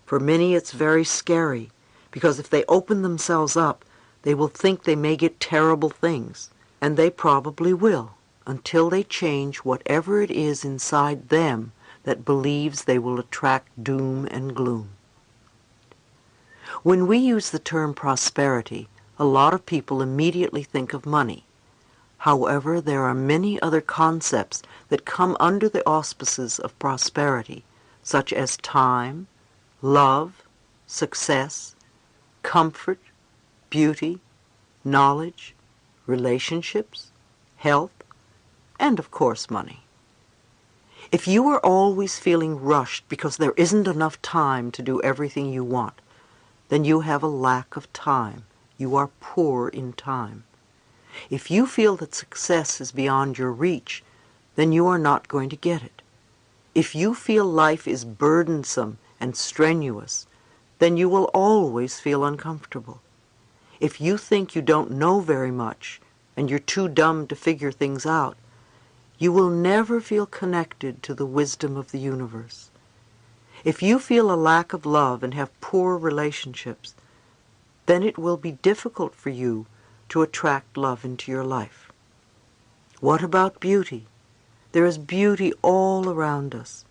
For many it's very scary, because if they open themselves up, they will think they may get terrible things, and they probably will, until they change whatever it is inside them that believes they will attract doom and gloom. When we use the term prosperity, a lot of people immediately think of money. However, there are many other concepts that come under the auspices of prosperity, such as time, love, success, comfort, beauty, knowledge, relationships, health, and of course money. If you are always feeling rushed because there isn't enough time to do everything you want, then you have a lack of time. You are poor in time. If you feel that success is beyond your reach, then you are not going to get it. If you feel life is burdensome and strenuous, then you will always feel uncomfortable. If you think you don't know very much and you're too dumb to figure things out, you will never feel connected to the wisdom of the universe. If you feel a lack of love and have poor relationships, then it will be difficult for you to attract love into your life. What about beauty? There is beauty all around us.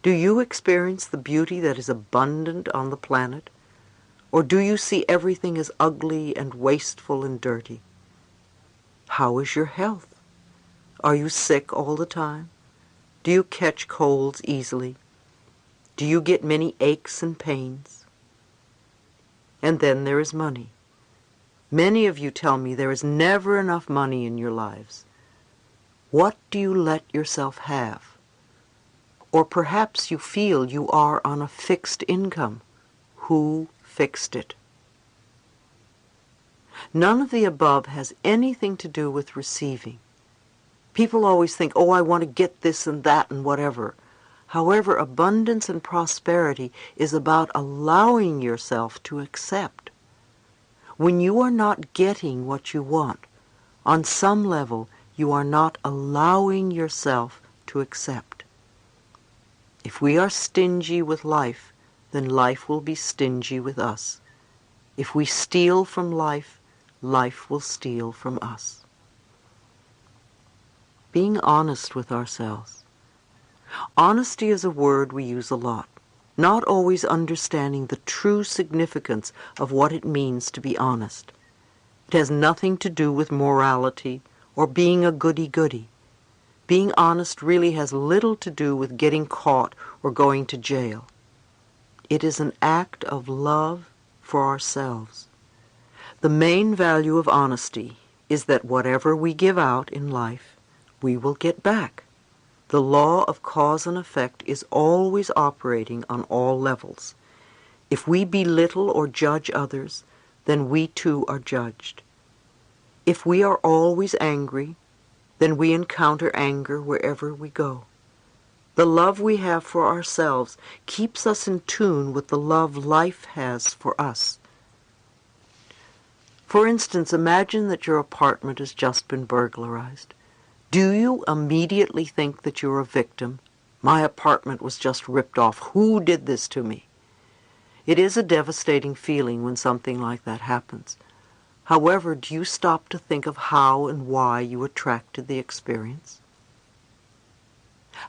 Do you experience the beauty that is abundant on the planet? Or do you see everything as ugly and wasteful and dirty? How is your health? Are you sick all the time? Do you catch colds easily? Do you get many aches and pains? And then there is money. Many of you tell me there is never enough money in your lives. What do you let yourself have? Or perhaps you feel you are on a fixed income. Who fixed it? None of the above has anything to do with receiving. People always think, oh, I want to get this and that and whatever. However, abundance and prosperity is about allowing yourself to accept. When you are not getting what you want, on some level you are not allowing yourself to accept. If we are stingy with life, then life will be stingy with us. If we steal from life, life will steal from us. being honest with ourselves. Honesty is a word we use a lot, not always understanding the true significance of what it means to be honest. It has nothing to do with morality or being a goody-goody. Being honest really has little to do with getting caught or going to jail. It is an act of love for ourselves. The main value of honesty is that whatever we give out in life, we will get back. The law of cause and effect is always operating on all levels. If we belittle or judge others, then we too are judged. If we are always angry, then we encounter anger wherever we go. The love we have for ourselves keeps us in tune with the love life has for us. For instance, imagine that your apartment has just been burglarized. Do you immediately think that you're a victim? My apartment was just ripped off. Who did this to me? It is a devastating feeling when something like that happens. However, do you stop to think of how and why you attracted the experience?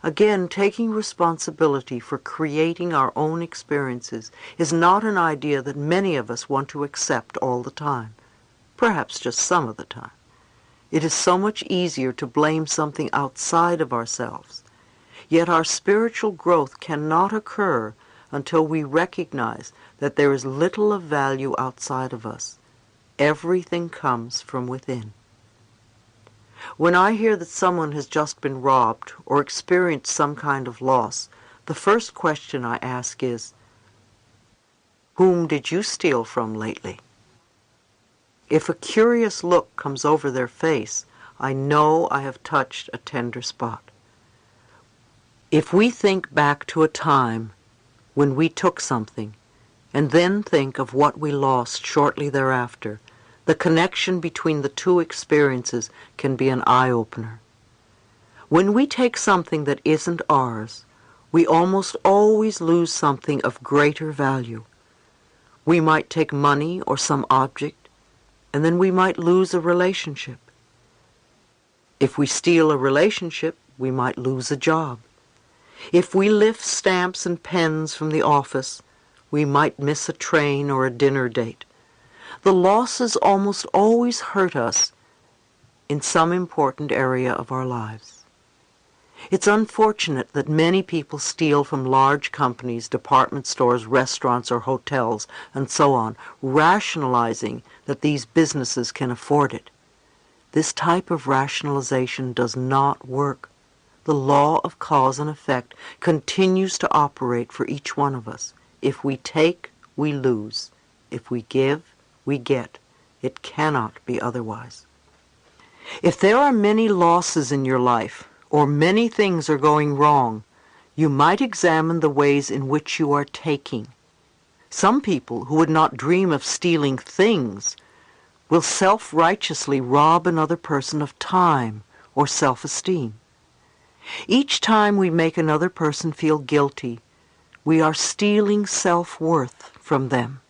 Again, taking responsibility for creating our own experiences is not an idea that many of us want to accept all the time, perhaps just some of the time. It is so much easier to blame something outside of ourselves. Yet our spiritual growth cannot occur until we recognize that there is little of value outside of us. Everything comes from within. When I hear that someone has just been robbed or experienced some kind of loss, the first question I ask is, whom did you steal from lately? If a curious look comes over their face, I know I have touched a tender spot. If we think back to a time when we took something, and then think of what we lost shortly thereafter, the connection between the two experiences can be an eye-opener. When we take something that isn't ours, we almost always lose something of greater value. We might take money or some object, and then we might lose a relationship. If we steal a relationship, we might lose a job. If we lift stamps and pens from the office, we might miss a train or a dinner date. The losses almost always hurt us in some important area of our lives. It's unfortunate that many people steal from large companies, department stores, restaurants, or hotels, and so on, rationalizing that these businesses can afford it. This type of rationalization does not work. The law of cause and effect continues to operate for each one of us. If we take, we lose. If we give, we get. It cannot be otherwise. If there are many losses in your life, or many things are going wrong, you might examine the ways in which you are taking. Some people who would not dream of stealing things will self-righteously rob another person of time or self-esteem. Each time we make another person feel guilty, we are stealing self-worth from them.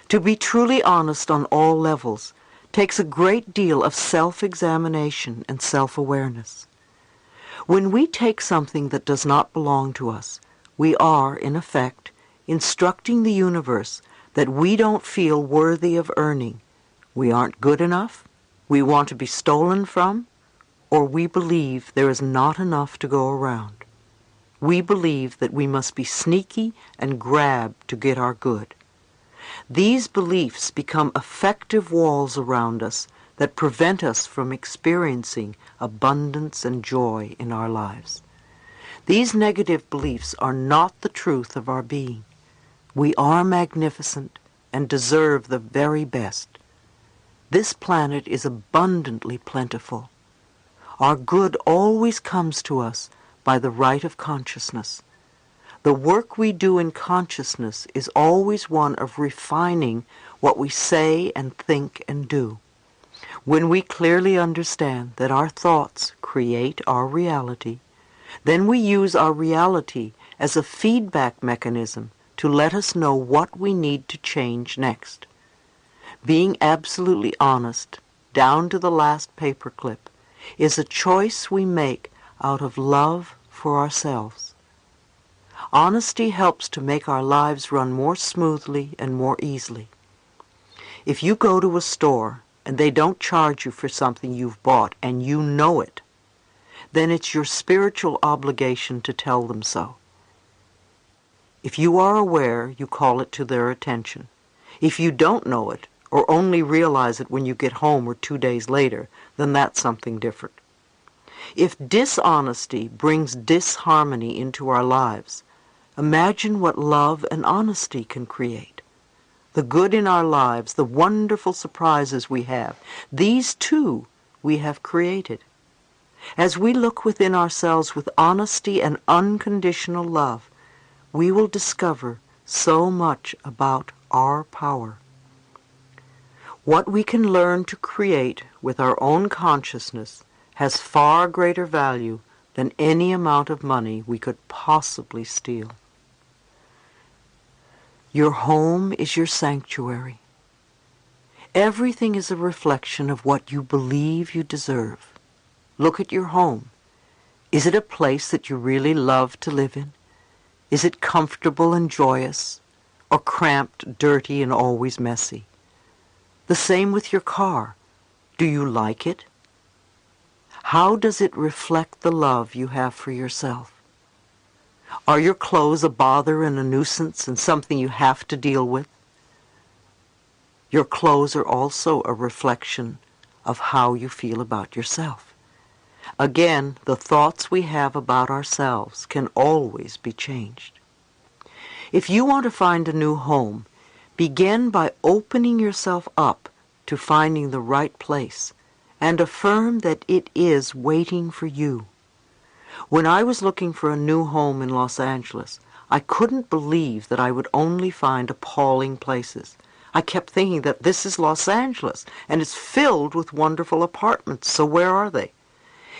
To be truly honest on all levels takes a great deal of self-examination and self-awareness. When we take something that does not belong to us, we are, in effect, instructing the universe that we don't feel worthy of earning. We aren't good enough, we want to be stolen from, or we believe there is not enough to go around. We believe that we must be sneaky and grab to get our good. These beliefs become effective walls around us that prevent us from experiencing abundance and joy in our lives. These negative beliefs are not the truth of our being. We are magnificent and deserve the very best. This planet is abundantly plentiful. Our good always comes to us by the right of consciousness. The work we do in consciousness is always one of refining what we say and think and do. When we clearly understand that our thoughts create our reality, then we use our reality as a feedback mechanism to let us know what we need to change next. Being absolutely honest, down to the last paperclip, is a choice we make out of love for ourselves. Honesty helps to make our lives run more smoothly and more easily. If you go to a store and they don't charge you for something you've bought and you know it, then it's your spiritual obligation to tell them so. If you are aware, you call it to their attention. If you don't know it, or only realize it when you get home or 2 days later, then that's something different. If dishonesty brings disharmony into our lives, imagine what love and honesty can create. The good in our lives, the wonderful surprises we have, these too we have created. As we look within ourselves with honesty and unconditional love, we will discover so much about our power. What we can learn to create with our own consciousness has far greater value than any amount of money we could possibly steal. Your home is your sanctuary. Everything is a reflection of what you believe you deserve. Look at your home. Is it a place that you really love to live in? Is it comfortable and joyous, or cramped, dirty, and always messy? The same with your car. Do you like it? How does it reflect the love you have for yourself? Are your clothes a bother and a nuisance and something you have to deal with? Your clothes are also a reflection of how you feel about yourself. Again, the thoughts we have about ourselves can always be changed. If you want to find a new home, begin by opening yourself up to finding the right place and affirm that it is waiting for you. When I was looking for a new home in Los Angeles, I couldn't believe that I would only find appalling places. I kept thinking that this is Los Angeles and it's filled with wonderful apartments, so where are they?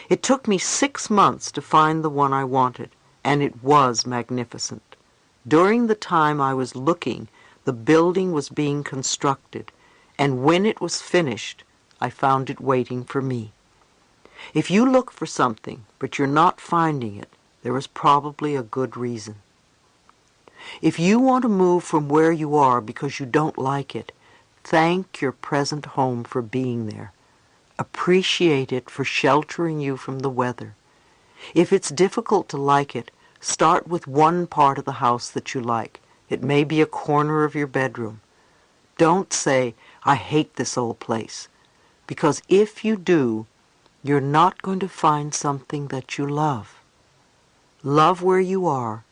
It took me 6 months to find the one I wanted, and it was magnificent. During the time I was looking, the building was being constructed, and when it was finished, I found it waiting for me. If you look for something, but you're not finding it, there is probably a good reason. If you want to move from where you are because you don't like it, thank your present home for being there. Appreciate it for sheltering you from the weather. If it's difficult to like it, start with one part of the house that you like. It may be a corner of your bedroom. Don't say, I hate this old place, because if you do, you're not going to find something that you love. Love where you are,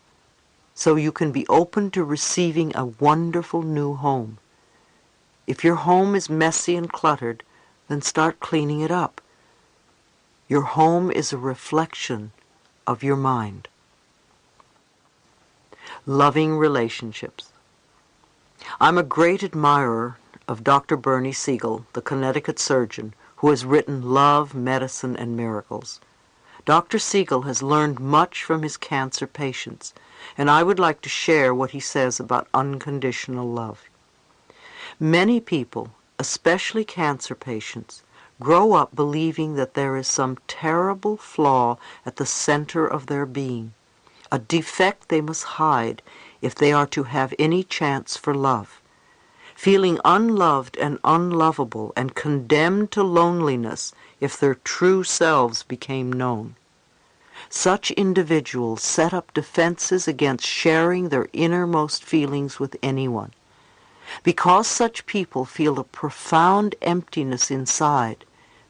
so you can be open to receiving a wonderful new home. If your home is messy and cluttered, then start cleaning it up. Your home is a reflection of your mind. Loving relationships. I'm a great admirer of Dr. Bernie Siegel, the Connecticut surgeon, who has written Love, Medicine, and Miracles. Dr. Siegel has learned much from his cancer patients, and I would like to share what he says about unconditional love. Many people, especially cancer patients, grow up believing that there is some terrible flaw at the center of their being, a defect they must hide if they are to have any chance for love. Feeling unloved and unlovable and condemned to loneliness if their true selves became known. Such individuals set up defenses against sharing their innermost feelings with anyone. Because such people feel a profound emptiness inside,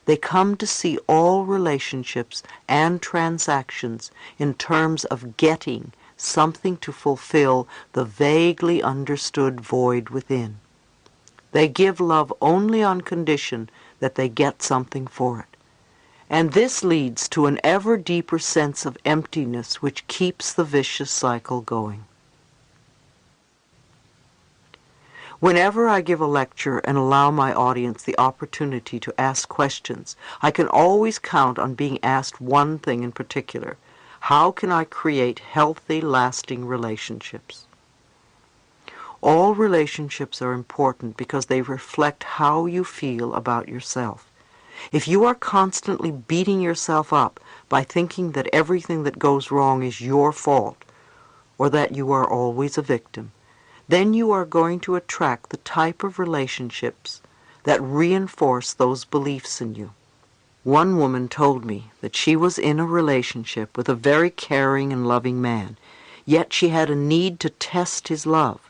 they come to see all relationships and transactions in terms of getting something to fulfill the vaguely understood void within. They give love only on condition that they get something for it. And this leads to an ever deeper sense of emptiness which keeps the vicious cycle going. Whenever I give a lecture and allow my audience the opportunity to ask questions, I can always count on being asked one thing in particular. How can I create healthy, lasting relationships? All relationships are important because they reflect how you feel about yourself. If you are constantly beating yourself up by thinking that everything that goes wrong is your fault, or that you are always a victim, then you are going to attract the type of relationships that reinforce those beliefs in you. One woman told me that she was in a relationship with a very caring and loving man, yet she had a need to test his love.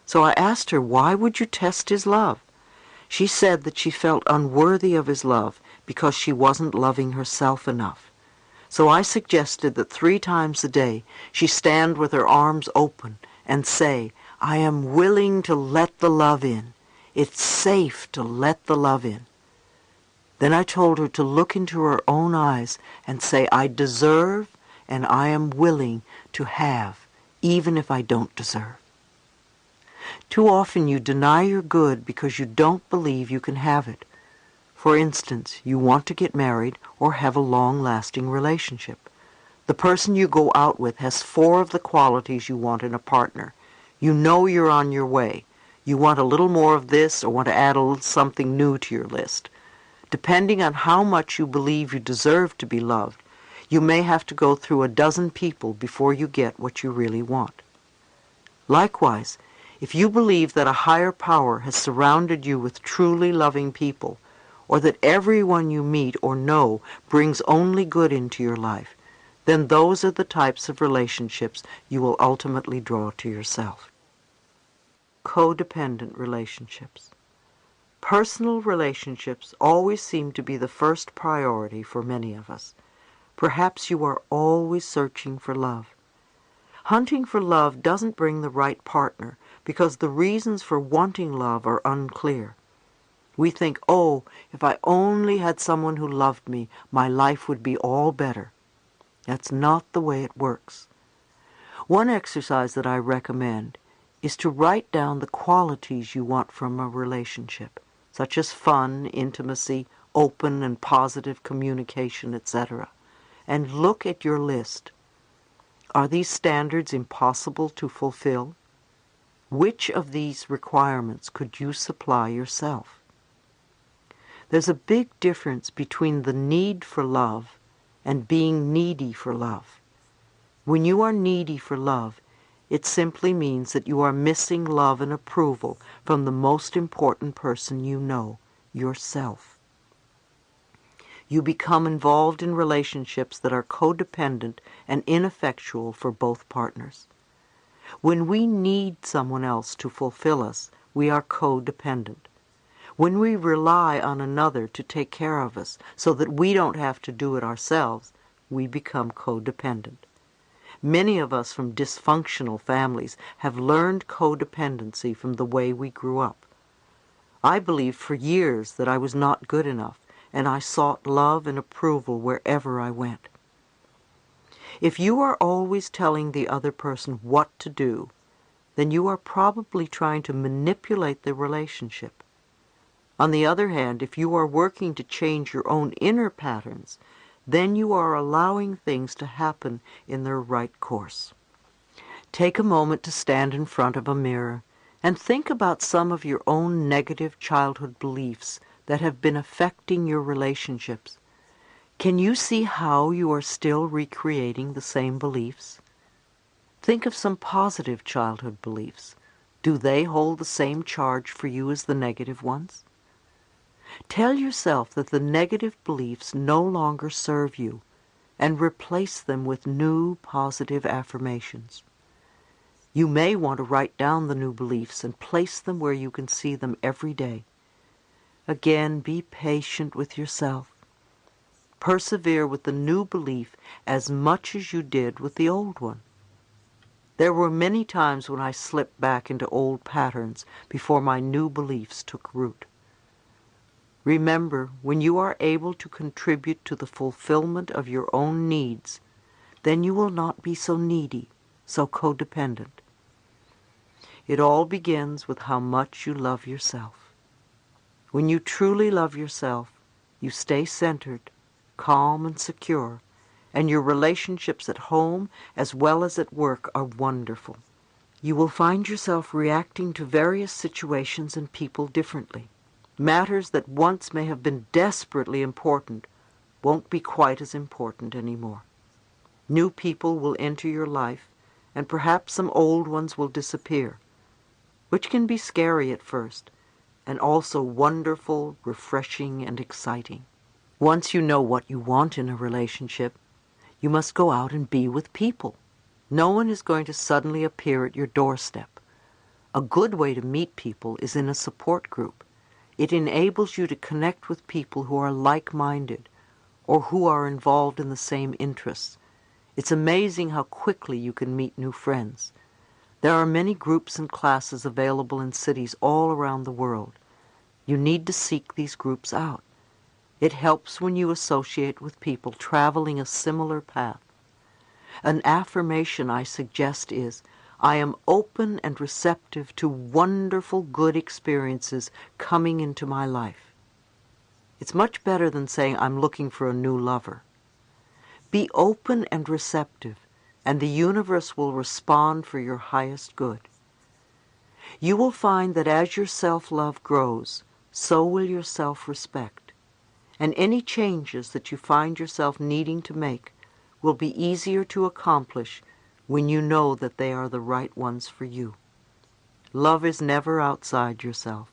So I asked her, why would you test his love? She said that she felt unworthy of his love because she wasn't loving herself enough. So I suggested that 3 times a day she stand with her arms open and say, I am willing to let the love in. It's safe to let the love in. Then I told her to look into her own eyes and say, I deserve and I am willing to have, even if I don't deserve. Too often you deny your good because you don't believe you can have it. For instance, you want to get married or have a long-lasting relationship. The person you go out with has 4 of the qualities you want in a partner. You know you're on your way. You want a little more of this or want to add a little something new to your list. Depending on how much you believe you deserve to be loved, you may have to go through a dozen people before you get what you really want. Likewise, if you believe that a higher power has surrounded you with truly loving people, or that everyone you meet or know brings only good into your life, then those are the types of relationships you will ultimately draw to yourself. Codependent relationships. Personal relationships always seem to be the first priority for many of us. Perhaps you are always searching for love. Hunting for love doesn't bring the right partner because the reasons for wanting love are unclear. We think, oh, if I only had someone who loved me, my life would be all better. That's not the way it works. One exercise that I recommend is to write down the qualities you want from a relationship, such as fun, intimacy, open and positive communication, etc., and look at your list. Are these standards impossible to fulfill? Which of these requirements could you supply yourself? There's a big difference between the need for love and being needy for love. When you are needy for love, it simply means that you are missing love and approval from the most important person you know, yourself. You become involved in relationships that are codependent and ineffectual for both partners. When we need someone else to fulfill us, we are codependent. When we rely on another to take care of us so that we don't have to do it ourselves, we become codependent. Many of us from dysfunctional families have learned codependency from the way we grew up. I believed for years that I was not good enough, and I sought love and approval wherever I went. If you are always telling the other person what to do, then you are probably trying to manipulate the relationship. On the other hand, if you are working to change your own inner patterns, then you are allowing things to happen in their right course. Take a moment to stand in front of a mirror and think about some of your own negative childhood beliefs that have been affecting your relationships. Can you see how you are still recreating the same beliefs? Think of some positive childhood beliefs. Do they hold the same charge for you as the negative ones? Tell yourself that the negative beliefs no longer serve you and replace them with new positive affirmations. You may want to write down the new beliefs and place them where you can see them every day. Again, be patient with yourself. Persevere with the new belief as much as you did with the old one. There were many times when I slipped back into old patterns before my new beliefs took root. Remember, when you are able to contribute to the fulfillment of your own needs, then you will not be so needy, so codependent. It all begins with how much you love yourself. When you truly love yourself, you stay centered, calm and secure, and your relationships at home as well as at work are wonderful. You will find yourself reacting to various situations and people differently. Matters that once may have been desperately important won't be quite as important anymore. New people will enter your life, and perhaps some old ones will disappear, which can be scary at first, and also wonderful, refreshing, and exciting. Once you know what you want in a relationship, you must go out and be with people. No one is going to suddenly appear at your doorstep. A good way to meet people is in a support group. It enables you to connect with people who are like-minded or who are involved in the same interests. It's amazing how quickly you can meet new friends. There are many groups and classes available in cities all around the world. You need to seek these groups out. It helps when you associate with people traveling a similar path. An affirmation I suggest is, I am open and receptive to wonderful good experiences coming into my life. It's much better than saying I'm looking for a new lover. Be open and receptive, and the universe will respond for your highest good. You will find that as your self-love grows, so will your self-respect, and any changes that you find yourself needing to make will be easier to accomplish when you know that they are the right ones for you. Love is never outside yourself.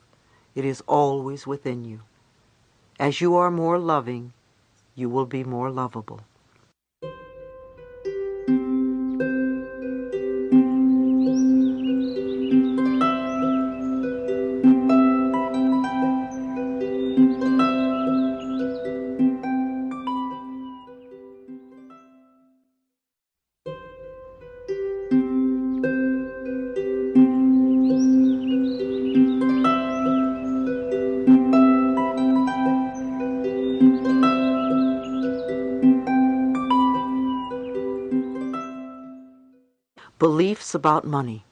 It is always within you. As you are more loving, you will be more lovable. Beliefs about money.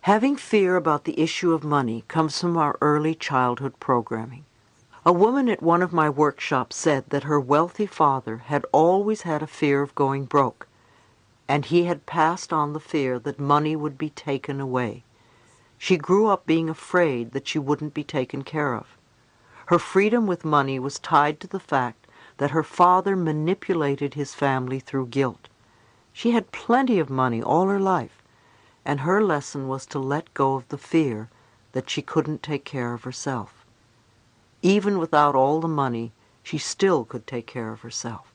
Having fear about the issue of money comes from our early childhood programming. A woman at one of my workshops said that her wealthy father had always had a fear of going broke, and he had passed on the fear that money would be taken away. She grew up being afraid that she wouldn't be taken care of. Her freedom with money was tied to the fact that her father manipulated his family through guilt. She had plenty of money all her life, and her lesson was to let go of the fear that she couldn't take care of herself. Even without all the money, she still could take care of herself.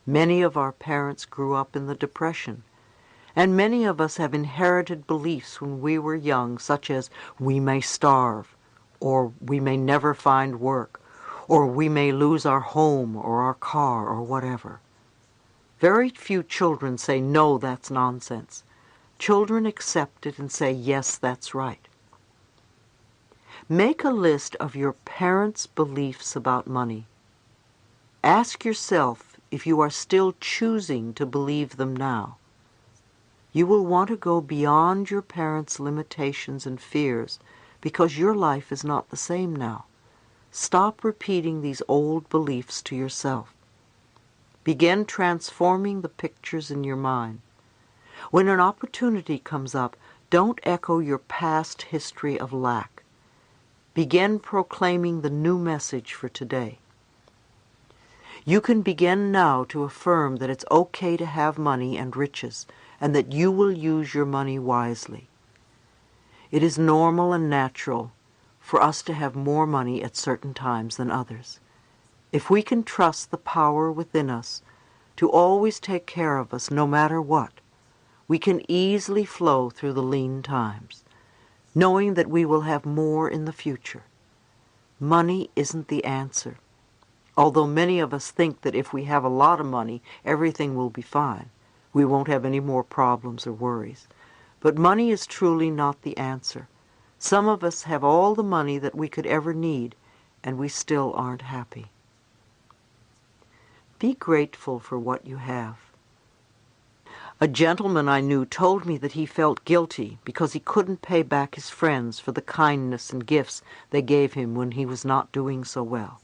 Many of our parents grew up in the Depression, and many of us have inherited beliefs when we were young, such as we may starve, or we may never find work, or we may lose our home or our car or whatever. Very few children say, no, that's nonsense. Children accept it and say, yes, that's right. Make a list of your parents' beliefs about money. Ask yourself if you are still choosing to believe them now. You will want to go beyond your parents' limitations and fears because your life is not the same now. Stop repeating these old beliefs to yourself. Begin transforming the pictures in your mind. When an opportunity comes up, don't echo your past history of lack. Begin proclaiming the new message for today. You can begin now to affirm that it's okay to have money and riches, and that you will use your money wisely. It is normal and natural for us to have more money at certain times than others. If we can trust the power within us to always take care of us no matter what, we can easily flow through the lean times, knowing that we will have more in the future. Money isn't the answer, although many of us think that if we have a lot of money, everything will be fine. We won't have any more problems or worries. But money is truly not the answer. Some of us have all the money that we could ever need, and we still aren't happy. Be grateful for what you have. A gentleman I knew told me that he felt guilty because he couldn't pay back his friends for the kindness and gifts they gave him when he was not doing so well.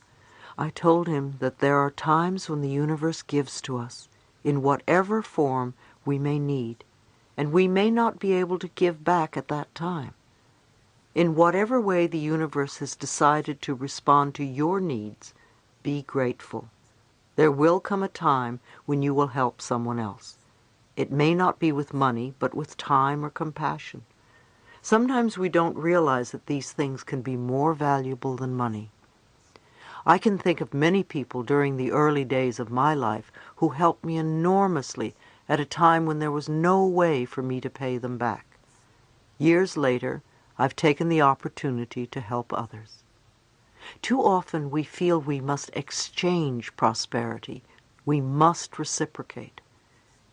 I told him that there are times when the universe gives to us in whatever form we may need, and we may not be able to give back at that time. In whatever way the universe has decided to respond to your needs, be grateful. There will come a time when you will help someone else. It may not be with money, but with time or compassion. Sometimes we don't realize that these things can be more valuable than money. I can think of many people during the early days of my life who helped me enormously at a time when there was no way for me to pay them back. Years later, I've taken the opportunity to help others. Too often we feel we must exchange prosperity. We must reciprocate.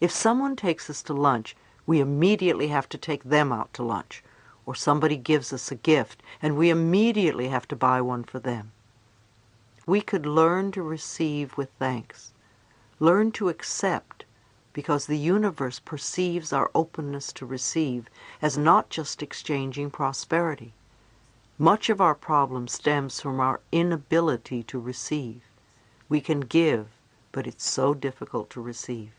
If someone takes us to lunch, we immediately have to take them out to lunch. Or somebody gives us a gift, and we immediately have to buy one for them. We could learn to receive with thanks. Learn to accept, because the universe perceives our openness to receive as not just exchanging prosperity. Much of our problem stems from our inability to receive. We can give, but it's so difficult to receive.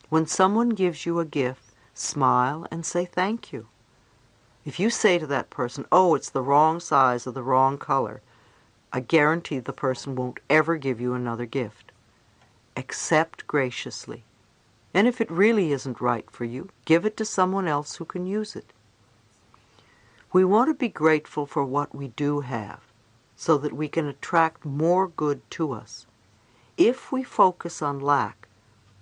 When someone gives you a gift, smile and say thank you. If you say to that person, "Oh, it's the wrong size or the wrong color," I guarantee the person won't ever give you another gift. Accept graciously. And if it really isn't right for you, give it to someone else who can use it. We want to be grateful for what we do have, so that we can attract more good to us. If we focus on lack,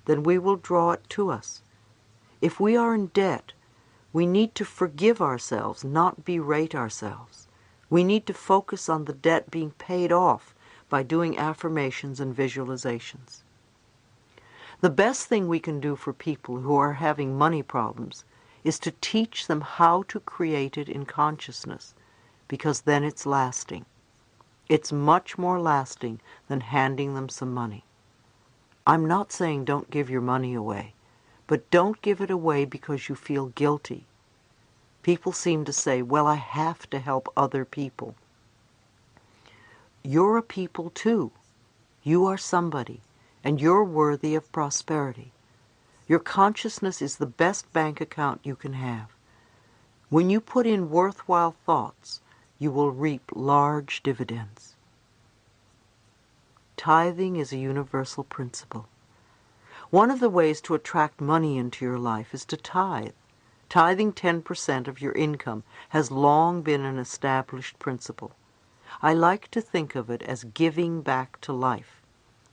then we will draw it to us. If we are in debt, we need to forgive ourselves, not berate ourselves. We need to focus on the debt being paid off by doing affirmations and visualizations. The best thing we can do for people who are having money problems is to teach them how to create it in consciousness, because then it's lasting. It's much more lasting than handing them some money. I'm not saying don't give your money away, but don't give it away because you feel guilty. People seem to say, "Well, I have to help other people." You're a people too. You are somebody, and you're worthy of prosperity. Your consciousness is the best bank account you can have. When you put in worthwhile thoughts, you will reap large dividends. Tithing is a universal principle. One of the ways to attract money into your life is to tithe. Tithing 10% of your income has long been an established principle. I like to think of it as giving back to life.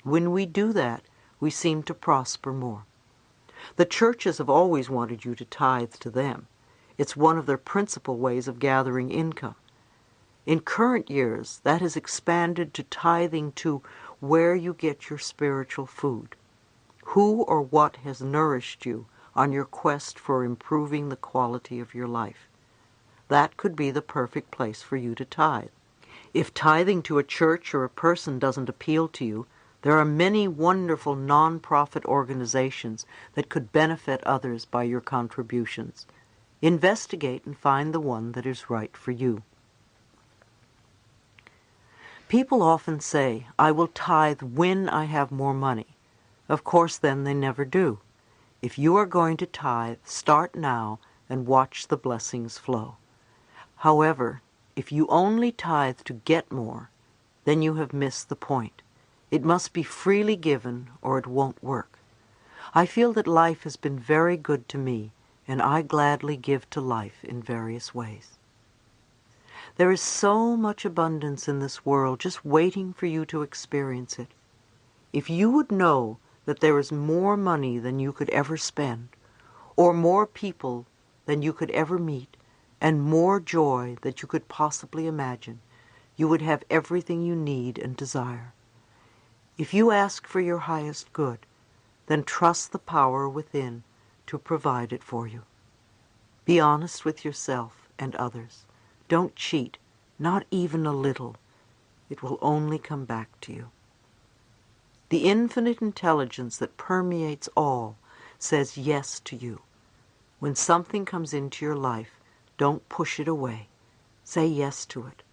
When we do that, we seem to prosper more. The churches have always wanted you to tithe to them. It's one of their principal ways of gathering income. In current years, that has expanded to tithing to where you get your spiritual food. Who or what has nourished you on your quest for improving the quality of your life? That could be the perfect place for you to tithe. If tithing to a church or a person doesn't appeal to you, there are many wonderful non-profit organizations that could benefit others by your contributions. Investigate and find the one that is right for you. People often say, "I will tithe when I have more money." Of course, then they never do. If you are going to tithe, start now and watch the blessings flow. However, if you only tithe to get more, then you have missed the point. It must be freely given or it won't work. I feel that life has been very good to me, and I gladly give to life in various ways. There is so much abundance in this world just waiting for you to experience it. If you would know that there is more money than you could ever spend, or more people than you could ever meet, and more joy that you could possibly imagine, you would have everything you need and desire. If you ask for your highest good, then trust the power within to provide it for you. Be honest with yourself and others. Don't cheat, not even a little. It will only come back to you. The infinite intelligence that permeates all says yes to you. When something comes into your life, don't push it away. Say yes to it.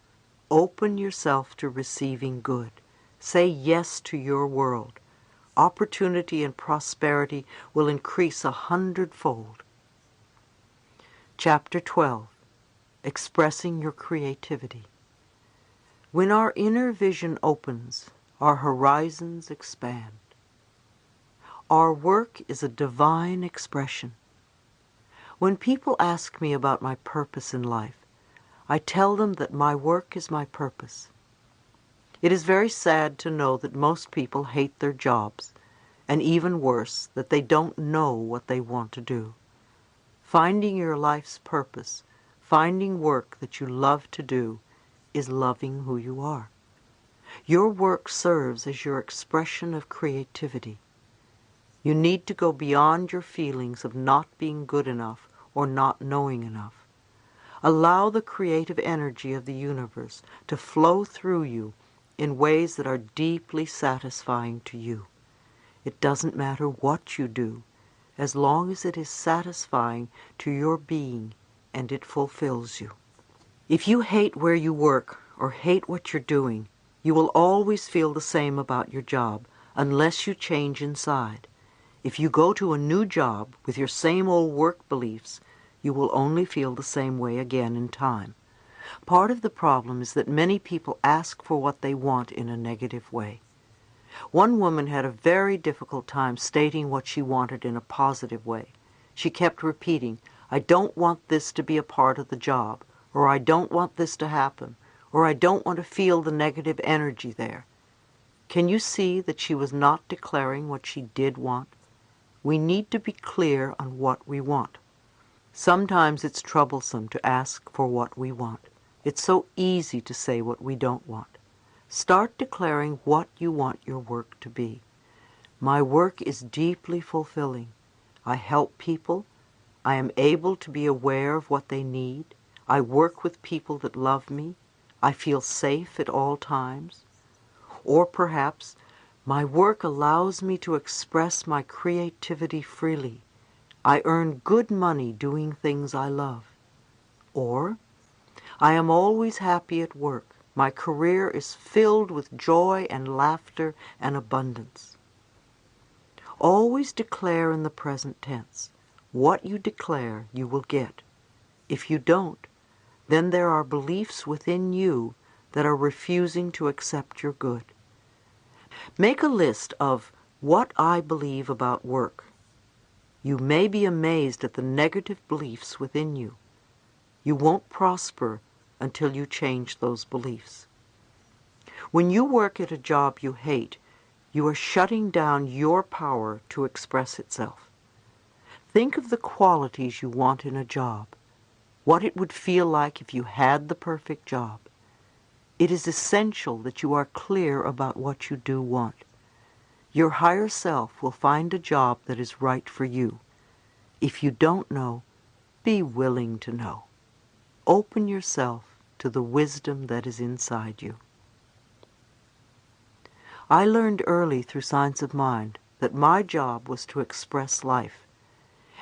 Open yourself to receiving good. Say yes to your world. Opportunity and prosperity will increase 100-fold. Chapter 12. expressing your creativity. When our inner vision opens, our horizons expand. Our work is a divine expression. When people ask me about my purpose in life, I tell them that my work is my purpose. It is very sad to know that most people hate their jobs, and even worse, that they don't know what they want to do. Finding your life's purpose, finding work that you love to do, is loving who you are. Your work serves as your expression of creativity. You need to go beyond your feelings of not being good enough or not knowing enough. Allow the creative energy of the universe to flow through you in ways that are deeply satisfying to you. It doesn't matter what you do, as long as it is satisfying to your being and it fulfills you. If you hate where you work or hate what you're doing, you will always feel the same about your job unless you change inside. If you go to a new job with your same old work beliefs, you will only feel the same way again in time. Part of the problem is that many people ask for what they want in a negative way. One woman had a very difficult time stating what she wanted in a positive way. She kept repeating, "I don't want this to be a part of the job," or "I don't want this to happen," or "I don't want to feel the negative energy there." Can you see that she was not declaring what she did want? We need to be clear on what we want. Sometimes it's troublesome to ask for what we want. It's so easy to say what we don't want. Start declaring what you want your work to be. My work is deeply fulfilling. I help people. I am able to be aware of what they need. I work with people that love me. I feel safe at all times. Or perhaps, my work allows me to express my creativity freely. I earn good money doing things I love. Or, I am always happy at work. My career is filled with joy and laughter and abundance. Always declare in the present tense. What you declare, you will get. If you don't, then there are beliefs within you that are refusing to accept your good. Make a list of what I believe about work. You may be amazed at the negative beliefs within you. You won't prosper until you change those beliefs. When you work at a job you hate, you are shutting down your power to express itself. Think of the qualities you want in a job, what it would feel like if you had the perfect job. It is essential that you are clear about what you do want. Your higher self will find a job that is right for you. If you don't know, be willing to know. Open yourself to the wisdom that is inside you. I learned early through Science of Mind that my job was to express life.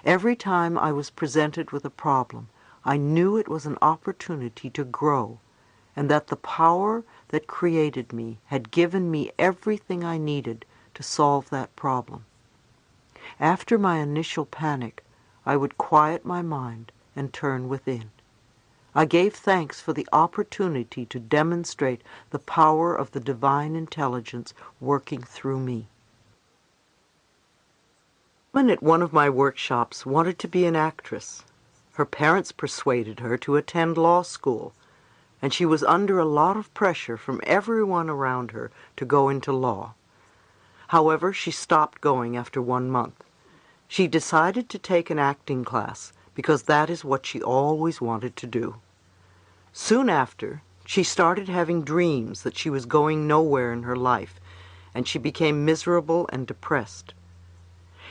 Every time I was presented with a problem, I knew it was an opportunity to grow, and that the power that created me had given me everything I needed to solve that problem. After my initial panic, I would quiet my mind and turn within. I gave thanks for the opportunity to demonstrate the power of the divine intelligence working through me. A woman at one of my workshops wanted to be an actress. Her parents persuaded her to attend law school, and she was under a lot of pressure from everyone around her to go into law. However, she stopped going after 1 month. She decided to take an acting class because that is what she always wanted to do. Soon after, she started having dreams that she was going nowhere in her life, and she became miserable and depressed.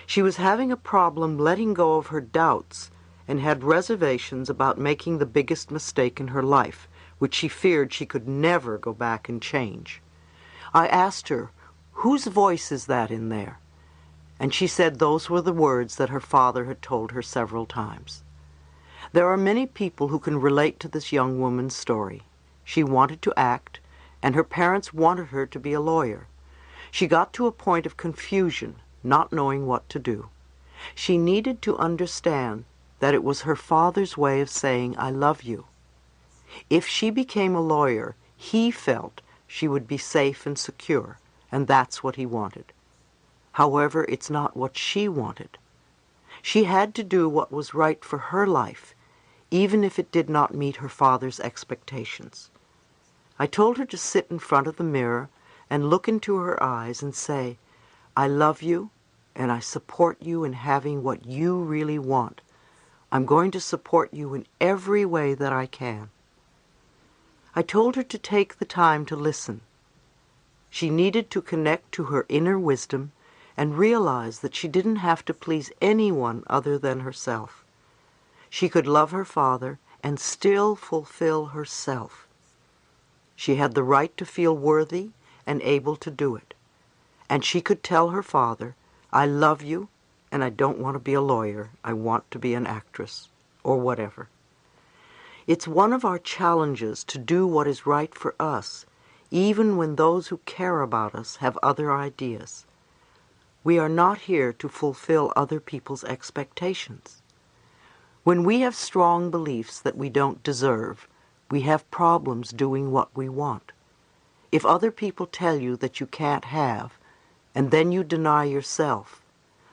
She was having a problem letting go of her doubts and had reservations about making the biggest mistake in her life, which she feared she could never go back and change. I asked her, "Whose voice is that in there?" And she said those were the words that her father had told her several times. There are many people who can relate to this young woman's story. She wanted to act, and her parents wanted her to be a lawyer. She got to a point of confusion, not knowing what to do. She needed to understand that it was her father's way of saying, "I love you." If she became a lawyer, he felt she would be safe and secure, and that's what he wanted. However, it's not what she wanted. She had to do what was right for her life, even if it did not meet her father's expectations. I told her to sit in front of the mirror and look into her eyes and say, "I love you, and I support you in having what you really want. I'm going to support you in every way that I can." I told her to take the time to listen. She needed to connect to her inner wisdom and realize that she didn't have to please anyone other than herself. She could love her father and still fulfill herself. She had the right to feel worthy and able to do it. And she could tell her father, "I love you, and I don't want to be a lawyer. I want to be an actress," or whatever. It's one of our challenges to do what is right for us, even when those who care about us have other ideas. We are not here to fulfill other people's expectations. When we have strong beliefs that we don't deserve, we have problems doing what we want. If other people tell you that you can't have, and then you deny yourself,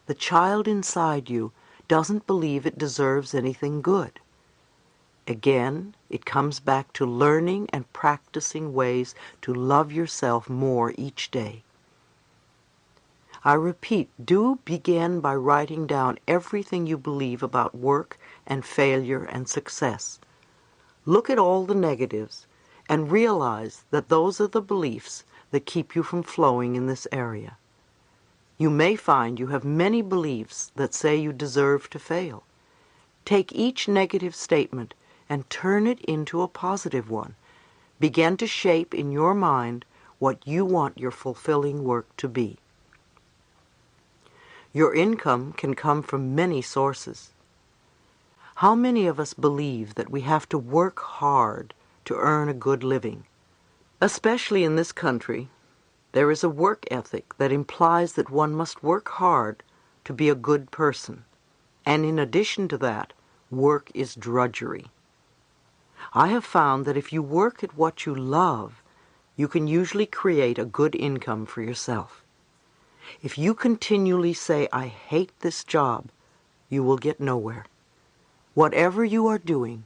the child inside you doesn't believe it deserves anything good. Again, it comes back to learning and practicing ways to love yourself more each day. I repeat, do begin by writing down everything you believe about work and failure and success. Look at all the negatives and realize that those are the beliefs that keep you from flowing in this area. You may find you have many beliefs that say you deserve to fail. Take each negative statement and turn it into a positive one. Begin to shape in your mind what you want your fulfilling work to be. Your income can come from many sources. How many of us believe that we have to work hard to earn a good living? Especially in this country, there is a work ethic that implies that one must work hard to be a good person. And in addition to that, work is drudgery. I have found that if you work at what you love, you can usually create a good income for yourself. If you continually say, "I hate this job," you will get nowhere. Whatever you are doing,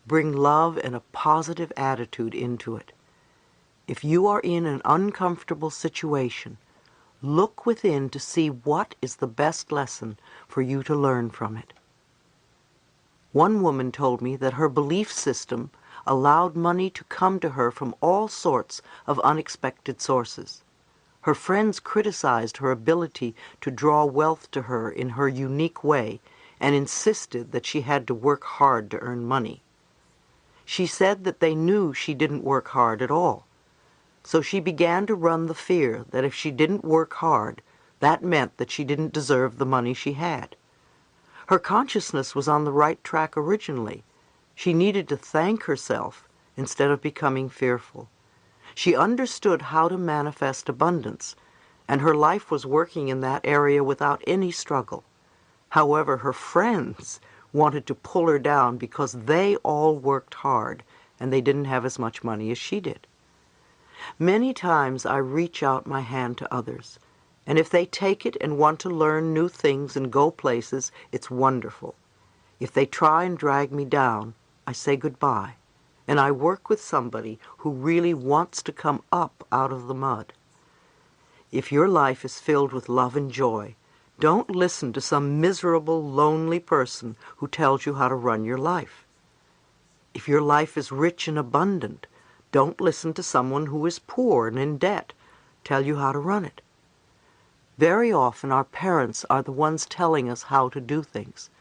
bring love and a positive attitude into it. If you are in an uncomfortable situation, look within to see what is the best lesson for you to learn from it. One woman told me that her belief system allowed money to come to her from all sorts of unexpected sources. Her friends criticized her ability to draw wealth to her in her unique way and insisted that she had to work hard to earn money. She said that they knew she didn't work hard at all. So she began to run the fear that if she didn't work hard, that meant that she didn't deserve the money she had. Her consciousness was on the right track originally. She needed to thank herself instead of becoming fearful. She understood how to manifest abundance, and her life was working in that area without any struggle. However, her friends wanted to pull her down because they all worked hard and they didn't have as much money as she did. Many times I reach out my hand to others, and if they take it and want to learn new things and go places, it's wonderful. If they try and drag me down, I say goodbye, and I work with somebody who really wants to come up out of the mud. If your life is filled with love and joy, don't listen to some miserable, lonely person who tells you how to run your life. If your life is rich and abundant, don't listen to someone who is poor and in debt tell you how to run it. Very often our parents are the ones telling us how to do things.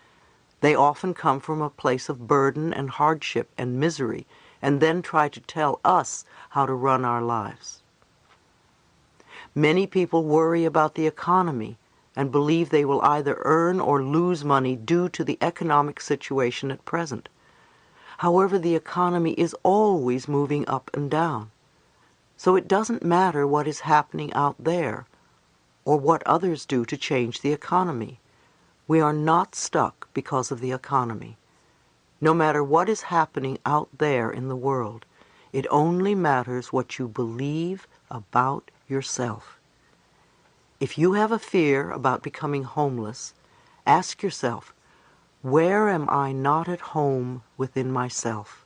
They often come from a place of burden and hardship and misery, and then try to tell us how to run our lives. Many people worry about the economy and believe they will either earn or lose money due to the economic situation at present. However, the economy is always moving up and down. So it doesn't matter what is happening out there or what others do to change the economy. We are not stuck because of the economy. No matter what is happening out there in the world, it only matters what you believe about yourself. If you have a fear about becoming homeless, ask yourself, where am I not at home within myself?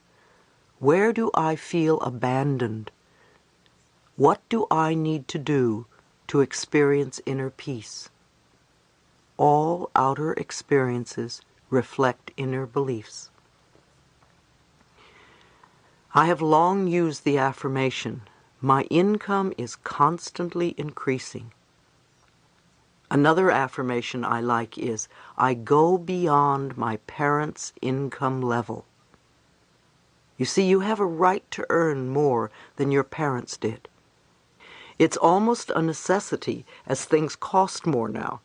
Where do I feel abandoned? What do I need to do to experience inner peace? All outer experiences reflect inner beliefs. I have long used the affirmation, my income is constantly increasing. Another affirmation I like is, I go beyond my parents' income level. You see, you have a right to earn more than your parents did. It's almost a necessity as things cost more now.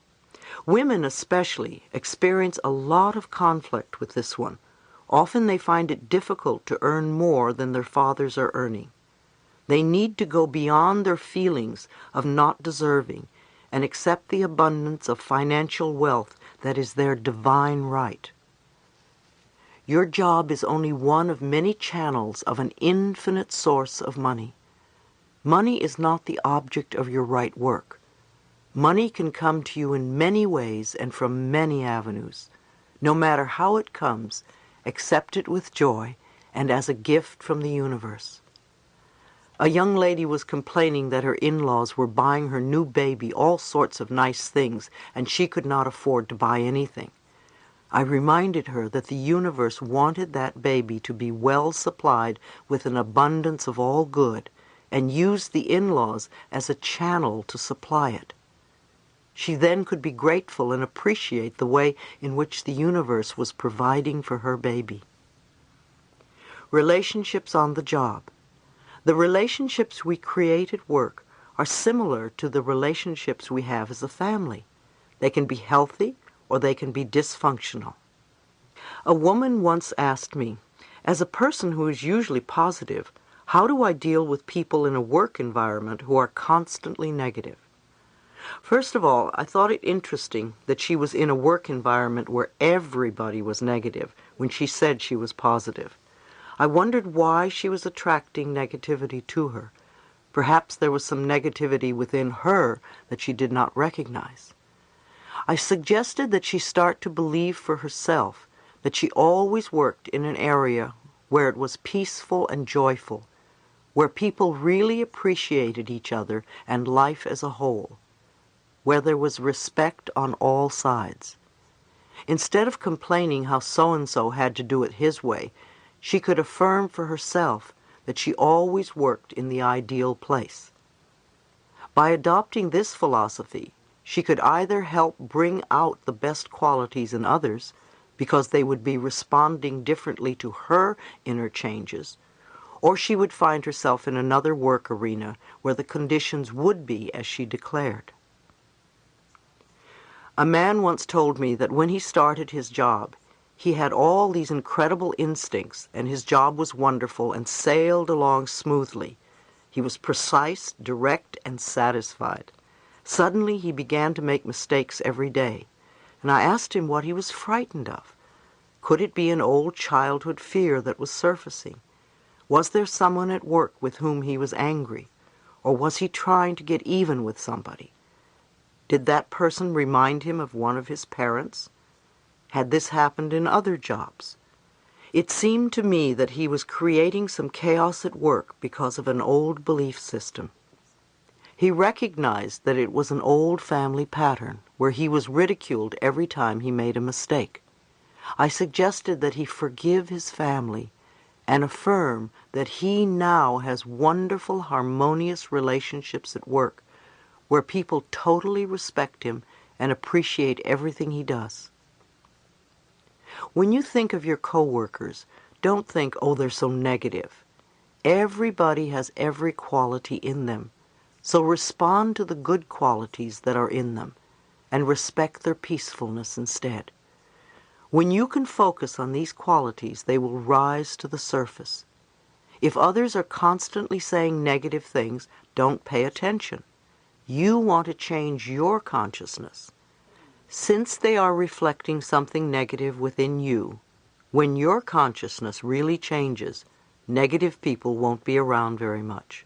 Women especially experience a lot of conflict with this one. Often they find it difficult to earn more than their fathers are earning. They need to go beyond their feelings of not deserving and accept the abundance of financial wealth that is their divine right. Your job is only one of many channels of an infinite source of money. Money is not the object of your right work. Money can come to you in many ways and from many avenues. No matter how it comes, accept it with joy and as a gift from the universe. A young lady was complaining that her in-laws were buying her new baby all sorts of nice things and she could not afford to buy anything. I reminded her that the universe wanted that baby to be well supplied with an abundance of all good and used the in-laws as a channel to supply it. She then could be grateful and appreciate the way in which the universe was providing for her baby. Relationships on the job. The relationships we create at work are similar to the relationships we have as a family. They can be healthy or they can be dysfunctional. A woman once asked me, as a person who is usually positive, how do I deal with people in a work environment who are constantly negative? First of all, I thought it interesting that she was in a work environment where everybody was negative when she said she was positive. I wondered why she was attracting negativity to her. Perhaps there was some negativity within her that she did not recognize. I suggested that she start to believe for herself that she always worked in an area where it was peaceful and joyful, where people really appreciated each other and life as a whole, where there was respect on all sides. Instead of complaining how so-and-so had to do it his way, she could affirm for herself that she always worked in the ideal place. By adopting this philosophy, she could either help bring out the best qualities in others, because they would be responding differently to her inner changes, or she would find herself in another work arena where the conditions would be as she declared. A man once told me that when he started his job, he had all these incredible instincts and his job was wonderful and sailed along smoothly. He was precise, direct, and satisfied. Suddenly he began to make mistakes every day, and I asked him what he was frightened of. Could it be an old childhood fear that was surfacing? Was there someone at work with whom he was angry? Or was he trying to get even with somebody? Did that person remind him of one of his parents? Had this happened in other jobs? It seemed to me that he was creating some chaos at work because of an old belief system. He recognized that it was an old family pattern where he was ridiculed every time he made a mistake. I suggested that he forgive his family and affirm that he now has wonderful, harmonious relationships at work where people totally respect him and appreciate everything he does. When you think of your coworkers, don't think, oh, they're so negative. Everybody has every quality in them, so respond to the good qualities that are in them and respect their peacefulness instead. When you can focus on these qualities, they will rise to the surface. If others are constantly saying negative things, don't pay attention. You want to change your consciousness. Since they are reflecting something negative within you, When your consciousness really changes, negative people won't be around very much.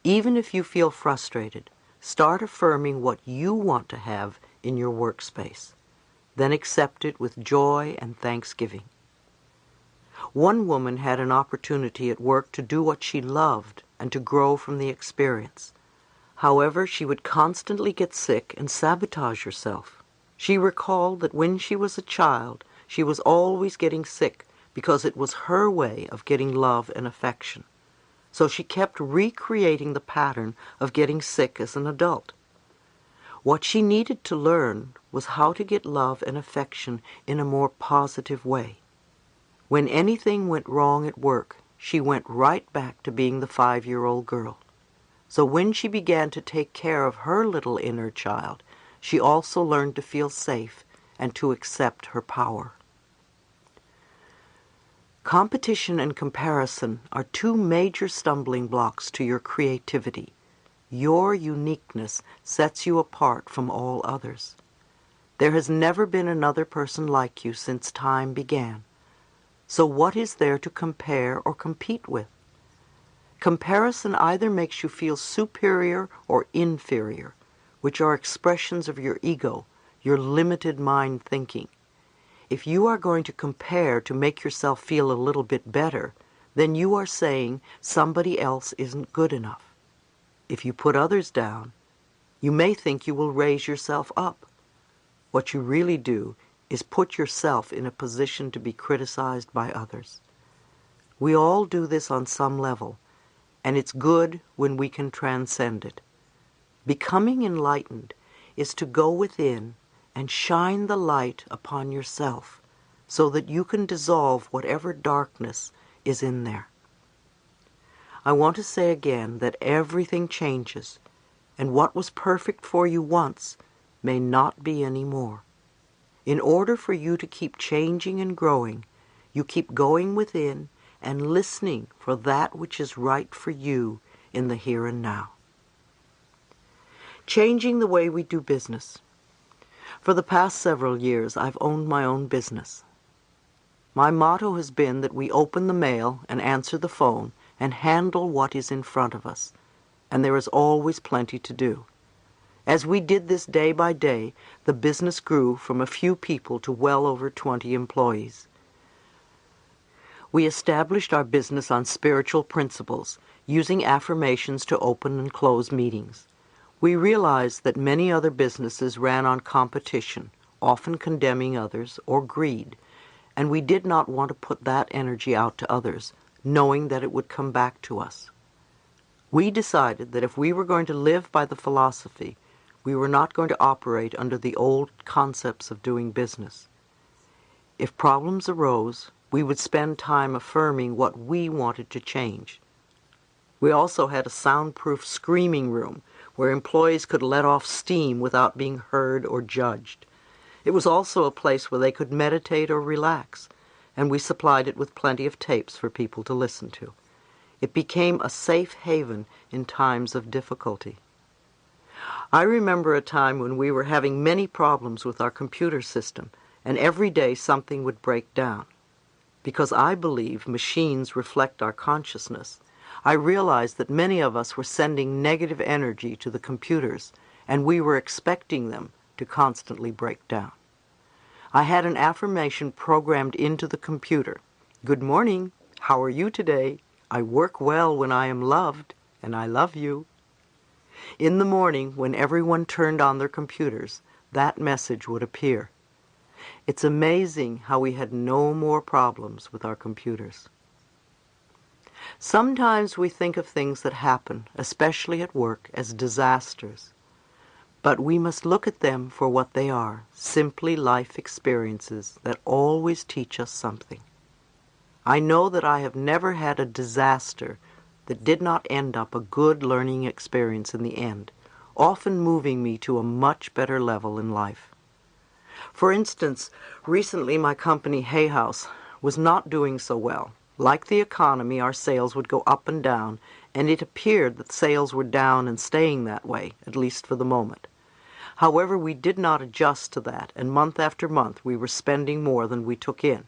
Even if you feel frustrated, start affirming what you want to have in your workspace. Then accept it with joy and thanksgiving. One woman had an opportunity at work to do what she loved and to grow from the experience. However, she would constantly get sick and sabotage herself. She recalled that when she was a child, she was always getting sick because it was her way of getting love and affection. So she kept recreating the pattern of getting sick as an adult. What she needed to learn was how to get love and affection in a more positive way. When anything went wrong at work, she went right back to being the 5-year-old girl. So when she began to take care of her little inner child, she also learned to feel safe and to accept her power. Competition and comparison are two major stumbling blocks to your creativity. Your uniqueness sets you apart from all others. There has never been another person like you since time began. So what is there to compare or compete with? Comparison either makes you feel superior or inferior, which are expressions of your ego, your limited mind thinking. If you are going to compare to make yourself feel a little bit better, then you are saying somebody else isn't good enough. If you put others down, you may think you will raise yourself up. What you really do is put yourself in a position to be criticized by others. We all do this on some level, and it's good when we can transcend it. Becoming enlightened is to go within and shine the light upon yourself so that you can dissolve whatever darkness is in there. I want to say again that everything changes, and what was perfect for you once may not be anymore. In order for you to keep changing and growing, you keep going within and listening for that which is right for you in the here and now. Changing the way we do business. For the past several years, I've owned my own business. My motto has been that we open the mail and answer the phone and handle what is in front of us, and there is always plenty to do. As we did this day by day, the business grew from a few people to well over 20 employees. We established our business on spiritual principles, using affirmations to open and close meetings. We realized that many other businesses ran on competition, often condemning others, or greed, and we did not want to put that energy out to others, knowing that it would come back to us. We decided that if we were going to live by the philosophy, we were not going to operate under the old concepts of doing business. If problems arose, we would spend time affirming what we wanted to change. We also had a soundproof screaming room where employees could let off steam without being heard or judged. It was also a place where they could meditate or relax, and we supplied it with plenty of tapes for people to listen to. It became a safe haven in times of difficulty. I remember a time when we were having many problems with our computer system, and every day something would break down. Because I believe machines reflect our consciousness, I realized that many of us were sending negative energy to the computers, and we were expecting them to constantly break down. I had an affirmation programmed into the computer. Good morning. How are you today? I work well when I am loved, and I love you. In the morning, when everyone turned on their computers, that message would appear. It's amazing how we had no more problems with our computers. Sometimes we think of things that happen, especially at work, as disasters. But we must look at them for what they are, simply life experiences that always teach us something. I know that I have never had a disaster that did not end up a good learning experience in the end, often moving me to a much better level in life. For instance, recently my company Hay House was not doing so well. Like the economy, our sales would go up and down, and it appeared that sales were down and staying that way, at least for the moment. However, we did not adjust to that, and month after month we were spending more than we took in.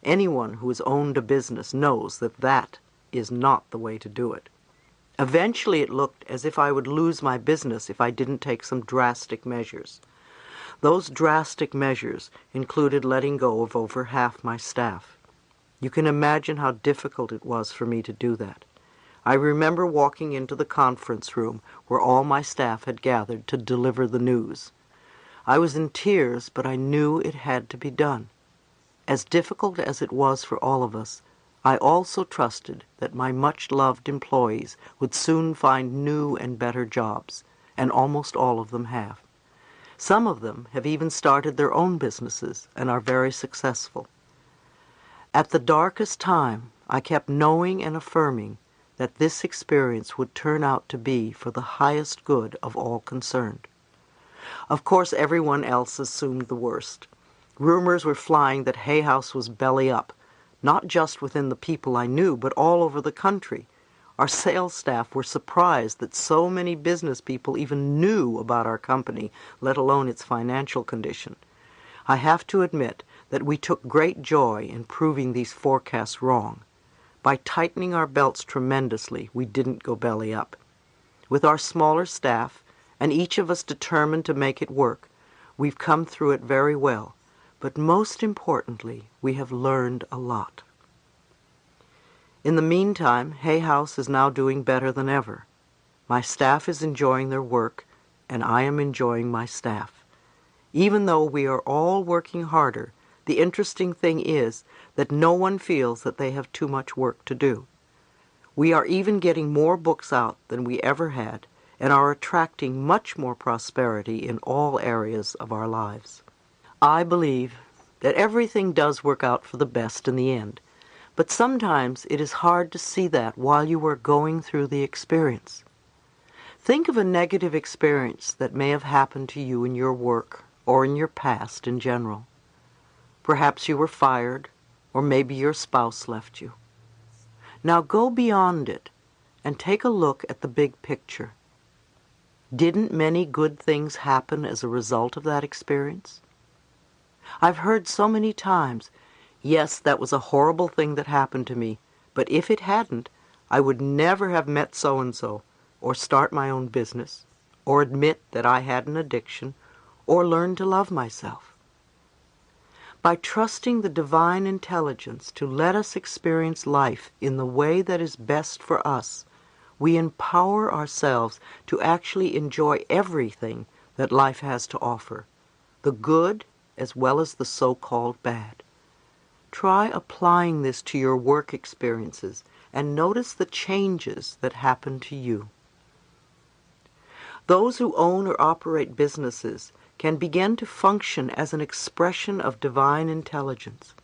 Anyone who has owned a business knows that that is not the way to do it. Eventually it looked as if I would lose my business if I didn't take some drastic measures. Those drastic measures included letting go of over half my staff. You can imagine how difficult it was for me to do that. I remember walking into the conference room where all my staff had gathered to deliver the news. I was in tears, but I knew it had to be done. As difficult as it was for all of us, I also trusted that my much-loved employees would soon find new and better jobs, and almost all of them have. Some of them have even started their own businesses and are very successful. At the darkest time, I kept knowing and affirming that this experience would turn out to be for the highest good of all concerned. Of course, everyone else assumed the worst. Rumors were flying that Hay House was belly up, not just within the people I knew, but all over the country. Our sales staff were surprised that so many business people even knew about our company, let alone its financial condition. I have to admit that we took great joy in proving these forecasts wrong. By tightening our belts tremendously, we didn't go belly up. With our smaller staff, and each of us determined to make it work, we've come through it very well. But most importantly, we have learned a lot. In the meantime, Hay House is now doing better than ever. My staff is enjoying their work, and I am enjoying my staff. Even though we are all working harder, the interesting thing is that no one feels that they have too much work to do. We are even getting more books out than we ever had, and are attracting much more prosperity in all areas of our lives. I believe that everything does work out for the best in the end, but sometimes it is hard to see that while you are going through the experience. Think of a negative experience that may have happened to you in your work or in your past in general. Perhaps you were fired, or maybe your spouse left you. Now go beyond it and take a look at the big picture. Didn't many good things happen as a result of that experience? I've heard so many times, yes, that was a horrible thing that happened to me, but if it hadn't, I would never have met so-and-so, or start my own business, or admit that I had an addiction, or learn to love myself. By trusting the divine intelligence to let us experience life in the way that is best for us, we empower ourselves to actually enjoy everything that life has to offer, the good as well as the so-called bad. Try applying this to your work experiences and notice the changes that happen to you. Those who own or operate businesses can begin to function as an expression of divine intelligence.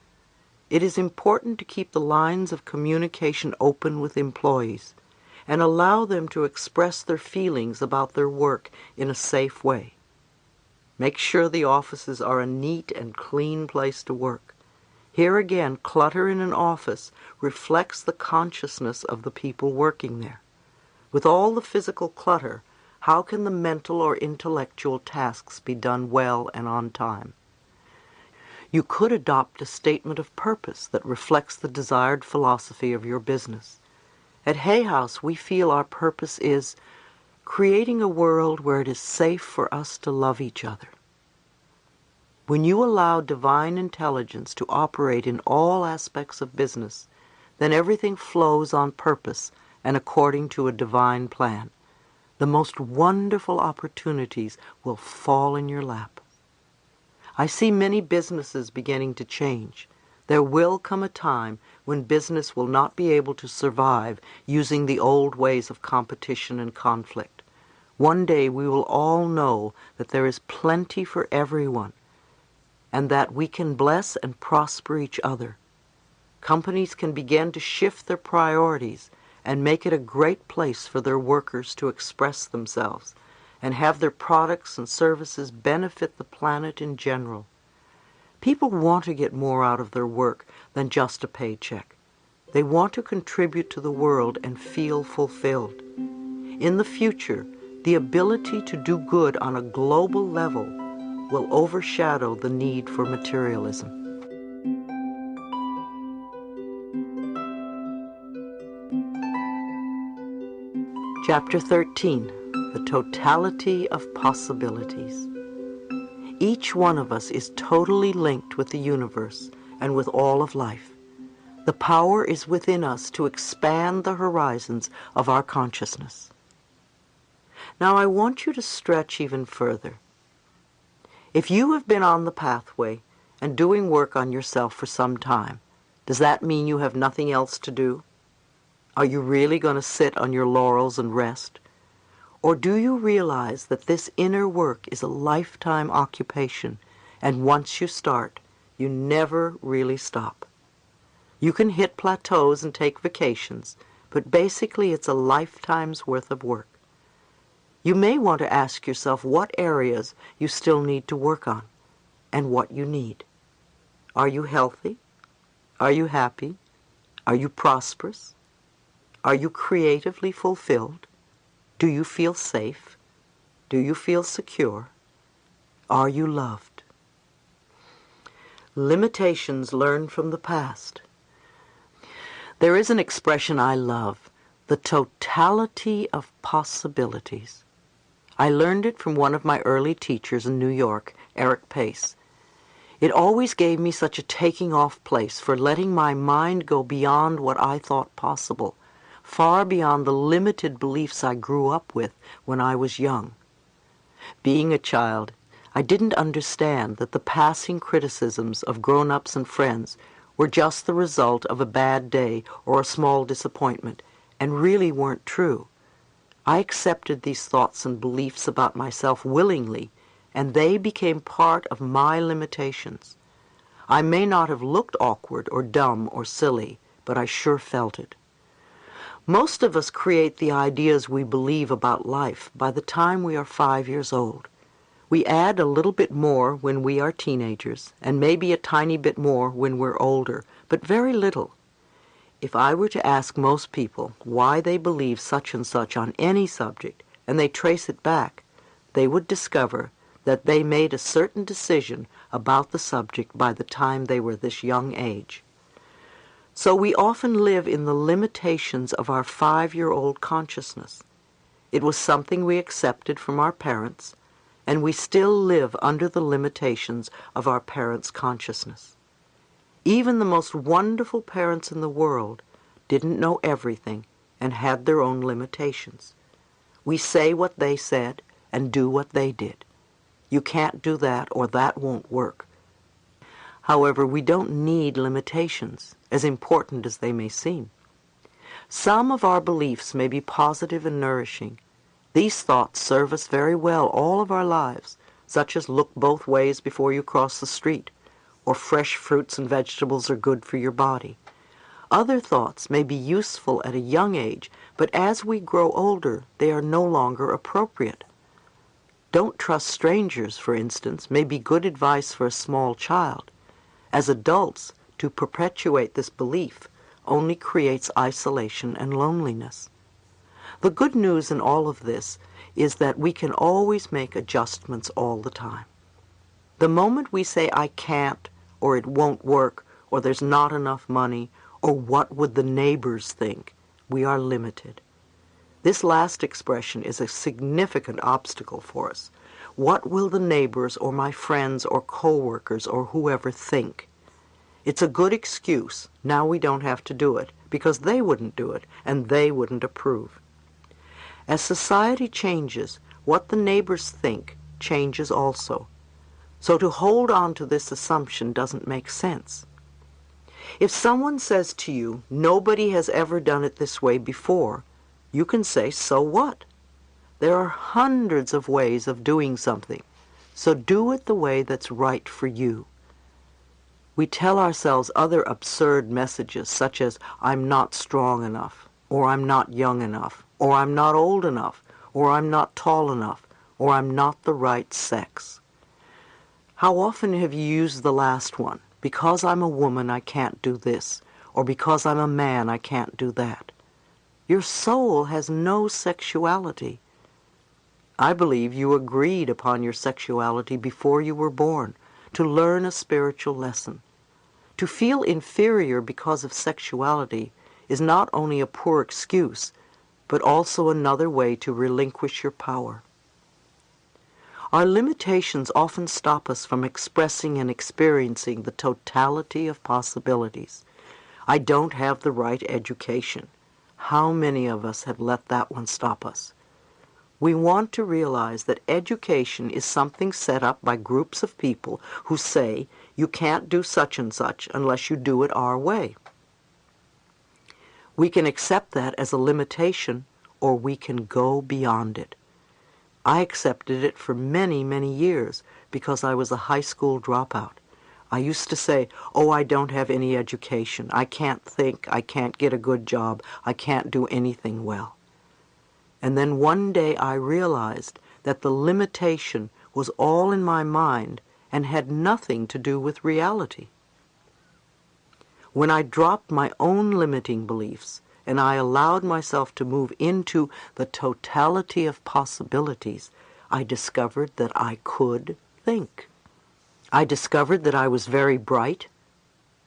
It is important to keep the lines of communication open with employees and allow them to express their feelings about their work in a safe way. Make sure the offices are a neat and clean place to work. Here again, clutter in an office reflects the consciousness of the people working there. With all the physical clutter, how can the mental or intellectual tasks be done well and on time? You could adopt a statement of purpose that reflects the desired philosophy of your business. At Hay House, we feel our purpose is creating a world where it is safe for us to love each other. When you allow divine intelligence to operate in all aspects of business, then everything flows on purpose and according to a divine plan. The most wonderful opportunities will fall in your lap. I see many businesses beginning to change. There will come a time when business will not be able to survive using the old ways of competition and conflict. One day we will all know that there is plenty for everyone, and that we can bless and prosper each other. Companies can begin to shift their priorities and make it a great place for their workers to express themselves and have their products and services benefit the planet in general. People want to get more out of their work than just a paycheck. They want to contribute to the world and feel fulfilled. In the future, the ability to do good on a global level will overshadow the need for materialism. Chapter 13, The Totality of Possibilities. Each one of us is totally linked with the universe and with all of life. The power is within us to expand the horizons of our consciousness. Now I want you to stretch even further. If you have been on the pathway and doing work on yourself for some time, does that mean you have nothing else to do? Are you really going to sit on your laurels and rest? Or do you realize that this inner work is a lifetime occupation, and once you start, you never really stop? You can hit plateaus and take vacations, but basically it's a lifetime's worth of work. You may want to ask yourself what areas you still need to work on, and what you need. Are you healthy? Are you happy? Are you prosperous? Are you creatively fulfilled? Do you feel safe? Do you feel secure? Are you loved? Limitations learned from the past. There is an expression I love, the totality of possibilities. I learned it from one of my early teachers in New York, Eric Pace. It always gave me such a taking off place for letting my mind go beyond what I thought possible, far beyond the limited beliefs I grew up with when I was young. Being a child, I didn't understand that the passing criticisms of grown-ups and friends were just the result of a bad day or a small disappointment, and really weren't true. I accepted these thoughts and beliefs about myself willingly, and they became part of my limitations. I may not have looked awkward or dumb or silly, but I sure felt it. Most of us create the ideas we believe about life by the time we are 5 years old. We add a little bit more when we are teenagers, and maybe a tiny bit more when we're older, but very little. If I were to ask most people why they believe such and such on any subject, and they trace it back, they would discover that they made a certain decision about the subject by the time they were this young age. So we often live in the limitations of our 5-year-old consciousness. It was something we accepted from our parents, and we still live under the limitations of our parents' consciousness. Even the most wonderful parents in the world didn't know everything and had their own limitations. We say what they said and do what they did. You can't do that or that won't work. However, we don't need limitations, as important as they may seem. Some of our beliefs may be positive and nourishing. These thoughts serve us very well all of our lives, such as look both ways before you cross the street, or fresh fruits and vegetables are good for your body. Other thoughts may be useful at a young age, but as we grow older, they are no longer appropriate. Don't trust strangers, for instance, may be good advice for a small child. As adults, to perpetuate this belief only creates isolation and loneliness. The good news in all of this is that we can always make adjustments all the time. The moment we say, I can't, or it won't work, or there's not enough money, or what would the neighbors think, we are limited. This last expression is a significant obstacle for us. What will the neighbors or my friends or co-workers or whoever think? It's a good excuse. Now we don't have to do it, because they wouldn't do it, and they wouldn't approve. As society changes, what the neighbors think changes also. So to hold on to this assumption doesn't make sense. If someone says to you, nobody has ever done it this way before, you can say, so what? There are hundreds of ways of doing something, so do it the way that's right for you. We tell ourselves other absurd messages such as, I'm not strong enough, or I'm not young enough, or I'm not old enough, or I'm not tall enough, or I'm not the right sex. How often have you used the last one? Because I'm a woman, I can't do this, or because I'm a man, I can't do that. Your soul has no sexuality. I believe you agreed upon your sexuality before you were born, to learn a spiritual lesson. To feel inferior because of sexuality is not only a poor excuse, but also another way to relinquish your power. Our limitations often stop us from expressing and experiencing the totality of possibilities. I don't have the right education. How many of us have let that one stop us? We want to realize that education is something set up by groups of people who say you can't do such and such unless you do it our way. We can accept that as a limitation, or we can go beyond it. I accepted it for many, many years because I was a high school dropout. I used to say, oh, I don't have any education. I can't think. I can't get a good job. I can't do anything well. And then one day I realized that the limitation was all in my mind and had nothing to do with reality. When I dropped my own limiting beliefs and I allowed myself to move into the totality of possibilities, I discovered that I could think. I discovered that I was very bright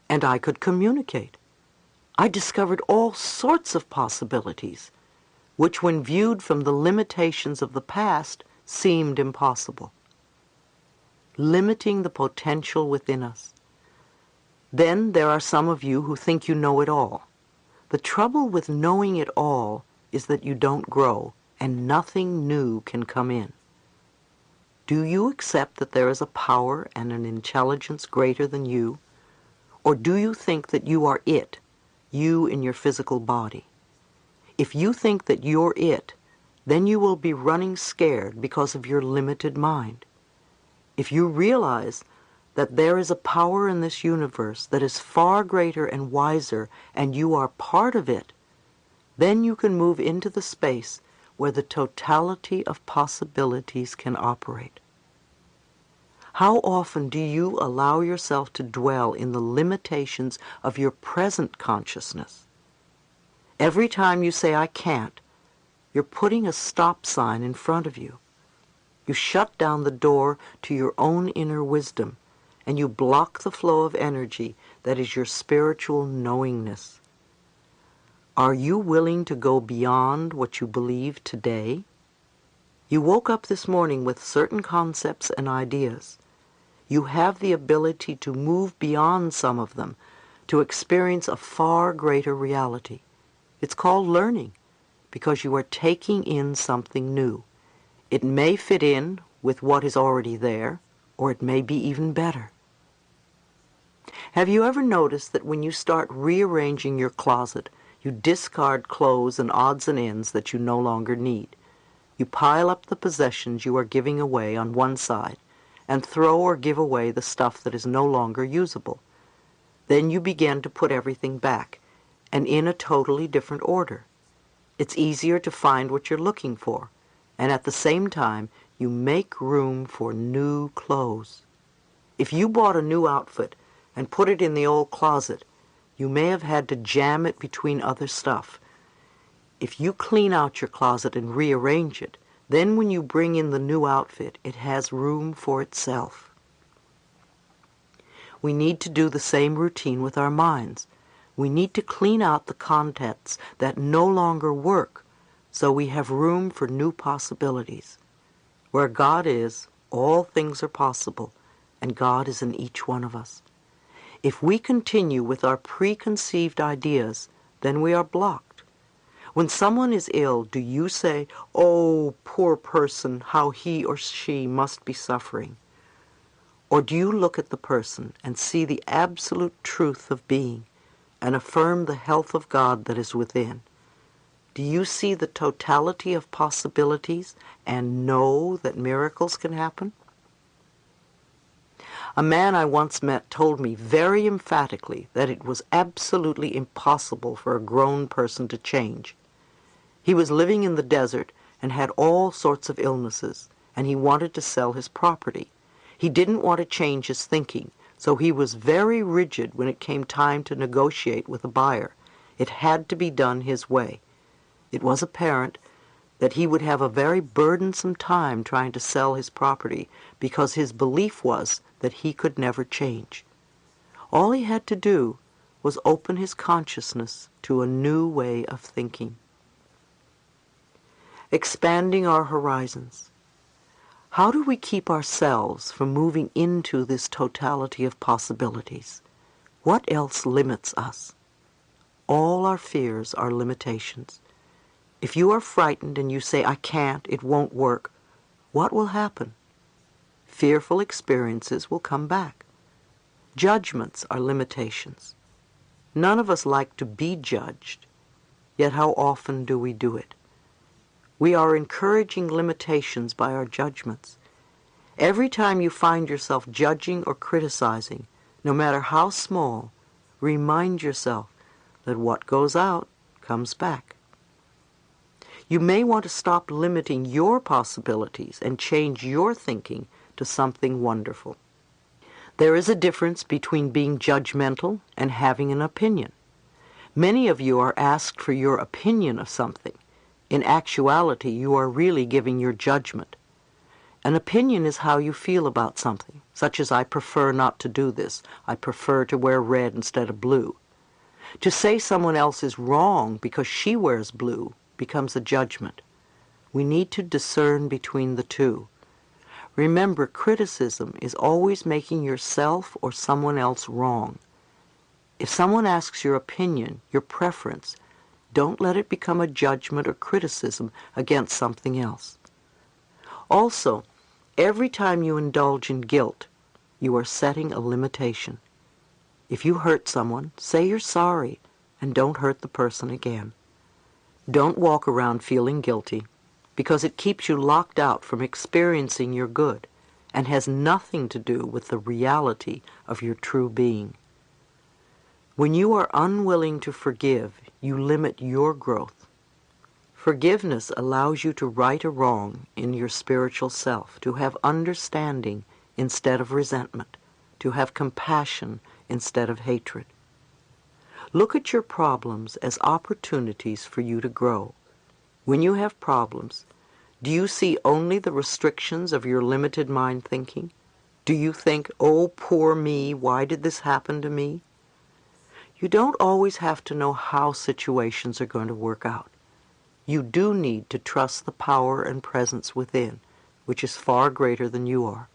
and I could communicate. I discovered all sorts of possibilities, which when viewed from the limitations of the past seemed impossible. Limiting the potential within us. Then there are some of you who think you know it all. The trouble with knowing it all is that you don't grow and nothing new can come in. Do you accept that there is a power and an intelligence greater than you? Or do you think that you are it, you in your physical body? If you think that you're it, then you will be running scared because of your limited mind. If you realize that there is a power in this universe that is far greater and wiser, and you are part of it, then you can move into the space where the totality of possibilities can operate. How often do you allow yourself to dwell in the limitations of your present consciousness? Every time you say, I can't, you're putting a stop sign in front of you. You shut down the door to your own inner wisdom, and you block the flow of energy that is your spiritual knowingness. Are you willing to go beyond what you believe today? You woke up this morning with certain concepts and ideas. You have the ability to move beyond some of them, to experience a far greater reality. It's called learning, because you are taking in something new. It may fit in with what is already there, or it may be even better. Have you ever noticed that when you start rearranging your closet, you discard clothes and odds and ends that you no longer need? You pile up the possessions you are giving away on one side and throw or give away the stuff that is no longer usable. Then you begin to put everything back, and in a totally different order. It's easier to find what you're looking for, and at the same time, you make room for new clothes. If you bought a new outfit and put it in the old closet, you may have had to jam it between other stuff. If you clean out your closet and rearrange it, then when you bring in the new outfit, it has room for itself. We need to do the same routine with our minds. We need to clean out the contents that no longer work, so we have room for new possibilities. Where God is, all things are possible, and God is in each one of us. If we continue with our preconceived ideas, then we are blocked. When someone is ill, do you say, "Oh, poor person, how he or she must be suffering"? Or do you look at the person and see the absolute truth of being and affirm the health of God that is within? Do you see the totality of possibilities and know that miracles can happen? A man I once met told me very emphatically that it was absolutely impossible for a grown person to change. He was living in the desert and had all sorts of illnesses, and he wanted to sell his property. He didn't want to change his thinking, so he was very rigid when it came time to negotiate with a buyer. It had to be done his way. It was apparent that he would have a very burdensome time trying to sell his property because his belief was that he could never change. All he had to do was open his consciousness to a new way of thinking. expanding our horizons. How do we keep ourselves from moving into this totality of possibilities? What else limits us? All our fears are limitations. If you are frightened and you say, "I can't, it won't work," what will happen? Fearful experiences will come back. Judgments are limitations. None of us like to be judged, yet how often do we do it? We are encouraging limitations by our judgments. Every time you find yourself judging or criticizing, no matter how small, remind yourself that what goes out comes back. You may want to stop limiting your possibilities and change your thinking to something wonderful. There is a difference between being judgmental and having an opinion. Many of you are asked for your opinion of something. In actuality, you are really giving your judgment. An opinion is how you feel about something, such as "I prefer not to do this. I prefer to wear red instead of blue." To say someone else is wrong because she wears blue becomes a judgment. We need to discern between the two. Remember, criticism is always making yourself or someone else wrong. If someone asks your opinion, your preference, don't let it become a judgment or criticism against something else. Also, every time you indulge in guilt, you are setting a limitation. If you hurt someone, say you're sorry and don't hurt the person again. Don't walk around feeling guilty, because it keeps you locked out from experiencing your good and has nothing to do with the reality of your true being. When you are unwilling to forgive, you limit your growth. Forgiveness allows you to right a wrong in your spiritual self, to have understanding instead of resentment, to have compassion instead of hatred. Look at your problems as opportunities for you to grow. When you have problems, do you see only the restrictions of your limited mind thinking? Do you think, "Oh, poor me, why did this happen to me?" You don't always have to know how situations are going to work out. You do need to trust the power and presence within, which is far greater than you are.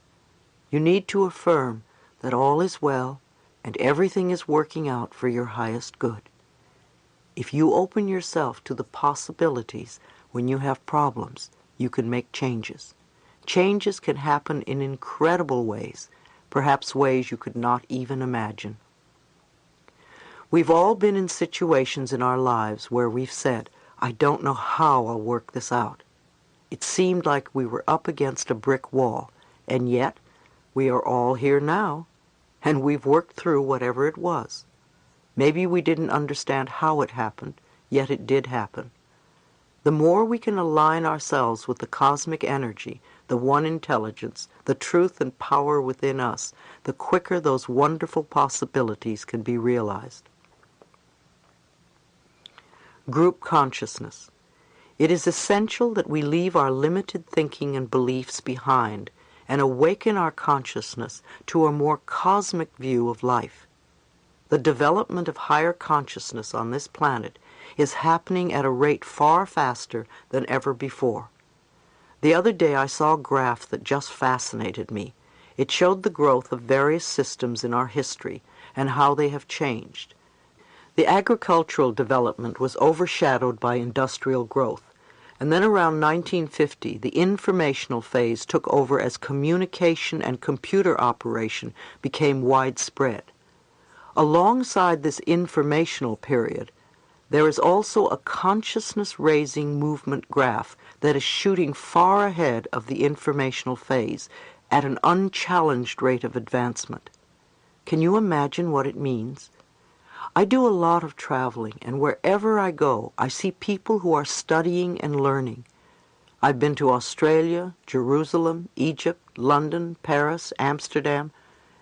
You need to affirm that all is well and everything is working out for your highest good. If you open yourself to the possibilities when you have problems, you can make changes. Changes can happen in incredible ways, perhaps ways you could not even imagine. We've all been in situations in our lives where we've said, "I don't know how I'll work this out." It seemed like we were up against a brick wall, and yet we are all here now, and we've worked through whatever it was. Maybe we didn't understand how it happened, yet it did happen. The more we can align ourselves with the cosmic energy, the one intelligence, the truth and power within us, the quicker those wonderful possibilities can be realized. Group consciousness. It is essential that we leave our limited thinking and beliefs behind and awaken our consciousness to a more cosmic view of life. The development of higher consciousness on this planet is happening at a rate far faster than ever before. The other day I saw a graph that just fascinated me. It showed the growth of various systems in our history and how they have changed. The agricultural development was overshadowed by industrial growth, and then around 1950 the informational phase took over as communication and computer operation became widespread. Alongside this informational period, there is also a consciousness-raising movement graph that is shooting far ahead of the informational phase at an unchallenged rate of advancement. Can you imagine what it means? I do a lot of traveling, and wherever I go, I see people who are studying and learning. I've been to Australia, Jerusalem, Egypt, London, Paris, Amsterdam,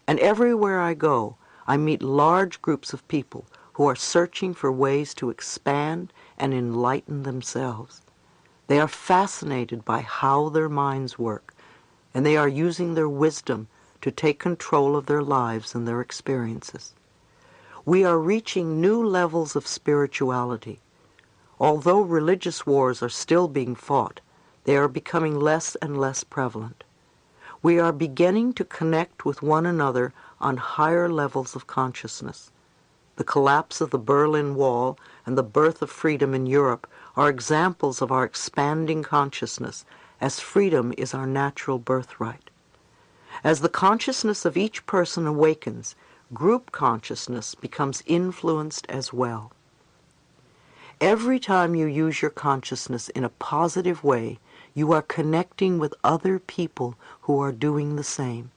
and everywhere I go, I meet large groups of people who are searching for ways to expand and enlighten themselves. They are fascinated by how their minds work, and they are using their wisdom to take control of their lives and their experiences. We are reaching new levels of spirituality. Although religious wars are still being fought, They are becoming less and less prevalent. We are beginning to connect with one another on higher levels of consciousness. The collapse of the Berlin Wall and the birth of freedom in Europe are examples of our expanding consciousness, as freedom is our natural birthright. As the consciousness of each person awakens, group consciousness becomes influenced as well. Every time you use your consciousness in a positive way, you are connecting with other people who are doing the same.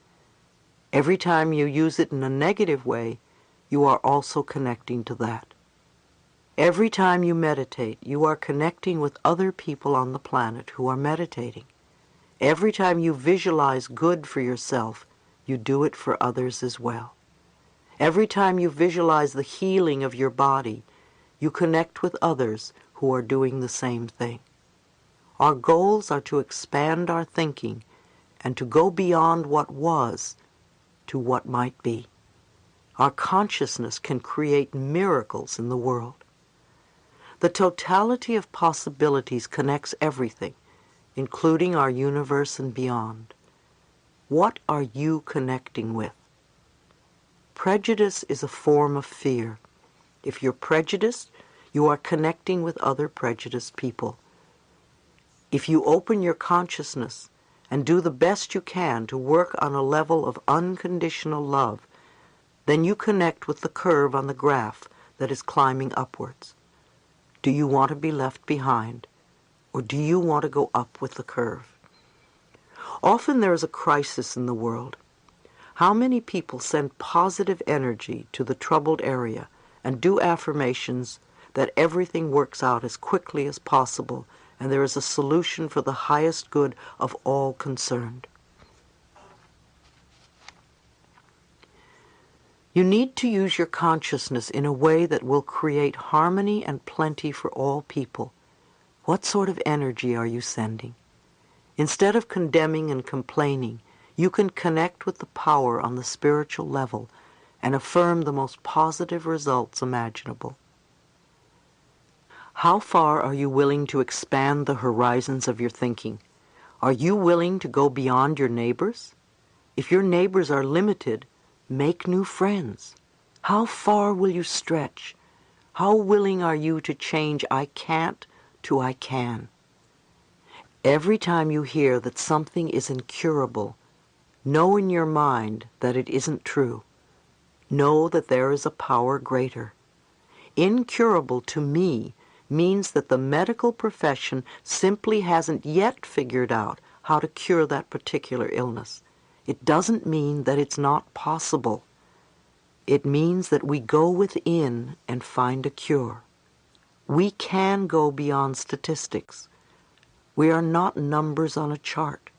Every time you use it in a negative way, you are also connecting to that. Every time you meditate, you are connecting with other people on the planet who are meditating. Every time you visualize good for yourself, you do it for others as well. Every time you visualize the healing of your body, you connect with others who are doing the same thing. Our goals are to expand our thinking and to go beyond what was to what might be. Our consciousness can create miracles in the world. The totality of possibilities connects everything, including our universe and beyond. What are you connecting with? Prejudice is a form of fear. If you're prejudiced, you are connecting with other prejudiced people. If you open your consciousness and do the best you can to work on a level of unconditional love, then you connect with the curve on the graph that is climbing upwards. Do you want to be left behind, or do you want to go up with the curve? Often there is a crisis in the world. How many people send positive energy to the troubled area and do affirmations that everything works out as quickly as possible and there is a solution for the highest good of all concerned? You need to use your consciousness in a way that will create harmony and plenty for all people. What sort of energy are you sending? Instead of condemning and complaining, you can connect with the power on the spiritual level and affirm the most positive results imaginable. How far are you willing to expand the horizons of your thinking? Are you willing to go beyond your neighbors? If your neighbors are limited, make new friends. How far will you stretch? How willing are you to change I can't to I can? Every time you hear that something is incurable, know in your mind that it isn't true. Know that there is a power greater. Incurable to me means that the medical profession simply hasn't yet figured out how to cure that particular illness. It doesn't mean that it's not possible. It means that we go within and find a cure. We can go beyond statistics. We are not numbers on a chart.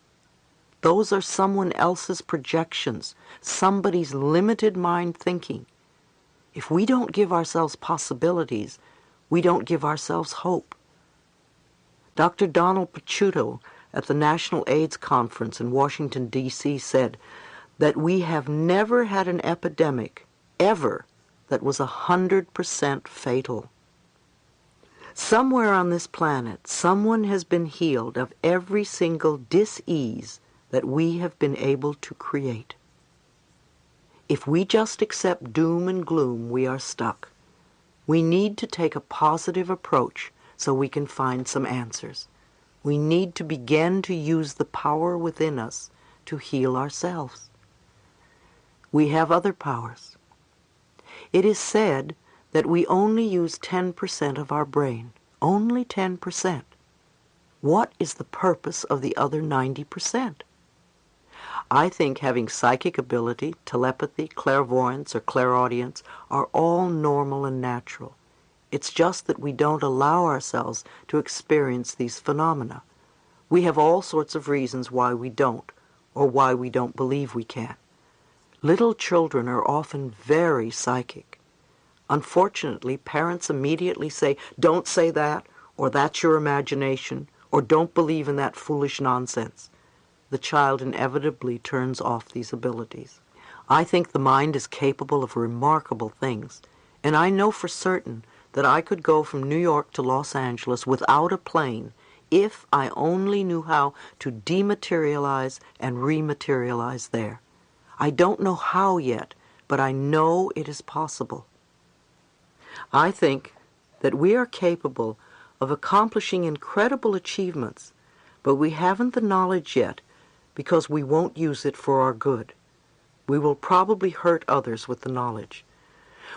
Those are someone else's projections, somebody's limited mind thinking. If we don't give ourselves possibilities, we don't give ourselves hope. Dr. Donald Picciuto at the National AIDS Conference in Washington, D.C. said that we have never had an epidemic, ever, that was 100% fatal. Somewhere on this planet, someone has been healed of every single dis-ease that we have been able to create. If we just accept doom and gloom, we are stuck. We need to take a positive approach so we can find some answers. We need to begin to use the power within us to heal ourselves. We have other powers. It is said that we only use 10% of our brain, only 10%. What is the purpose of the other 90%? I think having psychic ability, telepathy, clairvoyance, or clairaudience are all normal and natural. It's just that we don't allow ourselves to experience these phenomena. We have all sorts of reasons why we don't, or why we don't believe we can. Little children are often very psychic. Unfortunately, parents immediately say, "Don't say that," or "That's your imagination," or "Don't believe in that foolish nonsense." The child inevitably turns off these abilities. I think the mind is capable of remarkable things, and I know for certain that I could go from New York to Los Angeles without a plane If I only knew how to dematerialize and rematerialize there. I don't know how yet, but I know it is possible. I think that we are capable of accomplishing incredible achievements, but we haven't the knowledge yet because we won't use it for our good. We will probably hurt others with the knowledge.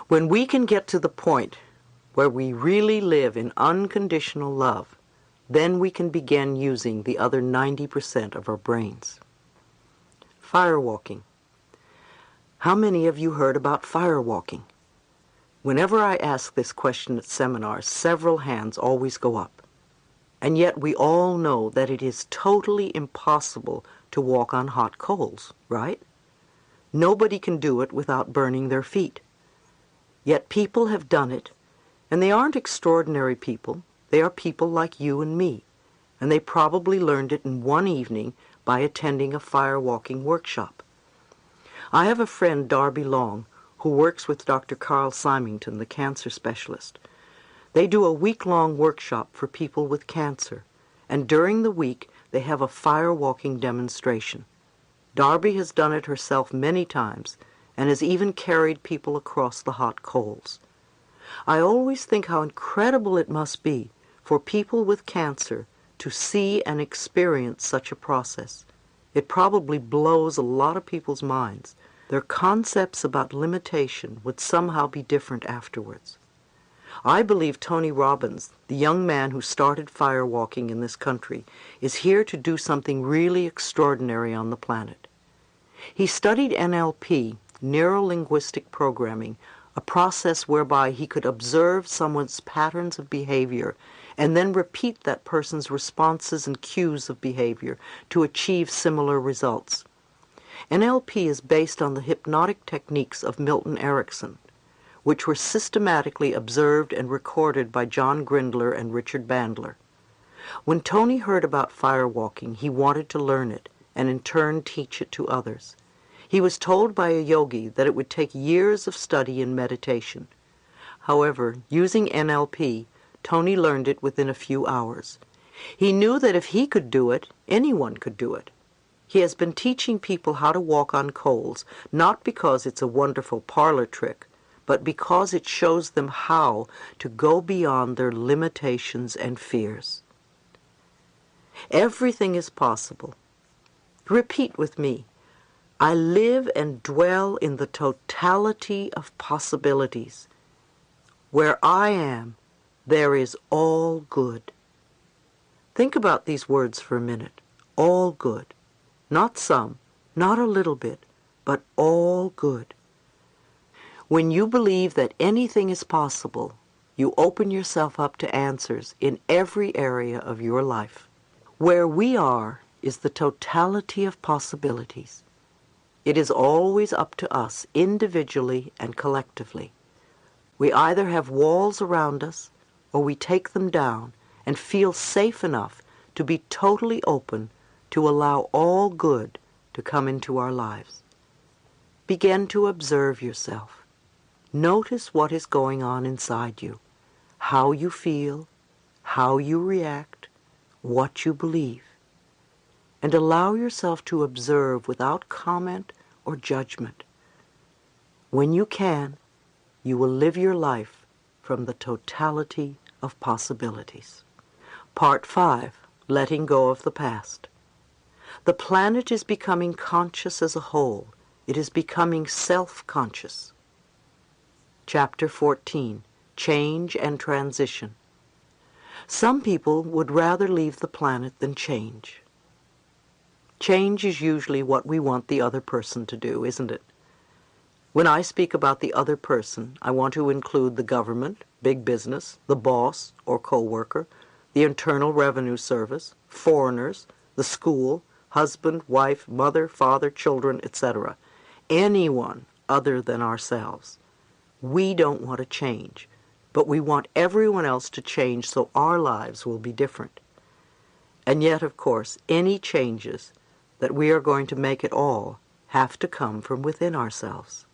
When we can get to the point where we really live in unconditional love, then we can begin using the other 90% of our brains. Firewalking. How many of you heard about firewalking? Whenever I ask this question at seminars, several hands always go up. And yet we all know that it is totally impossible to walk on hot coals, right? Nobody can do it without burning their feet. Yet people have done it, and they aren't extraordinary people. They are people like you and me, and they probably learned it in one evening by attending a firewalking workshop. I have a friend, Darby Long, who works with Dr. Carl Symington, the cancer specialist. They do a week-long workshop for people with cancer, and during the week they have a firewalking demonstration. Darby has done it herself many times and has even carried people across the hot coals. I always think how incredible it must be for people with cancer to see and experience such a process. It probably blows a lot of people's minds. Their concepts about limitation would somehow be different afterwards. I believe Tony Robbins, the young man who started firewalking in this country, is here to do something really extraordinary on the planet. He studied NLP, neuro-linguistic programming, a process whereby he could observe someone's patterns of behavior and then repeat that person's responses and cues of behavior to achieve similar results. NLP is based on the hypnotic techniques of Milton Erickson, which were systematically observed and recorded by John Grindler and Richard Bandler. When Tony heard about firewalking, he wanted to learn it and in turn teach it to others. He was told by a yogi that it would take years of study and meditation. However, using NLP, Tony learned it within a few hours. He knew that if he could do it, anyone could do it. He has been teaching people how to walk on coals, not because it's a wonderful parlor trick, but because it shows them how to go beyond their limitations and fears. Everything is possible. Repeat with me. I live and dwell in the totality of possibilities. Where I am, there is all good. Think about these words for a minute. All good. Not some, not a little bit, but all good. When you believe that anything is possible, you open yourself up to answers in every area of your life. Where we are is the totality of possibilities. It is always up to us, individually and collectively. We either have walls around us, or we take them down and feel safe enough to be totally open to allow all good to come into our lives. Begin to observe yourself. Notice what is going on inside you, how you feel, how you react, what you believe. And allow yourself to observe without comment or judgment. When you can, you will live your life from the totality of possibilities. Part 5, Letting Go of the Past. The planet is becoming conscious as a whole. It is becoming self-conscious. Chapter 14, Change and Transition. Some people would rather leave the planet than change. Change is usually what we want the other person to do, isn't it? When I speak about the other person, I want to include the government, big business, the boss or co-worker, the Internal Revenue Service, foreigners, the school, husband, wife, mother, father, children, etc. Anyone other than ourselves. We don't want to change, but we want everyone else to change so our lives will be different. And yet, of course, any changes that we are going to make at all have to come from within ourselves.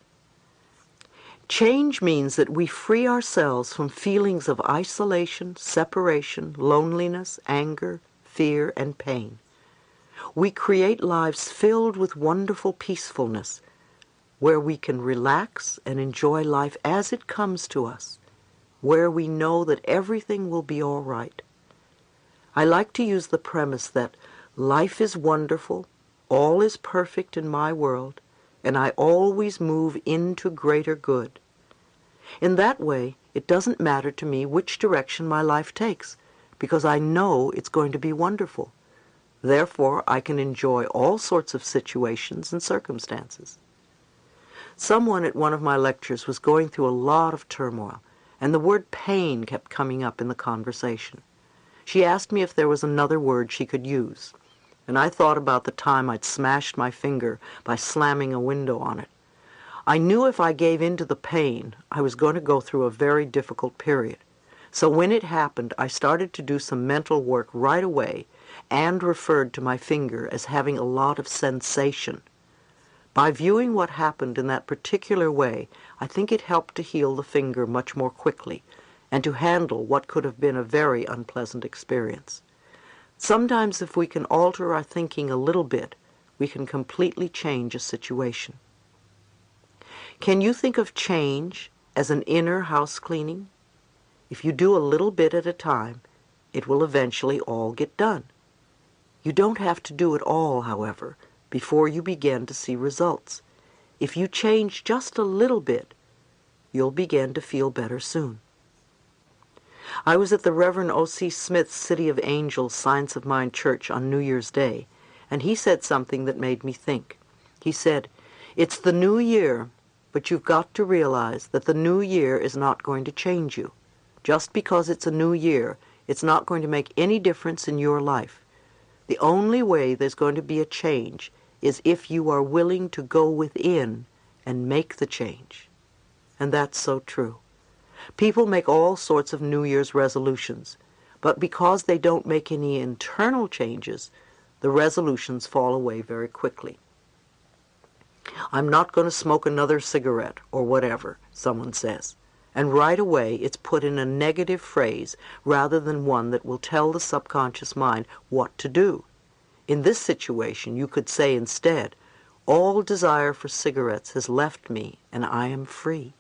Change means that we free ourselves from feelings of isolation, separation, loneliness, anger, fear and pain. We create lives filled with wonderful peacefulness, where we can relax and enjoy life as it comes to us, where we know that everything will be all right. I like to use the premise that life is wonderful, all is perfect in my world, and I always move into greater good. In that way, it doesn't matter to me which direction my life takes, because I know it's going to be wonderful. Therefore, I can enjoy all sorts of situations and circumstances. Someone at one of my lectures was going through a lot of turmoil, and the word pain kept coming up in the conversation. She asked me if there was another word she could use, and I thought about the time I'd smashed my finger by slamming a window on it. I knew if I gave in to the pain, I was going to go through a very difficult period. So when it happened, I started to do some mental work right away and referred to my finger as having a lot of sensation. By viewing what happened in that particular way, I think it helped to heal the finger much more quickly and to handle what could have been a very unpleasant experience. Sometimes if we can alter our thinking a little bit, we can completely change a situation. Can you think of change as an inner house cleaning? If you do a little bit at a time, it will eventually all get done. You don't have to do it all, however, before you begin to see results. If you change just a little bit, you'll begin to feel better soon. I was at the Reverend O.C. Smith's City of Angels Science of Mind Church on New Year's Day, and he said something that made me think. He said, "It's the new year, but you've got to realize that the new year is not going to change you. Just because it's a new year, it's not going to make any difference in your life. The only way there's going to be a change is if you are willing to go within and make the change." And that's so true. People make all sorts of New Year's resolutions, but because they don't make any internal changes, the resolutions fall away very quickly. "I'm not going to smoke another cigarette," or whatever, someone says. And right away it's put in a negative phrase rather than one that will tell the subconscious mind what to do. In this situation, you could say instead, "All desire for cigarettes has left me, and I am free."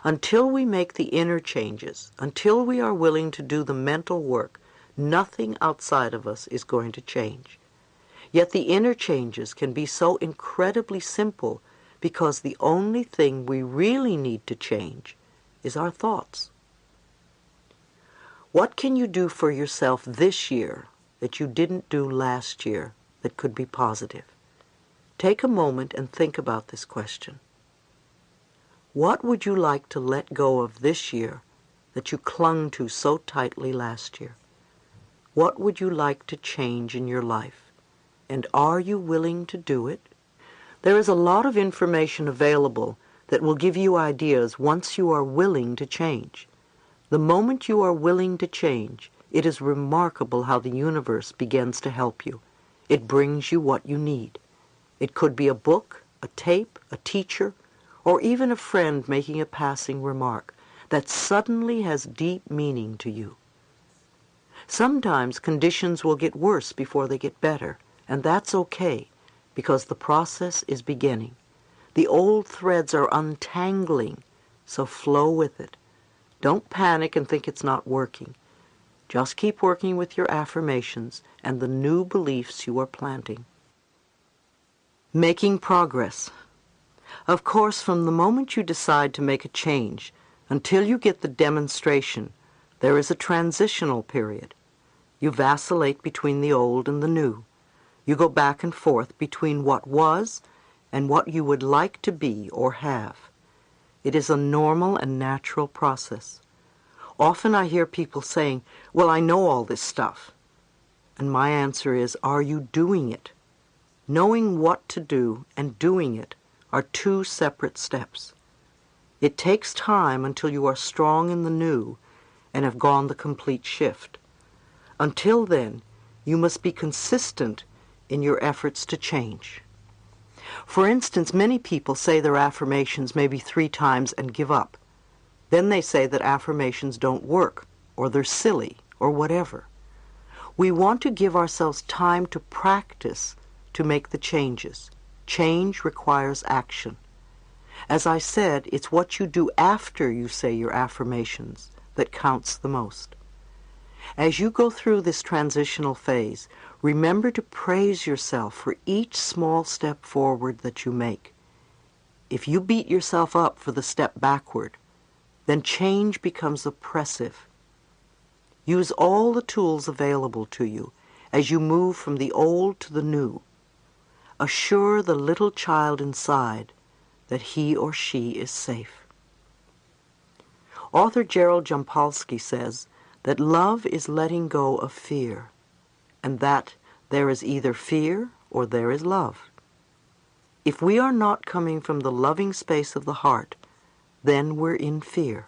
Until we make the inner changes, until we are willing to do the mental work, nothing outside of us is going to change. Yet the inner changes can be so incredibly simple because the only thing we really need to change is our thoughts. What can you do for yourself this year that you didn't do last year that could be positive? Take a moment and think about this question. What would you like to let go of this year that you clung to so tightly last year? What would you like to change in your life? And are you willing to do it? There is a lot of information available that will give you ideas once you are willing to change. The moment you are willing to change, it is remarkable how the universe begins to help you. It brings you what you need. It could be a book, a tape, a teacher, or even a friend making a passing remark that suddenly has deep meaning to you. Sometimes conditions will get worse before they get better, and that's okay, because the process is beginning. The old threads are untangling, so flow with it. Don't panic and think it's not working. Just keep working with your affirmations and the new beliefs you are planting. Making progress. Of course, from the moment you decide to make a change until you get the demonstration, there is a transitional period. You vacillate between the old and the new. You go back and forth between what was and what you would like to be or have. It is a normal and natural process. Often I hear people saying, "Well, I know all this stuff." And my answer is, are you doing it? Knowing what to do and doing it are two separate steps. It takes time until you are strong in the new and have gone the complete shift. Until then, you must be consistent in your efforts to change. For instance, many people say their affirmations maybe 3 times and give up. Then they say that affirmations don't work, or they're silly, or whatever. We want to give ourselves time to practice to make the changes. Change requires action. As I said, it's what you do after you say your affirmations that counts the most. As you go through this transitional phase, remember to praise yourself for each small step forward that you make. If you beat yourself up for the step backward, then change becomes oppressive. Use all the tools available to you as you move from the old to the new. Assure the little child inside that he or she is safe. Author Gerald Jampolsky says that love is letting go of fear, and that there is either fear or there is love. If we are not coming from the loving space of the heart, then we're in fear.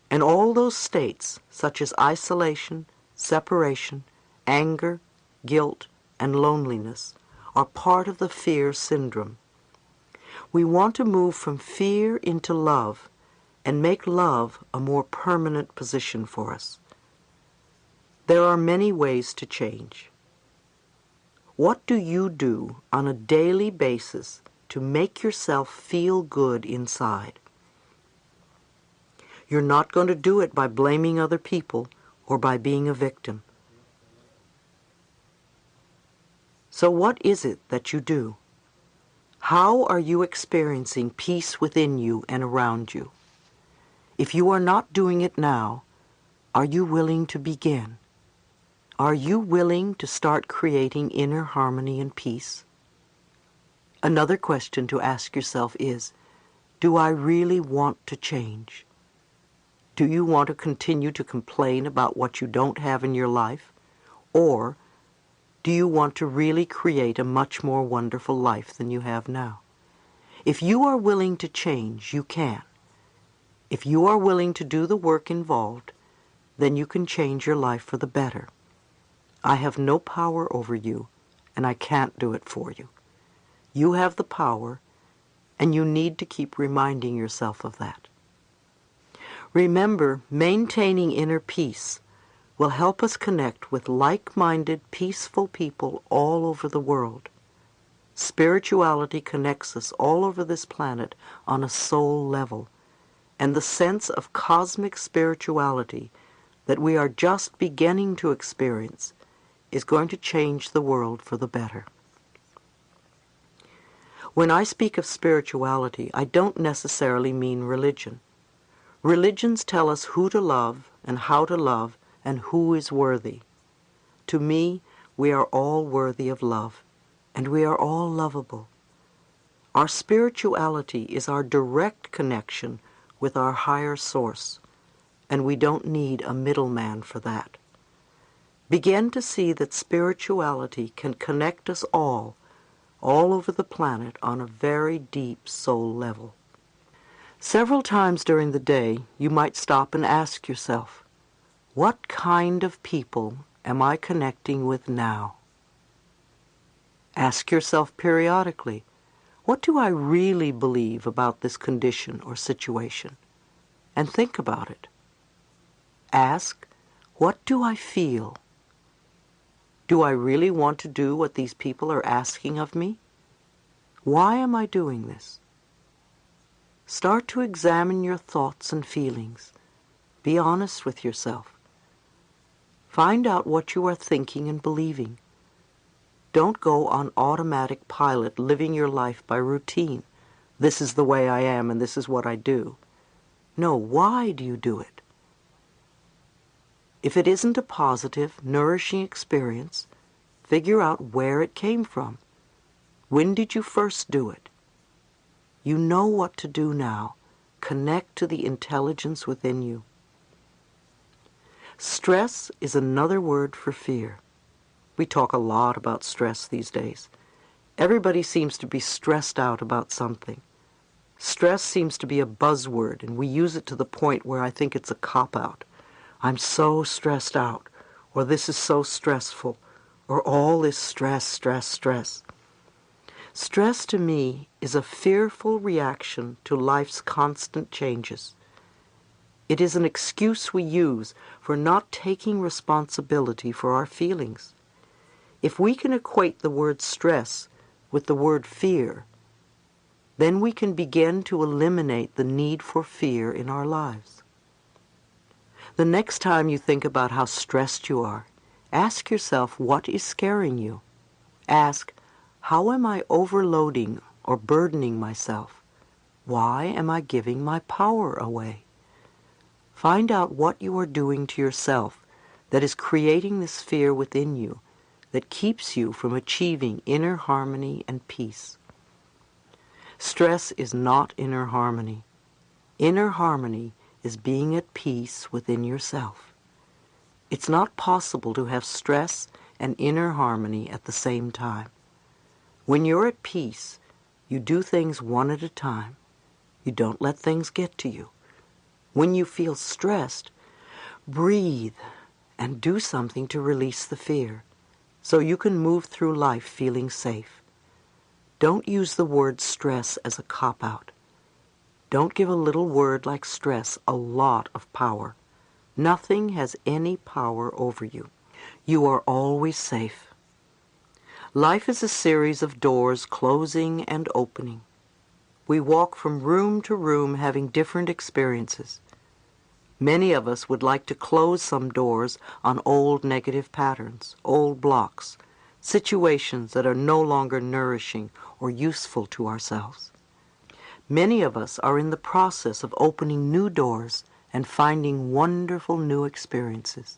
And all those states, such as isolation, separation, anger, guilt, and loneliness, are part of the fear syndrome. We want to move from fear into love and make love a more permanent position for us. There are many ways to change. What do you do on a daily basis to make yourself feel good inside? You're not going to do it by blaming other people or by being a victim. So what is it that you do? How are you experiencing peace within you and around you? If you are not doing it now, are you willing to begin? Are you willing to start creating inner harmony and peace? Another question to ask yourself is, do I really want to change? Do you want to continue to complain about what you don't have in your life? Or do you want to really create a much more wonderful life than you have now? If you are willing to change, you can. If you are willing to do the work involved, then you can change your life for the better. I have no power over you, and I can't do it for you. You have the power, and you need to keep reminding yourself of that. Remember, maintaining inner peace will help us connect with like-minded, peaceful people all over the world. Spirituality connects us all over this planet on a soul level, and the sense of cosmic spirituality that we are just beginning to experience is going to change the world for the better. When I speak of spirituality, I don't necessarily mean religion. Religions tell us who to love and how to love and who is worthy. To me, we are all worthy of love, and we are all lovable. Our spirituality is our direct connection with our higher source, and we don't need a middleman for that. Begin to see that spirituality can connect us all over the planet on a very deep soul level. Several times during the day, you might stop and ask yourself, what kind of people am I connecting with now? Ask yourself periodically, what do I really believe about this condition or situation? And think about it. Ask, what do I feel? Do I really want to do what these people are asking of me? Why am I doing this? Start to examine your thoughts and feelings. Be honest with yourself. Find out what you are thinking and believing. Don't go on automatic pilot, living your life by routine. This is the way I am and this is what I do. No, why do you do it? If it isn't a positive, nourishing experience, figure out where it came from. When did you first do it? You know what to do now. Connect to the intelligence within you. Stress is another word for fear. We talk a lot about stress these days. Everybody seems to be stressed out about something. Stress seems to be a buzzword, and we use it to the point where I think it's a cop-out. I'm so stressed out, or this is so stressful, or all is stress, stress, stress. Stress to me is a fearful reaction to life's constant changes. It is an excuse we use for not taking responsibility for our feelings. If we can equate the word stress with the word fear, then we can begin to eliminate the need for fear in our lives. The next time you think about how stressed you are, ask yourself what is scaring you. Ask, how am I overloading or burdening myself? Why am I giving my power away? Find out what you are doing to yourself that is creating this fear within you that keeps you from achieving inner harmony and peace. Stress is not inner harmony. Inner harmony is being at peace within yourself. It's not possible to have stress and inner harmony at the same time. When you're at peace, you do things one at a time. You don't let things get to you. When you feel stressed, breathe and do something to release the fear so you can move through life feeling safe. Don't use the word stress as a cop-out. Don't give a little word like stress a lot of power. Nothing has any power over you. You are always safe. Life is a series of doors closing and opening. We walk from room to room having different experiences. Many of us would like to close some doors on old negative patterns, old blocks, situations that are no longer nourishing or useful to ourselves. Many of us are in the process of opening new doors and finding wonderful new experiences.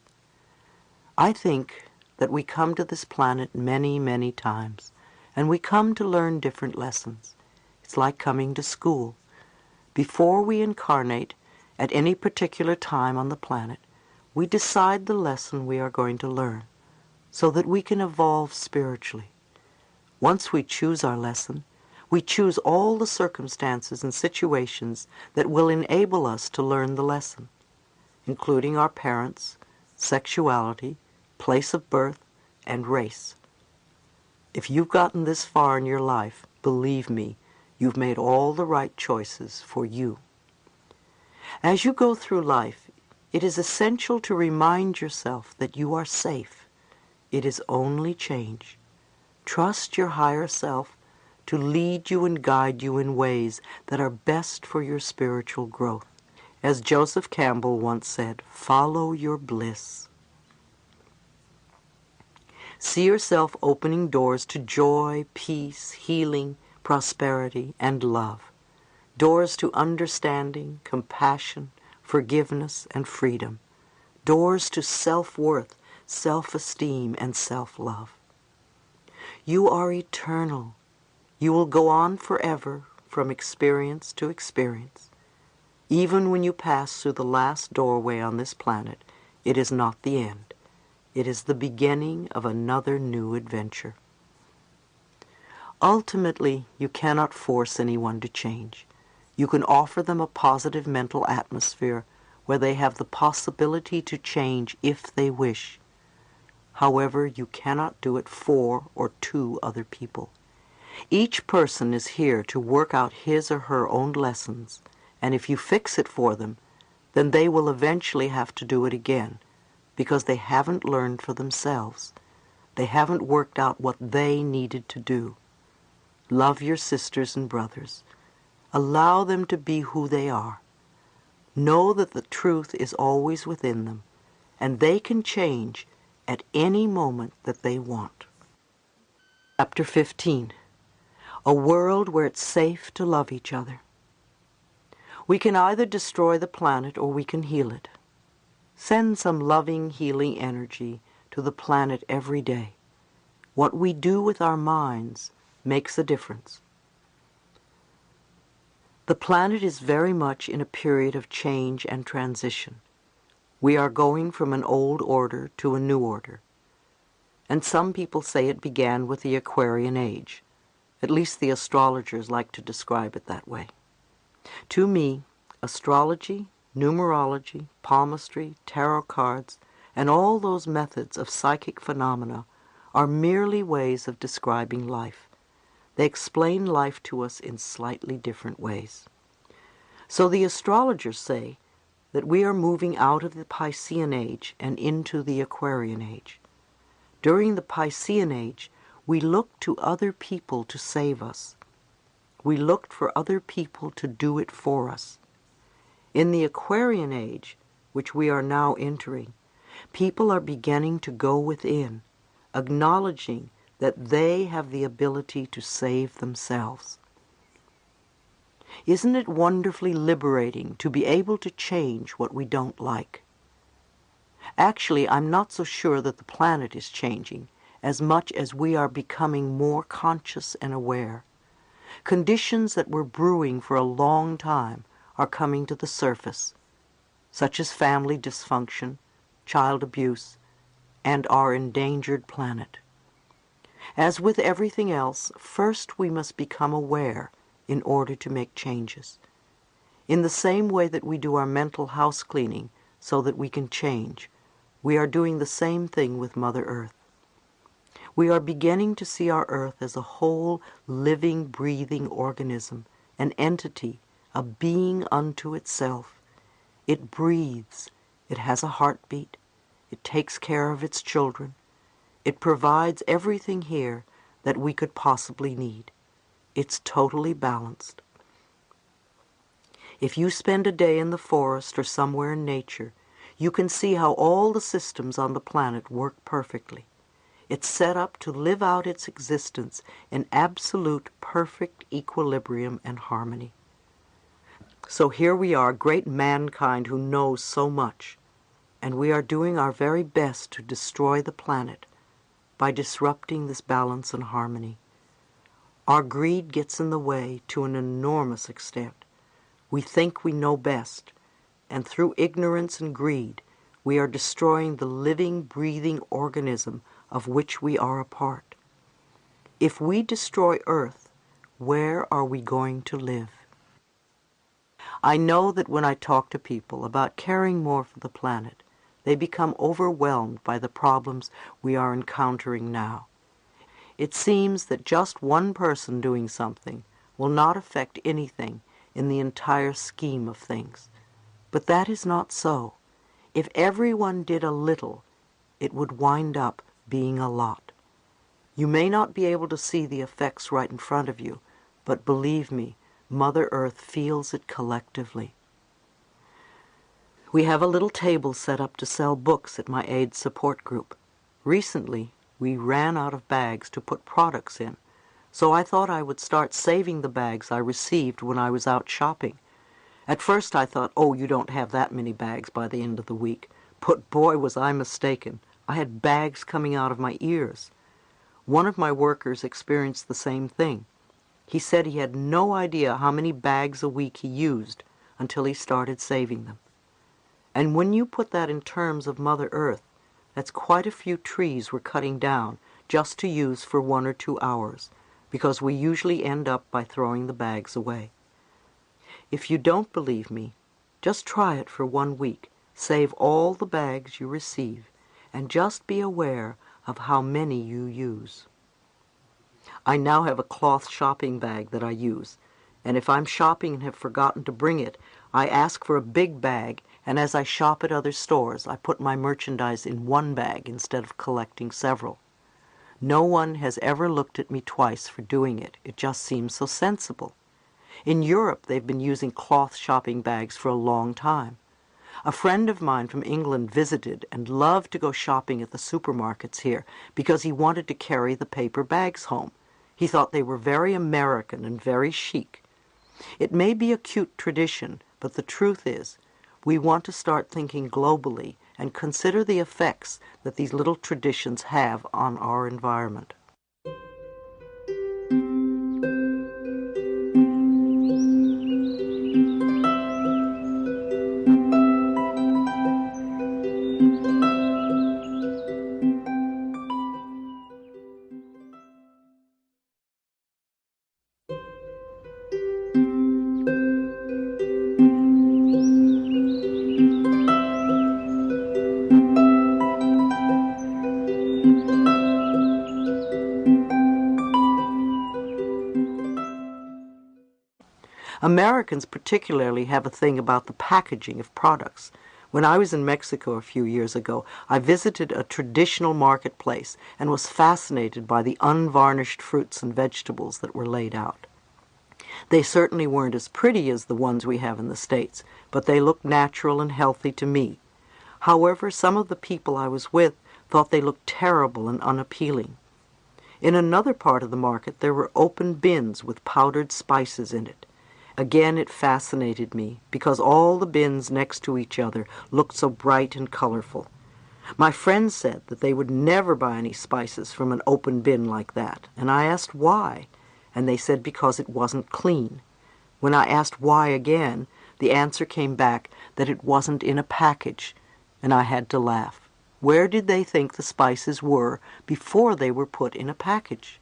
I think that we come to this planet many, many times, and we come to learn different lessons. It's like coming to school. Before we incarnate at any particular time on the planet, we decide the lesson we are going to learn so that we can evolve spiritually. Once we choose our lesson, we choose all the circumstances and situations that will enable us to learn the lesson, including our parents, sexuality, place of birth, and race. If you've gotten this far in your life, believe me, you've made all the right choices for you. As you go through life, it is essential to remind yourself that you are safe. It is only change. Trust your higher self to lead you and guide you in ways that are best for your spiritual growth. As Joseph Campbell once said, follow your bliss. See yourself opening doors to joy, peace, healing, prosperity, and love. Doors to understanding, compassion, forgiveness, and freedom. Doors to self-worth, self-esteem, and self-love. You are eternal. You will go on forever from experience to experience. Even when you pass through the last doorway on this planet, it is not the end. It is the beginning of another new adventure. Ultimately, you cannot force anyone to change. You can offer them a positive mental atmosphere where they have the possibility to change if they wish. However, you cannot do it for or to other people. Each person is here to work out his or her own lessons, and if you fix it for them, then they will eventually have to do it again, because they haven't learned for themselves. They haven't worked out what they needed to do. Love your sisters and brothers. Allow them to be who they are. Know that the truth is always within them, and they can change at any moment that they want. Chapter 15. A world where it's safe to love each other. We can either destroy the planet or we can heal it. Send some loving, healing energy to the planet every day. What we do with our minds makes a difference. The planet is very much in a period of change and transition. We are going from an old order to a new order. And some people say it began with the Aquarian Age. At least the astrologers like to describe it that way. To me, astrology, numerology, palmistry, tarot cards, and all those methods of psychic phenomena are merely ways of describing life. They explain life to us in slightly different ways. So the astrologers say that we are moving out of the Piscean Age and into the Aquarian Age. During the Piscean Age, we looked to other people to save us. We looked for other people to do it for us. In the Aquarian Age, which we are now entering, people are beginning to go within, acknowledging that they have the ability to save themselves. Isn't it wonderfully liberating to be able to change what we don't like? Actually, I'm not so sure that the planet is changing as much as we are becoming more conscious and aware. Conditions that were brewing for a long time are coming to the surface, such as family dysfunction, child abuse, and our endangered planet. As with everything else, first we must become aware in order to make changes. In the same way that we do our mental house cleaning so that we can change, we are doing the same thing with Mother Earth. We are beginning to see our Earth as a whole, living, breathing organism, an entity, a being unto itself. It breathes, it has a heartbeat, it takes care of its children, it provides everything here that we could possibly need. It's totally balanced. If you spend a day in the forest or somewhere in nature, you can see how all the systems on the planet work perfectly. It's set up to live out its existence in absolute perfect equilibrium and harmony. So here we are, great mankind who knows so much, and we are doing our very best to destroy the planet by disrupting this balance and harmony. Our greed gets in the way to an enormous extent. We think we know best, and through ignorance and greed, we are destroying the living, breathing organism of which we are a part. If we destroy Earth, where are we going to live? I know that when I talk to people about caring more for the planet, they become overwhelmed by the problems we are encountering now. It seems that just one person doing something will not affect anything in the entire scheme of things. But that is not so. If everyone did a little, it would wind up being a lot. You may not be able to see the effects right in front of you, but believe me, Mother Earth feels it collectively. We have a little table set up to sell books at my AIDS support group. Recently, we ran out of bags to put products in, so I thought I would start saving the bags I received when I was out shopping. At first I thought, oh, you don't have that many bags by the end of the week. But boy, was I mistaken. I had bags coming out of my ears. One of my workers experienced the same thing. He said he had no idea how many bags a week he used until he started saving them. And when you put that in terms of Mother Earth, that's quite a few trees we're cutting down just to use for 1 or 2 hours, because we usually end up by throwing the bags away. If you don't believe me, just try it for 1 week. Save all the bags you receive, and just be aware of how many you use. I now have a cloth shopping bag that I use, and if I'm shopping and have forgotten to bring it, I ask for a big bag, and as I shop at other stores, I put my merchandise in 1 bag instead of collecting several. No one has ever looked at me twice for doing it. It just seems so sensible. In Europe, they've been using cloth shopping bags for a long time. A friend of mine from England visited and loved to go shopping at the supermarkets here because he wanted to carry the paper bags home. He thought they were very American and very chic. It may be a cute tradition, but the truth is, we want to start thinking globally and consider the effects that these little traditions have on our environment. Americans particularly have a thing about the packaging of products. When I was in Mexico a few years ago, I visited a traditional marketplace and was fascinated by the unvarnished fruits and vegetables that were laid out. They certainly weren't as pretty as the ones we have in the States, but they looked natural and healthy to me. However, some of the people I was with thought they looked terrible and unappealing. In another part of the market there were open bins with powdered spices in it. Again it fascinated me, because all the bins next to each other looked so bright and colorful. My friends said that they would never buy any spices from an open bin like that, and I asked why, and they said because it wasn't clean. When I asked why again, the answer came back that it wasn't in a package, and I had to laugh. Where did they think the spices were before they were put in a package?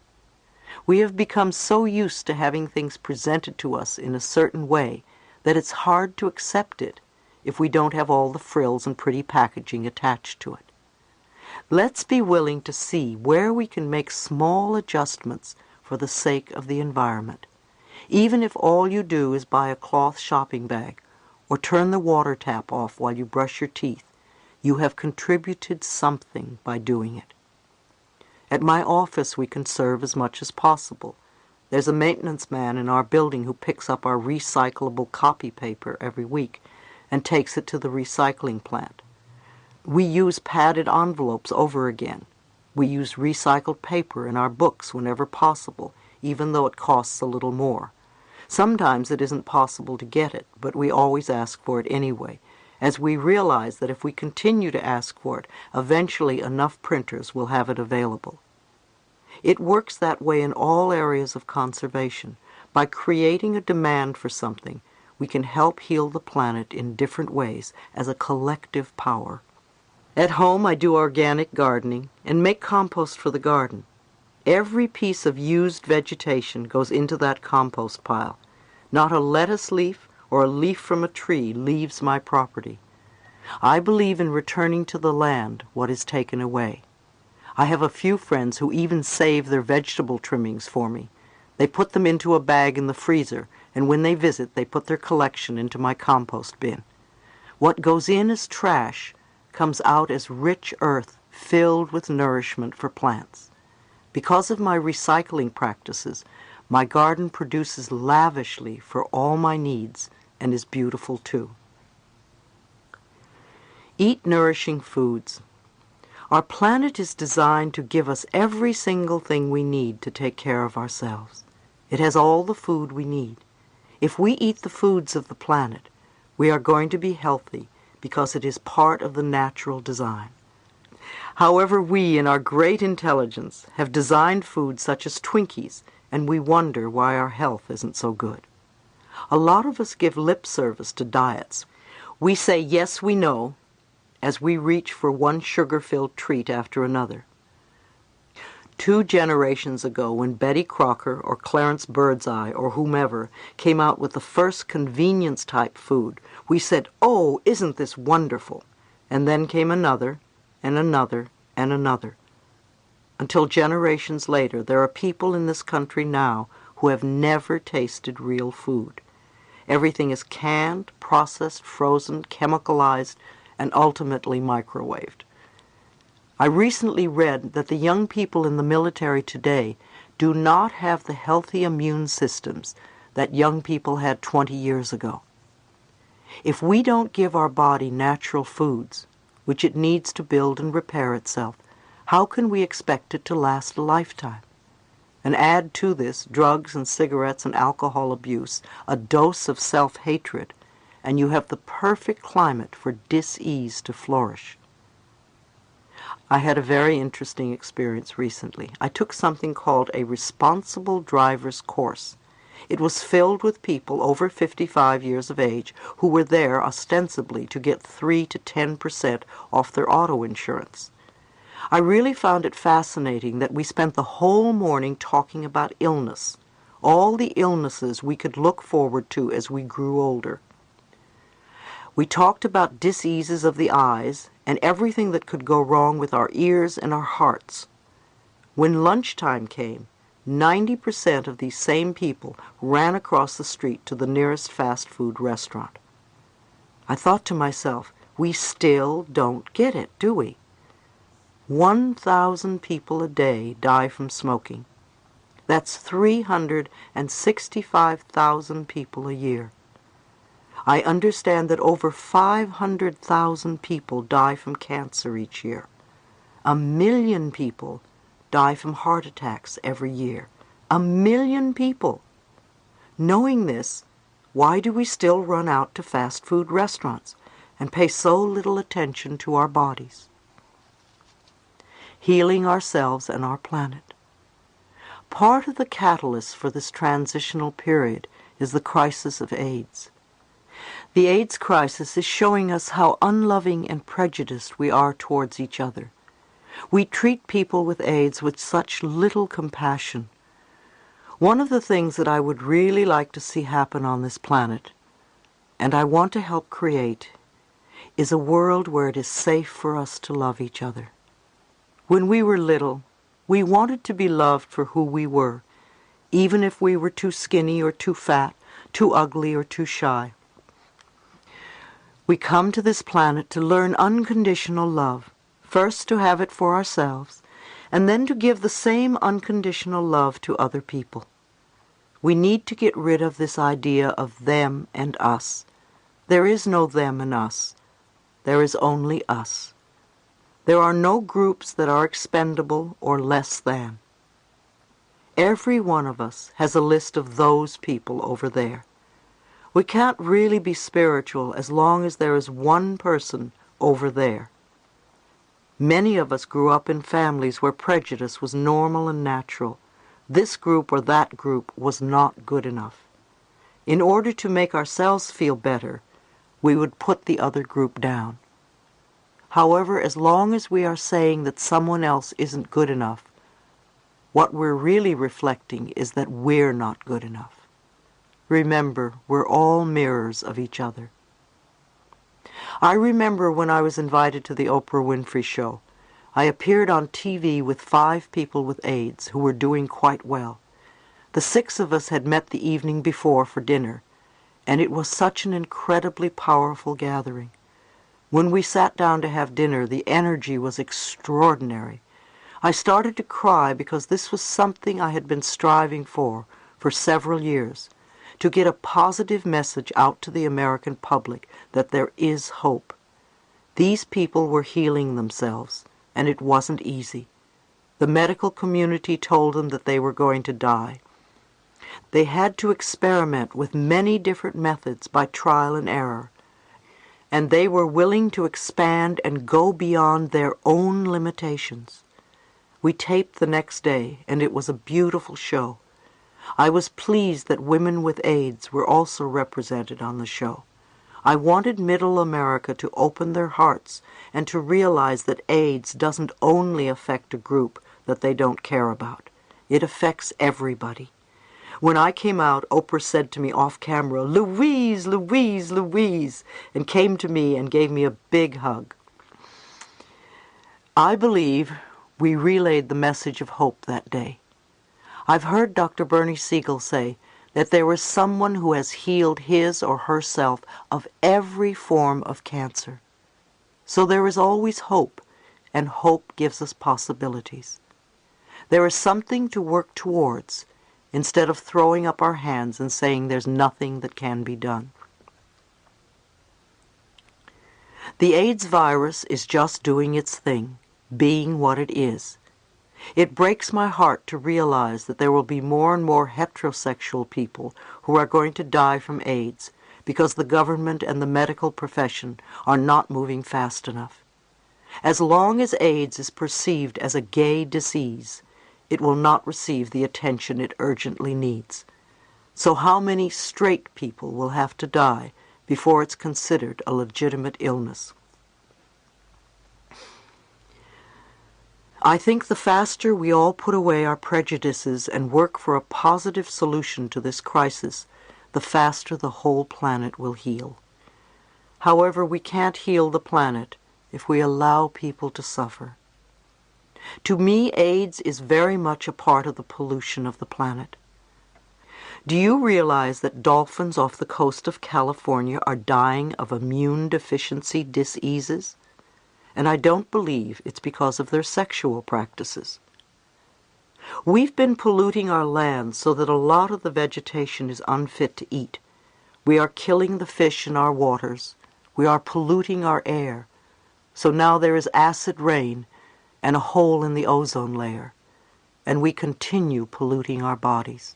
We have become so used to having things presented to us in a certain way that it's hard to accept it if we don't have all the frills and pretty packaging attached to it. Let's be willing to see where we can make small adjustments for the sake of the environment, even if all you do is buy a cloth shopping bag or turn the water tap off while you brush your teeth. You have contributed something by doing it. At my office we conserve as much as possible. There's a maintenance man in our building who picks up our recyclable copy paper every week and takes it to the recycling plant. We use padded envelopes over again. We use recycled paper in our books whenever possible, even though it costs a little more. Sometimes it isn't possible to get it, but we always ask for it anyway, as we realize that if we continue to ask for it, eventually enough printers will have it available. It works that way in all areas of conservation. By creating a demand for something, we can help heal the planet in different ways as a collective power. At home, I do organic gardening and make compost for the garden. Every piece of used vegetation goes into that compost pile. Not a lettuce leaf or a leaf from a tree leaves my property. I believe in returning to the land what is taken away. I have a few friends who even save their vegetable trimmings for me. They put them into a bag in the freezer, and when they visit, they put their collection into my compost bin. What goes in as trash comes out as rich earth filled with nourishment for plants. Because of my recycling practices, my garden produces lavishly for all my needs and is beautiful too. Eat nourishing foods. Our planet is designed to give us every single thing we need to take care of ourselves. It has all the food we need. If we eat the foods of the planet, we are going to be healthy because it is part of the natural design. However, we, in our great intelligence, have designed foods such as Twinkies, and we wonder why our health isn't so good. A lot of us give lip service to diets. We say, yes, we know, as we reach for one sugar-filled treat after another. 2 generations ago, when Betty Crocker or Clarence Birdseye or whomever came out with the first convenience-type food, we said, oh, isn't this wonderful? And then came another, and another, and another. Until generations later, there are people in this country now who have never tasted real food. Everything is canned, processed, frozen, chemicalized, and ultimately microwaved. I recently read that the young people in the military today do not have the healthy immune systems that young people had 20 years ago. If we don't give our body natural foods, which it needs to build and repair itself, how can we expect it to last a lifetime? And add to this drugs and cigarettes and alcohol abuse, a dose of self-hatred, and you have the perfect climate for dis-ease to flourish. I had a very interesting experience recently. I took something called a responsible driver's course. It was filled with people over 55 years of age who were there ostensibly to get 3 to 10% off their auto insurance. I really found it fascinating that we spent the whole morning talking about illness, all the illnesses we could look forward to as we grew older. We talked about diseases of the eyes and everything that could go wrong with our ears and our hearts. When lunchtime came, 90% of these same people ran across the street to the nearest fast food restaurant. I thought to myself, we still don't get it, do we? 1,000 people a day die from smoking. That's 365,000 people a year. I understand that over 500,000 people die from cancer each year. 1 million people die from heart attacks every year. 1 million people. Knowing this, why do we still run out to fast food restaurants and pay so little attention to our bodies? Healing ourselves and our planet. Part of the catalyst for this transitional period is the crisis of AIDS. The AIDS crisis is showing us how unloving and prejudiced we are towards each other. We treat people with AIDS with such little compassion. One of the things that I would really like to see happen on this planet, and I want to help create, is a world where it is safe for us to love each other. When we were little, we wanted to be loved for who we were, even if we were too skinny or too fat, too ugly or too shy. We come to this planet to learn unconditional love, first to have it for ourselves, and then to give the same unconditional love to other people. We need to get rid of this idea of them and us. There is no them and us. There is only us. There are no groups that are expendable or less than. Every one of us has a list of those people over there. We can't really be spiritual as long as there is one person over there. Many of us grew up in families where prejudice was normal and natural. This group or that group was not good enough. In order to make ourselves feel better, we would put the other group down. However, as long as we are saying that someone else isn't good enough, what we're really reflecting is that we're not good enough. Remember, we're all mirrors of each other. I remember when I was invited to the Oprah Winfrey Show. I appeared on TV with 5 people with AIDS who were doing quite well. The 6 of us had met the evening before for dinner, and it was such an incredibly powerful gathering. When we sat down to have dinner, the energy was extraordinary. I started to cry because this was something I had been striving for several years, to get a positive message out to the American public that there is hope. These people were healing themselves, and it wasn't easy. The medical community told them that they were going to die. They had to experiment with many different methods by trial and error, and they were willing to expand and go beyond their own limitations. We taped the next day, and it was a beautiful show. I was pleased that women with AIDS were also represented on the show. I wanted Middle America to open their hearts and to realize that AIDS doesn't only affect a group that they don't care about. It affects everybody. When I came out, Oprah said to me off camera, "Louise, Louise, Louise," and came to me and gave me a big hug. I believe we relayed the message of hope that day. I've heard Dr. Bernie Siegel say that there is someone who has healed his or herself of every form of cancer. So there is always hope, and hope gives us possibilities. There is something to work towards, instead of throwing up our hands and saying there's nothing that can be done. The AIDS virus is just doing its thing, being what it is. It breaks my heart to realize that there will be more and more heterosexual people who are going to die from AIDS because the government and the medical profession are not moving fast enough. As long as AIDS is perceived as a gay disease, it will not receive the attention it urgently needs. So how many straight people will have to die before it's considered a legitimate illness? I think the faster we all put away our prejudices and work for a positive solution to this crisis, the faster the whole planet will heal. However, we can't heal the planet if we allow people to suffer. To me, AIDS is very much a part of the pollution of the planet. Do you realize that dolphins off the coast of California are dying of immune deficiency diseases? And I don't believe it's because of their sexual practices. We've been polluting our land so that a lot of the vegetation is unfit to eat. We are killing the fish in our waters. We are polluting our air. So now there is acid rain and a hole in the ozone layer. And we continue polluting our bodies.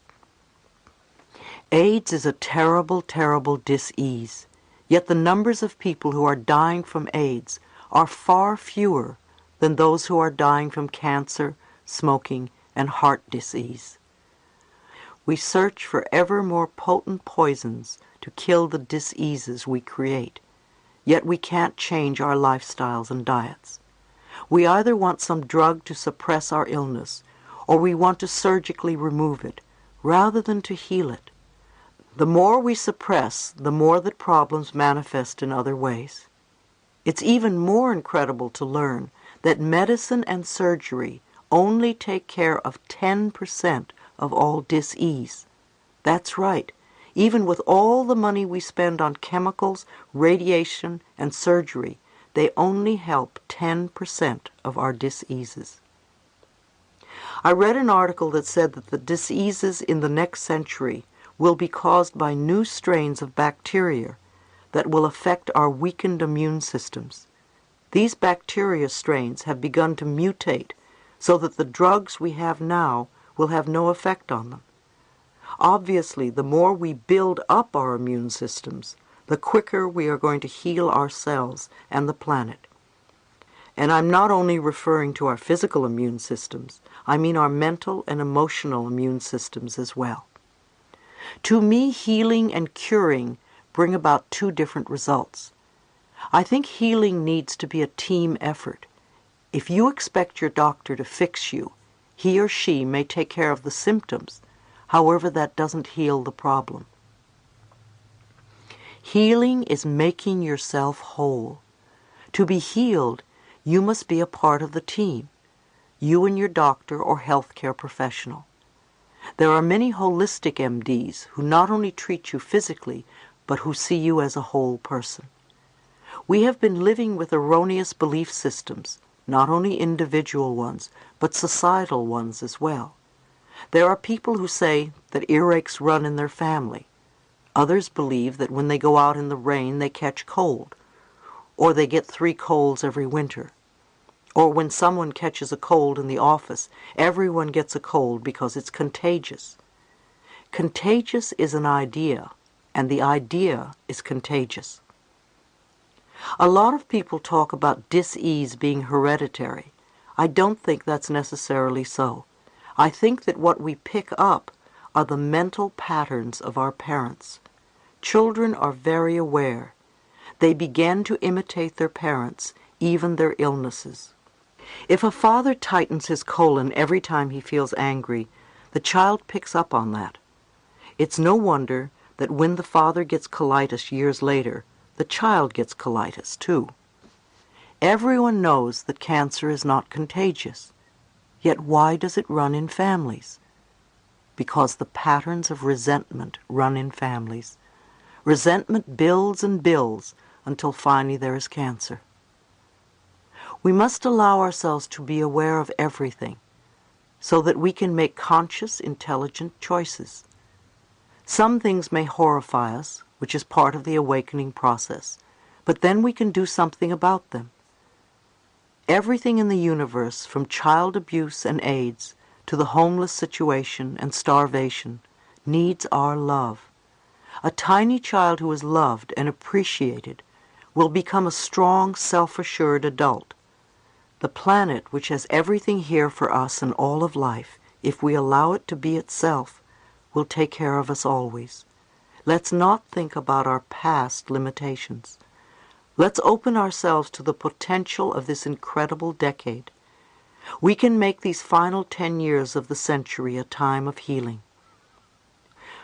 AIDS is a terrible, terrible dis-ease. Yet the numbers of people who are dying from AIDS are far fewer than those who are dying from cancer, smoking, and heart disease. We search for ever more potent poisons to kill the diseases we create, yet we can't change our lifestyles and diets. We either want some drug to suppress our illness, or we want to surgically remove it, rather than to heal it. The more we suppress, the more that problems manifest in other ways. It's even more incredible to learn that medicine and surgery only take care of 10% of all dis-ease. That's right. Even with all the money we spend on chemicals, radiation, and surgery, they only help 10% of our diseases. I read an article that said that the diseases in the next century will be caused by new strains of bacteria that will affect our weakened immune systems. These bacteria strains have begun to mutate so that the drugs we have now will have no effect on them. Obviously, the more we build up our immune systems, the quicker we are going to heal ourselves and the planet. And I'm not only referring to our physical immune systems, I mean our mental and emotional immune systems as well. To me, healing and curing bring about two different results. I think healing needs to be a team effort. If you expect your doctor to fix you, he or she may take care of the symptoms. However, that doesn't heal the problem. Healing is making yourself whole. To be healed, you must be a part of the team, you and your doctor or healthcare professional. There are many holistic MDs who not only treat you physically, but who see you as a whole person. We have been living with erroneous belief systems, not only individual ones, but societal ones as well. There are people who say that earaches run in their family. Others believe that when they go out in the rain they catch cold, or they get 3 colds every winter. Or when someone catches a cold in the office, everyone gets a cold because it's contagious. Contagious is an idea, and the idea is contagious. A lot of people talk about dis-ease being hereditary. I don't think that's necessarily so. I think that what we pick up are the mental patterns of our parents. Children are very aware. They begin to imitate their parents, even their illnesses. If a father tightens his colon every time he feels angry, the child picks up on that. It's no wonder that when the father gets colitis years later, the child gets colitis too. Everyone knows that cancer is not contagious. Yet why does it run in families? Because the patterns of resentment run in families. Resentment builds and builds until finally there is cancer. We must allow ourselves to be aware of everything so that we can make conscious, intelligent choices. Some things may horrify us, which is part of the awakening process, but then we can do something about them. Everything in the universe, from child abuse and AIDS to the homeless situation and starvation, needs our love. A tiny child who is loved and appreciated will become a strong, self-assured adult. The planet, which has everything here for us and all of life, if we allow it to be itself, will take care of us always. Let's not think about our past limitations. Let's open ourselves to the potential of this incredible decade. We can make these final 10 years of the century a time of healing.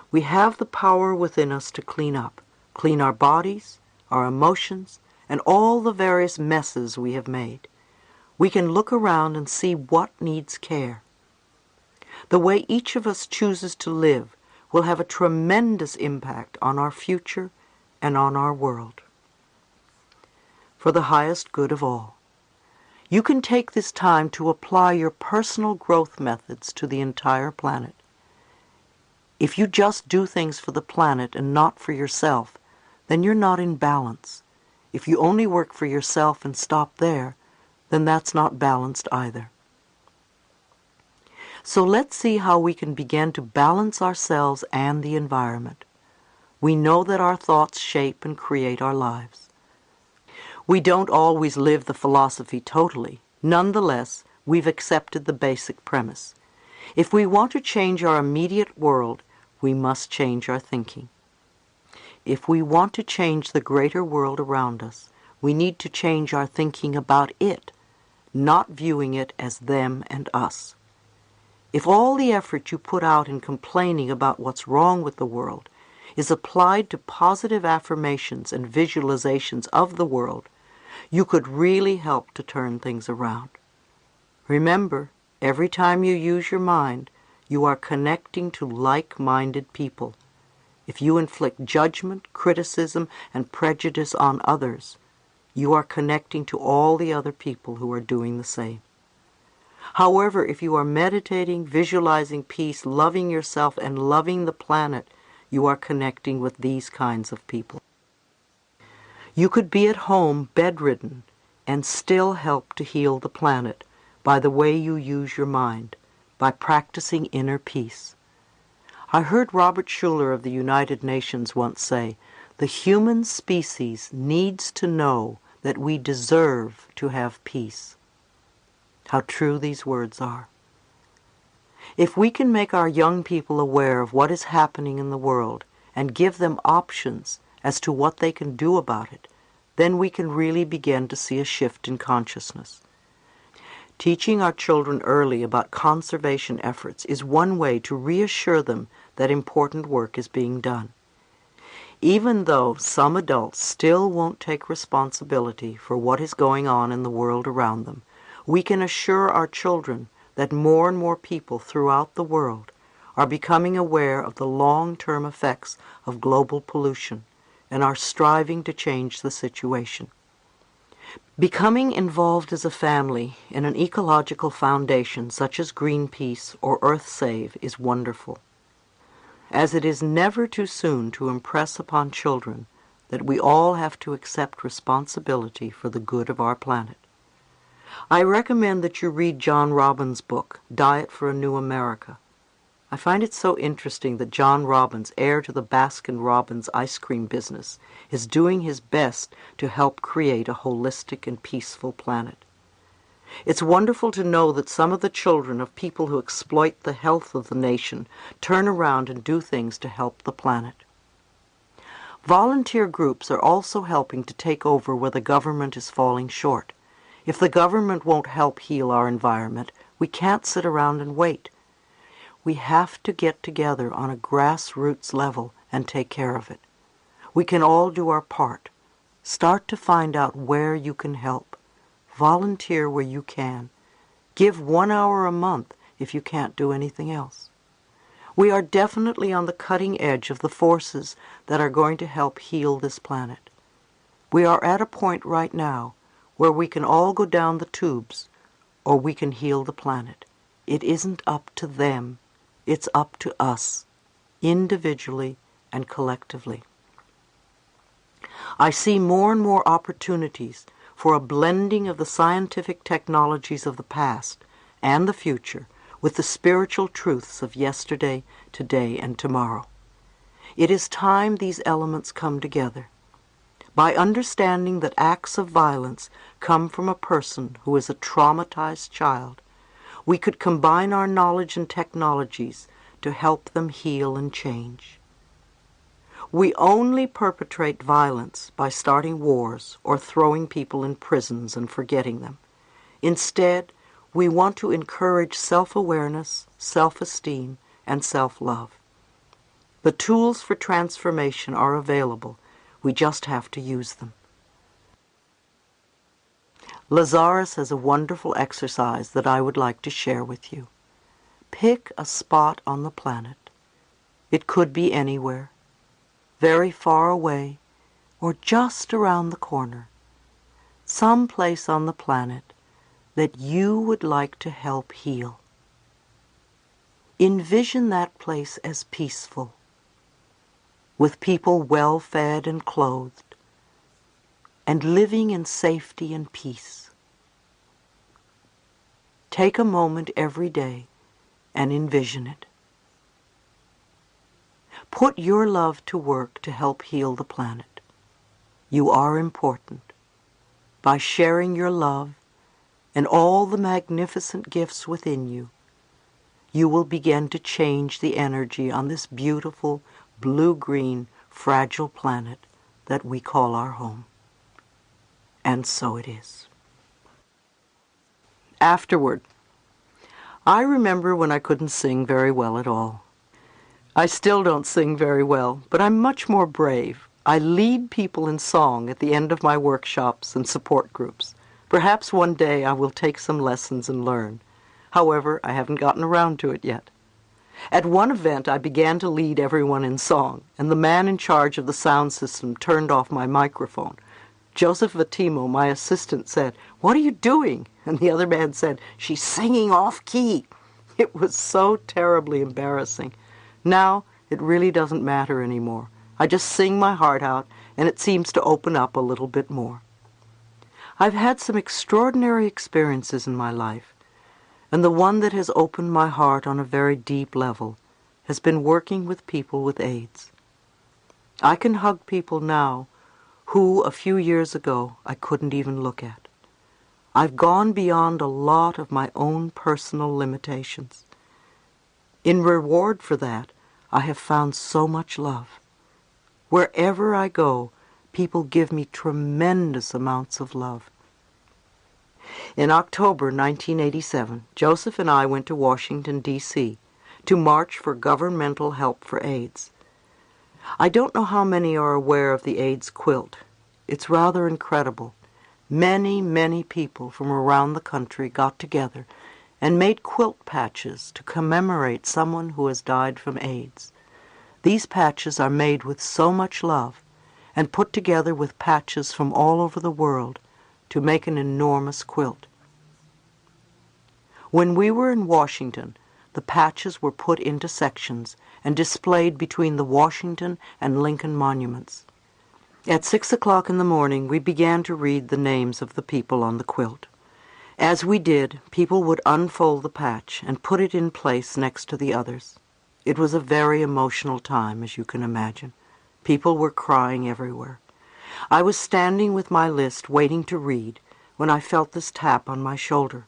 We have the power within us to clean up, clean our bodies, our emotions, and all the various messes we have made. We can look around and see what needs care. The way each of us chooses to live will have a tremendous impact on our future and on our world. For the highest good of all. You can take this time to apply your personal growth methods to the entire planet. If you just do things for the planet and not for yourself, then you're not in balance. If you only work for yourself and stop there, then that's not balanced either. So let's see how we can begin to balance ourselves and the environment. We know that our thoughts shape and create our lives. We don't always live the philosophy totally. Nonetheless, we've accepted the basic premise. If we want to change our immediate world, we must change our thinking. If we want to change the greater world around us, we need to change our thinking about it, not viewing it as them and us. If all the effort you put out in complaining about what's wrong with the world is applied to positive affirmations and visualizations of the world, you could really help to turn things around. Remember, every time you use your mind, you are connecting to like-minded people. If you inflict judgment, criticism, and prejudice on others, you are connecting to all the other people who are doing the same. However, if you are meditating, visualizing peace, loving yourself, and loving the planet, you are connecting with these kinds of people. You could be at home bedridden and still help to heal the planet by the way you use your mind, by practicing inner peace. I heard Robert Schuller of the United Nations once say, "The human species needs to know that we deserve to have peace." How true these words are. If we can make our young people aware of what is happening in the world and give them options as to what they can do about it, then we can really begin to see a shift in consciousness. Teaching our children early about conservation efforts is one way to reassure them that important work is being done. Even though some adults still won't take responsibility for what is going on in the world around them, we can assure our children that more and more people throughout the world are becoming aware of the long-term effects of global pollution and are striving to change the situation. Becoming involved as a family in an ecological foundation such as Greenpeace or EarthSave is wonderful, as it is never too soon to impress upon children that we all have to accept responsibility for the good of our planet. I recommend that you read John Robbins' book, Diet for a New America. I find it so interesting that John Robbins, heir to the Baskin-Robbins ice cream business, is doing his best to help create a holistic and peaceful planet. It's wonderful to know that some of the children of people who exploit the health of the nation turn around and do things to help the planet. Volunteer groups are also helping to take over where the government is falling short. If the government won't help heal our environment, we can't sit around and wait. We have to get together on a grassroots level and take care of it. We can all do our part. Start to find out where you can help. Volunteer where you can. Give 1 hour a month if you can't do anything else. We are definitely on the cutting edge of the forces that are going to help heal this planet. We are at a point right now where we can all go down the tubes, or we can heal the planet. It isn't up to them. It's up to us, individually and collectively. I see more and more opportunities for a blending of the scientific technologies of the past and the future with the spiritual truths of yesterday, today, and tomorrow. It is time these elements come together. By understanding that acts of violence come from a person who is a traumatized child, we could combine our knowledge and technologies to help them heal and change. We only perpetrate violence by starting wars or throwing people in prisons and forgetting them. Instead, we want to encourage self-awareness, self-esteem, and self-love. The tools for transformation are available. We just have to use them. Lazarus has a wonderful exercise that I would like to share with you. Pick a spot on the planet. It could be anywhere, very far away, or just around the corner. Some place on the planet that you would like to help heal. Envision that place as peaceful, with people well fed and clothed, and living in safety and peace. Take a moment every day and envision it. Put your love to work to help heal the planet. You are important. By sharing your love and all the magnificent gifts within you, you will begin to change the energy on this beautiful, blue-green, fragile planet that we call our home. And so it is. Afterward, I remember when I couldn't sing very well at all. I still don't sing very well, but I'm much more brave. I lead people in song at the end of my workshops and support groups. Perhaps one day I will take some lessons and learn. However, I haven't gotten around to it yet. At one event, I began to lead everyone in song, and the man in charge of the sound system turned off my microphone. Joseph Vatimo, my assistant, said, "What are you doing?" And the other man said, "She's singing off-key." It was so terribly embarrassing. Now, it really doesn't matter anymore. I just sing my heart out, and it seems to open up a little bit more. I've had some extraordinary experiences in my life, and the one that has opened my heart on a very deep level has been working with people with AIDS. I can hug people now who, a few years ago, I couldn't even look at. I've gone beyond a lot of my own personal limitations. In reward for that, I have found so much love. Wherever I go, people give me tremendous amounts of love. In October 1987, Joseph and I went to Washington, D.C. to march for governmental help for AIDS. I don't know how many are aware of the AIDS quilt. It's rather incredible. Many, many people from around the country got together and made quilt patches to commemorate someone who has died from AIDS. These patches are made with so much love and put together with patches from all over the world to make an enormous quilt. When we were in Washington, the patches were put into sections and displayed between the Washington and Lincoln monuments. At 6 o'clock in the morning, we began to read the names of the people on the quilt. As we did, people would unfold the patch and put it in place next to the others. It was a very emotional time, as you can imagine. People were crying everywhere. I was standing with my list waiting to read when I felt this tap on my shoulder.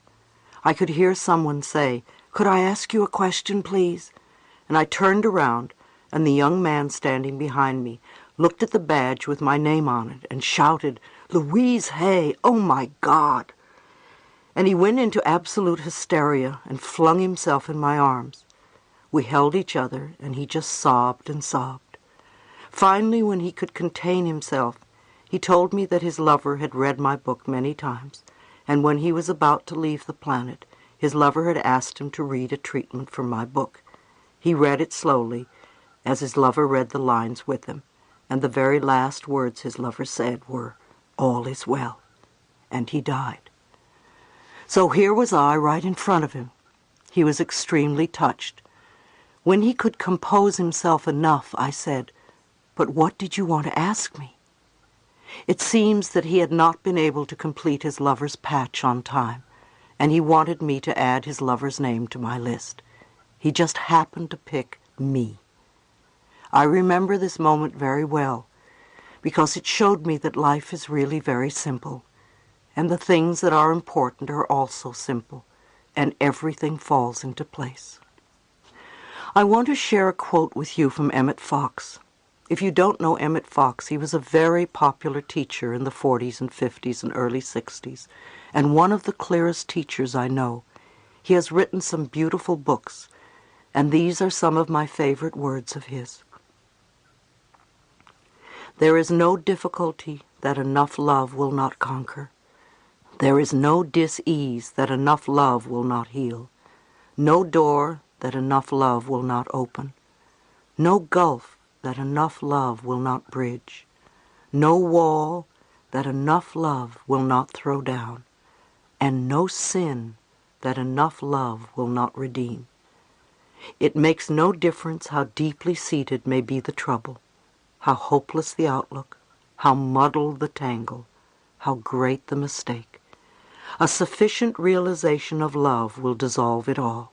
I could hear someone say, "Could I ask you a question, please?" And I turned around, and the young man standing behind me looked at the badge with my name on it and shouted, "Louise Hay, oh my God!" And he went into absolute hysteria and flung himself in my arms. We held each other, and he just sobbed and sobbed. Finally, when he could contain himself, he told me that his lover had read my book many times, and when he was about to leave the planet, his lover had asked him to read a treatment from my book. He read it slowly, as his lover read the lines with him, and the very last words his lover said were, "All is well," and he died. So here was I right in front of him. He was extremely touched. When he could compose himself enough, I said, "But what did you want to ask me?" It seems that he had not been able to complete his lover's patch on time, and he wanted me to add his lover's name to my list. He just happened to pick me. I remember this moment very well, because it showed me that life is really very simple, and the things that are important are also simple, and everything falls into place. I want to share a quote with you from Emmett Fox. If you don't know Emmett Fox, he was a very popular teacher in the 40s and 50s and early 60s, and one of the clearest teachers I know. He has written some beautiful books, and these are some of my favorite words of his. "There is no difficulty that enough love will not conquer. There is no dis-ease that enough love will not heal, no door that enough love will not open, no gulf that enough love will not bridge, no wall that enough love will not throw down, and no sin that enough love will not redeem. It makes no difference how deeply seated may be the trouble, how hopeless the outlook, how muddled the tangle, how great the mistake. A sufficient realization of love will dissolve it all.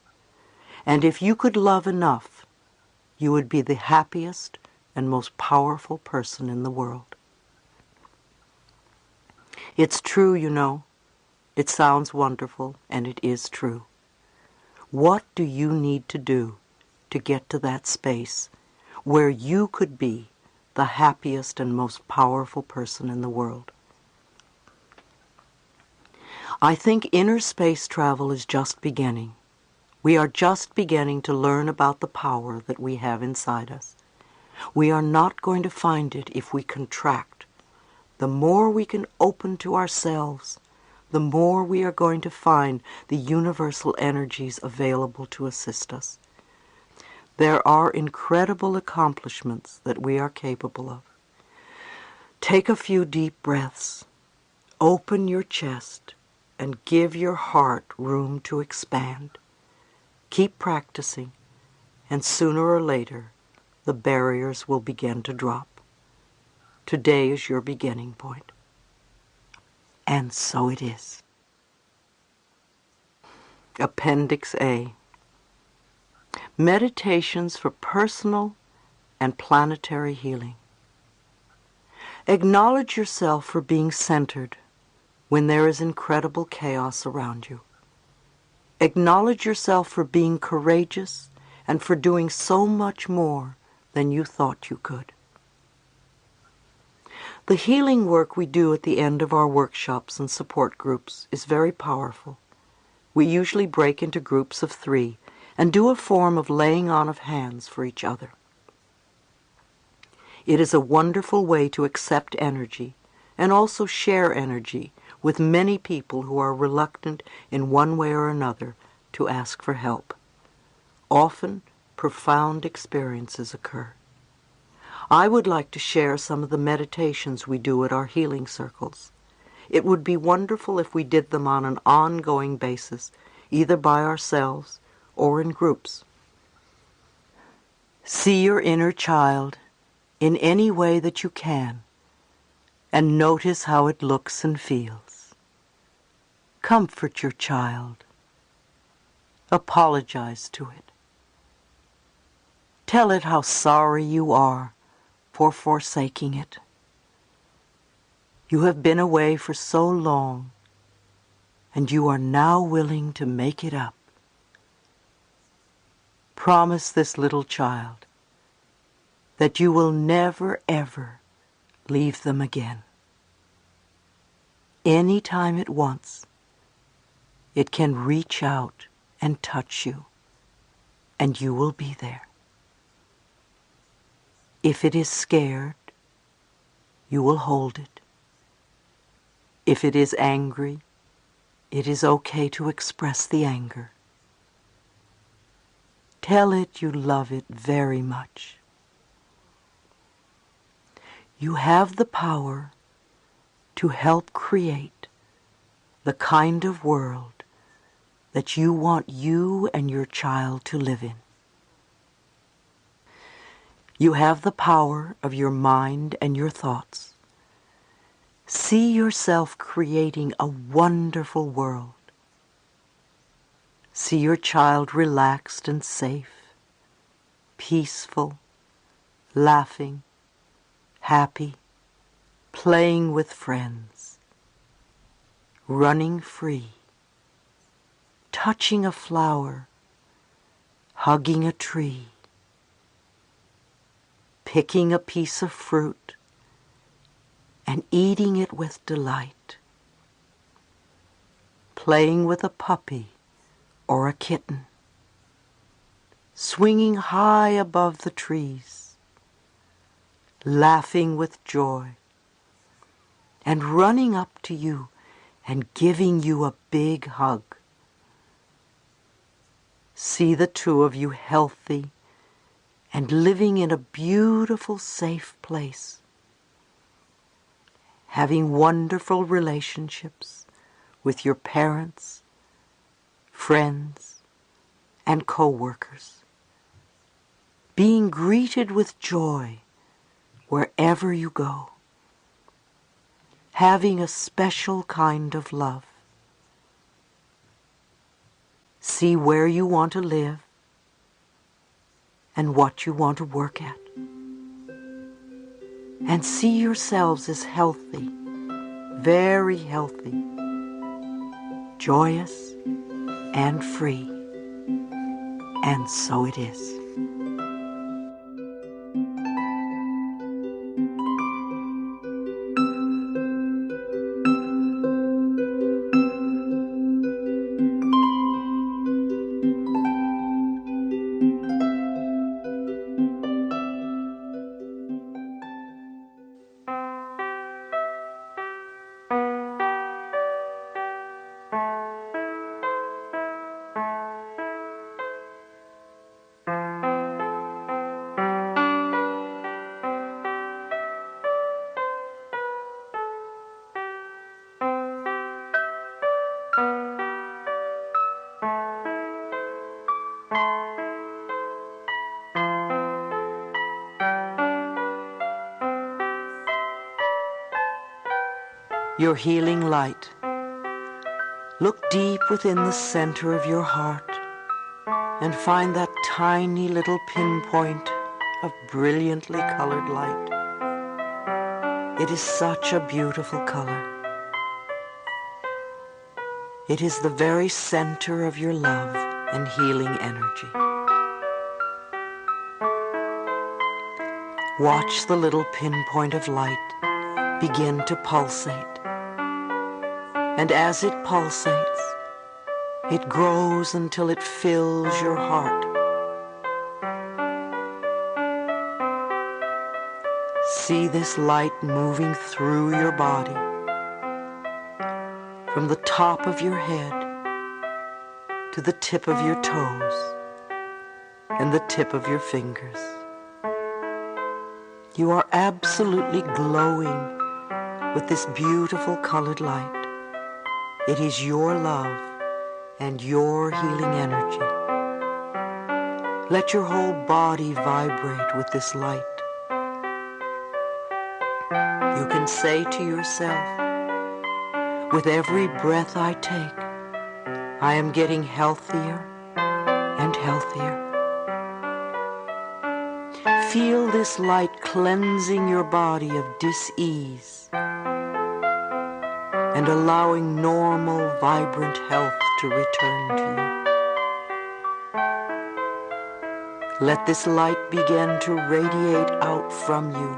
And if you could love enough, you would be the happiest and most powerful person in the world. It's true, you know. It sounds wonderful, and it is true. What do you need to do to get to that space where you could be the happiest and most powerful person in the world? I think inner space travel is just beginning. We are just beginning to learn about the power that we have inside us. We are not going to find it if we contract. The more we can open to ourselves, the more we are going to find the universal energies available to assist us. There are incredible accomplishments that we are capable of. Take a few deep breaths. Open your chest and give your heart room to expand. Keep practicing, and sooner or later, the barriers will begin to drop. Today is your beginning point. And so it is. Appendix A. Meditations for personal and planetary healing. Acknowledge yourself for being centered when there is incredible chaos around you. Acknowledge yourself for being courageous and for doing so much more than you thought you could. The healing work we do at the end of our workshops and support groups is very powerful. We usually break into groups of 3 and do a form of laying on of hands for each other. It is a wonderful way to accept energy and also share energy with many people who are reluctant in one way or another to ask for help. Often, profound experiences occur. I would like to share some of the meditations we do at our healing circles. It would be wonderful if we did them on an ongoing basis, either by ourselves or in groups. See your inner child in any way that you can, and notice how it looks and feels. Comfort your child. Apologize to it. Tell it how sorry you are for forsaking it. You have been away for so long, and you are now willing to make it up. Promise this little child that you will never, ever leave them again. Any time it wants, it can reach out and touch you, and you will be there. If it is scared, you will hold it. If it is angry, it is okay to express the anger. Tell it you love it very much. You have the power to help create the kind of world that you want you and your child to live in. You have the power of your mind and your thoughts. See yourself creating a wonderful world. See your child relaxed and safe, peaceful, laughing, happy, playing with friends, running free, touching a flower, hugging a tree, picking a piece of fruit, and eating it with delight, playing with a puppy or a kitten, swinging high above the trees, laughing with joy, and running up to you and giving you a big hug. See the two of you healthy and living in a beautiful, safe place, having wonderful relationships with your parents, friends, and co-workers, being greeted with joy wherever you go, having a special kind of love. See where you want to live and what you want to work at. And see yourselves as healthy, very healthy, joyous and free. And so it is. Your healing light. Look deep within the center of your heart and find that tiny little pinpoint of brilliantly colored light. It is such a beautiful color. It is the very center of your love and healing energy. Watch the little pinpoint of light begin to pulsate. And as it pulsates, it grows until it fills your heart. See this light moving through your body, from the top of your head to the tip of your toes and the tip of your fingers. You are absolutely glowing with this beautiful colored light. It is your love and your healing energy. Let your whole body vibrate with this light. You can say to yourself, with every breath I take, I am getting healthier and healthier. Feel this light cleansing your body of dis-ease and allowing normal, vibrant health to return to you. Let this light begin to radiate out from you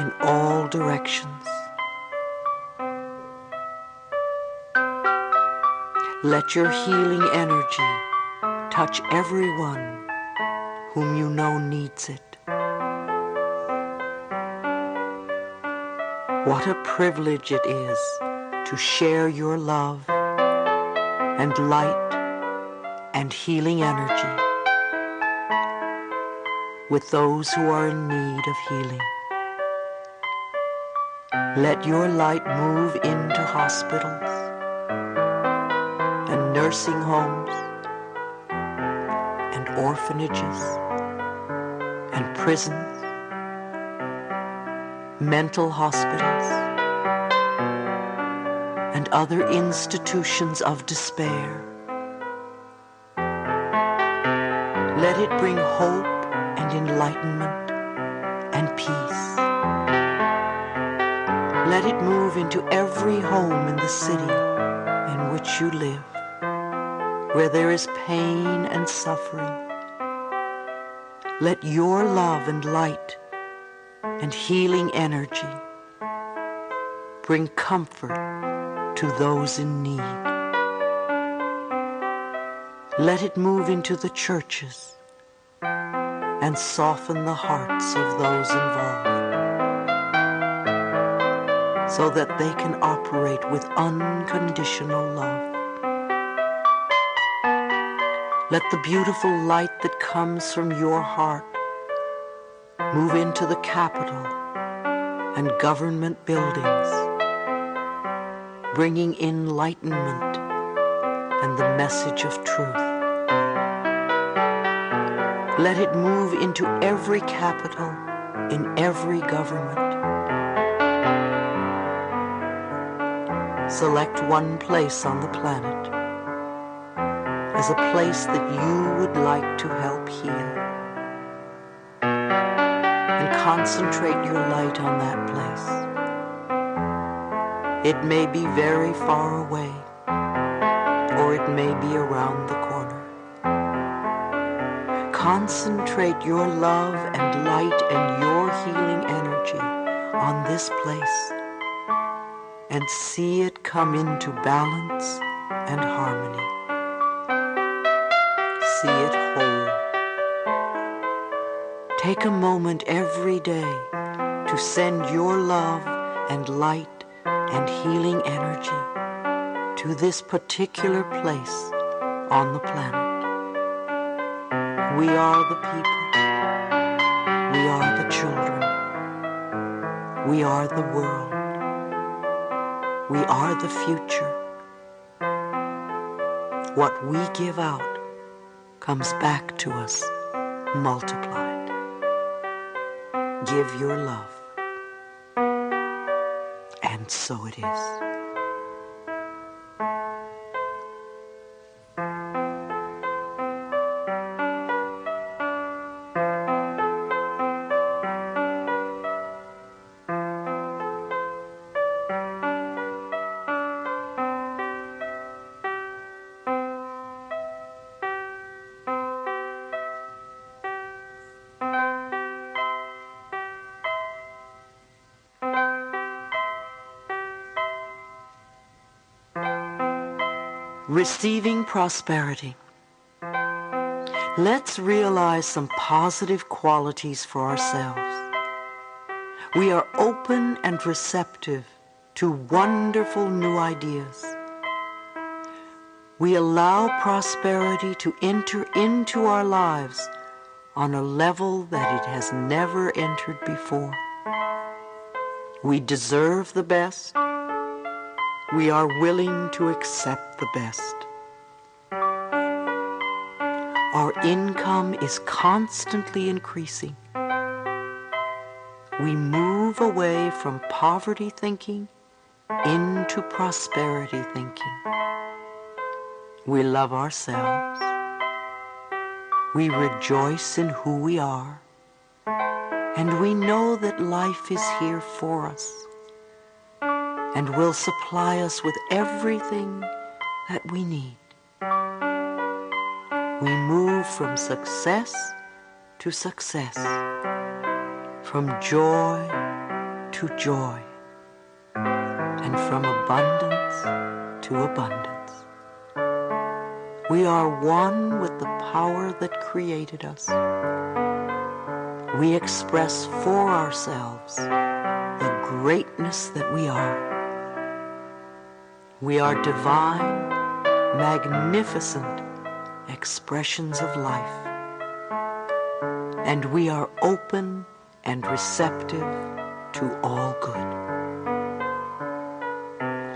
in all directions. Let your healing energy touch everyone whom you know needs it. What a privilege it is to share your love and light and healing energy with those who are in need of healing. Let your light move into hospitals and nursing homes and orphanages and prisons, mental hospitals, and other institutions of despair. Let it bring hope and enlightenment and peace. Let it move into every home in the city in which you live, where there is pain and suffering. Let your love and light and healing energy bring comfort to those in need. Let it move into the churches and soften the hearts of those involved. so that they can operate with unconditional love. Let the beautiful light that comes from your heart move into the Capitol and government buildings, bringing enlightenment and the message of truth. Let it move into every capital, in every government. Select one place on the planet as a place that you would like to help heal, and concentrate your light on that place. It may be very far away, or it may be around the corner. Concentrate your love and light and your healing energy on this place and see it come into balance and harmony. See it whole. Take a moment every day to send your love and light and healing energy to this particular place on the planet. We are the people. We are the children. We are the world. We are the future. What we give out comes back to us multiplied. Give your love. And so it is. Receiving prosperity. Let's realize some positive qualities for ourselves. We are open and receptive to wonderful new ideas. We allow prosperity to enter into our lives on a level that it has never entered before. We deserve the best. We are willing to accept the best. Our income is constantly increasing. We move away from poverty thinking into prosperity thinking. We love ourselves. We rejoice in who we are. And we know that life is here for us and will supply us with everything that we need. We move from success to success, from joy to joy, and from abundance to abundance. We are one with the power that created us. We express for ourselves the greatness that we are. We are divine, magnificent expressions of life. And we are open and receptive to all good.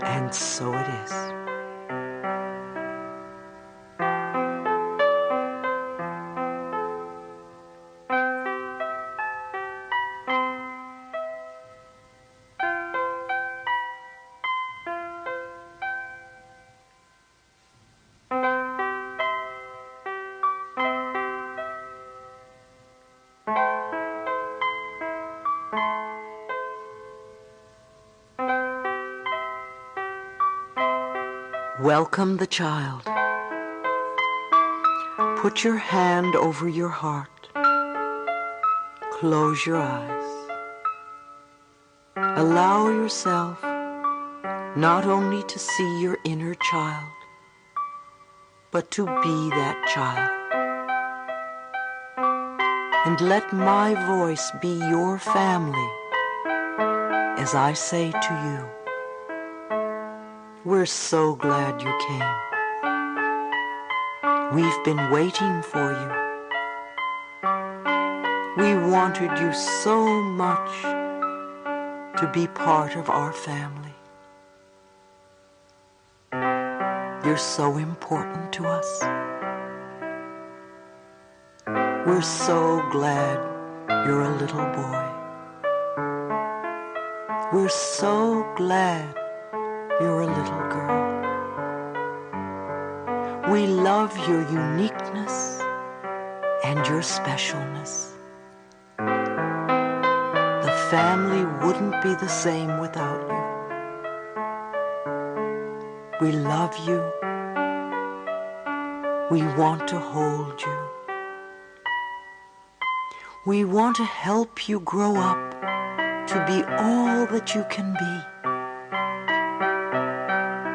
And so it is. Welcome the child. Put your hand over your heart. Close your eyes. Allow yourself not only to see your inner child, but to be that child. And let my voice be your family as I say to you, we're so glad you came. We've been waiting for you. We wanted you so much to be part of our family. You're so important to us. We're so glad you're a little boy. We're so glad you're a little girl. We love your uniqueness and your specialness. The family wouldn't be the same without you. We love you. We want to hold you. We want to help you grow up to be all that you can be.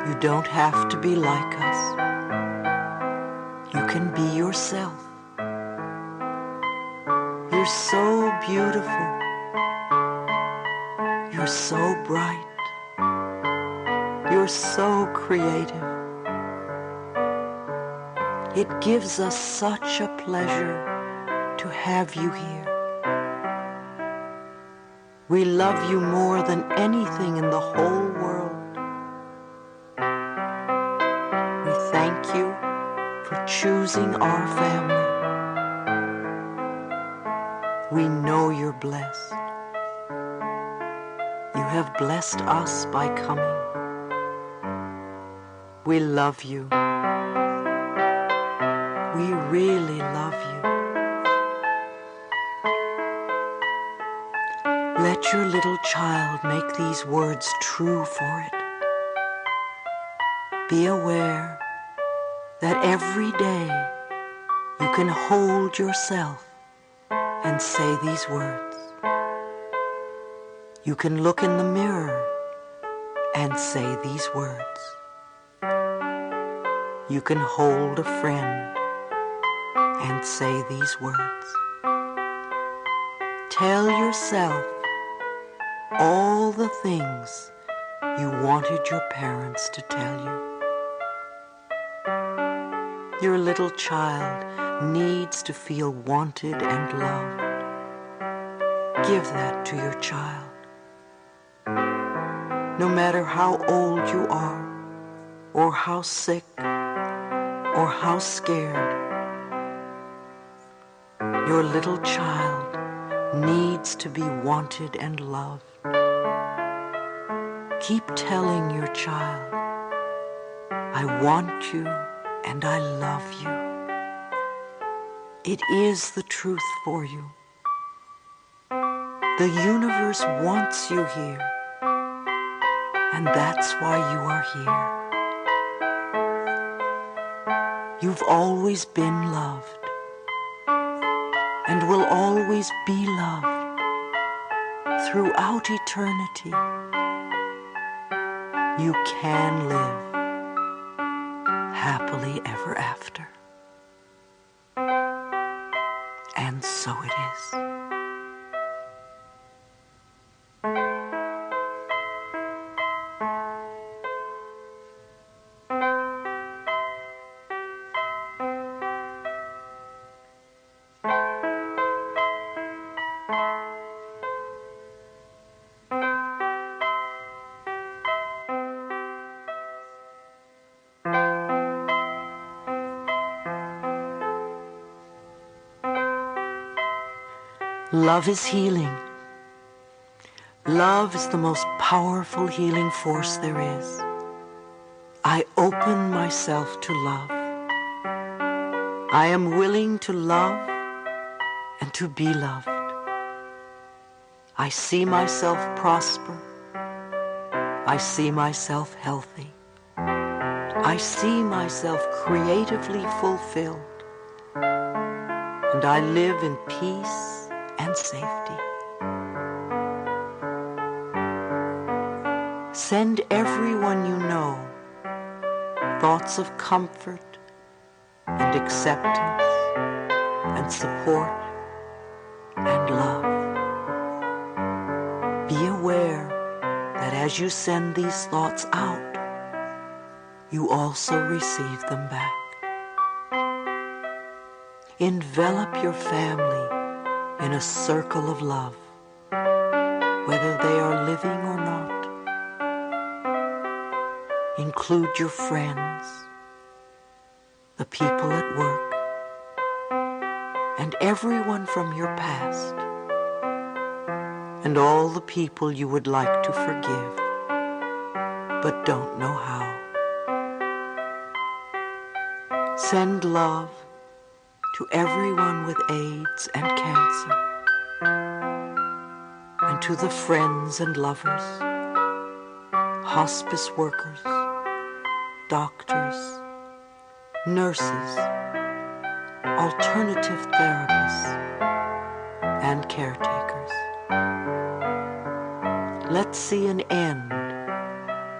You don't have to be like us. You can be yourself. You're so beautiful. You're so bright. You're so creative. It gives us such a pleasure to have you here. We love you more than anything in the whole world. We thank you for choosing our family. We know you're blessed. You have blessed us by coming. We love you. We really love you. Let your little child make these words true for it. Be aware that every day you can hold yourself and say these words. You can look in the mirror and say these words. You can hold a friend and say these words. Tell yourself all the things you wanted your parents to tell you. Your little child needs to feel wanted and loved. Give that to your child. No matter how old you are, or how sick, or how scared, your little child needs to be wanted and loved. Keep telling your child, I want you and I love you. It is the truth for you. The universe wants you here, and that's why you are here. You've always been loved, and will always be loved throughout eternity. You can live happily ever after. And so it is. Love is healing. Love is the most powerful healing force there is. I open myself to love. I am willing to love and to be loved. I see myself prosper. I see myself healthy. I see myself creatively fulfilled. And I live in peace and safety. Send everyone you know thoughts of comfort and acceptance and support and love. Be aware as you send these thoughts out, you also receive them back. Envelop your family in a circle of love, whether they are living or not. Include your friends, the people at work, and everyone from your past, and all the people you would like to forgive, but don't know how. Send love to everyone with AIDS and cancer, and to the friends and lovers, hospice workers, doctors, nurses, alternative therapists, and caretakers. Let's see an end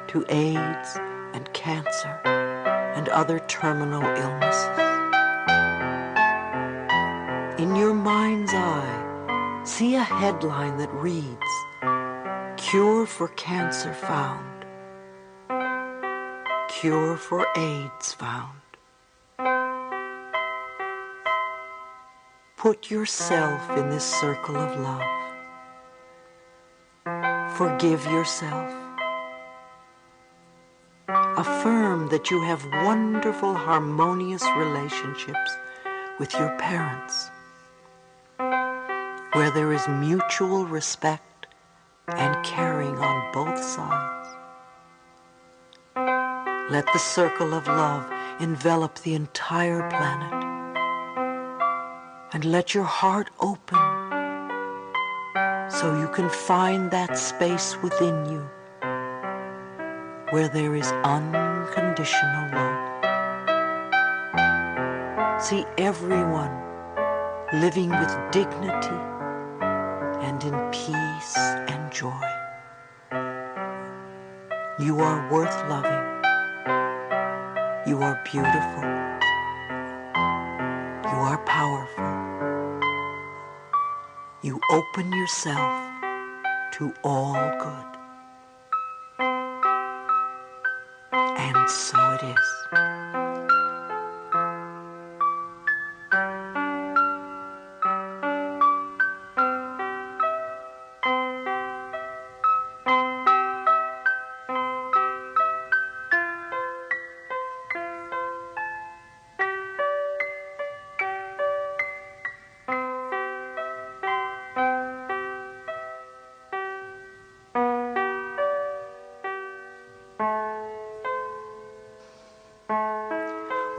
to AIDS and cancer and other terminal illnesses. In your mind's eye, see a headline that reads, "Cure for cancer found. Cure for AIDS found." Put yourself in this circle of love. Forgive yourself. Affirm that you have wonderful, harmonious relationships with your parents, where there is mutual respect and caring on both sides. Let the circle of love envelop the entire planet, and let your heart open so you can find that space within you where there is unconditional love. See everyone living with dignity and in peace and joy. You are worth loving. You are beautiful. You are powerful. You open yourself to all good. And so it is.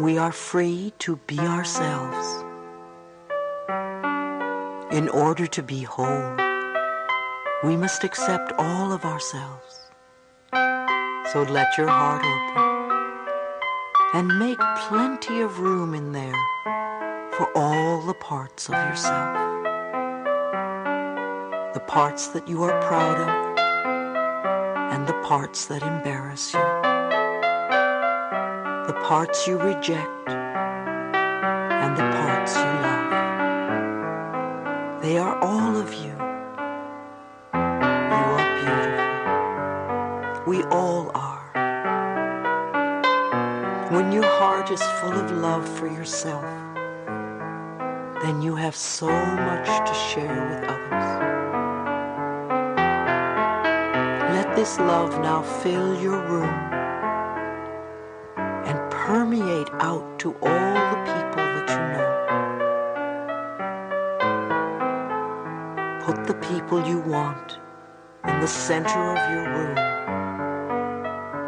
We are free to be ourselves. In order to be whole, we must accept all of ourselves. So let your heart open and make plenty of room in there for all the parts of yourself. The parts that you are proud of and the parts that embarrass you. The parts you reject and the parts you love. They are all of you. You are beautiful. We all are. When your heart is full of love for yourself, then you have so much to share with others. Let this love now fill your room and permeate out to all the people that you know. Put the people you want in the center of your room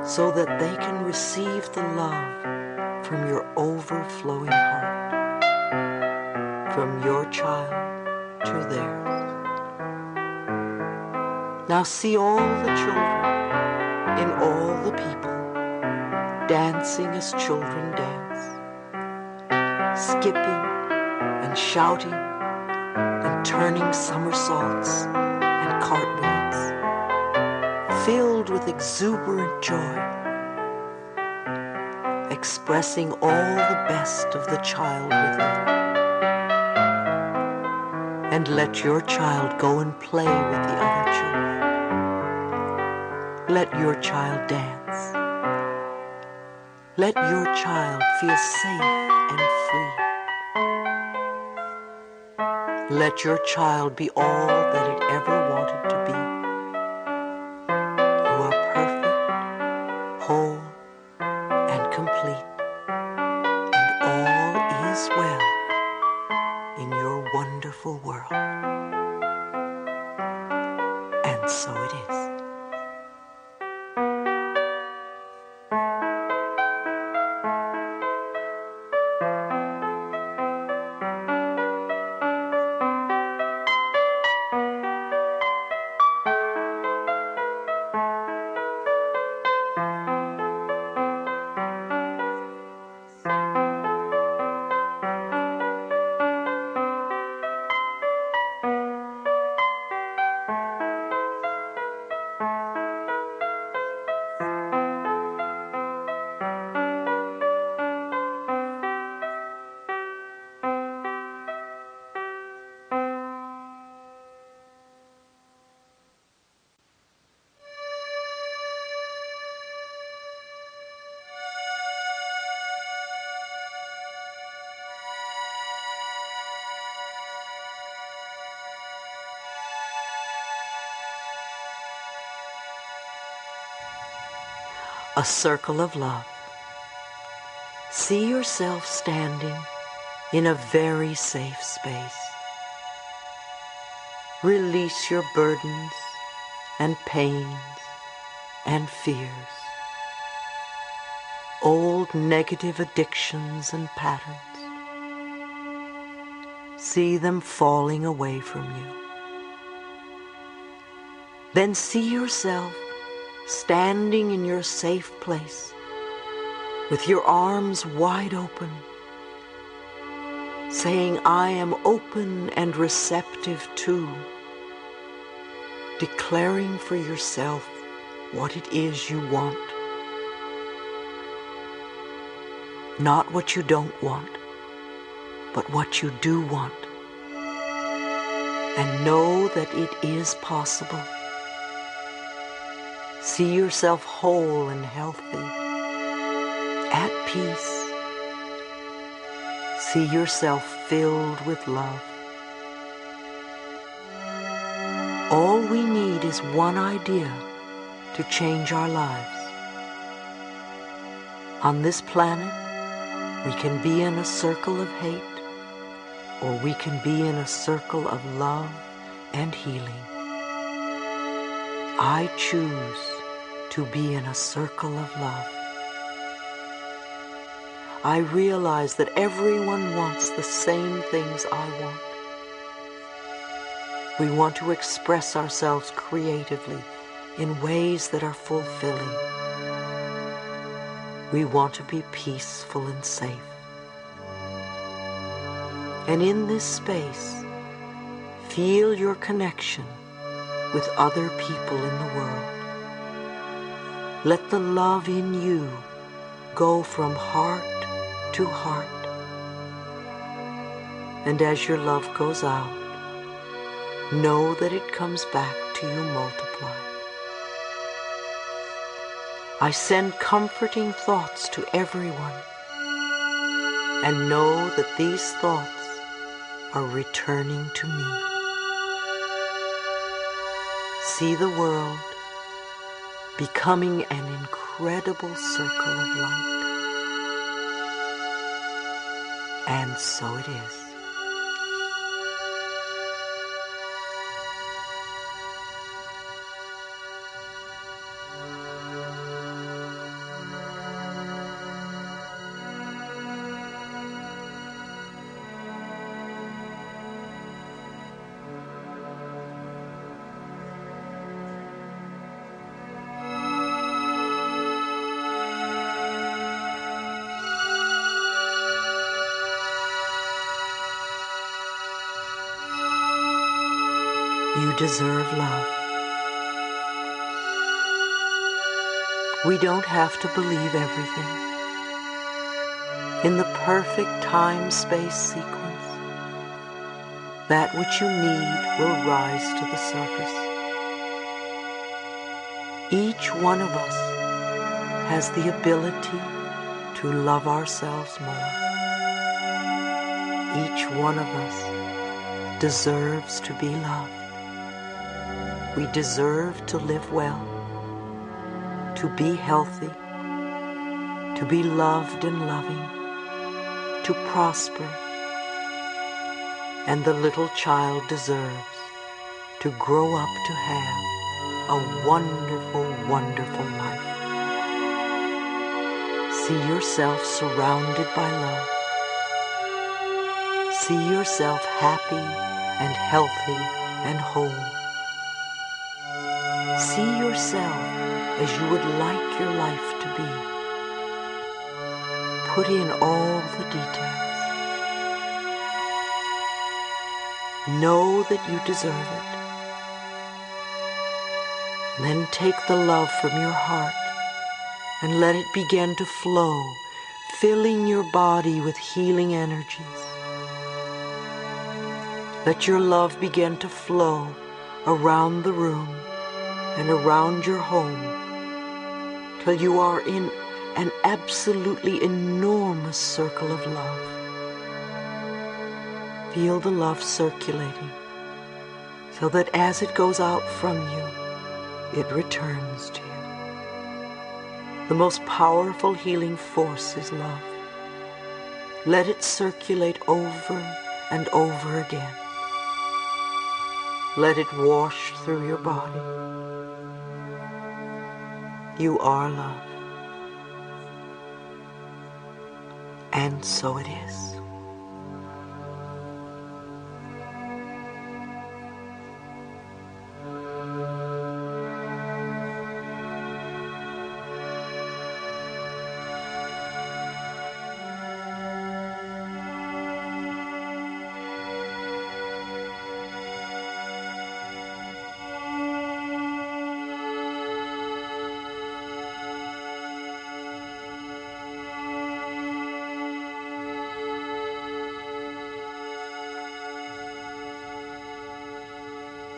so that they can receive the love from your overflowing heart, from your child to theirs. Now see all the children in all the people dancing as children dance, skipping and shouting and turning somersaults and cartwheels, filled with exuberant joy, expressing all the best of the child within. And let your child go and play with the other children. Let your child dance. Let your child feel safe and free. Let your child be all that it ever wanted to be. You are perfect, whole, and complete, and all is well in your wonderful world. And so it is. A circle of love. See yourself standing in a very safe space. Release your burdens and pains and fears, old negative addictions and patterns. See them falling away from you. Then see yourself standing in your safe place with your arms wide open, saying, I am open and receptive to, declaring for yourself what it is you want, not what you don't want, but what you do want, and know that it is possible. See yourself whole and healthy, at peace. See yourself filled with love. All we need is one idea to change our lives. On this planet, we can be in a circle of hate, or we can be in a circle of love and healing. I choose to be in a circle of love. I realize that everyone wants the same things I want. We want to express ourselves creatively in ways that are fulfilling. We want to be peaceful and safe. And in this space, feel your connection with other people in the world. Let the love in you go from heart to heart. And as your love goes out, know that it comes back to you multiplied. I send comforting thoughts to everyone, and know that these thoughts are returning to me. See the world becoming an incredible circle of light. And so it is. You deserve love. We don't have to believe everything. In the perfect time-space sequence, that which you need will rise to the surface. Each one of us has the ability to love ourselves more. Each one of us deserves to be loved. We deserve to live well, to be healthy, to be loved and loving, to prosper. And the little child deserves to grow up to have a wonderful, wonderful life. See yourself surrounded by love. See yourself happy and healthy and whole. See yourself as you would like your life to be. Put in all the details. Know that you deserve it. Then take the love from your heart and let it begin to flow, filling your body with healing energies. Let your love begin to flow around the room and around your home till you are in an absolutely enormous circle of love. Feel the love circulating so that as it goes out from you, it returns to you. The most powerful healing force is love. Let it circulate over and over again. Let it wash through your body. You are love. And so it is.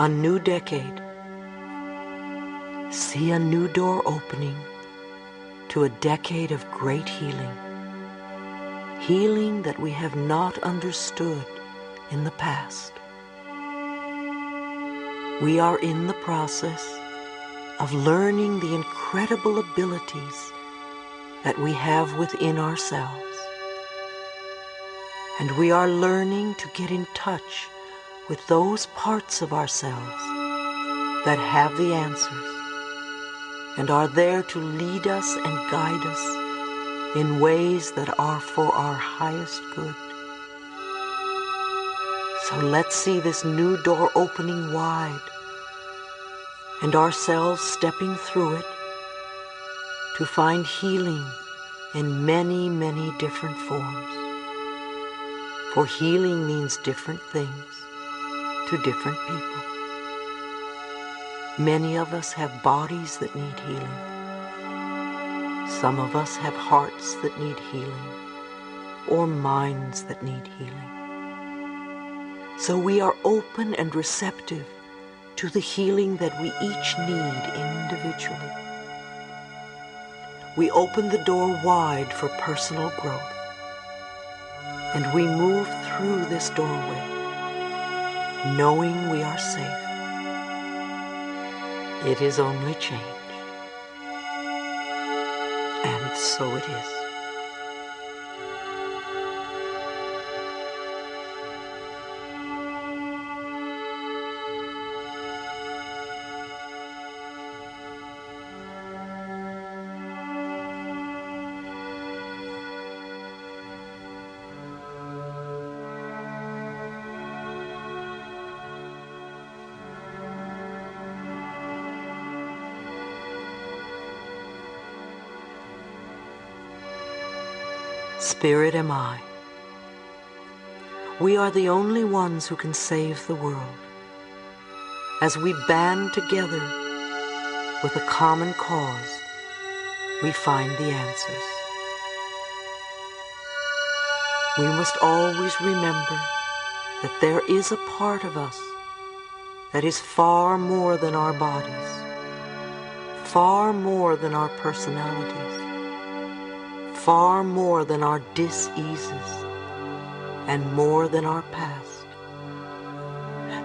A new decade. See a new door opening to a decade of great healing. Healing that we have not understood in the past. We are in the process of learning the incredible abilities that we have within ourselves. And we are learning to get in touch with those parts of ourselves that have the answers and are there to lead us and guide us in ways that are for our highest good. So let's see this new door opening wide and ourselves stepping through it to find healing in many, many different forms. For healing means different things to different people. Many of us have bodies that need healing. Some of us have hearts that need healing, or minds that need healing. So we are open and receptive to the healing that we each need individually. We open the door wide for personal growth, and we move through this doorway knowing we are safe. It is only change. And so it is. Spirit am I. We are the only ones who can save the world. As we band together with a common cause, we find the answers. We must always remember that there is a part of us that is far more than our bodies, far more than our personalities, far more than our dis-eases, and more than our past.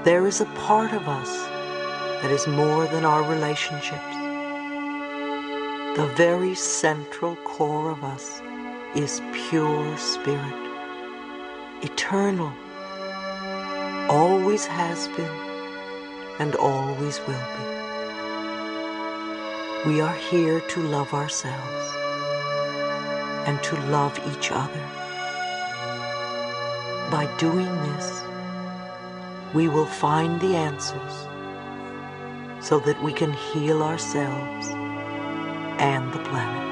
There is a part of us that is more than our relationships. The very central core of us is pure spirit, eternal, always has been, and always will be. We are here to love ourselves and to love each other. By doing this, we will find the answers so that we can heal ourselves and the planet.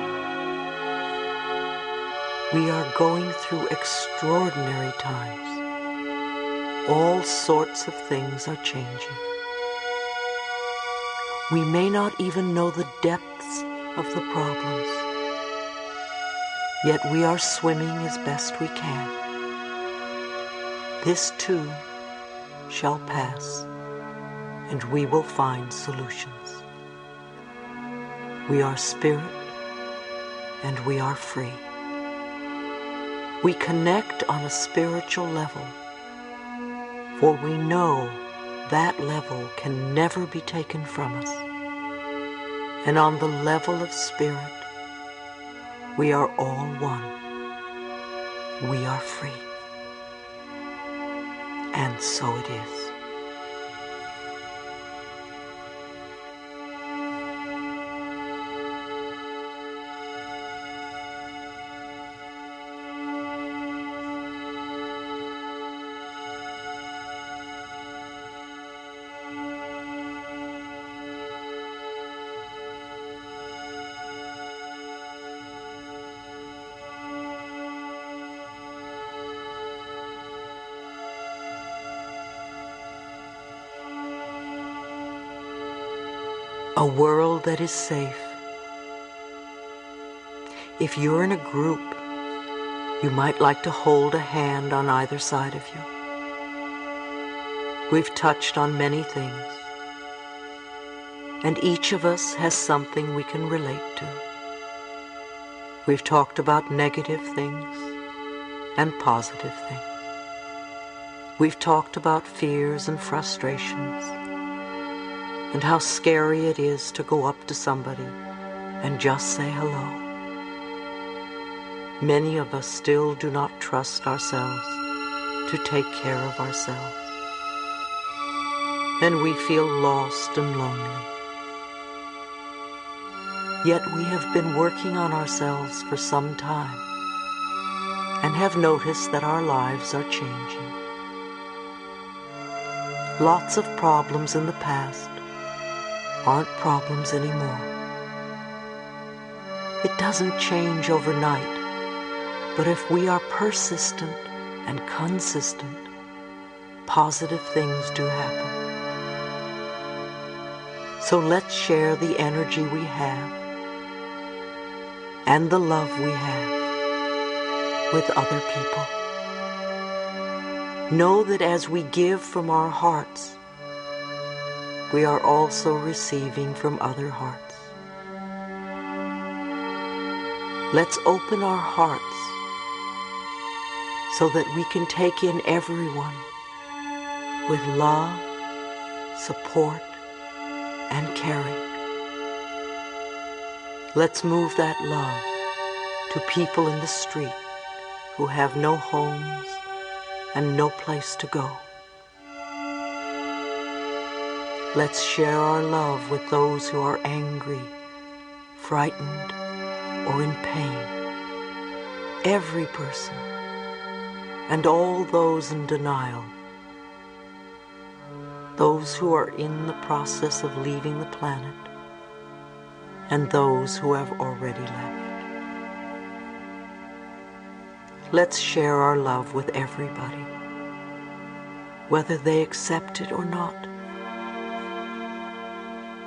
We are going through extraordinary times. All sorts of things are changing. We may not even know the depths of the problems, yet we are swimming as best we can. This too shall pass, and we will find solutions. We are spirit, and we are free. We connect on a spiritual level, for we know that level can never be taken from us. And on the level of spirit, we are all one. We are free. And so it is. A world that is safe. If you're in a group, you might like to hold a hand on either side of you. We've touched on many things, and each of us has something we can relate to. We've talked about negative things and positive things. We've talked about fears and frustrations, and how scary it is to go up to somebody and just say hello. Many of us still do not trust ourselves to take care of ourselves, and we feel lost and lonely. Yet we have been working on ourselves for some time and have noticed that our lives are changing. Lots of problems in the past aren't problems anymore. It doesn't change overnight, but if we are persistent and consistent, positive things do happen. So let's share the energy we have and the love we have with other people. Know that as we give from our hearts, we are also receiving from other hearts. Let's open our hearts so that we can take in everyone with love, support, and caring. Let's move that love to people in the street who have no homes and no place to go. Let's share our love with those who are angry, frightened, or in pain. Every person, and all those in denial. Those who are in the process of leaving the planet, and those who have already left. Let's share our love with everybody, whether they accept it or not.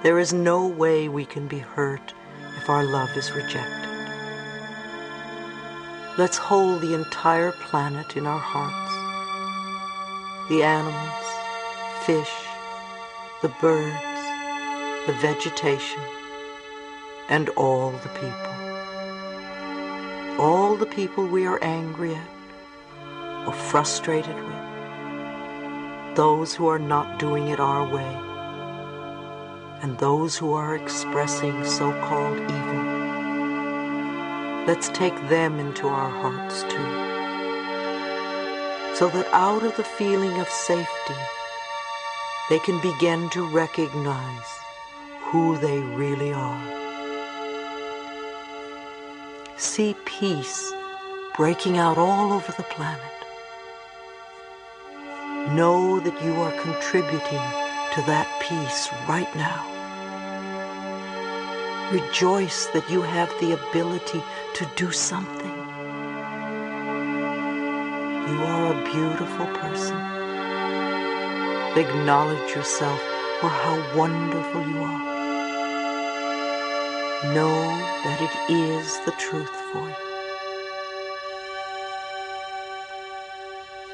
There is no way we can be hurt if our love is rejected. Let's hold the entire planet in our hearts. The animals, fish, the birds, the vegetation, and all the people we are angry at or frustrated with, those who are not doing it our way, and those who are expressing so-called evil. Let's take them into our hearts too, so that out of the feeling of safety, they can begin to recognize who they really are. See peace breaking out all over the planet. Know that you are contributing to that peace right now. Rejoice that you have the ability to do something. You are a beautiful person. Acknowledge yourself for how wonderful you are. Know that it is the truth for you.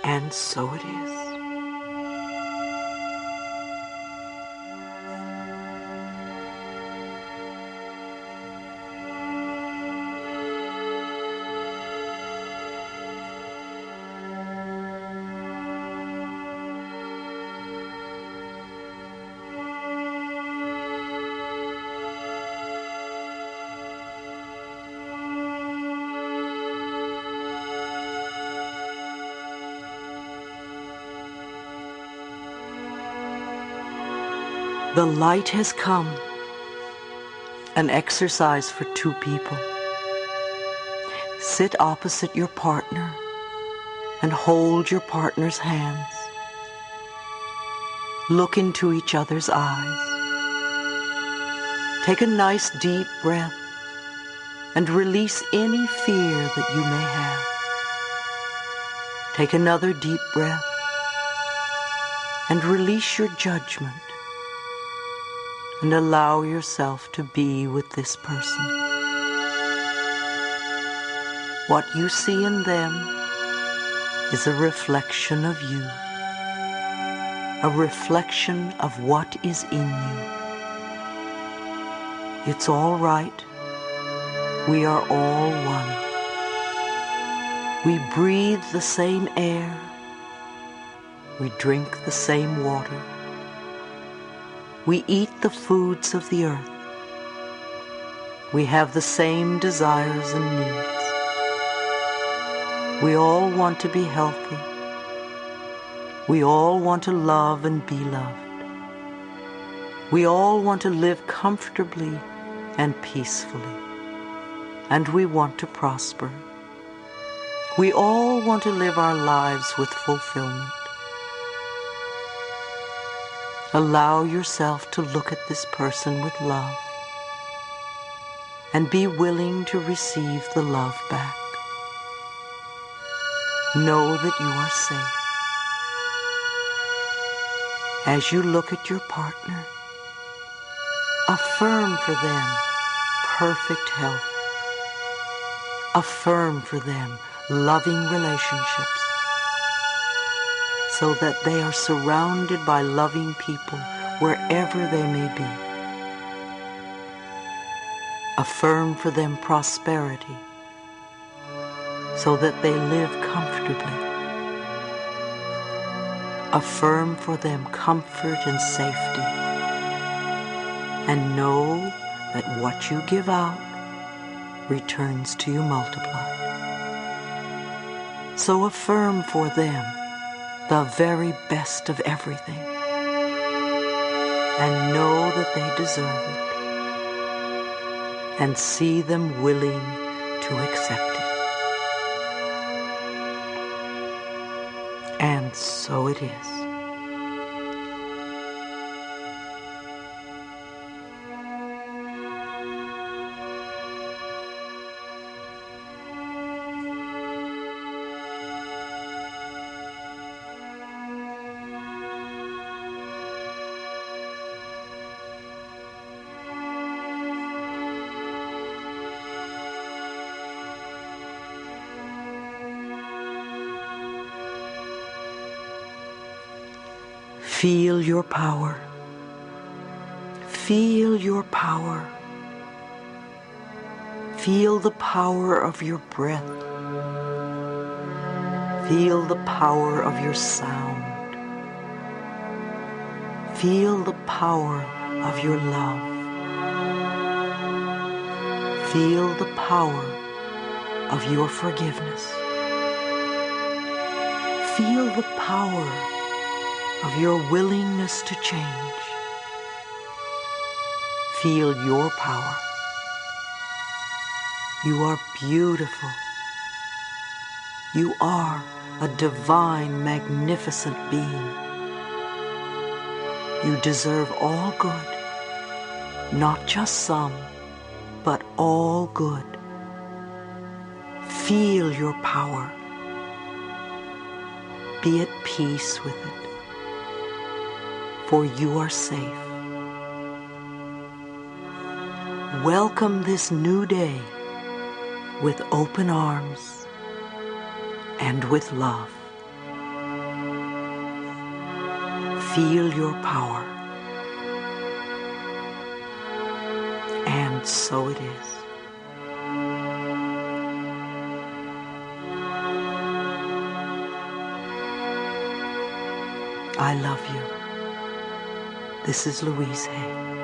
And so it is. The light has come, an exercise for two people. Sit opposite your partner and hold your partner's hands. Look into each other's eyes. Take a nice deep breath and release any fear that you may have. Take another deep breath and release your judgment. And allow yourself to be with this person. What you see in them is a reflection of you, a reflection of what is in you. It's all right. We are all one. We breathe the same air. We drink the same water. We eat the foods of the earth. We have the same desires and needs. We all want to be healthy. We all want to love and be loved. We all want to live comfortably and peacefully. And we want to prosper. We all want to live our lives with fulfillment. Allow yourself to look at this person with love and be willing to receive the love back. Know that you are safe. As you look at your partner, affirm for them perfect health. Affirm for them loving relationships, so that they are surrounded by loving people wherever they may be. Affirm for them prosperity, so that they live comfortably. Affirm for them comfort and safety. And know that what you give out returns to you multiplied. So affirm for them the very best of everything, and know that they deserve it, and see them willing to accept it. And so it is. Feel your power. Feel your power. Feel the power of your breath. Feel the power of your sound. Feel the power of your love. Feel the power of your forgiveness. Feel the power of your willingness to change. Feel your power. You are beautiful. You are a divine, magnificent being. You deserve all good, not just some, but all good. Feel your power. Be at peace with it, for you are safe. Welcome this new day with open arms and with love. Feel your power. And so it is. I love you. This is Louise Hay.